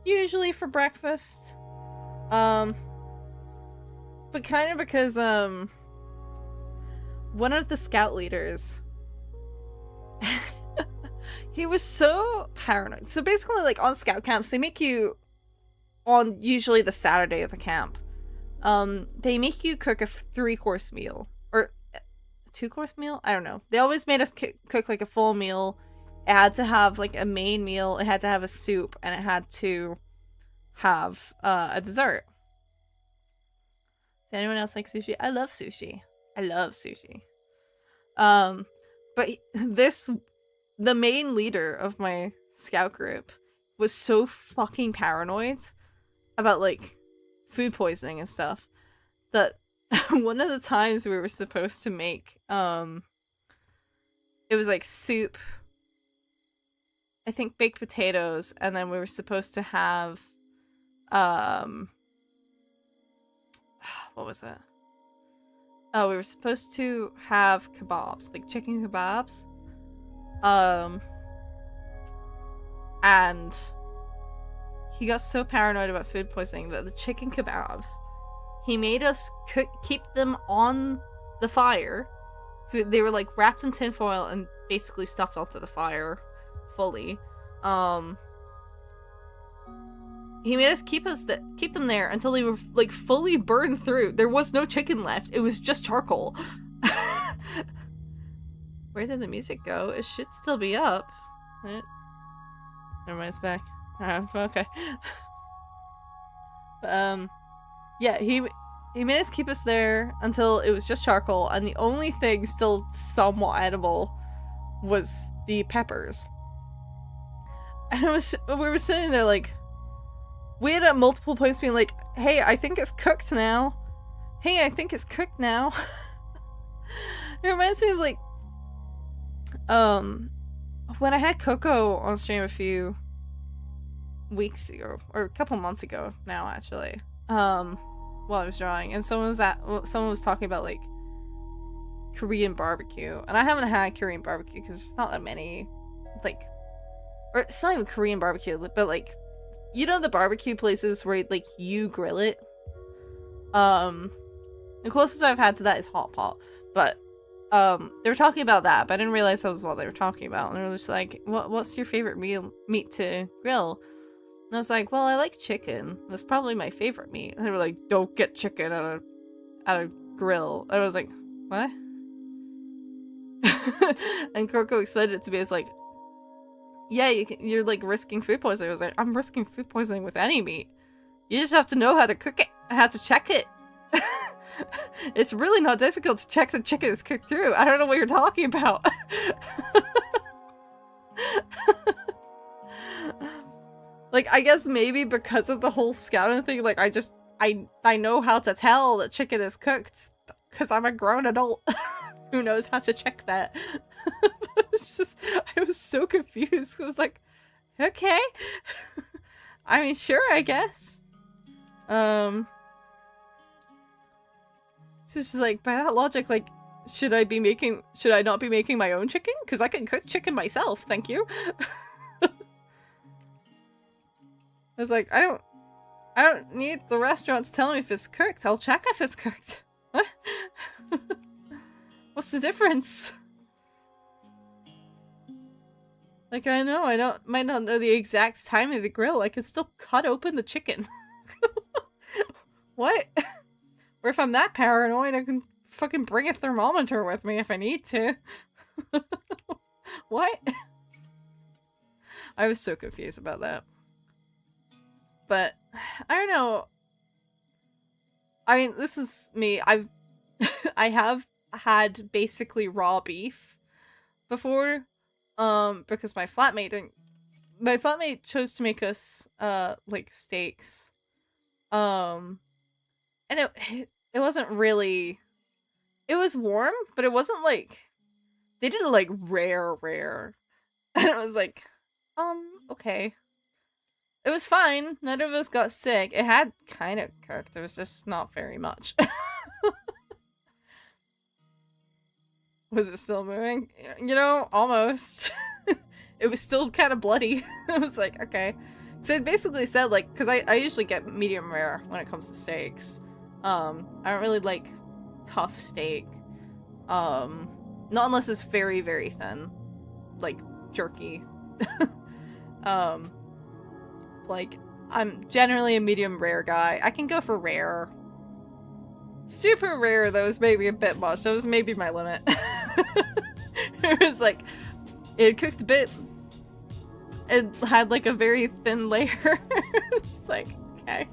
Usually for breakfast. But kind of because, one of the scout leaders, he was so paranoid. So basically, like, on scout camps, they make you, on usually the Saturday of the camp, they make you cook a 3-course meal. Or 2-course meal? I don't know. They always made us cook, like, a full meal. It had to have, like, a main meal, it had to have a soup, and it had to have a dessert. Does anyone else like sushi? I love sushi. I love sushi. But the main leader of my scout group was so fucking paranoid about, like, food poisoning and stuff that one of the times we were supposed to make, it was, like, soup, I think baked potatoes, and then we were supposed to have, what was it? Oh, we were supposed to have kebabs, like chicken kebabs. And he got so paranoid about food poisoning that the chicken kebabs, he made us keep them on the fire. So they were, like, wrapped in tinfoil and basically stuffed onto the fire fully. he made us keep them there until they were like fully burned through. There was no chicken left. It was just charcoal. Where did the music go? It should still be up. Never mind, it's back. Okay. Yeah, he made us keep us there until it was just charcoal, and the only thing still somewhat edible was the peppers. And we were sitting there like, we had at multiple points being like, hey, I think it's cooked now. Hey, I think it's cooked now. It reminds me of like, when I had Coco on stream a few weeks ago, or a couple months ago now, actually, while I was drawing, and someone was talking about like Korean barbecue, and I haven't had Korean barbecue because there's not that many, like, or it's not even Korean barbecue, but like, you know, the barbecue places where like you grill it. The closest I've had to that is hot pot, but they were talking about that, but I didn't realize that was what they were talking about. And they were just like, what's your favorite meat to grill? And I was like, well, I like chicken. That's probably my favorite meat. And they were like, don't get chicken at a grill. And I was like, what? And Coco explained it to me as like, yeah, you're like risking food poisoning. I was like, I'm risking food poisoning with any meat. You just have to know how to cook it and how to check it. It's really not difficult to check the chicken is cooked through. I don't know what you're talking about. Like, I guess maybe because of the whole scouting thing, like, I know how to tell that chicken is cooked because I'm a grown adult who knows how to check that. It's just, I was so confused. I was like, okay. I mean, sure, I guess. So she's like, by that logic, like, should I not be making my own chicken? Because I can cook chicken myself, thank you. I was like, I don't need the restaurants telling me if it's cooked. I'll check if it's cooked. What? What's the difference? Like, I might not know the exact time of the grill. I can still cut open the chicken. What? Or if I'm that paranoid, I can fucking bring a thermometer with me if I need to. What? I was so confused about that. But, I don't know. I mean, this is me. I have had basically raw beef before. Because my flatmate chose to make us, like, steaks. And it wasn't really, it was warm, but it wasn't like, they did it like rare. And it was like, okay. It was fine. None of us got sick. It had kind of cooked. It was just not very much. Was it still moving? You know, almost. It was still kind of bloody. I was like, okay. So it basically said, like, because I usually get medium rare when it comes to steaks. I don't really like tough steak. Not unless it's very, very thin. Like, jerky. Like, I'm generally a medium rare guy. I can go for rare. Super rare, though, is maybe a bit much. That was maybe my limit. It was like, it cooked a bit. It had like a very thin layer. Just like, okay.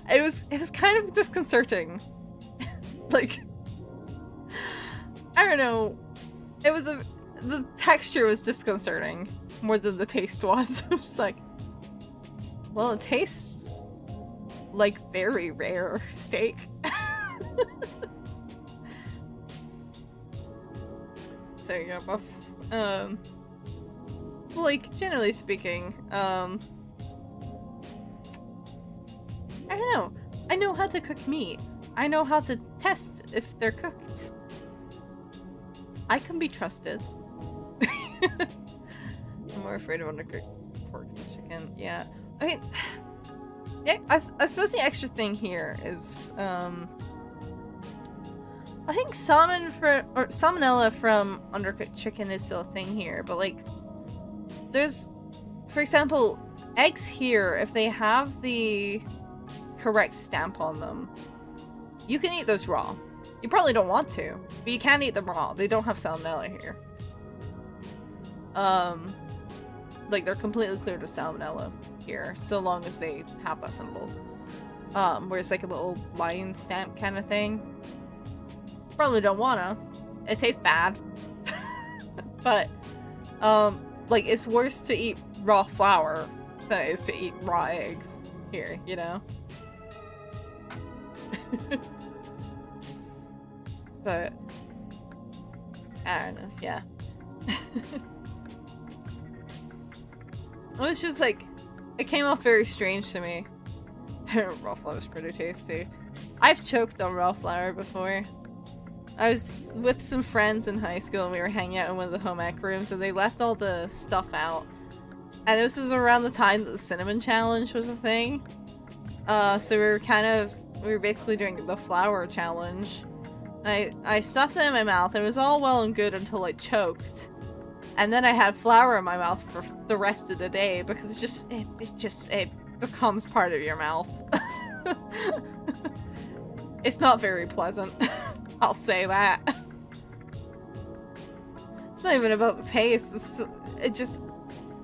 It was kind of disconcerting. Like, I don't know. It was the texture was disconcerting more than the taste was. I was just like, well, it tastes like very rare steak. So yeah, that's like, generally speaking, I don't know. I know how to cook meat. I know how to test if they're cooked. I can be trusted. I'm more afraid of undercooked pork than chicken. Yeah. I mean, yeah, I suppose the extra thing here is, I think salmonella from undercooked chicken is still a thing here, but like, there's, for example, eggs here, if they have the correct stamp on them, you can eat those raw. You probably don't want to, but you can eat them raw. They don't have salmonella here. Like, they're completely cleared of salmonella here, so long as they have that symbol. Where it's like a little lion stamp kind of thing. Probably don't wanna. It tastes bad. But, like, it's worse to eat raw flour than it is to eat raw eggs here, you know? But, I don't know, yeah. It was just like, it came off very strange to me. Raw flour is pretty tasty. I've choked on raw flour before. I was with some friends in high school and we were hanging out in one of the home ec rooms and they left all the stuff out. And this was around the time that the cinnamon challenge was a thing. So we were basically doing the flour challenge. I stuffed it in my mouth and it was all well and good until I choked. And then I had flour in my mouth for the rest of the day because it becomes part of your mouth. It's not very pleasant. I'll say that. It's not even about the taste. It just,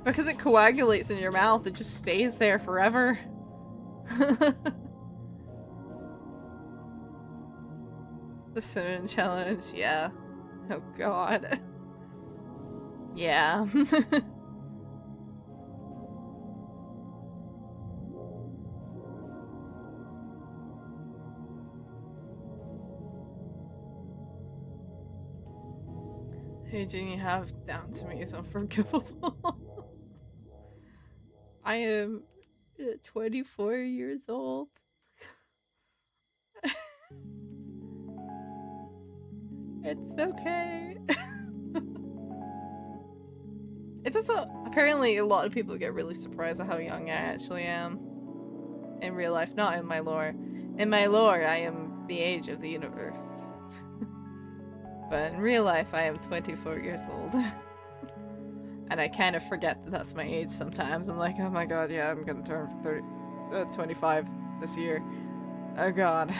because it coagulates in your mouth, it just stays there forever. The cinnamon challenge, yeah. Oh god. Yeah. Aging you have down to me is unforgivable. I am 24 years old. It's okay. It's also, apparently a lot of people get really surprised at how young I actually am. In real life, not in my lore. In my lore, I am the age of the universe. But in real life, I am 24 years old. And I kind of forget that that's my age sometimes. I'm like, oh my god, yeah, I'm gonna turn 25 this year. Oh god.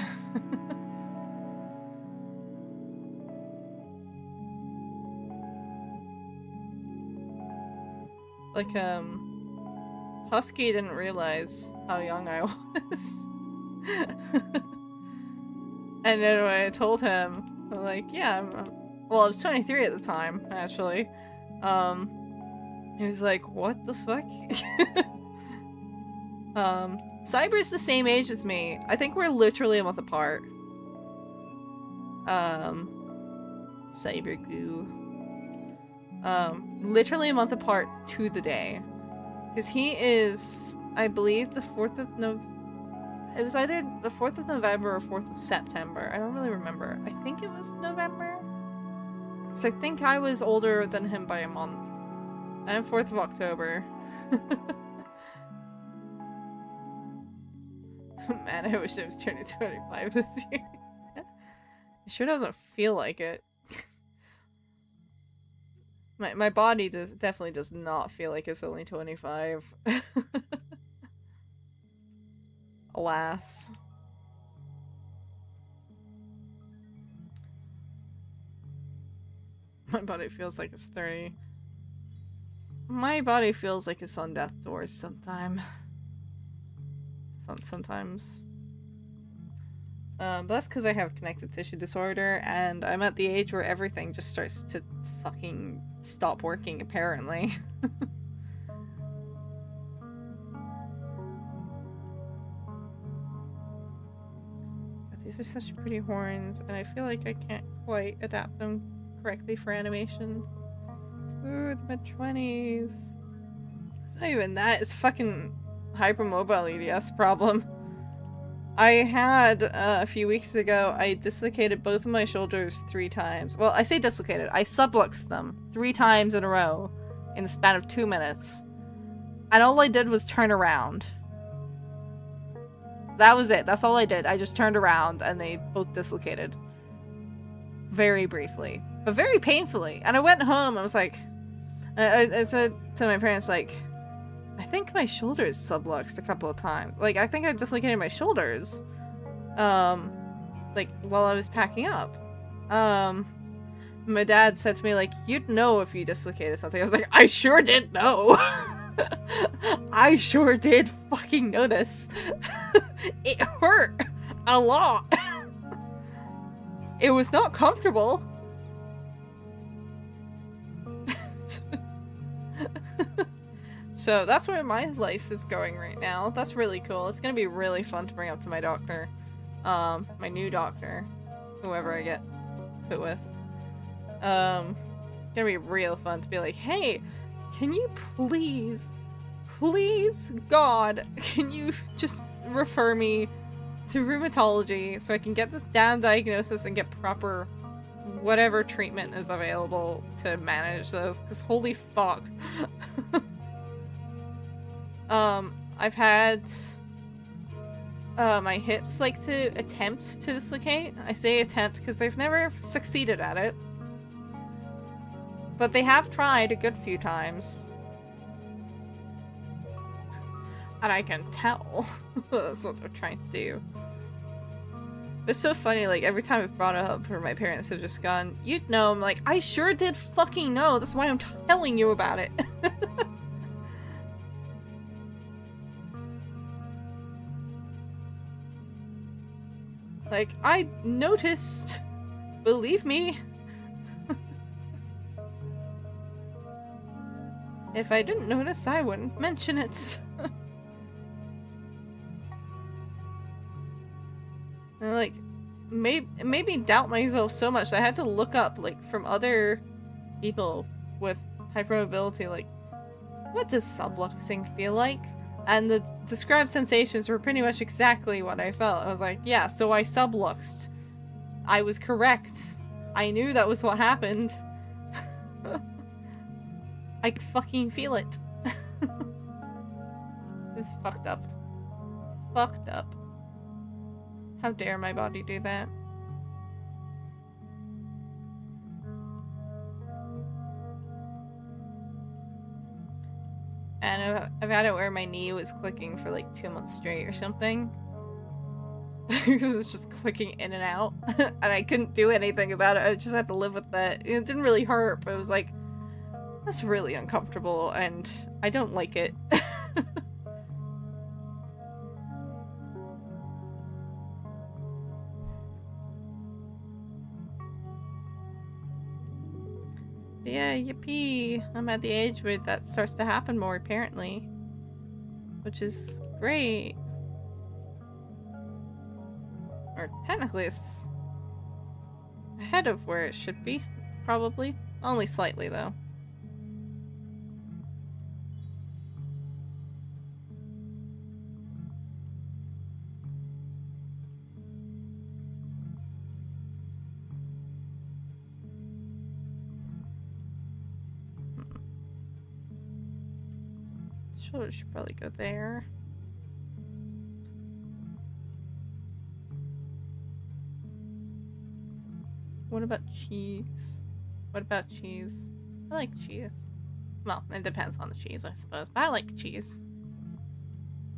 Like, Husky didn't realize how young I was. And then when I told him, I'm like, yeah, well, I was 23 at the time, actually. He was like, what the fuck? Cyber's the same age as me. I think we're literally a month apart. Cyber goo. Literally a month apart to the day. Because he is, I believe, the 4th of it was either the 4th of November or 4th of September. I don't really remember. I think it was November. So I think I was older than him by a month. I'm 4th of October. Man, I wish I was turning 25 this year. It sure doesn't feel like it. My body definitely does not feel like it's only 25. Alas. My body feels like it's 30. My body feels like it's on death's doors sometimes. But that's because I have connective tissue disorder, and I'm at the age where everything just starts to fucking stop working, apparently. These are such pretty horns, and I feel like I can't quite adapt them correctly for animation. Ooh, the mid-20s. It's not even that, it's fucking hypermobile EDS problem. I had, a few weeks ago, I dislocated both of my shoulders 3 times. Well, I say dislocated, I subluxed them 3 times in a row in the span of 2 minutes. And all I did was turn around. That was it, that's all I did. I just turned around and they both dislocated. Very briefly. But very painfully. And I went home, I was like... I said to my parents, like... I think my shoulders subluxed a couple of times. Like, I think I dislocated my shoulders. Like, while I was packing up. My dad said to me, like, you'd know if you dislocated something. I was like, I sure did know. I sure did fucking notice. It hurt a lot. It was not comfortable. So that's where my life is going right now. That's really cool. It's gonna be really fun to bring up to my doctor. My new doctor. Whoever I get put with. Gonna be real fun to be like, hey, can you please, God, can you just refer me to rheumatology so I can get this damn diagnosis and get proper whatever treatment is available to manage this, because holy fuck. I've had my hips like to attempt to dislocate. I say attempt because they've never succeeded at it. But they have tried a good few times. And I can tell that's what they're trying to do. It's so funny, like, every time I've brought it up, or my parents have just gone, you'd know. I'm like, I sure did fucking know. That's why I'm telling you about it. Like, I noticed. Believe me. If I didn't notice, I wouldn't mention it. And like, it made me doubt myself so much that I had to look up, like, from other people with hypermobility, like, what does subluxing feel like? And the described sensations were pretty much exactly what I felt. I was like, yeah, so I subluxed. I was correct. I knew that was what happened. I could fucking feel it. It's fucked up. Fucked up. How dare my body do that? And I've had it where my knee was clicking for like 2 months straight or something. Because it was just clicking in and out. And I couldn't do anything about it. I just had to live with that. It didn't really hurt, but it was like, that's really uncomfortable and I don't like it. Yeah, yippee. I'm at the age where that starts to happen more, apparently. Which is great. Or technically it's ahead of where it should be, probably. Only slightly, though. Shoulder should probably go there. What about cheese? What about cheese? I like cheese. Well, it depends on the cheese, I suppose, but I like cheese.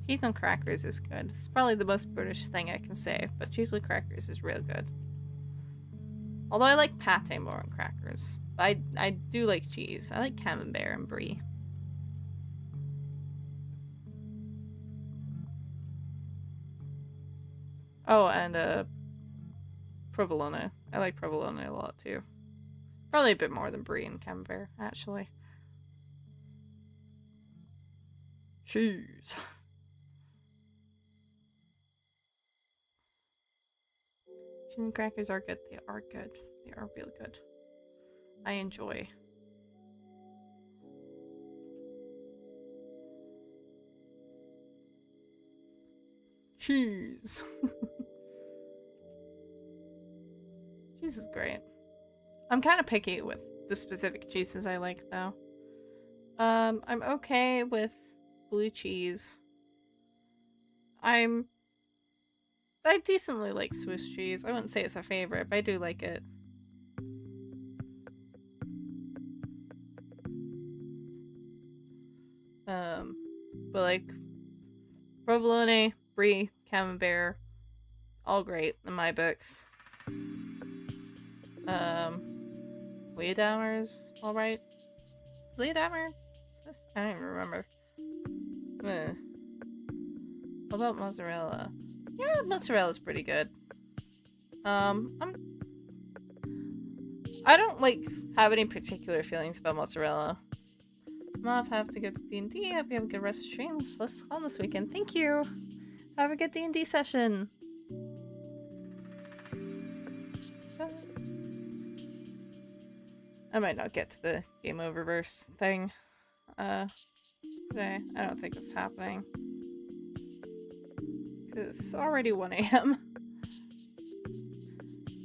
Cheese on crackers is good. It's probably the most British thing I can say, but cheese with crackers is real good. Although I like pate more on crackers. But I do like cheese. I like camembert and brie. Oh, and provolone. I like provolone a lot too. Probably a bit more than brie and camembert, actually. Cheese. Cheese and crackers are good. They are good. They are real good. I enjoy. Cheese. Cheese is great. I'm kind of picky with the specific cheeses I like, though. I'm okay with blue cheese. I decently like Swiss cheese. I wouldn't say it's a favorite, but I do like it. but like provolone, brie, camembert, all great in my books. Leodammer's alright. Leodammer? I don't even remember. What about mozzarella? Yeah, mozzarella's pretty good. I don't like have any particular feelings about mozzarella. I'm off. Have to go to D&D. Hope you have a good rest of the stream. Let's call this weekend. Thank you. Have a good D&D session. I might not get to the game over verse thing today. I don't think it's happening. Because it's already 1 a.m.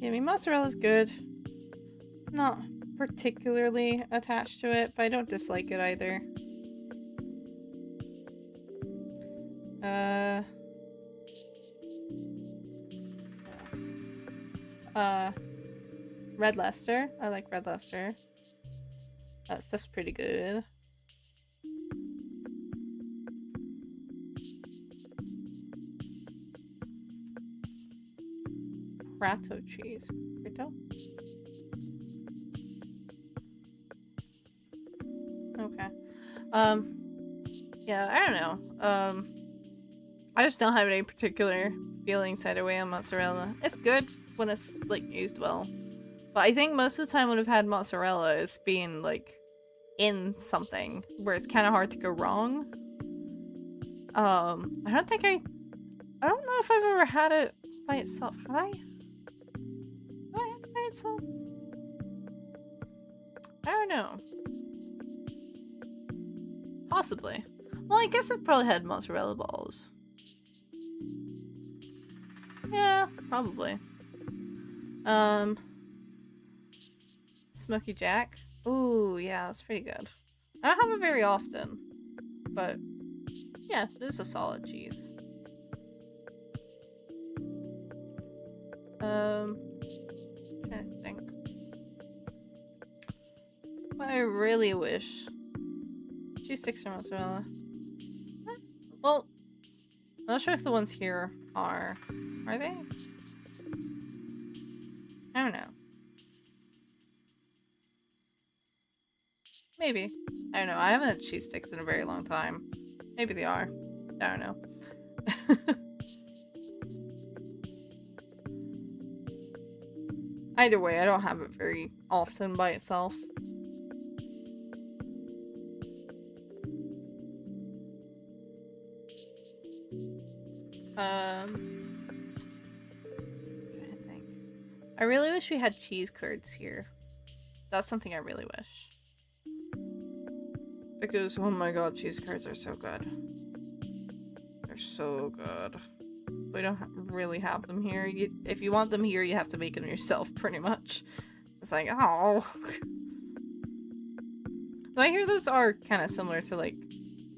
Yeah, I mean, mozzarella's good. Not particularly attached to it, but I don't dislike it either. Yes. Red Leicester. I like Red Leicester. That stuff's pretty good. Prato cheese. Prato? Okay. Yeah, I don't know. I just don't have any particular feelings either way on mozzarella. It's good when it's, like, used well. But I think most of the time when I've had mozzarella, it's been, like, in something where it's kind of hard to go wrong. I don't know if I've ever had it by itself. Have I? Have I had it by itself? I don't know. Possibly. Well, I guess I've probably had mozzarella balls. Yeah, probably. Smoky Jack. Ooh, yeah, that's pretty good. I don't have it very often, but yeah, it is a solid cheese. Trying to think. I really wish cheese sticks or mozzarella. Well, I'm not sure if the ones here are they? I don't know. Maybe. I don't know. I haven't had cheese sticks in a very long time. Maybe they are. I don't know. Either way, I don't have it very often by itself. Trying to think. I really wish we had cheese curds here. That's something I really wish. Because, oh my god, cheese curds are so good. They're so good. We don't really have them here. If you want them here, you have to make them yourself, pretty much. It's like, oh. So I hear those are kind of similar to, like,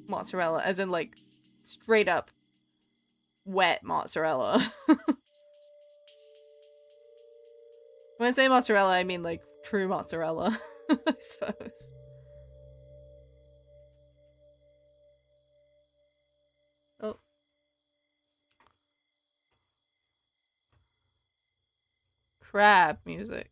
mozzarella, as in, like, straight up wet mozzarella. When I say mozzarella, I mean, like, true mozzarella, I suppose. Oh. Crab music.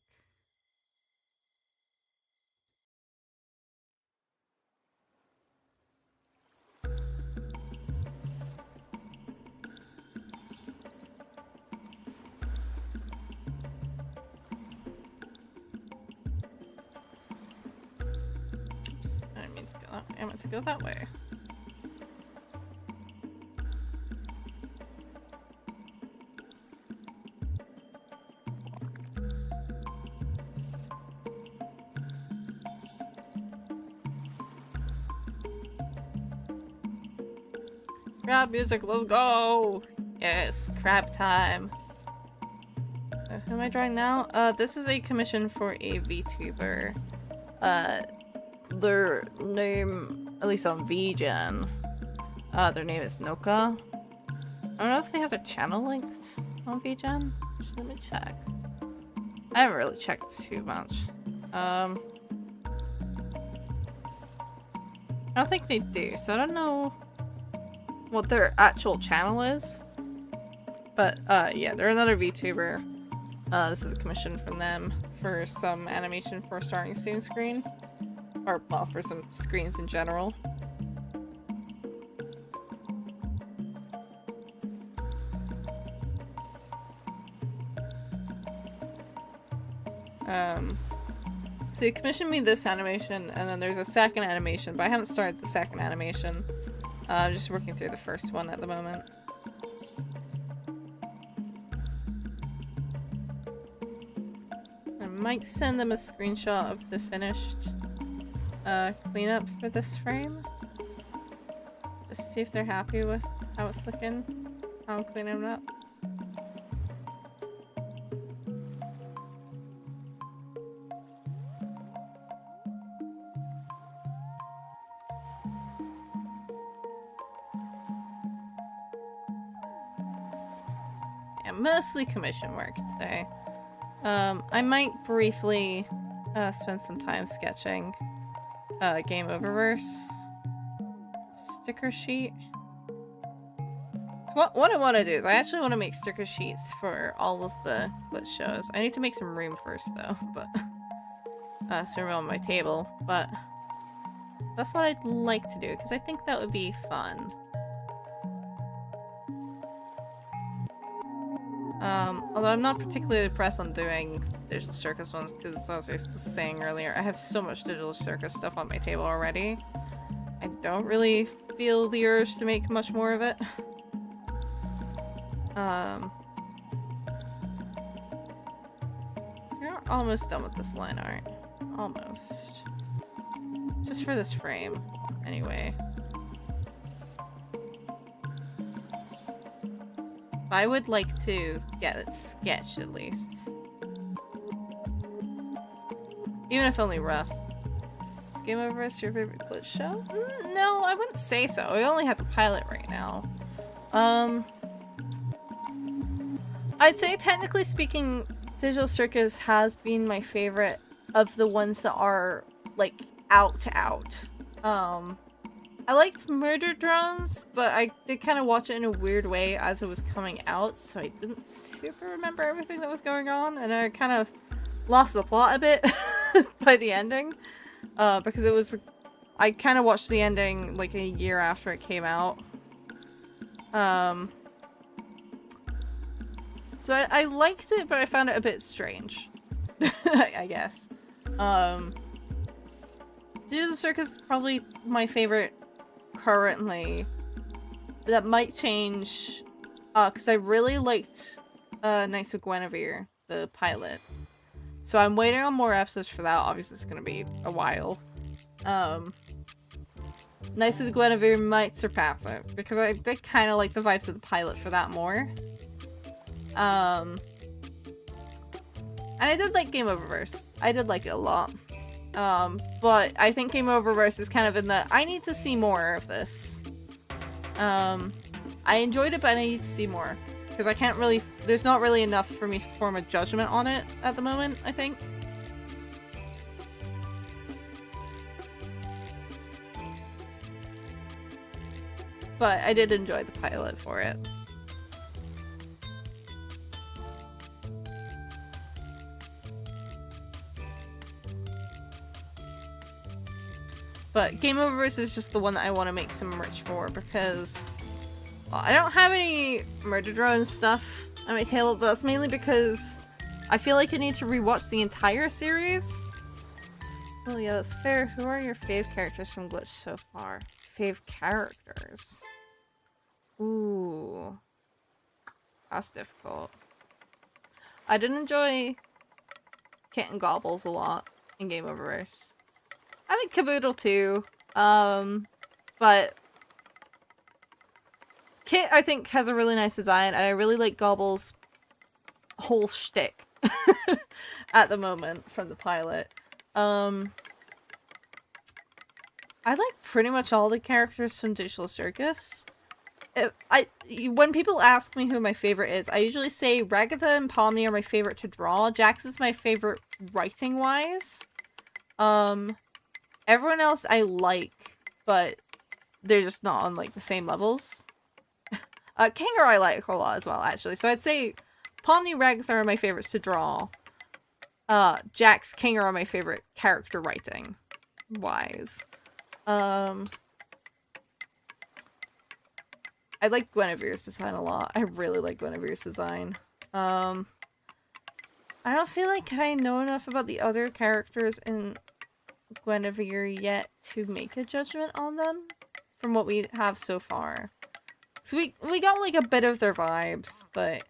Oops, I didn't mean to go that way. I meant to go that way. Crab music, let's go! Yes, crab time. Who am I drawing now? This is a commission for a VTuber. Their name, at least on VGen, their name is Noka. I don't know if they have a channel linked on VGen. Just let me check. I haven't really checked too much. I don't think they do, so I don't know what their actual channel is. But yeah, they're another VTuber. This is a commission from them for some animation for starting soon screen. Or, well, for some screens in general. So you commissioned me this animation, and then there's a second animation, but I haven't started the second animation. I'm just working through the first one at the moment. I might send them a screenshot of the finished cleanup for this frame. Just see if they're happy with how it's looking, how I'm cleaning it up. Mostly commission work today. I might briefly spend some time sketching Game Oververse sticker sheet. So what I want to do is I actually want to make sticker sheets for all of the glitch shows. I need to make some room first though, but so room on my table. But that's what I'd like to do because I think that would be fun. Although I'm not particularly pressed on doing Digital Circus ones because, as I was saying earlier, I have so much Digital Circus stuff on my table already. I don't really feel the urge to make much more of it. So we're almost done with this line art. Almost. Just for this frame, anyway. I would like to get it sketched at least. Even if only rough. Is Game Oververse your favorite glitch show? No, I wouldn't say so. It only has a pilot right now. I'd say technically speaking, Digital Circus has been my favorite of the ones that are like out to out. I liked Murder Drones, but I did kind of watch it in a weird way as it was coming out, so I didn't super remember everything that was going on, and I kind of lost the plot a bit by the ending, because it was... I kind of watched the ending like a year after it came out. So I liked it, but I found it a bit strange, I guess. Digital Circus is probably my favorite currently. That might change, because I really liked Knights of Guinevere, the pilot. So I'm waiting on more episodes for that. Obviously it's gonna be a while. Knights of Guinevere might surpass it, because I did kind of like the vibes of the pilot for that more. And I did like Game Oververse. I did like it a lot. But I think Game Oververse is kind of in the I need to see more of this. I enjoyed it, but I need to see more. Because I can't really, there's not really enough for me to form a judgment on it at the moment, I think. But I did enjoy the pilot for it. But Game Oververse is just the one that I want to make some merch for because, well, I don't have any Murder Drone stuff on my table, but that's mainly because I feel like I need to rewatch the entire series. Oh yeah, that's fair. Who are your fave characters from Glitch so far? Fave characters? Ooh. That's difficult. I did enjoy Kitten Gobbles a lot in Game Oververse. I think Caboodle too, but Kit I think has a really nice design, and I really like Gobble's whole shtick at the moment from the pilot. I like pretty much all the characters from Digital Circus. When people ask me who my favorite is, I usually say Ragatha and Pomni are my favorite to draw. Jax is my favorite writing-wise. Everyone else I like, but they're just not on like the same levels Kangaroo I like a lot as well, actually. So I'd say Pomni, Ragthor are my favorites to draw. Jax, Kangaroo are my favorite character writing wise. I like Guinevere's design a lot. I really like Guinevere's design. I don't feel like I know enough about the other characters in Guinevere yet to make a judgment on them from what we have so far. So we got like a bit of their vibes, but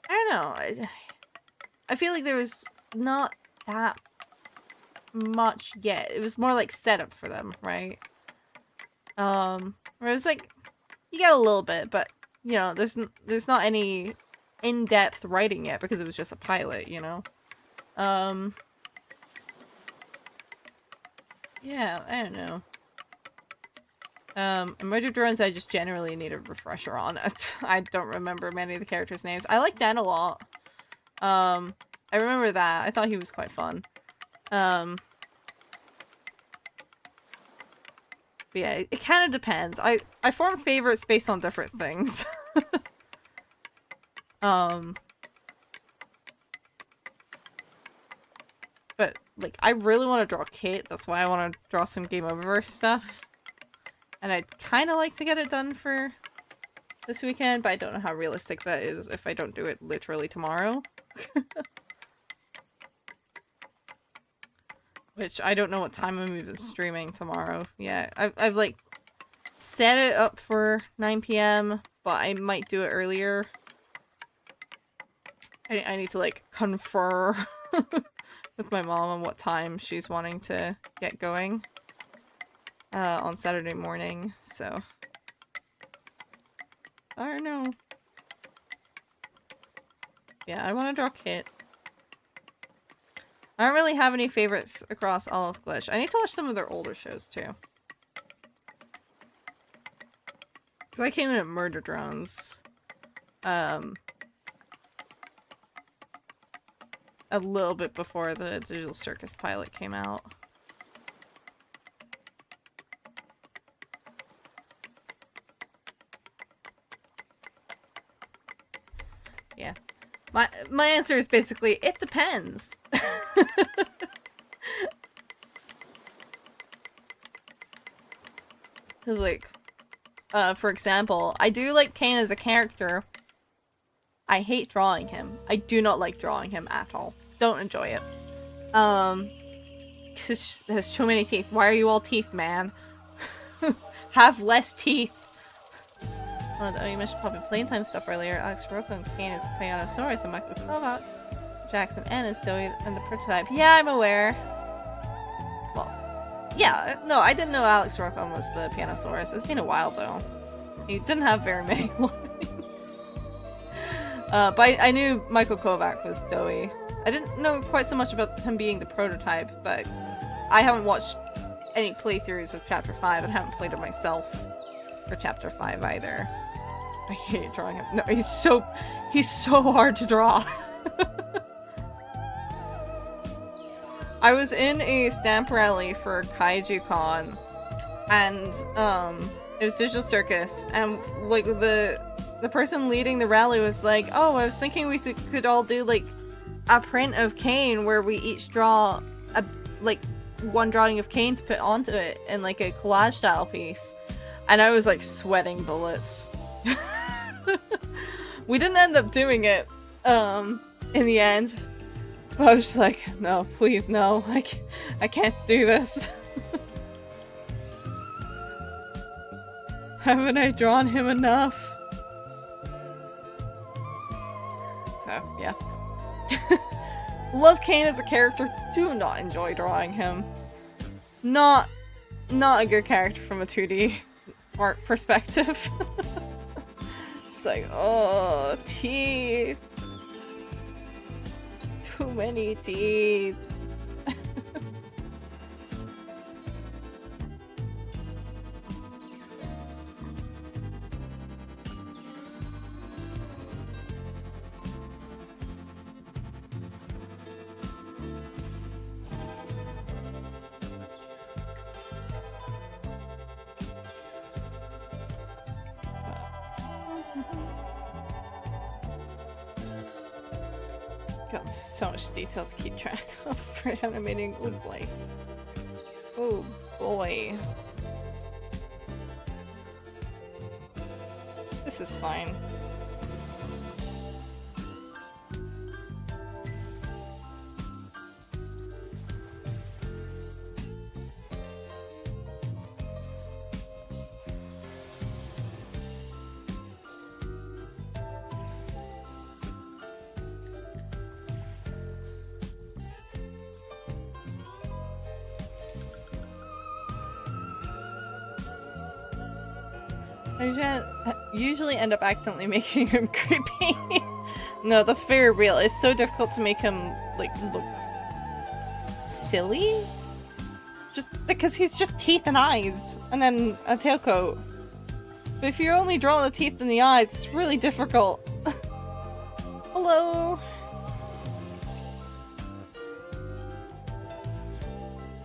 I don't know. I feel like there was not that much yet. It was more like setup for them, right? Where it was like you get a little bit, but you know, there's not any in-depth writing yet because it was just a pilot, you know. Yeah, I don't know. Murder Drones I just generally need a refresher on. I don't remember many of the characters' names. I like Dan a lot. I remember that. I thought he was quite fun. But yeah, it kind of depends. I form favorites based on different things. But like, I really want to draw Kate. That's why I want to draw some Game Oververse stuff. And I'd kind of like to get it done for this weekend, but I don't know how realistic that is if I don't do it literally tomorrow. Which I don't know what time I'm even streaming tomorrow. Yeah, I've like set it up for 9 p.m, but I might do it earlier. I need to like confer with my mom on what time she's wanting to get going on Saturday morning, so I don't know. Yeah, I want to draw Kit. I don't really have any favorites across all of Glitch. I need to watch some of their older shows too. Because I came in at Murder Drones. A little bit before the Digital Circus pilot came out. Yeah. My answer is basically, it depends. Cause like, for example, I do like Kane as a character. I hate drawing him. I do not like drawing him at all. Don't enjoy it. Cause there's too many teeth. Why are you all teeth, man? Have less teeth. Oh, you mentioned Puppet Playtime stuff earlier. Alex Rocco and Kane is Pianosaurus and Michael Kovac. Jackson N is Dowie and the prototype. Yeah, I'm aware. Well, yeah, no, I didn't know Alex Rocco was the Pianosaurus. It's been a while, though. He didn't have very many lines. But I knew Michael Kovac was Dowie. I didn't know quite so much about him being the prototype, but I haven't watched any playthroughs of Chapter 5 and haven't played it myself for Chapter 5 either. I hate drawing him. No, he's so hard to draw. I was in a stamp rally for Kaiju Con, and it was Digital Circus, and like the person leading the rally was like, "Oh, I was thinking we could all do like a print of Kane where we each draw a like one drawing of Kane to put onto it in like a collage style piece." And I was like sweating bullets. We didn't end up doing it in the end. But I was just like, no, please no. I can't do this. Haven't I drawn him enough? So, yeah. Love Kane as a character, do not enjoy drawing him. Not a good character from a 2D art perspective. Just like, oh, teeth. Too many teeth. Got so much detail to keep track of for animating. Oh boy. Oh boy. This is fine. I usually end up accidentally making him creepy. No, that's very real. It's so difficult to make him, like, look silly? Just because he's just teeth and eyes, and then a tailcoat. But if you only draw the teeth and the eyes, it's really difficult. Hello!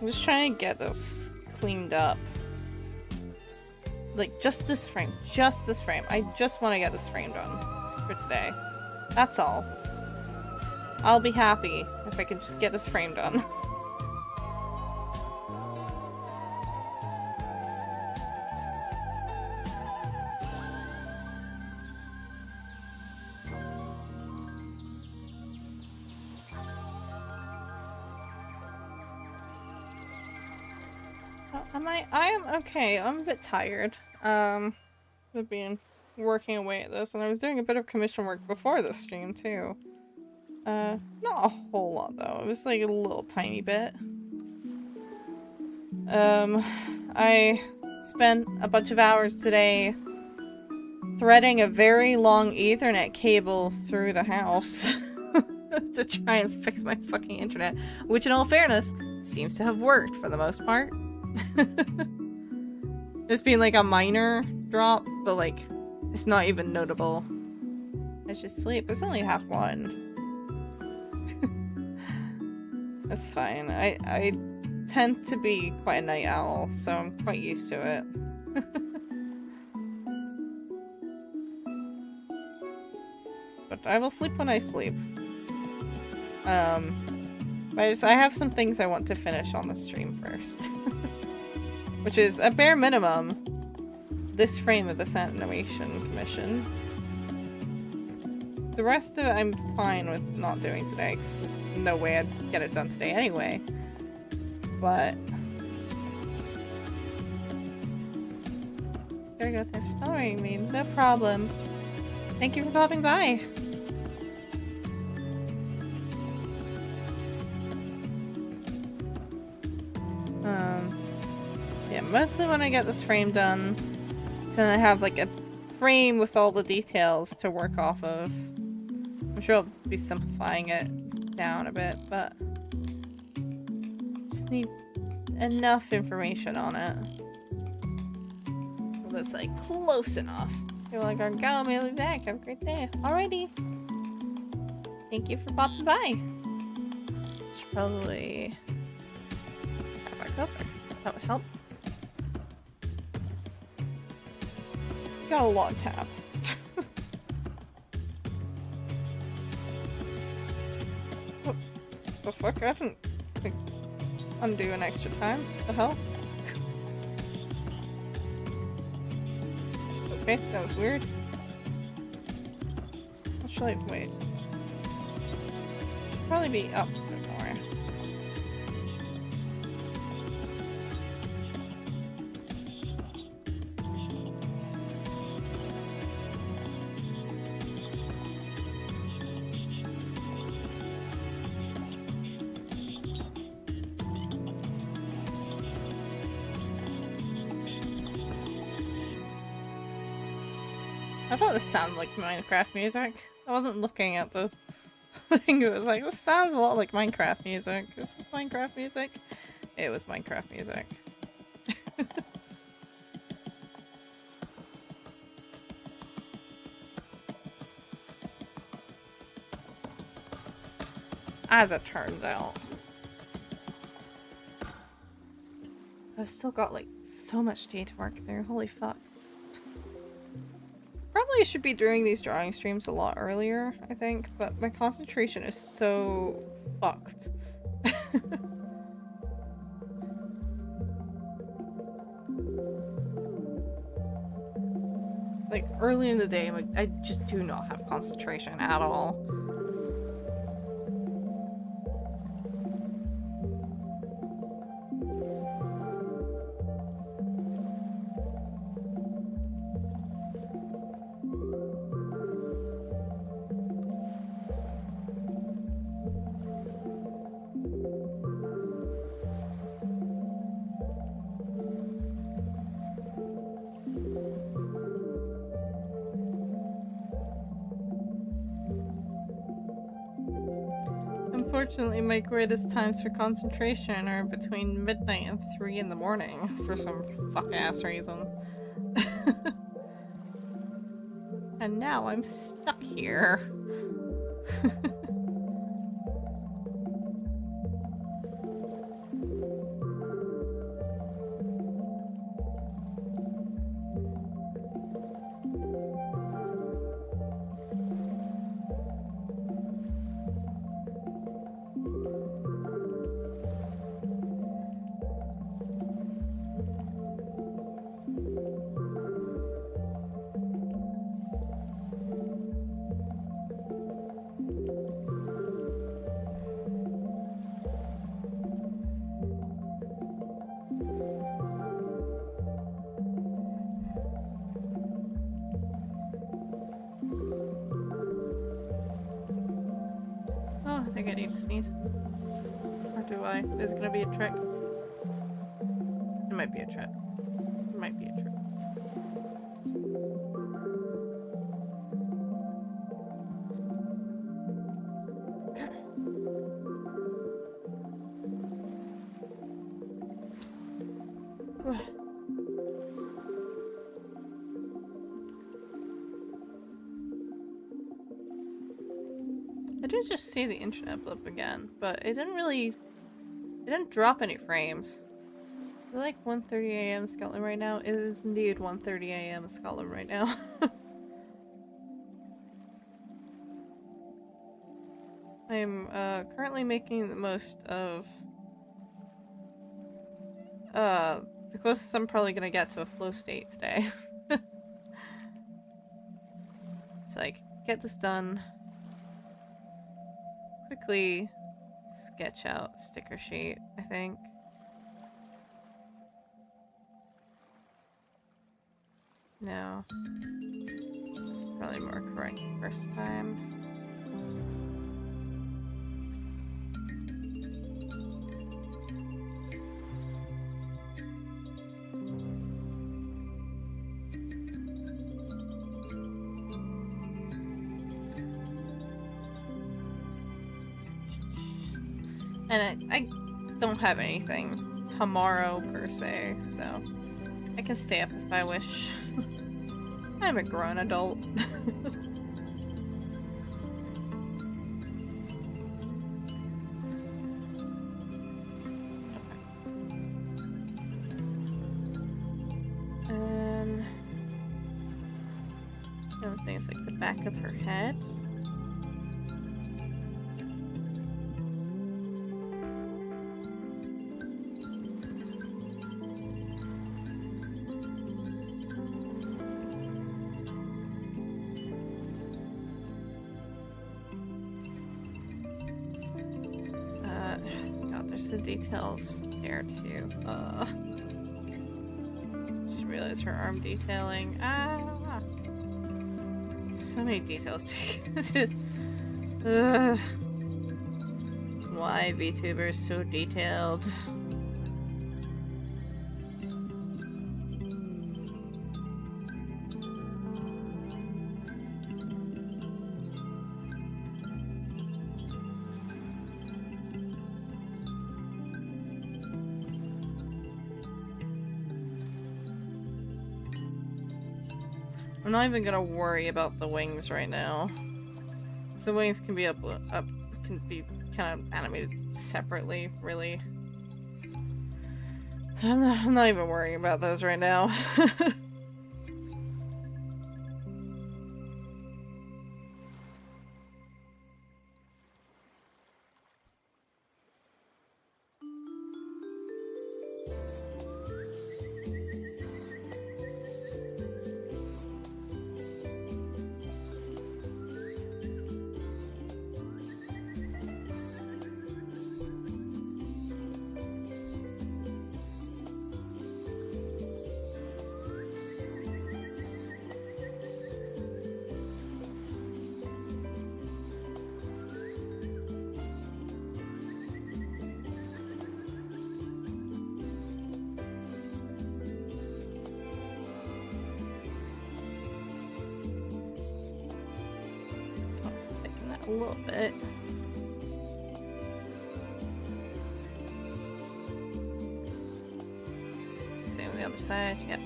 I'm just trying to get this cleaned up. Like, just this frame. Just this frame. I just want to get this frame done for today. That's all. I'll be happy if I can just get this frame done. I am okay. I'm a bit tired. With being working away at this, and I was doing a bit of commission work before this stream too. Not a whole lot though. It was like a little tiny bit. I spent a bunch of hours today threading a very long Ethernet cable through the house to try and fix my fucking internet, which in all fairness seems to have worked for the most part. It's been like a minor drop, but like it's not even notable. I should sleep. It's only 1:30. That's fine. I tend to be quite a night owl, so I'm quite used to it. But I will sleep when I sleep. But I have some things I want to finish on the stream first. Which is, a bare minimum, this frame of this animation commission. The rest of it I'm fine with not doing today, because there's no way I'd get it done today anyway. But... there we go, thanks for tolerating me. No problem. Thank you for popping by. Yeah, mostly when I get this frame done, then I have like a frame with all the details to work off of. I'm sure I'll be simplifying it down a bit, but just need enough information on it. So that's like close enough. You're like, Gargalo, may I be back. Have a great day. Alrighty. Thank you for popping by. Should probably go back up. That would help. Got a lot of tabs. What the fuck? I didn't like, undo an extra time. The hell? Okay, that was weird. Actually, wait. Should probably be up a bit more. I thought this sounded like Minecraft music. I wasn't looking at the thing. It was like, this sounds a lot like Minecraft music. Is this Minecraft music? It was Minecraft music. As it turns out. I've still got like so much day to work through. Holy fuck. probably should be doing these drawing streams a lot earlier, I think, but my concentration is so fucked. Like, early in the day, like, I just do not have concentration at all. Unfortunately, my greatest times for concentration are between midnight and 3 in the morning for some fuck-ass reason. And now I'm stuck here. Oh, I think I need to sneeze. Or do I? Is it gonna be a trick? It might be a trick. It might be a trick. I did just see the internet blip again, but it didn't drop any frames. Is it like 1:30 a.m. Scotland right now? It is indeed 1:30 a.m. Scotland right now. I'm currently making the most of the closest I'm probably gonna get to a flow state today. So like, get this done. Quickly sketch out a sticker sheet, I think. No. It's probably more correct the first time. And I don't have anything tomorrow per se, so I can stay up if I wish. I'm a grown adult. The other thing is like the back of her head. The details there too. Just realized her arm detailing. Ah, so many details to Why VTuber is so detailed? I'm not even gonna worry about the wings right now. The wings can be can be kind of animated separately, really. So I'm not even worrying about those right now. a little bit. Same on the other side, yep.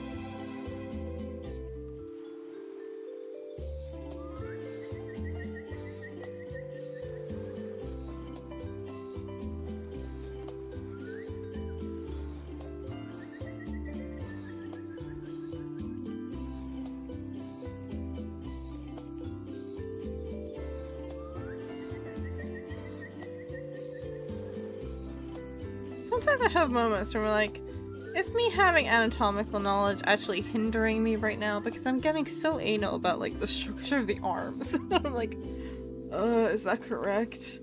Sometimes I have moments where I'm like, is me having anatomical knowledge actually hindering me right now? Because I'm getting so anal about like the structure of the arms. I'm like, is that correct?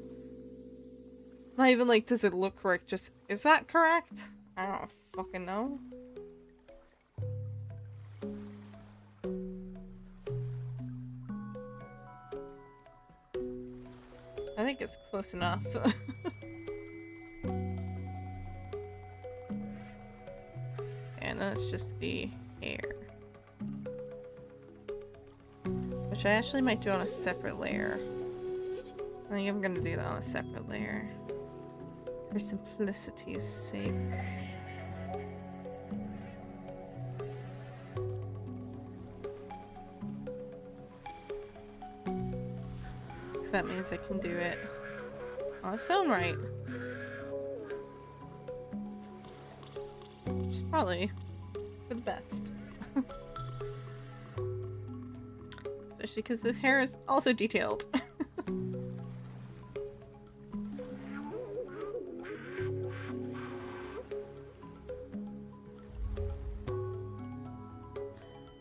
Not even like, does it look correct? Just, is that correct? I don't fucking know. I think it's close enough. And then it's just the hair. Which I actually might do on a separate layer. I think I'm gonna do that on a separate layer. For simplicity's sake. Because that means I can do it on its own right. Which is probably for the best. Especially because this hair is also detailed.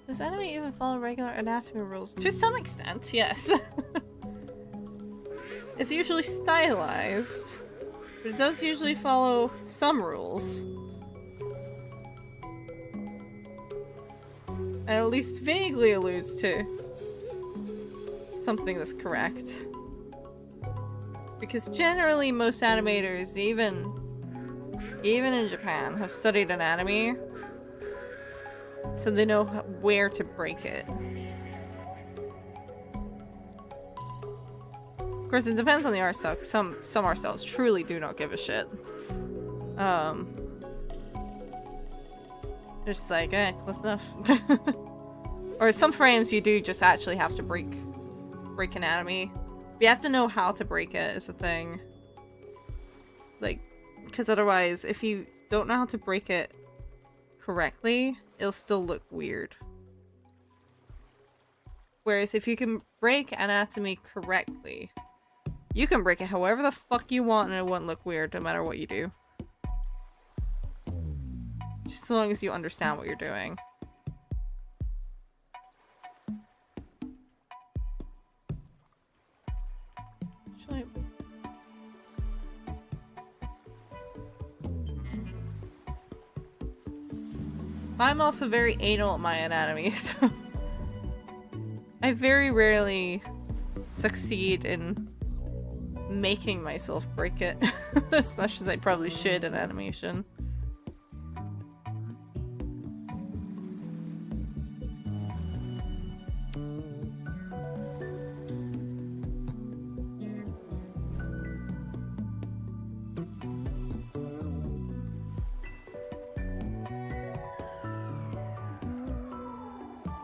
Does anime even follow regular anatomy rules? To some extent, yes. It's usually stylized, but it does usually follow some rules. And at least vaguely alludes to something that's correct. Because generally most animators, even in Japan, have studied anatomy, so they know where to break it. Of course, it depends on the art style, 'cause some art styles truly do not give a shit. They're just like, close enough. Or some frames you do just actually have to break anatomy. But you have to know how to break it is the thing. Like, because otherwise, if you don't know how to break it correctly, it'll still look weird. Whereas if you can break anatomy correctly, you can break it however the fuck you want and it won't look weird no matter what you do. Just as long as you understand what you're doing. Actually, I'm also very anal at my anatomy, so I very rarely succeed in making myself break it as much as I probably should in animation.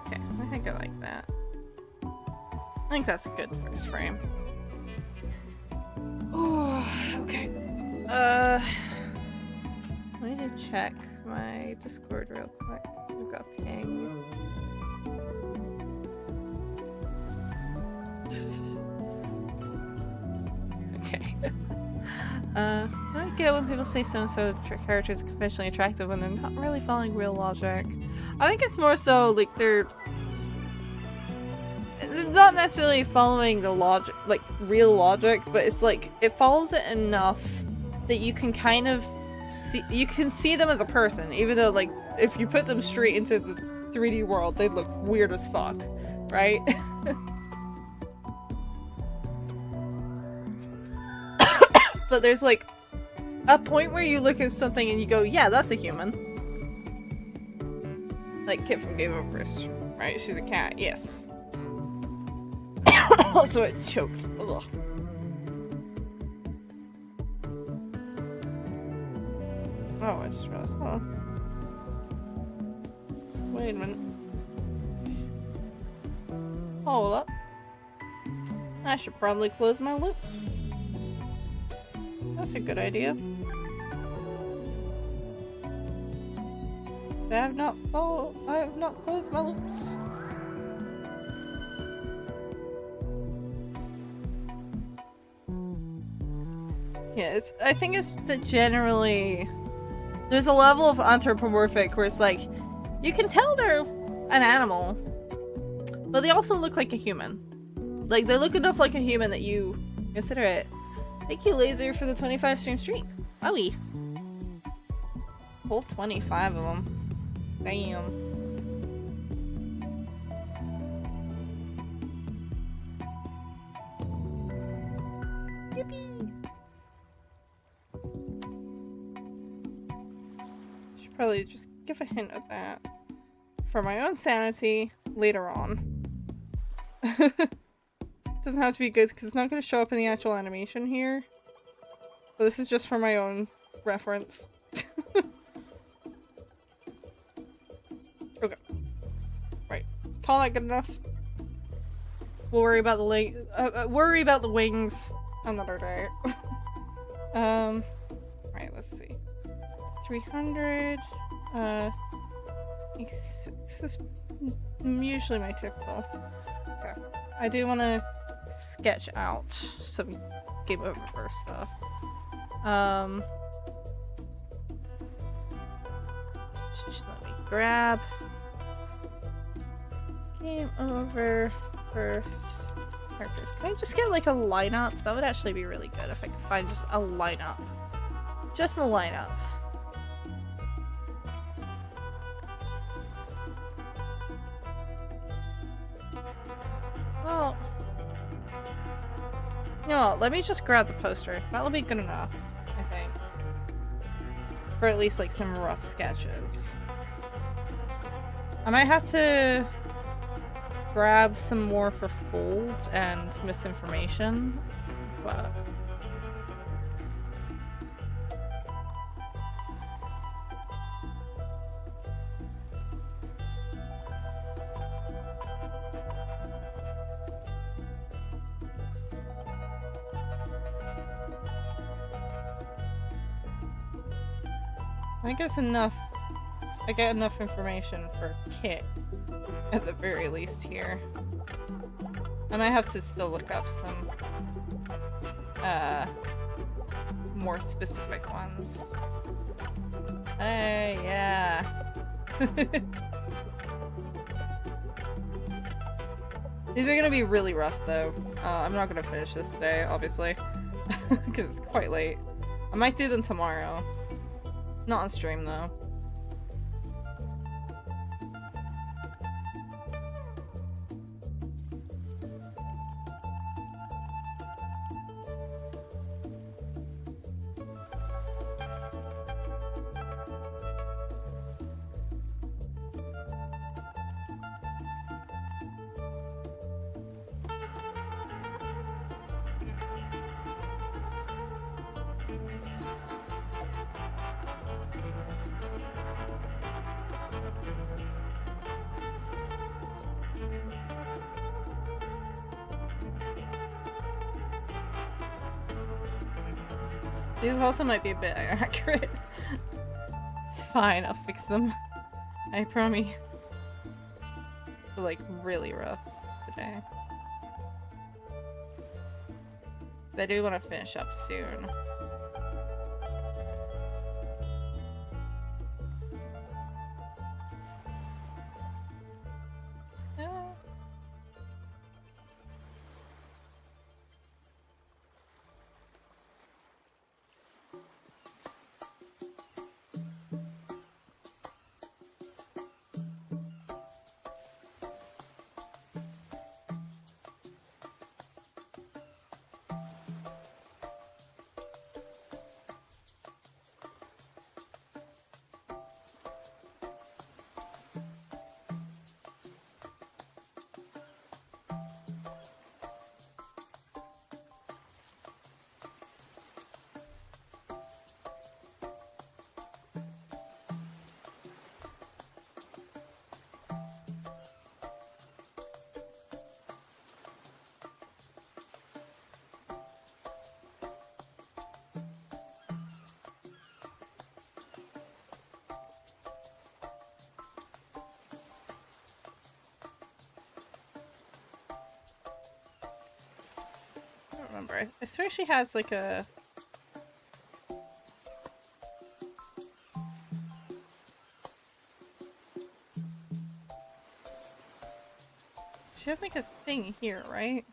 Okay, I think I like that. I think that's a good first frame. Oh, okay. I need to check my Discord real quick. I've got ping. Okay. I don't get when people say so-and-so character is conventionally attractive when they're not really following real logic. I think it's more so like they're not necessarily following the logic, like real logic, but it's like it follows it enough that you can kind of see them as a person, even though like if you put them straight into the 3D world, they'd look weird as fuck, right? But there's like a point where you look at something and you go, yeah, that's a human. Like Kit from Game of Thrones, right? She's a cat, yes. Also, it choked. Ugh. Oh, I just realized. Oh. Wait a minute. Hold up. I should probably close my loops. That's a good idea. I have not closed my loops. Yes, I think it's that generally there's a level of anthropomorphic where it's like you can tell they're an animal, but they also look like a human. Like they look enough like a human that you consider it. Thank you, Laser, for the 25 stream streak. Wowie. Whole 25 of them. Damn. Yippee! Should probably just give a hint of that for my own sanity later on. Doesn't have to be good because it's not going to show up in the actual animation here. But this is just for my own reference. Okay. Right. Call that good enough? We'll worry about the wings another day. Right, let's see. 300. 6 is usually my typical. Okay. I do want to sketch out some Game Over stuff. Just let me grab Game Over first characters. Can I just get like a lineup? That would actually be really good if I could find just a lineup. Just a lineup. Well, you know what? Let me just grab the poster. That'll be good enough, I think. For at least like some rough sketches. I might have to grab some more for folds and misinformation, but I guess I get enough information for Kit at the very least here. I might have to still look up some more specific ones. Hey, yeah. These are gonna be really rough though. I'm not gonna finish this today, obviously, because it's quite late. I might do them tomorrow. Not on stream though. These also might be a bit inaccurate. It's fine, I'll fix them. I promise. They're like really rough today. I do want to finish up soon. remember. I swear she has like a... She has like a thing here, right?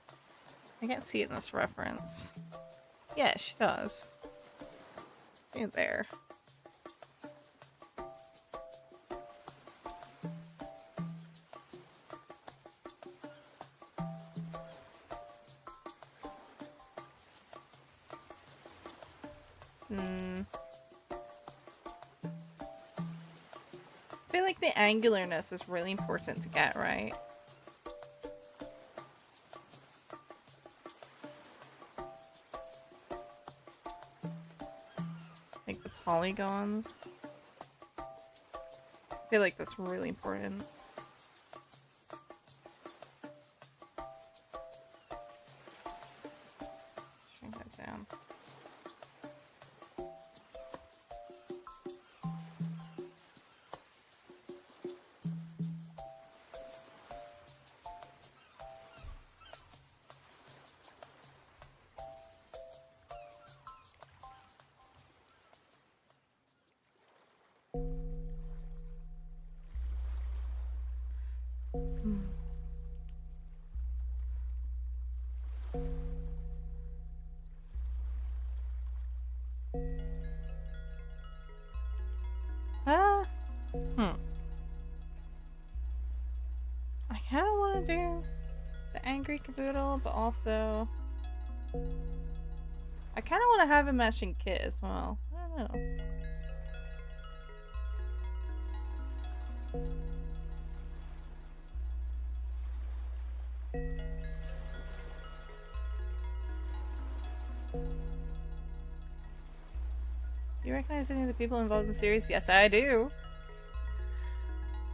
I can't see it in this reference. Yeah, she does. See it there. I feel like the angularness is really important to get right. Like the polygons. I feel like that's really important. Shrink that down. I kind of want to do the angry caboodle, but also I kind of want to have a matching kit as well. I don't know. Do you recognize any of the people involved in the series? Yes, I do.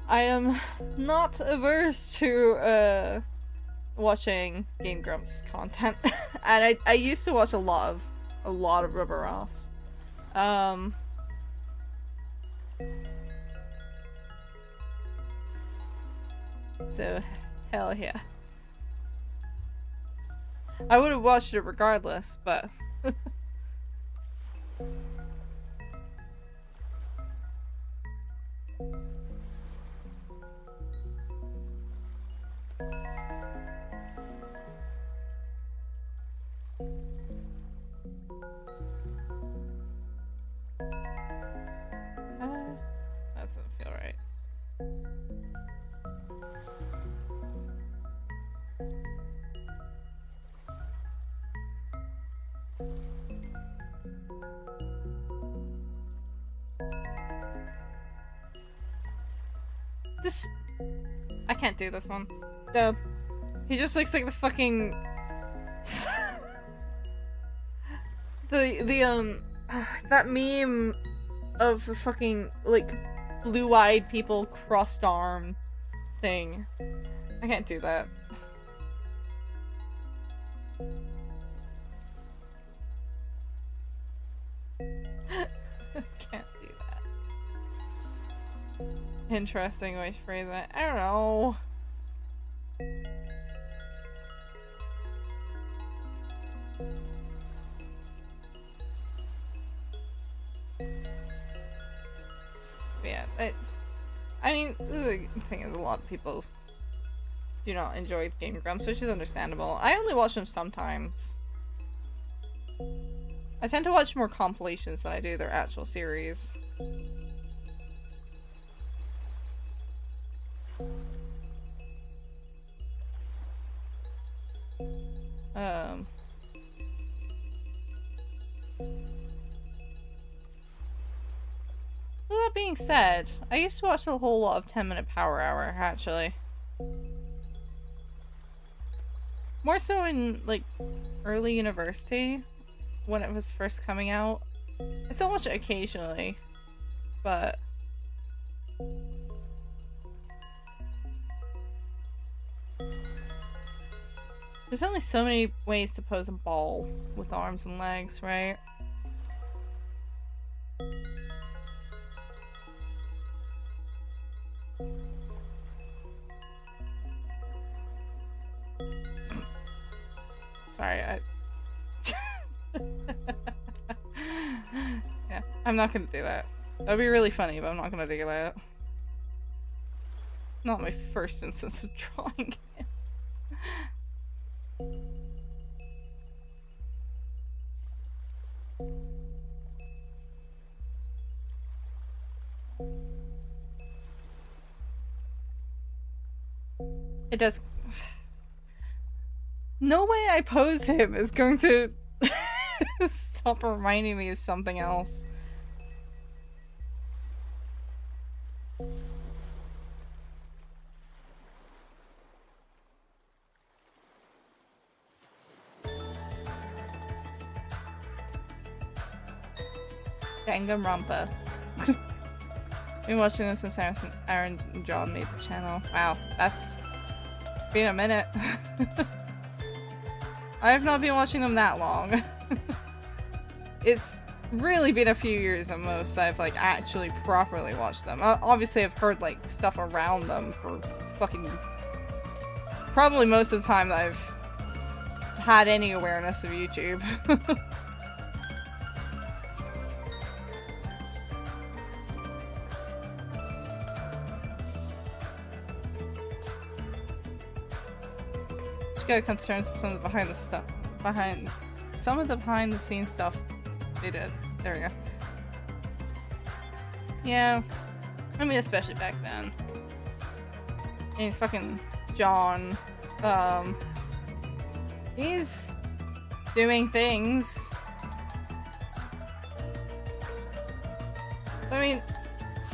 I am not averse to watching Game Grumps content, and I used to watch a lot of Rubber Ross. So hell yeah. I would have watched it regardless, but that doesn't feel right. This... I can't do this one. No. He just looks like the fucking... that meme of the fucking, like, blue-eyed people crossed arm thing. I can't do that. Can't do that. Interesting way to phrase it. I don't know. Yeah, I mean, the thing is, a lot of people do not enjoy Game Grumps, which is understandable. I only watch them sometimes. I tend to watch more compilations than I do their actual series. With that being said, I used to watch a whole lot of 10-Minute Power Hour, actually. More so in, like, early university, when it was first coming out. I still watch it occasionally, but... There's only so many ways to pose a ball with arms and legs, right? Sorry, Yeah, I'm not gonna do that. That'd be really funny, but I'm not gonna do that. Not my first instance of drawing it. It does. No way I pose him is going to stop reminding me of something else. Danganronpa. Been watching this since Aaron and John made the channel. Wow, that's been a minute. I have not been watching them that long. It's really been a few years at most that I've like actually properly watched them. Obviously I've heard like stuff around them for fucking probably most of the time that I've had any awareness of YouTube. Just gotta come to terms with some of the behind the scenes stuff they did. There we go. Yeah. I mean, especially back then. And fucking John, he's doing things. I mean,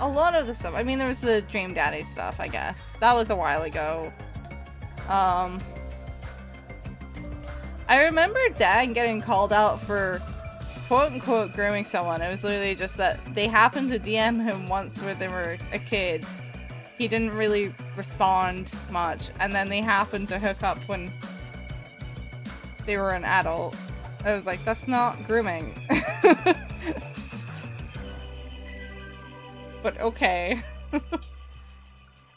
a lot of the stuff. I mean, there was the Dream Daddy stuff, I guess. That was a while ago. I remember Dad getting called out for quote-unquote grooming someone. It was literally just that they happened to DM him once when they were a kid. He didn't really respond much, and then they happened to hook up when they were an adult. I was like, that's not grooming. But okay.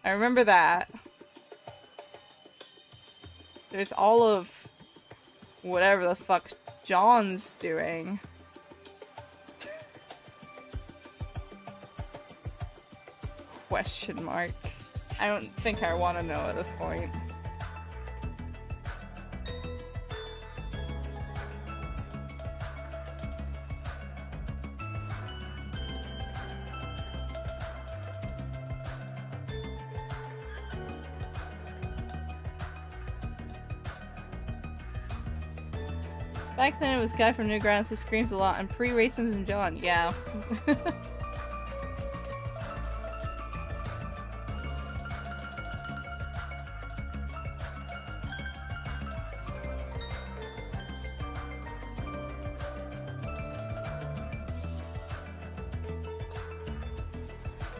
I remember that. There's all of whatever the fuck John's doing. Question mark. I don't think I want to know at this point. Back then it was Guy from Newgrounds who screams a lot and pre-Raisins and John. Yeah.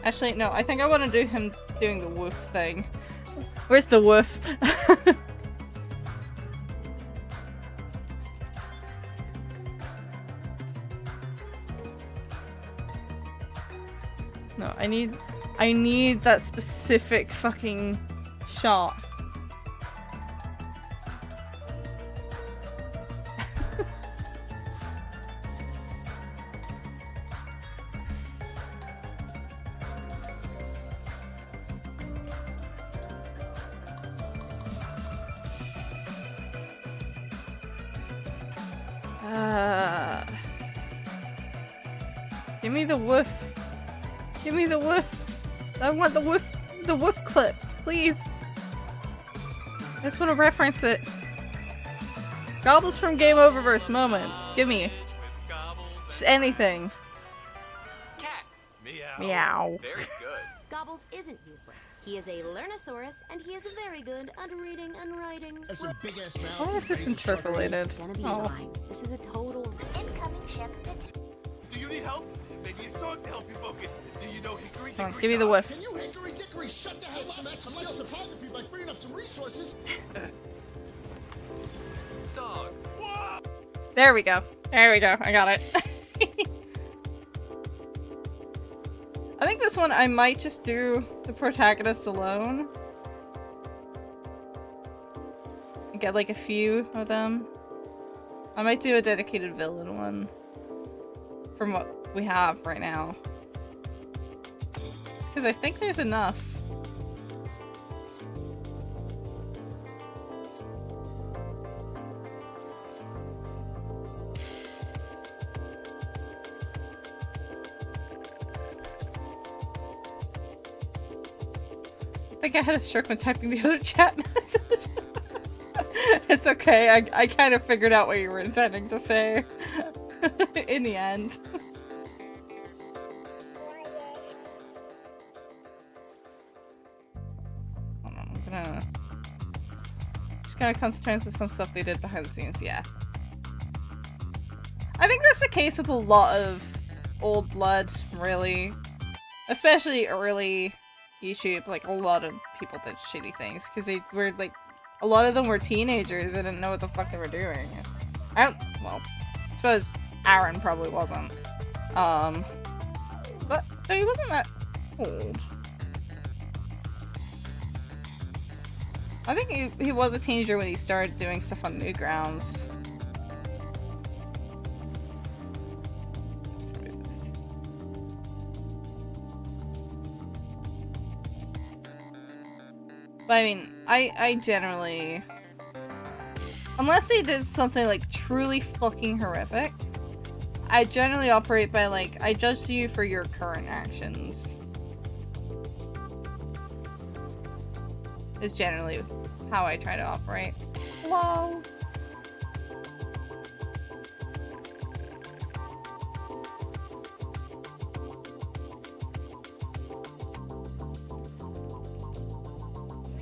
Actually, no, I think I want to do him doing the woof thing. Where's the woof? No, I need that specific fucking shot. Give me the woof. Give me the woof. I want the woof clip, please. I just want to reference it. Gobbles from Game Oververse moments. Give me. Just anything. Cat. Meow. Meow. Very good. Gobbles isn't useless. He is a Learnosaurus, and he is very good at reading and writing. Why is this interpolated? It's gonna be Oh. fine. This is a total. Incoming ship Do you need help? Maybe a song to help you focus. Do you know Hickory Come on, Dickory give me the Dock? whiff. Can you hickory dickory shut the hell up? Some nice topography by freeing up some resources. Dog. Whoa! There we go. There we go. I got it. I think this one I might just do the protagonist alone. And get like a few of them. I might do a dedicated villain one from what we have right now. Because I think there's enough. I think I had a stroke when typing the other chat message. It's okay, I kind of figured out what you were intending to say in the end. Hold on, I'm just gonna come to terms with some stuff they did behind the scenes, yeah. I think that's the case with a lot of old blood, really. Especially early YouTube, like a lot of people did shitty things because they were like, a lot of them were teenagers and didn't know what the fuck they were doing. Well, I suppose Aaron probably wasn't. But he wasn't that old. I think he was a teenager when he started doing stuff on Newgrounds. But I mean, I generally... Unless they did something like truly fucking horrific, I generally operate by like, I judge you for your current actions. Is generally how I try to operate. Hello?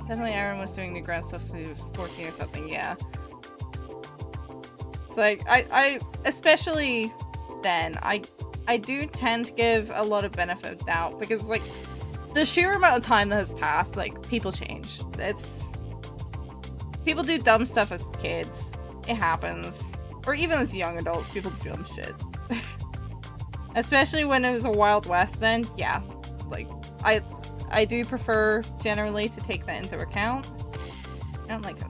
Definitely Aaron was doing the ground stuff since he was 14 or something, yeah. So like, I especially then, I do tend to give a lot of benefit of doubt because like, the sheer amount of time that has passed, like, people change. People do dumb stuff as kids. It happens. Or even as young adults, people do dumb shit. Especially when it was a Wild West then, yeah. Like, I do prefer, generally, to take that into account. I don't like this.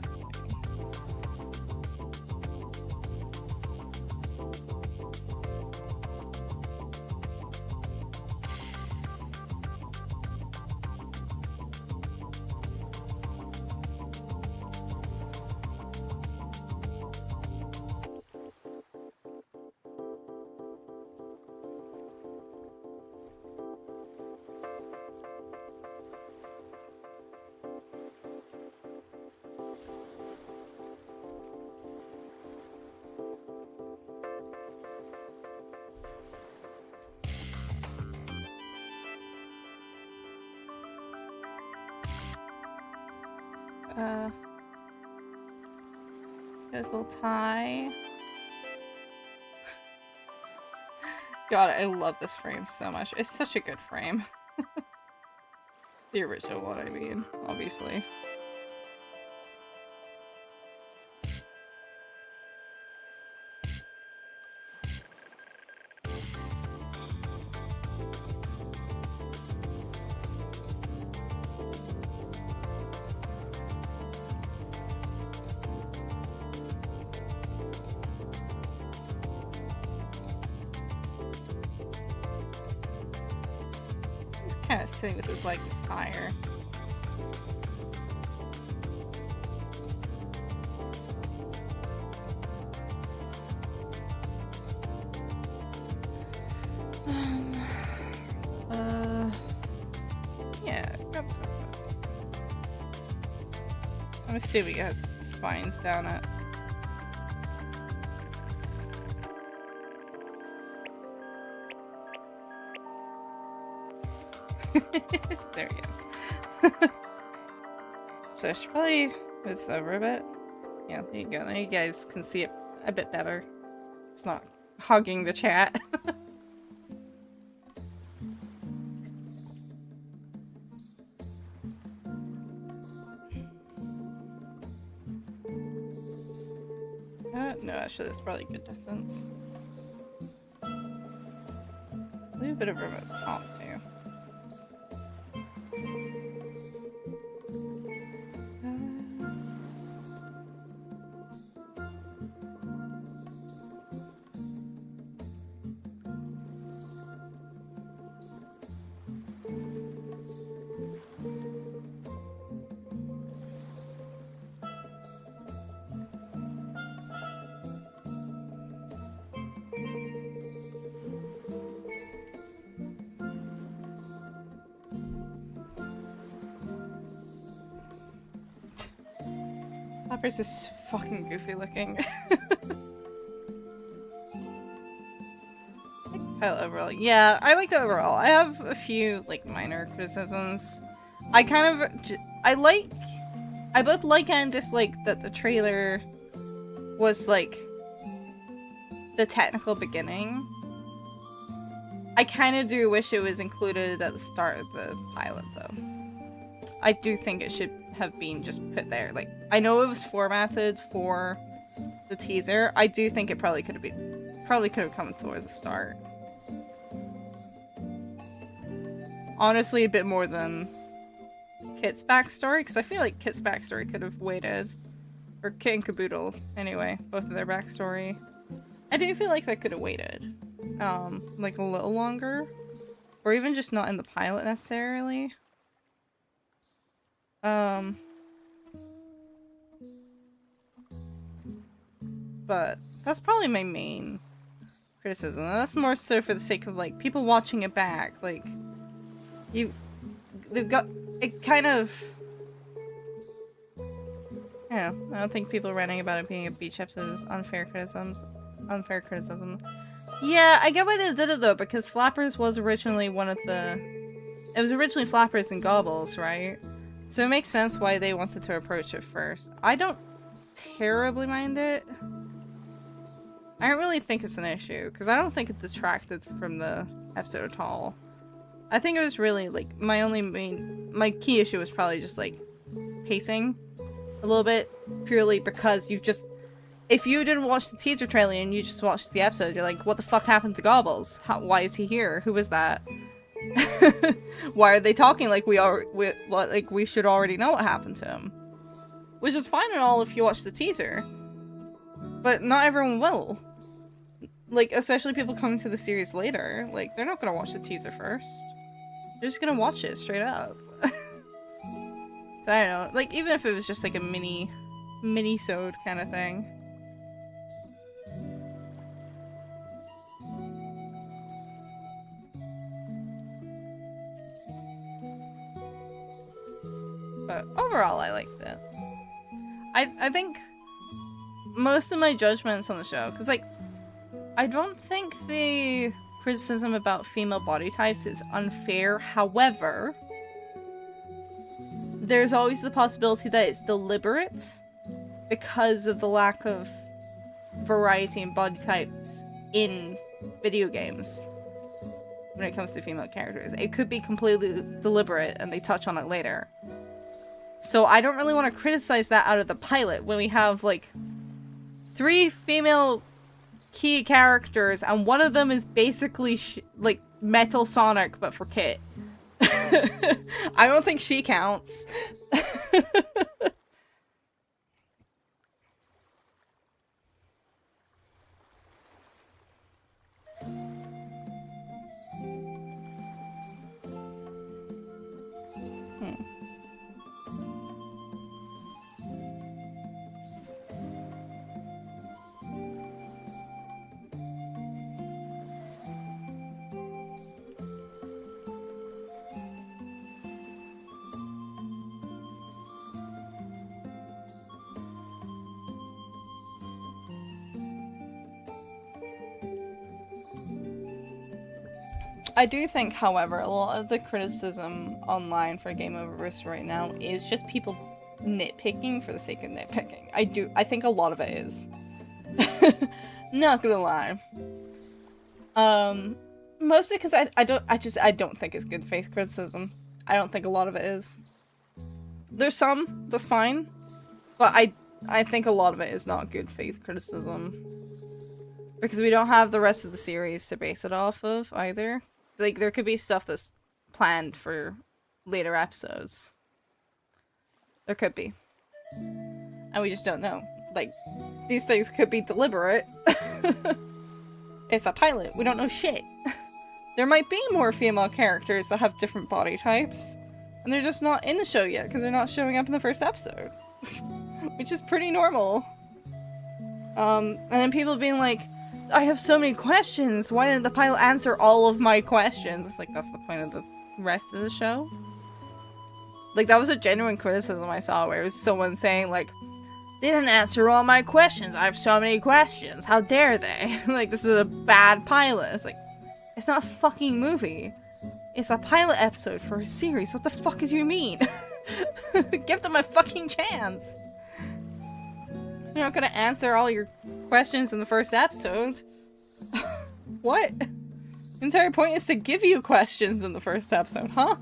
This little tie. God, I love this frame so much. It's such a good frame. The original one, I mean, obviously. Kind of sitting with his legs higher. Yeah, grab some. I'm assuming it has spines down it. There you go. So I should probably move this over a bit. Yeah, there you go. Now you guys can see it a bit better. It's not hogging the chat. No, actually, that's probably a good distance. Leave a bit of room at the top, too. Flappers is fucking goofy looking. Pilot overall. Yeah, I liked it overall. I have a few, like, minor criticisms. I both like and dislike that the trailer was, like, the technical beginning. I kind of do wish it was included at the start of the pilot, though. I do think it should have been just put there. Like, I know it was formatted for the teaser. I do think it probably could have come towards the start. Honestly, a bit more than Kit's backstory, because I feel like Kit's backstory could have waited. Or Kit and Caboodle, anyway, both of their backstory. I do feel like that could have waited. Like a little longer. Or even just not in the pilot necessarily. But that's probably my main criticism. And that's more so for the sake of, like, people watching it back. Like, they've got, it kind of, I don't know, I don't think people ranting about it being a beach episode is unfair criticism. Yeah, I get why they did it though, because Flappers was originally it was originally Flappers and Gobbles, right? So it makes sense why they wanted to approach it first. I don't terribly mind it. I don't really think it's an issue, because I don't think it detracted from the episode at all. I think it was really, like, my key issue was probably just, like, pacing a little bit, purely because if you didn't watch the teaser trailer and you just watched the episode, you're like, what the fuck happened to Gobbles? Why is he here? Who was that? Why are they talking like we should already know what happened to him? Which is fine and all if you watch the teaser, but not everyone will. Like, especially people coming to the series later. Like, they're not gonna watch the teaser first. They're just gonna watch it straight up. So I don't know. Like, even if it was just like a mini-sode kind of thing. But overall, I liked it. I think most of my judgments on the show, because, like, I don't think the criticism about female body types is unfair. However, there's always the possibility that it's deliberate because of the lack of variety in body types in video games when it comes to female characters. It could be completely deliberate and they touch on it later. So I don't really want to criticize that out of the pilot when we have, like, 3 female key characters and one of them is basically like Metal Sonic but for Kit. I don't think she counts. I do think, however, a lot of the criticism online for Game Oververse right now is just people nitpicking for the sake of nitpicking. I think a lot of it is. Not gonna lie. Mostly because I don't think it's good faith criticism. I don't think a lot of it is. There's some, that's fine. But I think a lot of it is not good faith criticism. Because we don't have the rest of the series to base it off of, either. Like, there could be stuff that's planned for later episodes. There could be. And we just don't know. Like, these things could be deliberate. It's a pilot. We don't know shit. There might be more female characters that have different body types. And they're just not in the show yet, because they're not showing up in the first episode. Which is pretty normal. And then people being like, I have so many questions. Why didn't the pilot answer all of my questions? It's like, that's the point of the rest of the show. Like, that was a genuine criticism I saw where it was someone saying, like, They didn't answer all my questions. I have so many questions. How dare they? Like, this is a bad pilot. It's like, it's not a fucking movie. It's a pilot episode for a series. What the fuck do you mean? Give them a fucking chance. You're not gonna answer all your questions in the first episode. What? The entire point is to give you questions in the first episode, huh?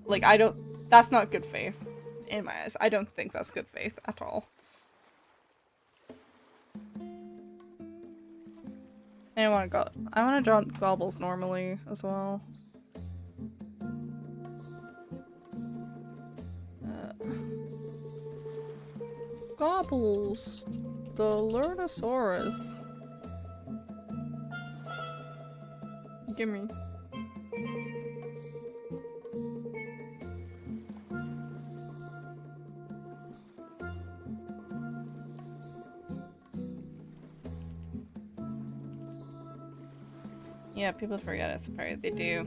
Like, that's not good faith. In my eyes, I don't think that's good faith at all. I want to draw gobbles normally as well. Gobbles, the Lernosaurus. Gimme. Yeah, people forget it's a part. They do.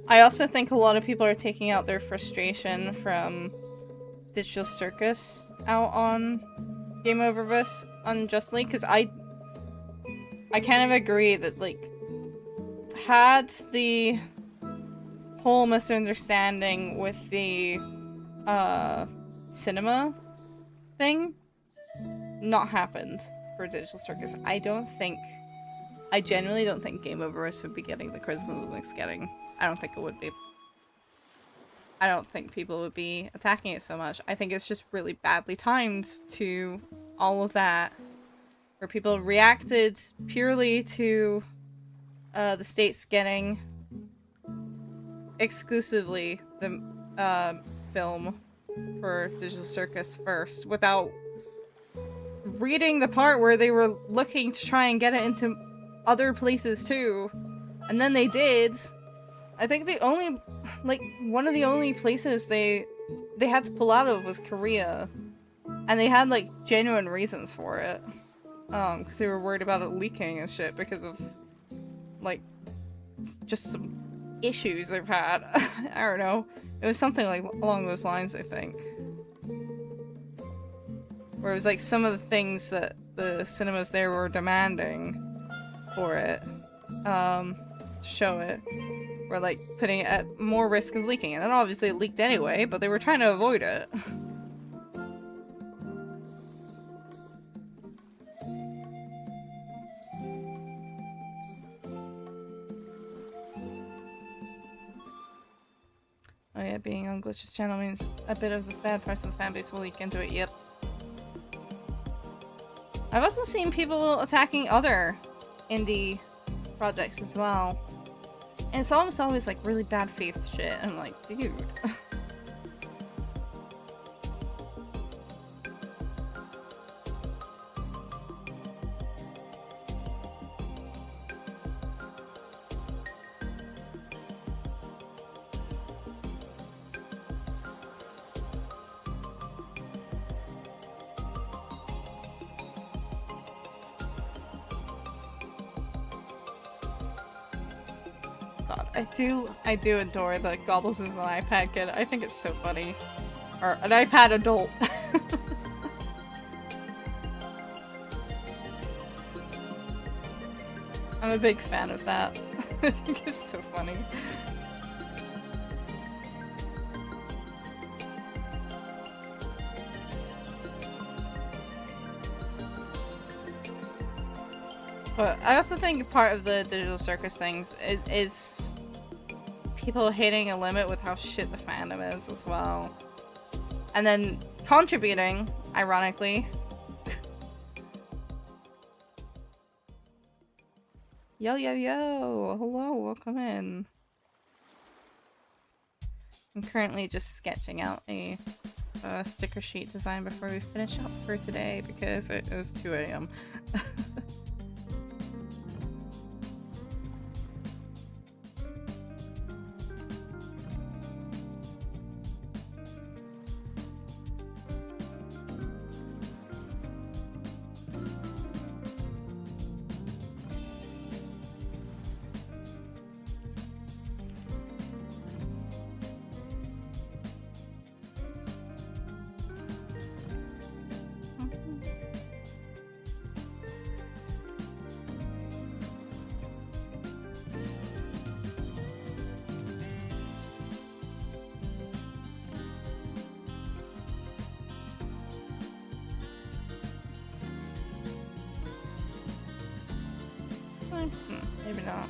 I also think a lot of people are taking out their frustration from Digital Circus out on Game Over Us unjustly, because I kind of agree that, like, had the whole misunderstanding with the cinema thing not happened for Digital Circus, I genuinely don't think Game Over Us would be getting the criticism it's getting. I don't think it would be. I don't think people would be attacking it so much. I think it's just really badly timed to all of that, where people reacted purely to the states getting exclusively the film for Digital Circus first, without reading the part where they were looking to try and get it into other places too, and then they did. I think one of the only places they had to pull out of was Korea, and they had like genuine reasons for it, because they were worried about it leaking and shit because of like just some issues they've had. I don't know. It was something like along those lines, I think, where it was like some of the things that the cinemas there were demanding for it, to show it, were like putting it at more risk of leaking, and then obviously it leaked anyway, but they were trying to avoid it. Oh yeah, being on Glitch's channel means a bit of the bad parts of the fanbase will leak into it, yep. I've also seen people attacking other indie projects as well, and it's almost always like really bad faith shit. I'm like, dude. I do adore that Gobbles is an iPad kid. I think it's so funny. Or an iPad adult. I'm a big fan of that. I think it's so funny. But I also think part of the Digital Circus things is people hitting a limit with how shit the fandom is as well. And then contributing, ironically. Yo, yo, yo! Hello, welcome in. I'm currently just sketching out a sticker sheet design before we finish up for today because it is 2 AM. Maybe not.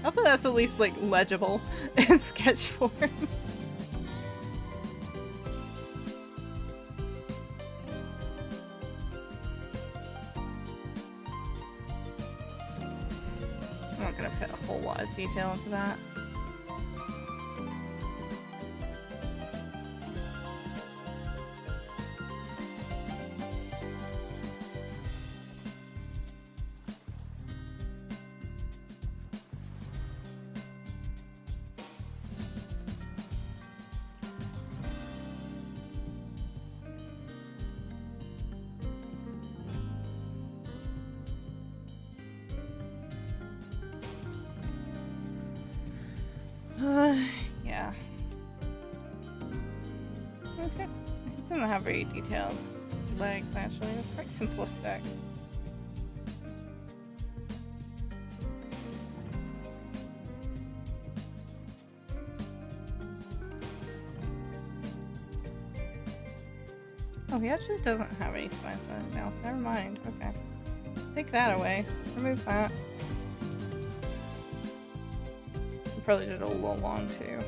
Hopefully that's at least like legible in sketch form. I'm not gonna put a whole lot of detail into that. Yeah. That's good. It doesn't have very detailed legs, actually. It's quite simplistic. Oh, he actually doesn't have any spines on his tail. Never mind. Okay. Take that away. Remove that. He probably did it a little long, too.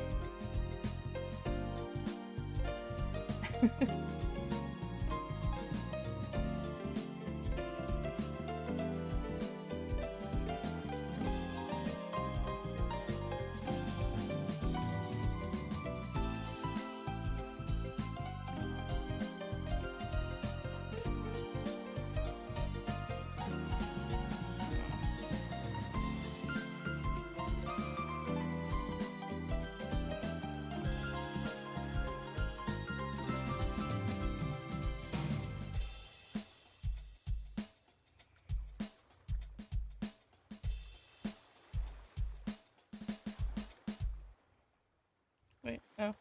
Wait, no.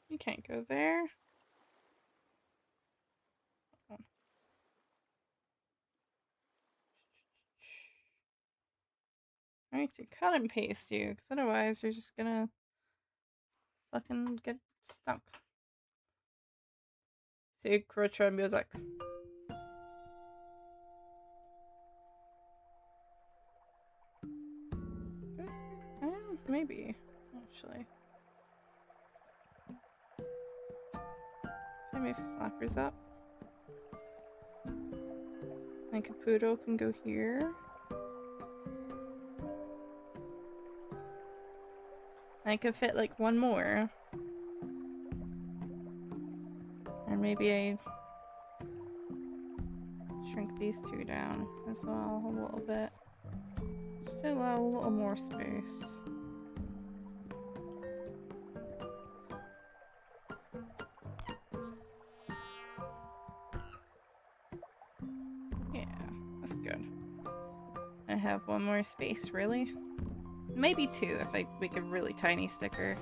You can't go there. I need to cut and paste you, because otherwise you're just gonna fucking get stuck. Secret music. Maybe, actually. Should I move flappers up? And Caputo can go here. I could fit like one more. Or maybe I shrink these two down as well a little bit. Just to allow a little more space. Yeah, that's good. I have one more space, really? Maybe two if I make a really tiny sticker.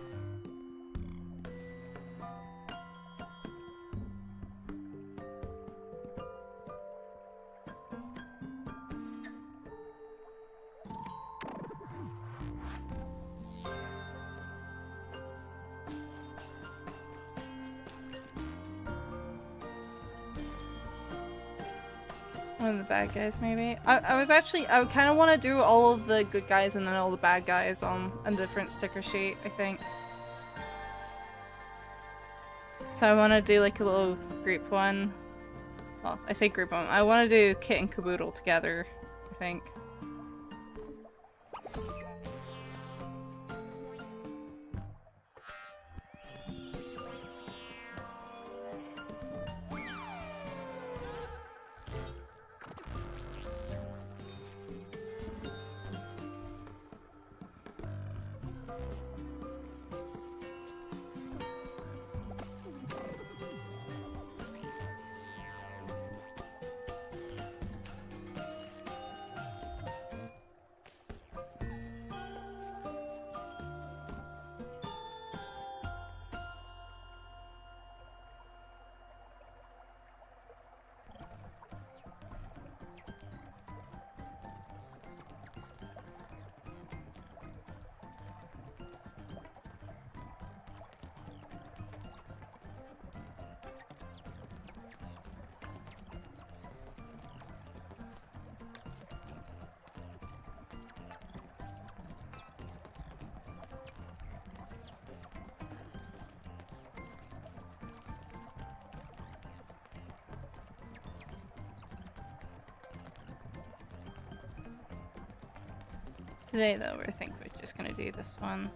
One of the bad guys, maybe. I kind of want to do all of the good guys and then all the bad guys on a different sticker sheet, I think. So I want to do like a little group one. Well, I say group one. I want to do Kit and Caboodle together, I think. Today, though, I think we're just gonna do this one.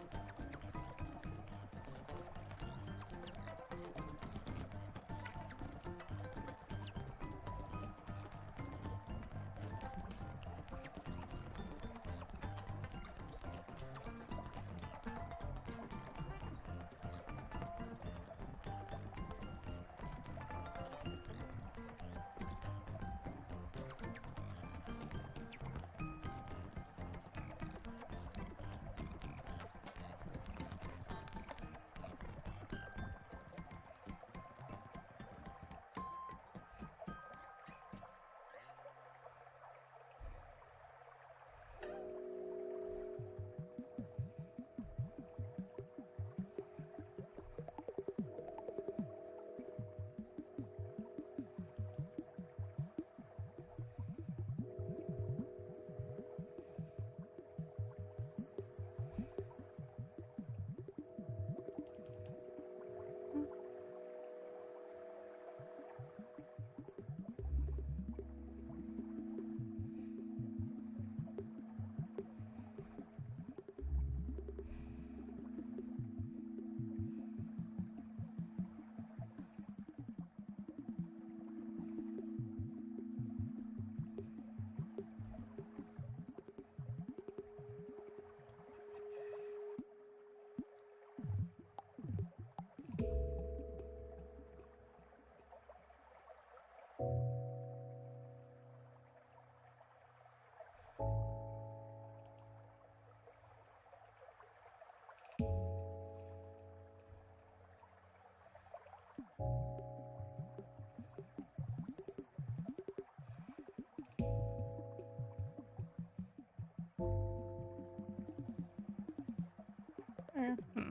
Hmm.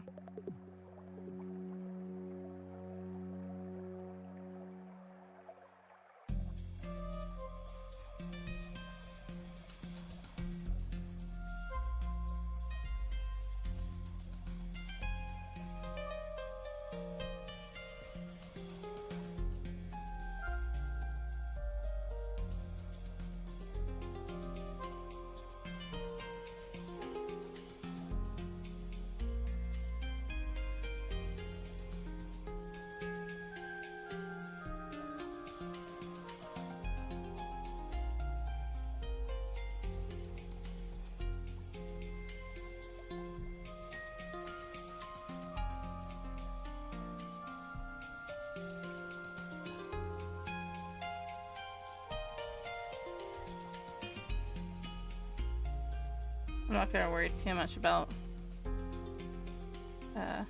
I'm not gonna worry too much about I'm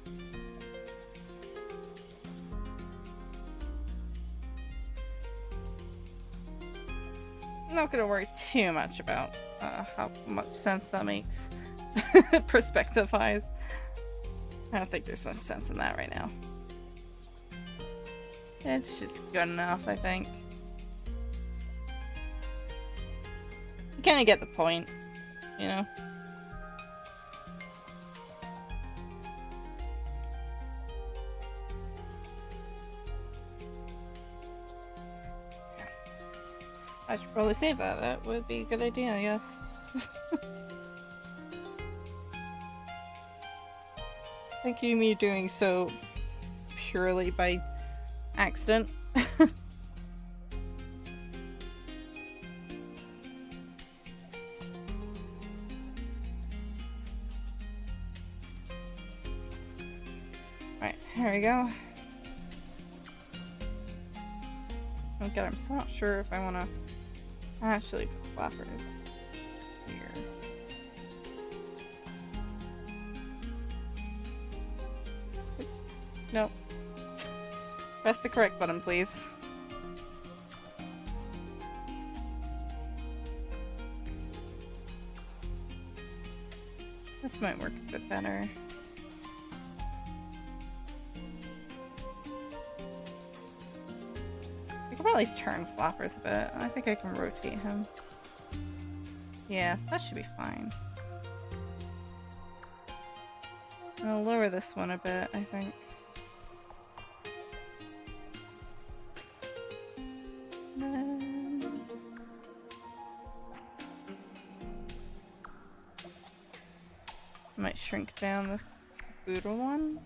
not gonna worry too much about how much sense that makes perspective-wise. I don't think there's much sense in that right now. It's just good enough, I think. You kind of get the point, you know? I should probably save that. That would be a good idea, yes. Thank you, me doing so purely by accident. Right, here we go. Oh god, I'm still not sure if I want to actually put flappers here. Oops. Nope. Press the correct button, please. This might work a bit better. I could probably turn flappers a bit. I think I can rotate him. Yeah, that should be fine. I'll lower this one a bit, I think. Might shrink down the Buddha one.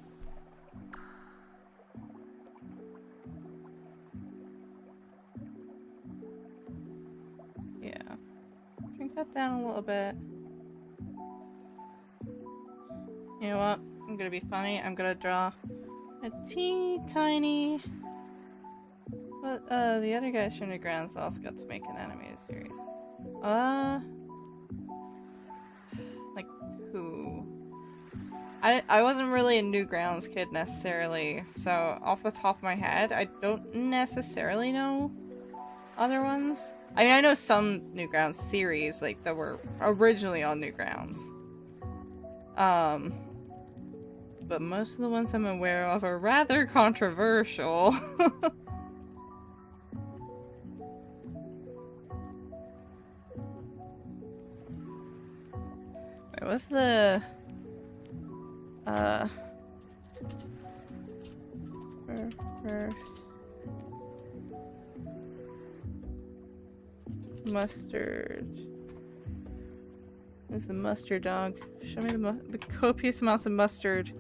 Yeah. Shrink that down a little bit. You know what? I'm gonna be funny. I'm gonna draw a teeny tiny. But the other guys from Newgrounds also got to make an animated series. Like who? I wasn't really a Newgrounds kid necessarily, so off the top of my head, I don't necessarily know other ones. I mean, I know some Newgrounds series like that were originally on Newgrounds. But most of the ones I'm aware of are rather controversial. Wait, what's the reverse mustard? Where's the mustard dog? Show me the copious amounts of mustard.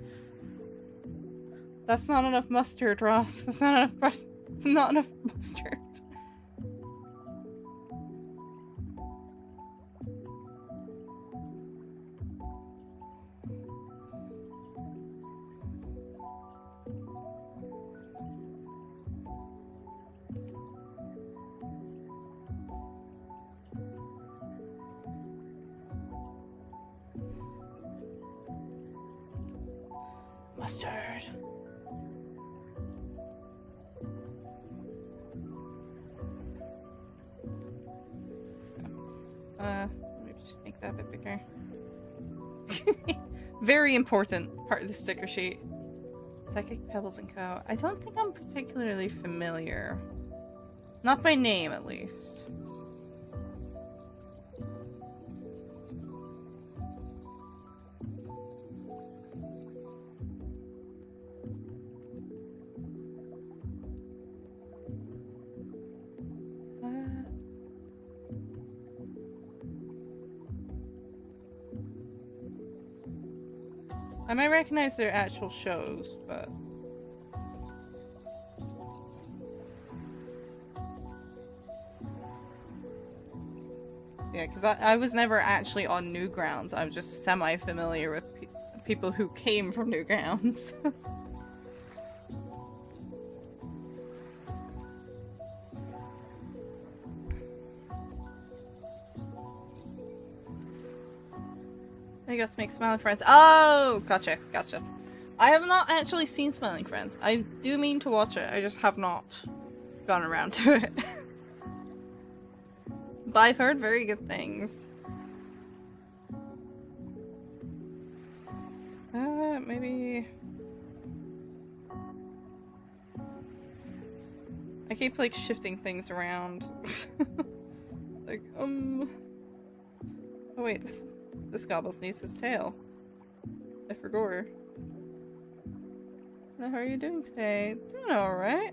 That's not enough mustard, Ross. That's not enough not enough mustard. Mustard. Let me just make that a bit bigger. Very important part of the sticker sheet. Psychic Pebbles & Co. I don't think I'm particularly familiar. Not by name, at least. I might recognize their actual shows, but... Yeah, because I was never actually on Newgrounds. I was just semi-familiar with people who came from Newgrounds. They got to make Smiling Friends. Oh, gotcha, gotcha. I have not actually seen Smiling Friends. I do mean to watch it. I just have not gone around to it. But I've heard very good things. Maybe... I keep, like, shifting things around. Like, Oh wait, this Gobbles needs his tail. I forgot. Now, how are you doing today? Doing alright.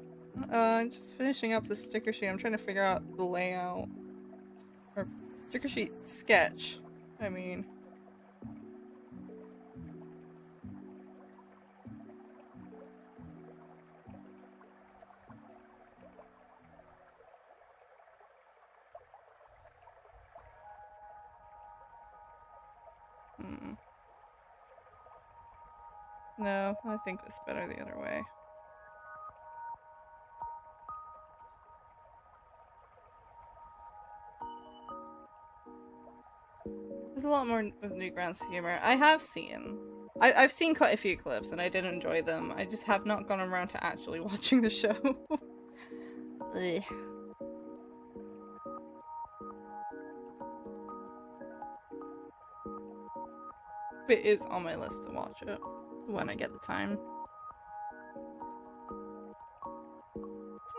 Just finishing up the sticker sheet. I'm trying to figure out the layout. Or, sticker sheet sketch. I mean. No, I think it's better the other way. There's a lot more of Newgrounds humor. I have seen. I've seen quite a few clips and I did enjoy them. I just have not gone around to actually watching the show. Ugh. But it is on my list to watch it when I get the time.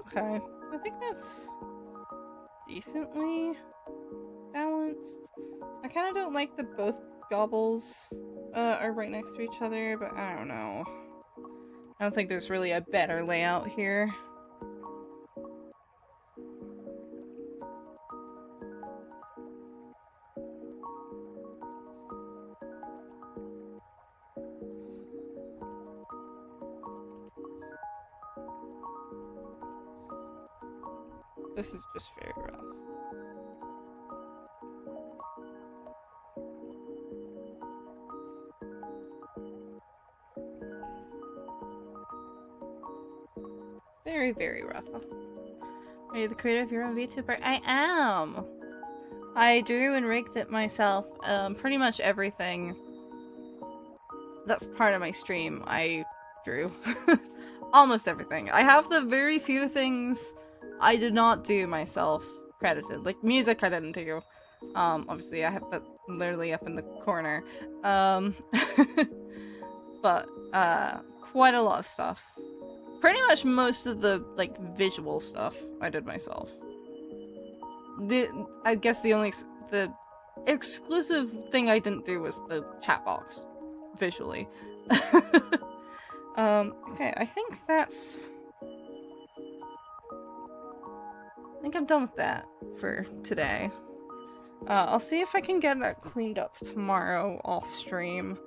Okay, I think that's decently balanced. I kind of don't like that both Gobbles are right next to each other, but I don't know. I don't think there's really a better layout here. This is just very rough. Very, very rough. Are you the creator of your own VTuber? I am! I drew and rigged it myself. Pretty much everything that's part of my stream, I drew. Almost everything. I have the very few things I did not do myself credited. Like, music I didn't do. Obviously I have that literally up in the corner. But, quite a lot of stuff. Pretty much most of the, like, visual stuff I did myself. I guess the exclusive thing I didn't do was the chat box. Visually. Okay, I think I'm done with that for today. I'll see if I can get that cleaned up tomorrow off stream.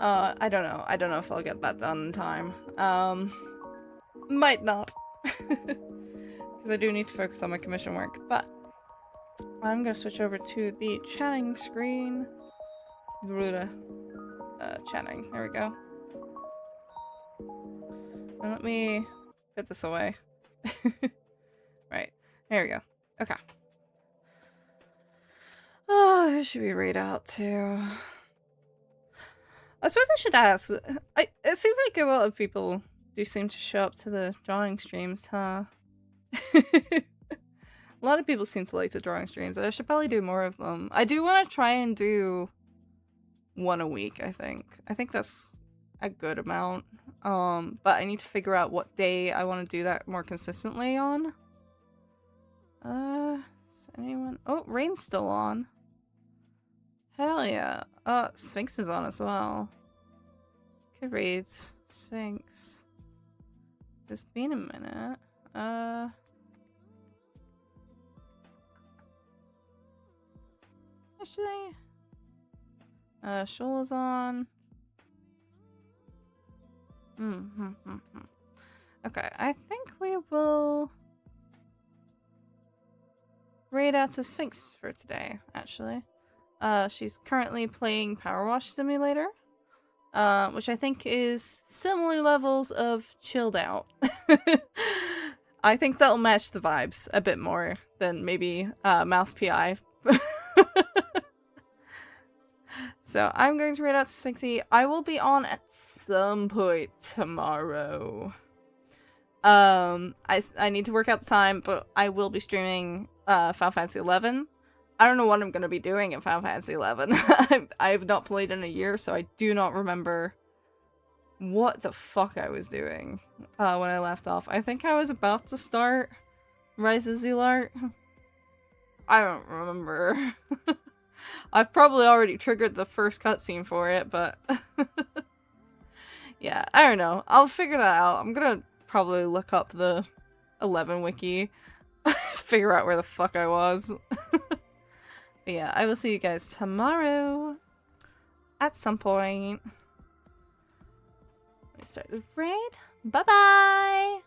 I don't know. I don't know if I'll get that done in time. Might not. Because I do need to focus on my commission work, but I'm gonna switch over to the chatting screen. Chatting. There we go. And let me put this away. Right. There we go. Okay. Oh, who should we read out to? I suppose I should ask. It seems like a lot of people do seem to show up to the drawing streams, huh? A lot of people seem to like the drawing streams. I should probably do more of them. I do want to try and do one a week, I think. I think that's a good amount. But I need to figure out what day I want to do that more consistently on. Is anyone... Oh, Rain's still on. Hell yeah. Sphinx is on as well. Could read Sphinx. It's been a minute. Actually... Shula's on. Okay, I think we will raid out to Sphinx for today, actually. She's currently playing Power Wash Simulator, which I think is similar levels of chilled out. I think that'll match the vibes a bit more than maybe Mouse PI. So I'm going to raid out to Sphinxy. I will be on at some point tomorrow. I need to work out the time, but I will be streaming Final Fantasy 11. I don't know what I'm going to be doing in Final Fantasy 11. I have not played in a year, so I do not remember what the fuck I was doing when I left off. I think I was about to start Rise of Zelart. I don't remember. I've probably already triggered the first cutscene for it, but yeah, I don't know. I'll figure that out. I'm gonna probably look up the 11 wiki, figure out where the fuck I was. But yeah, I will see you guys tomorrow at some point. Let me start the raid. Bye-bye!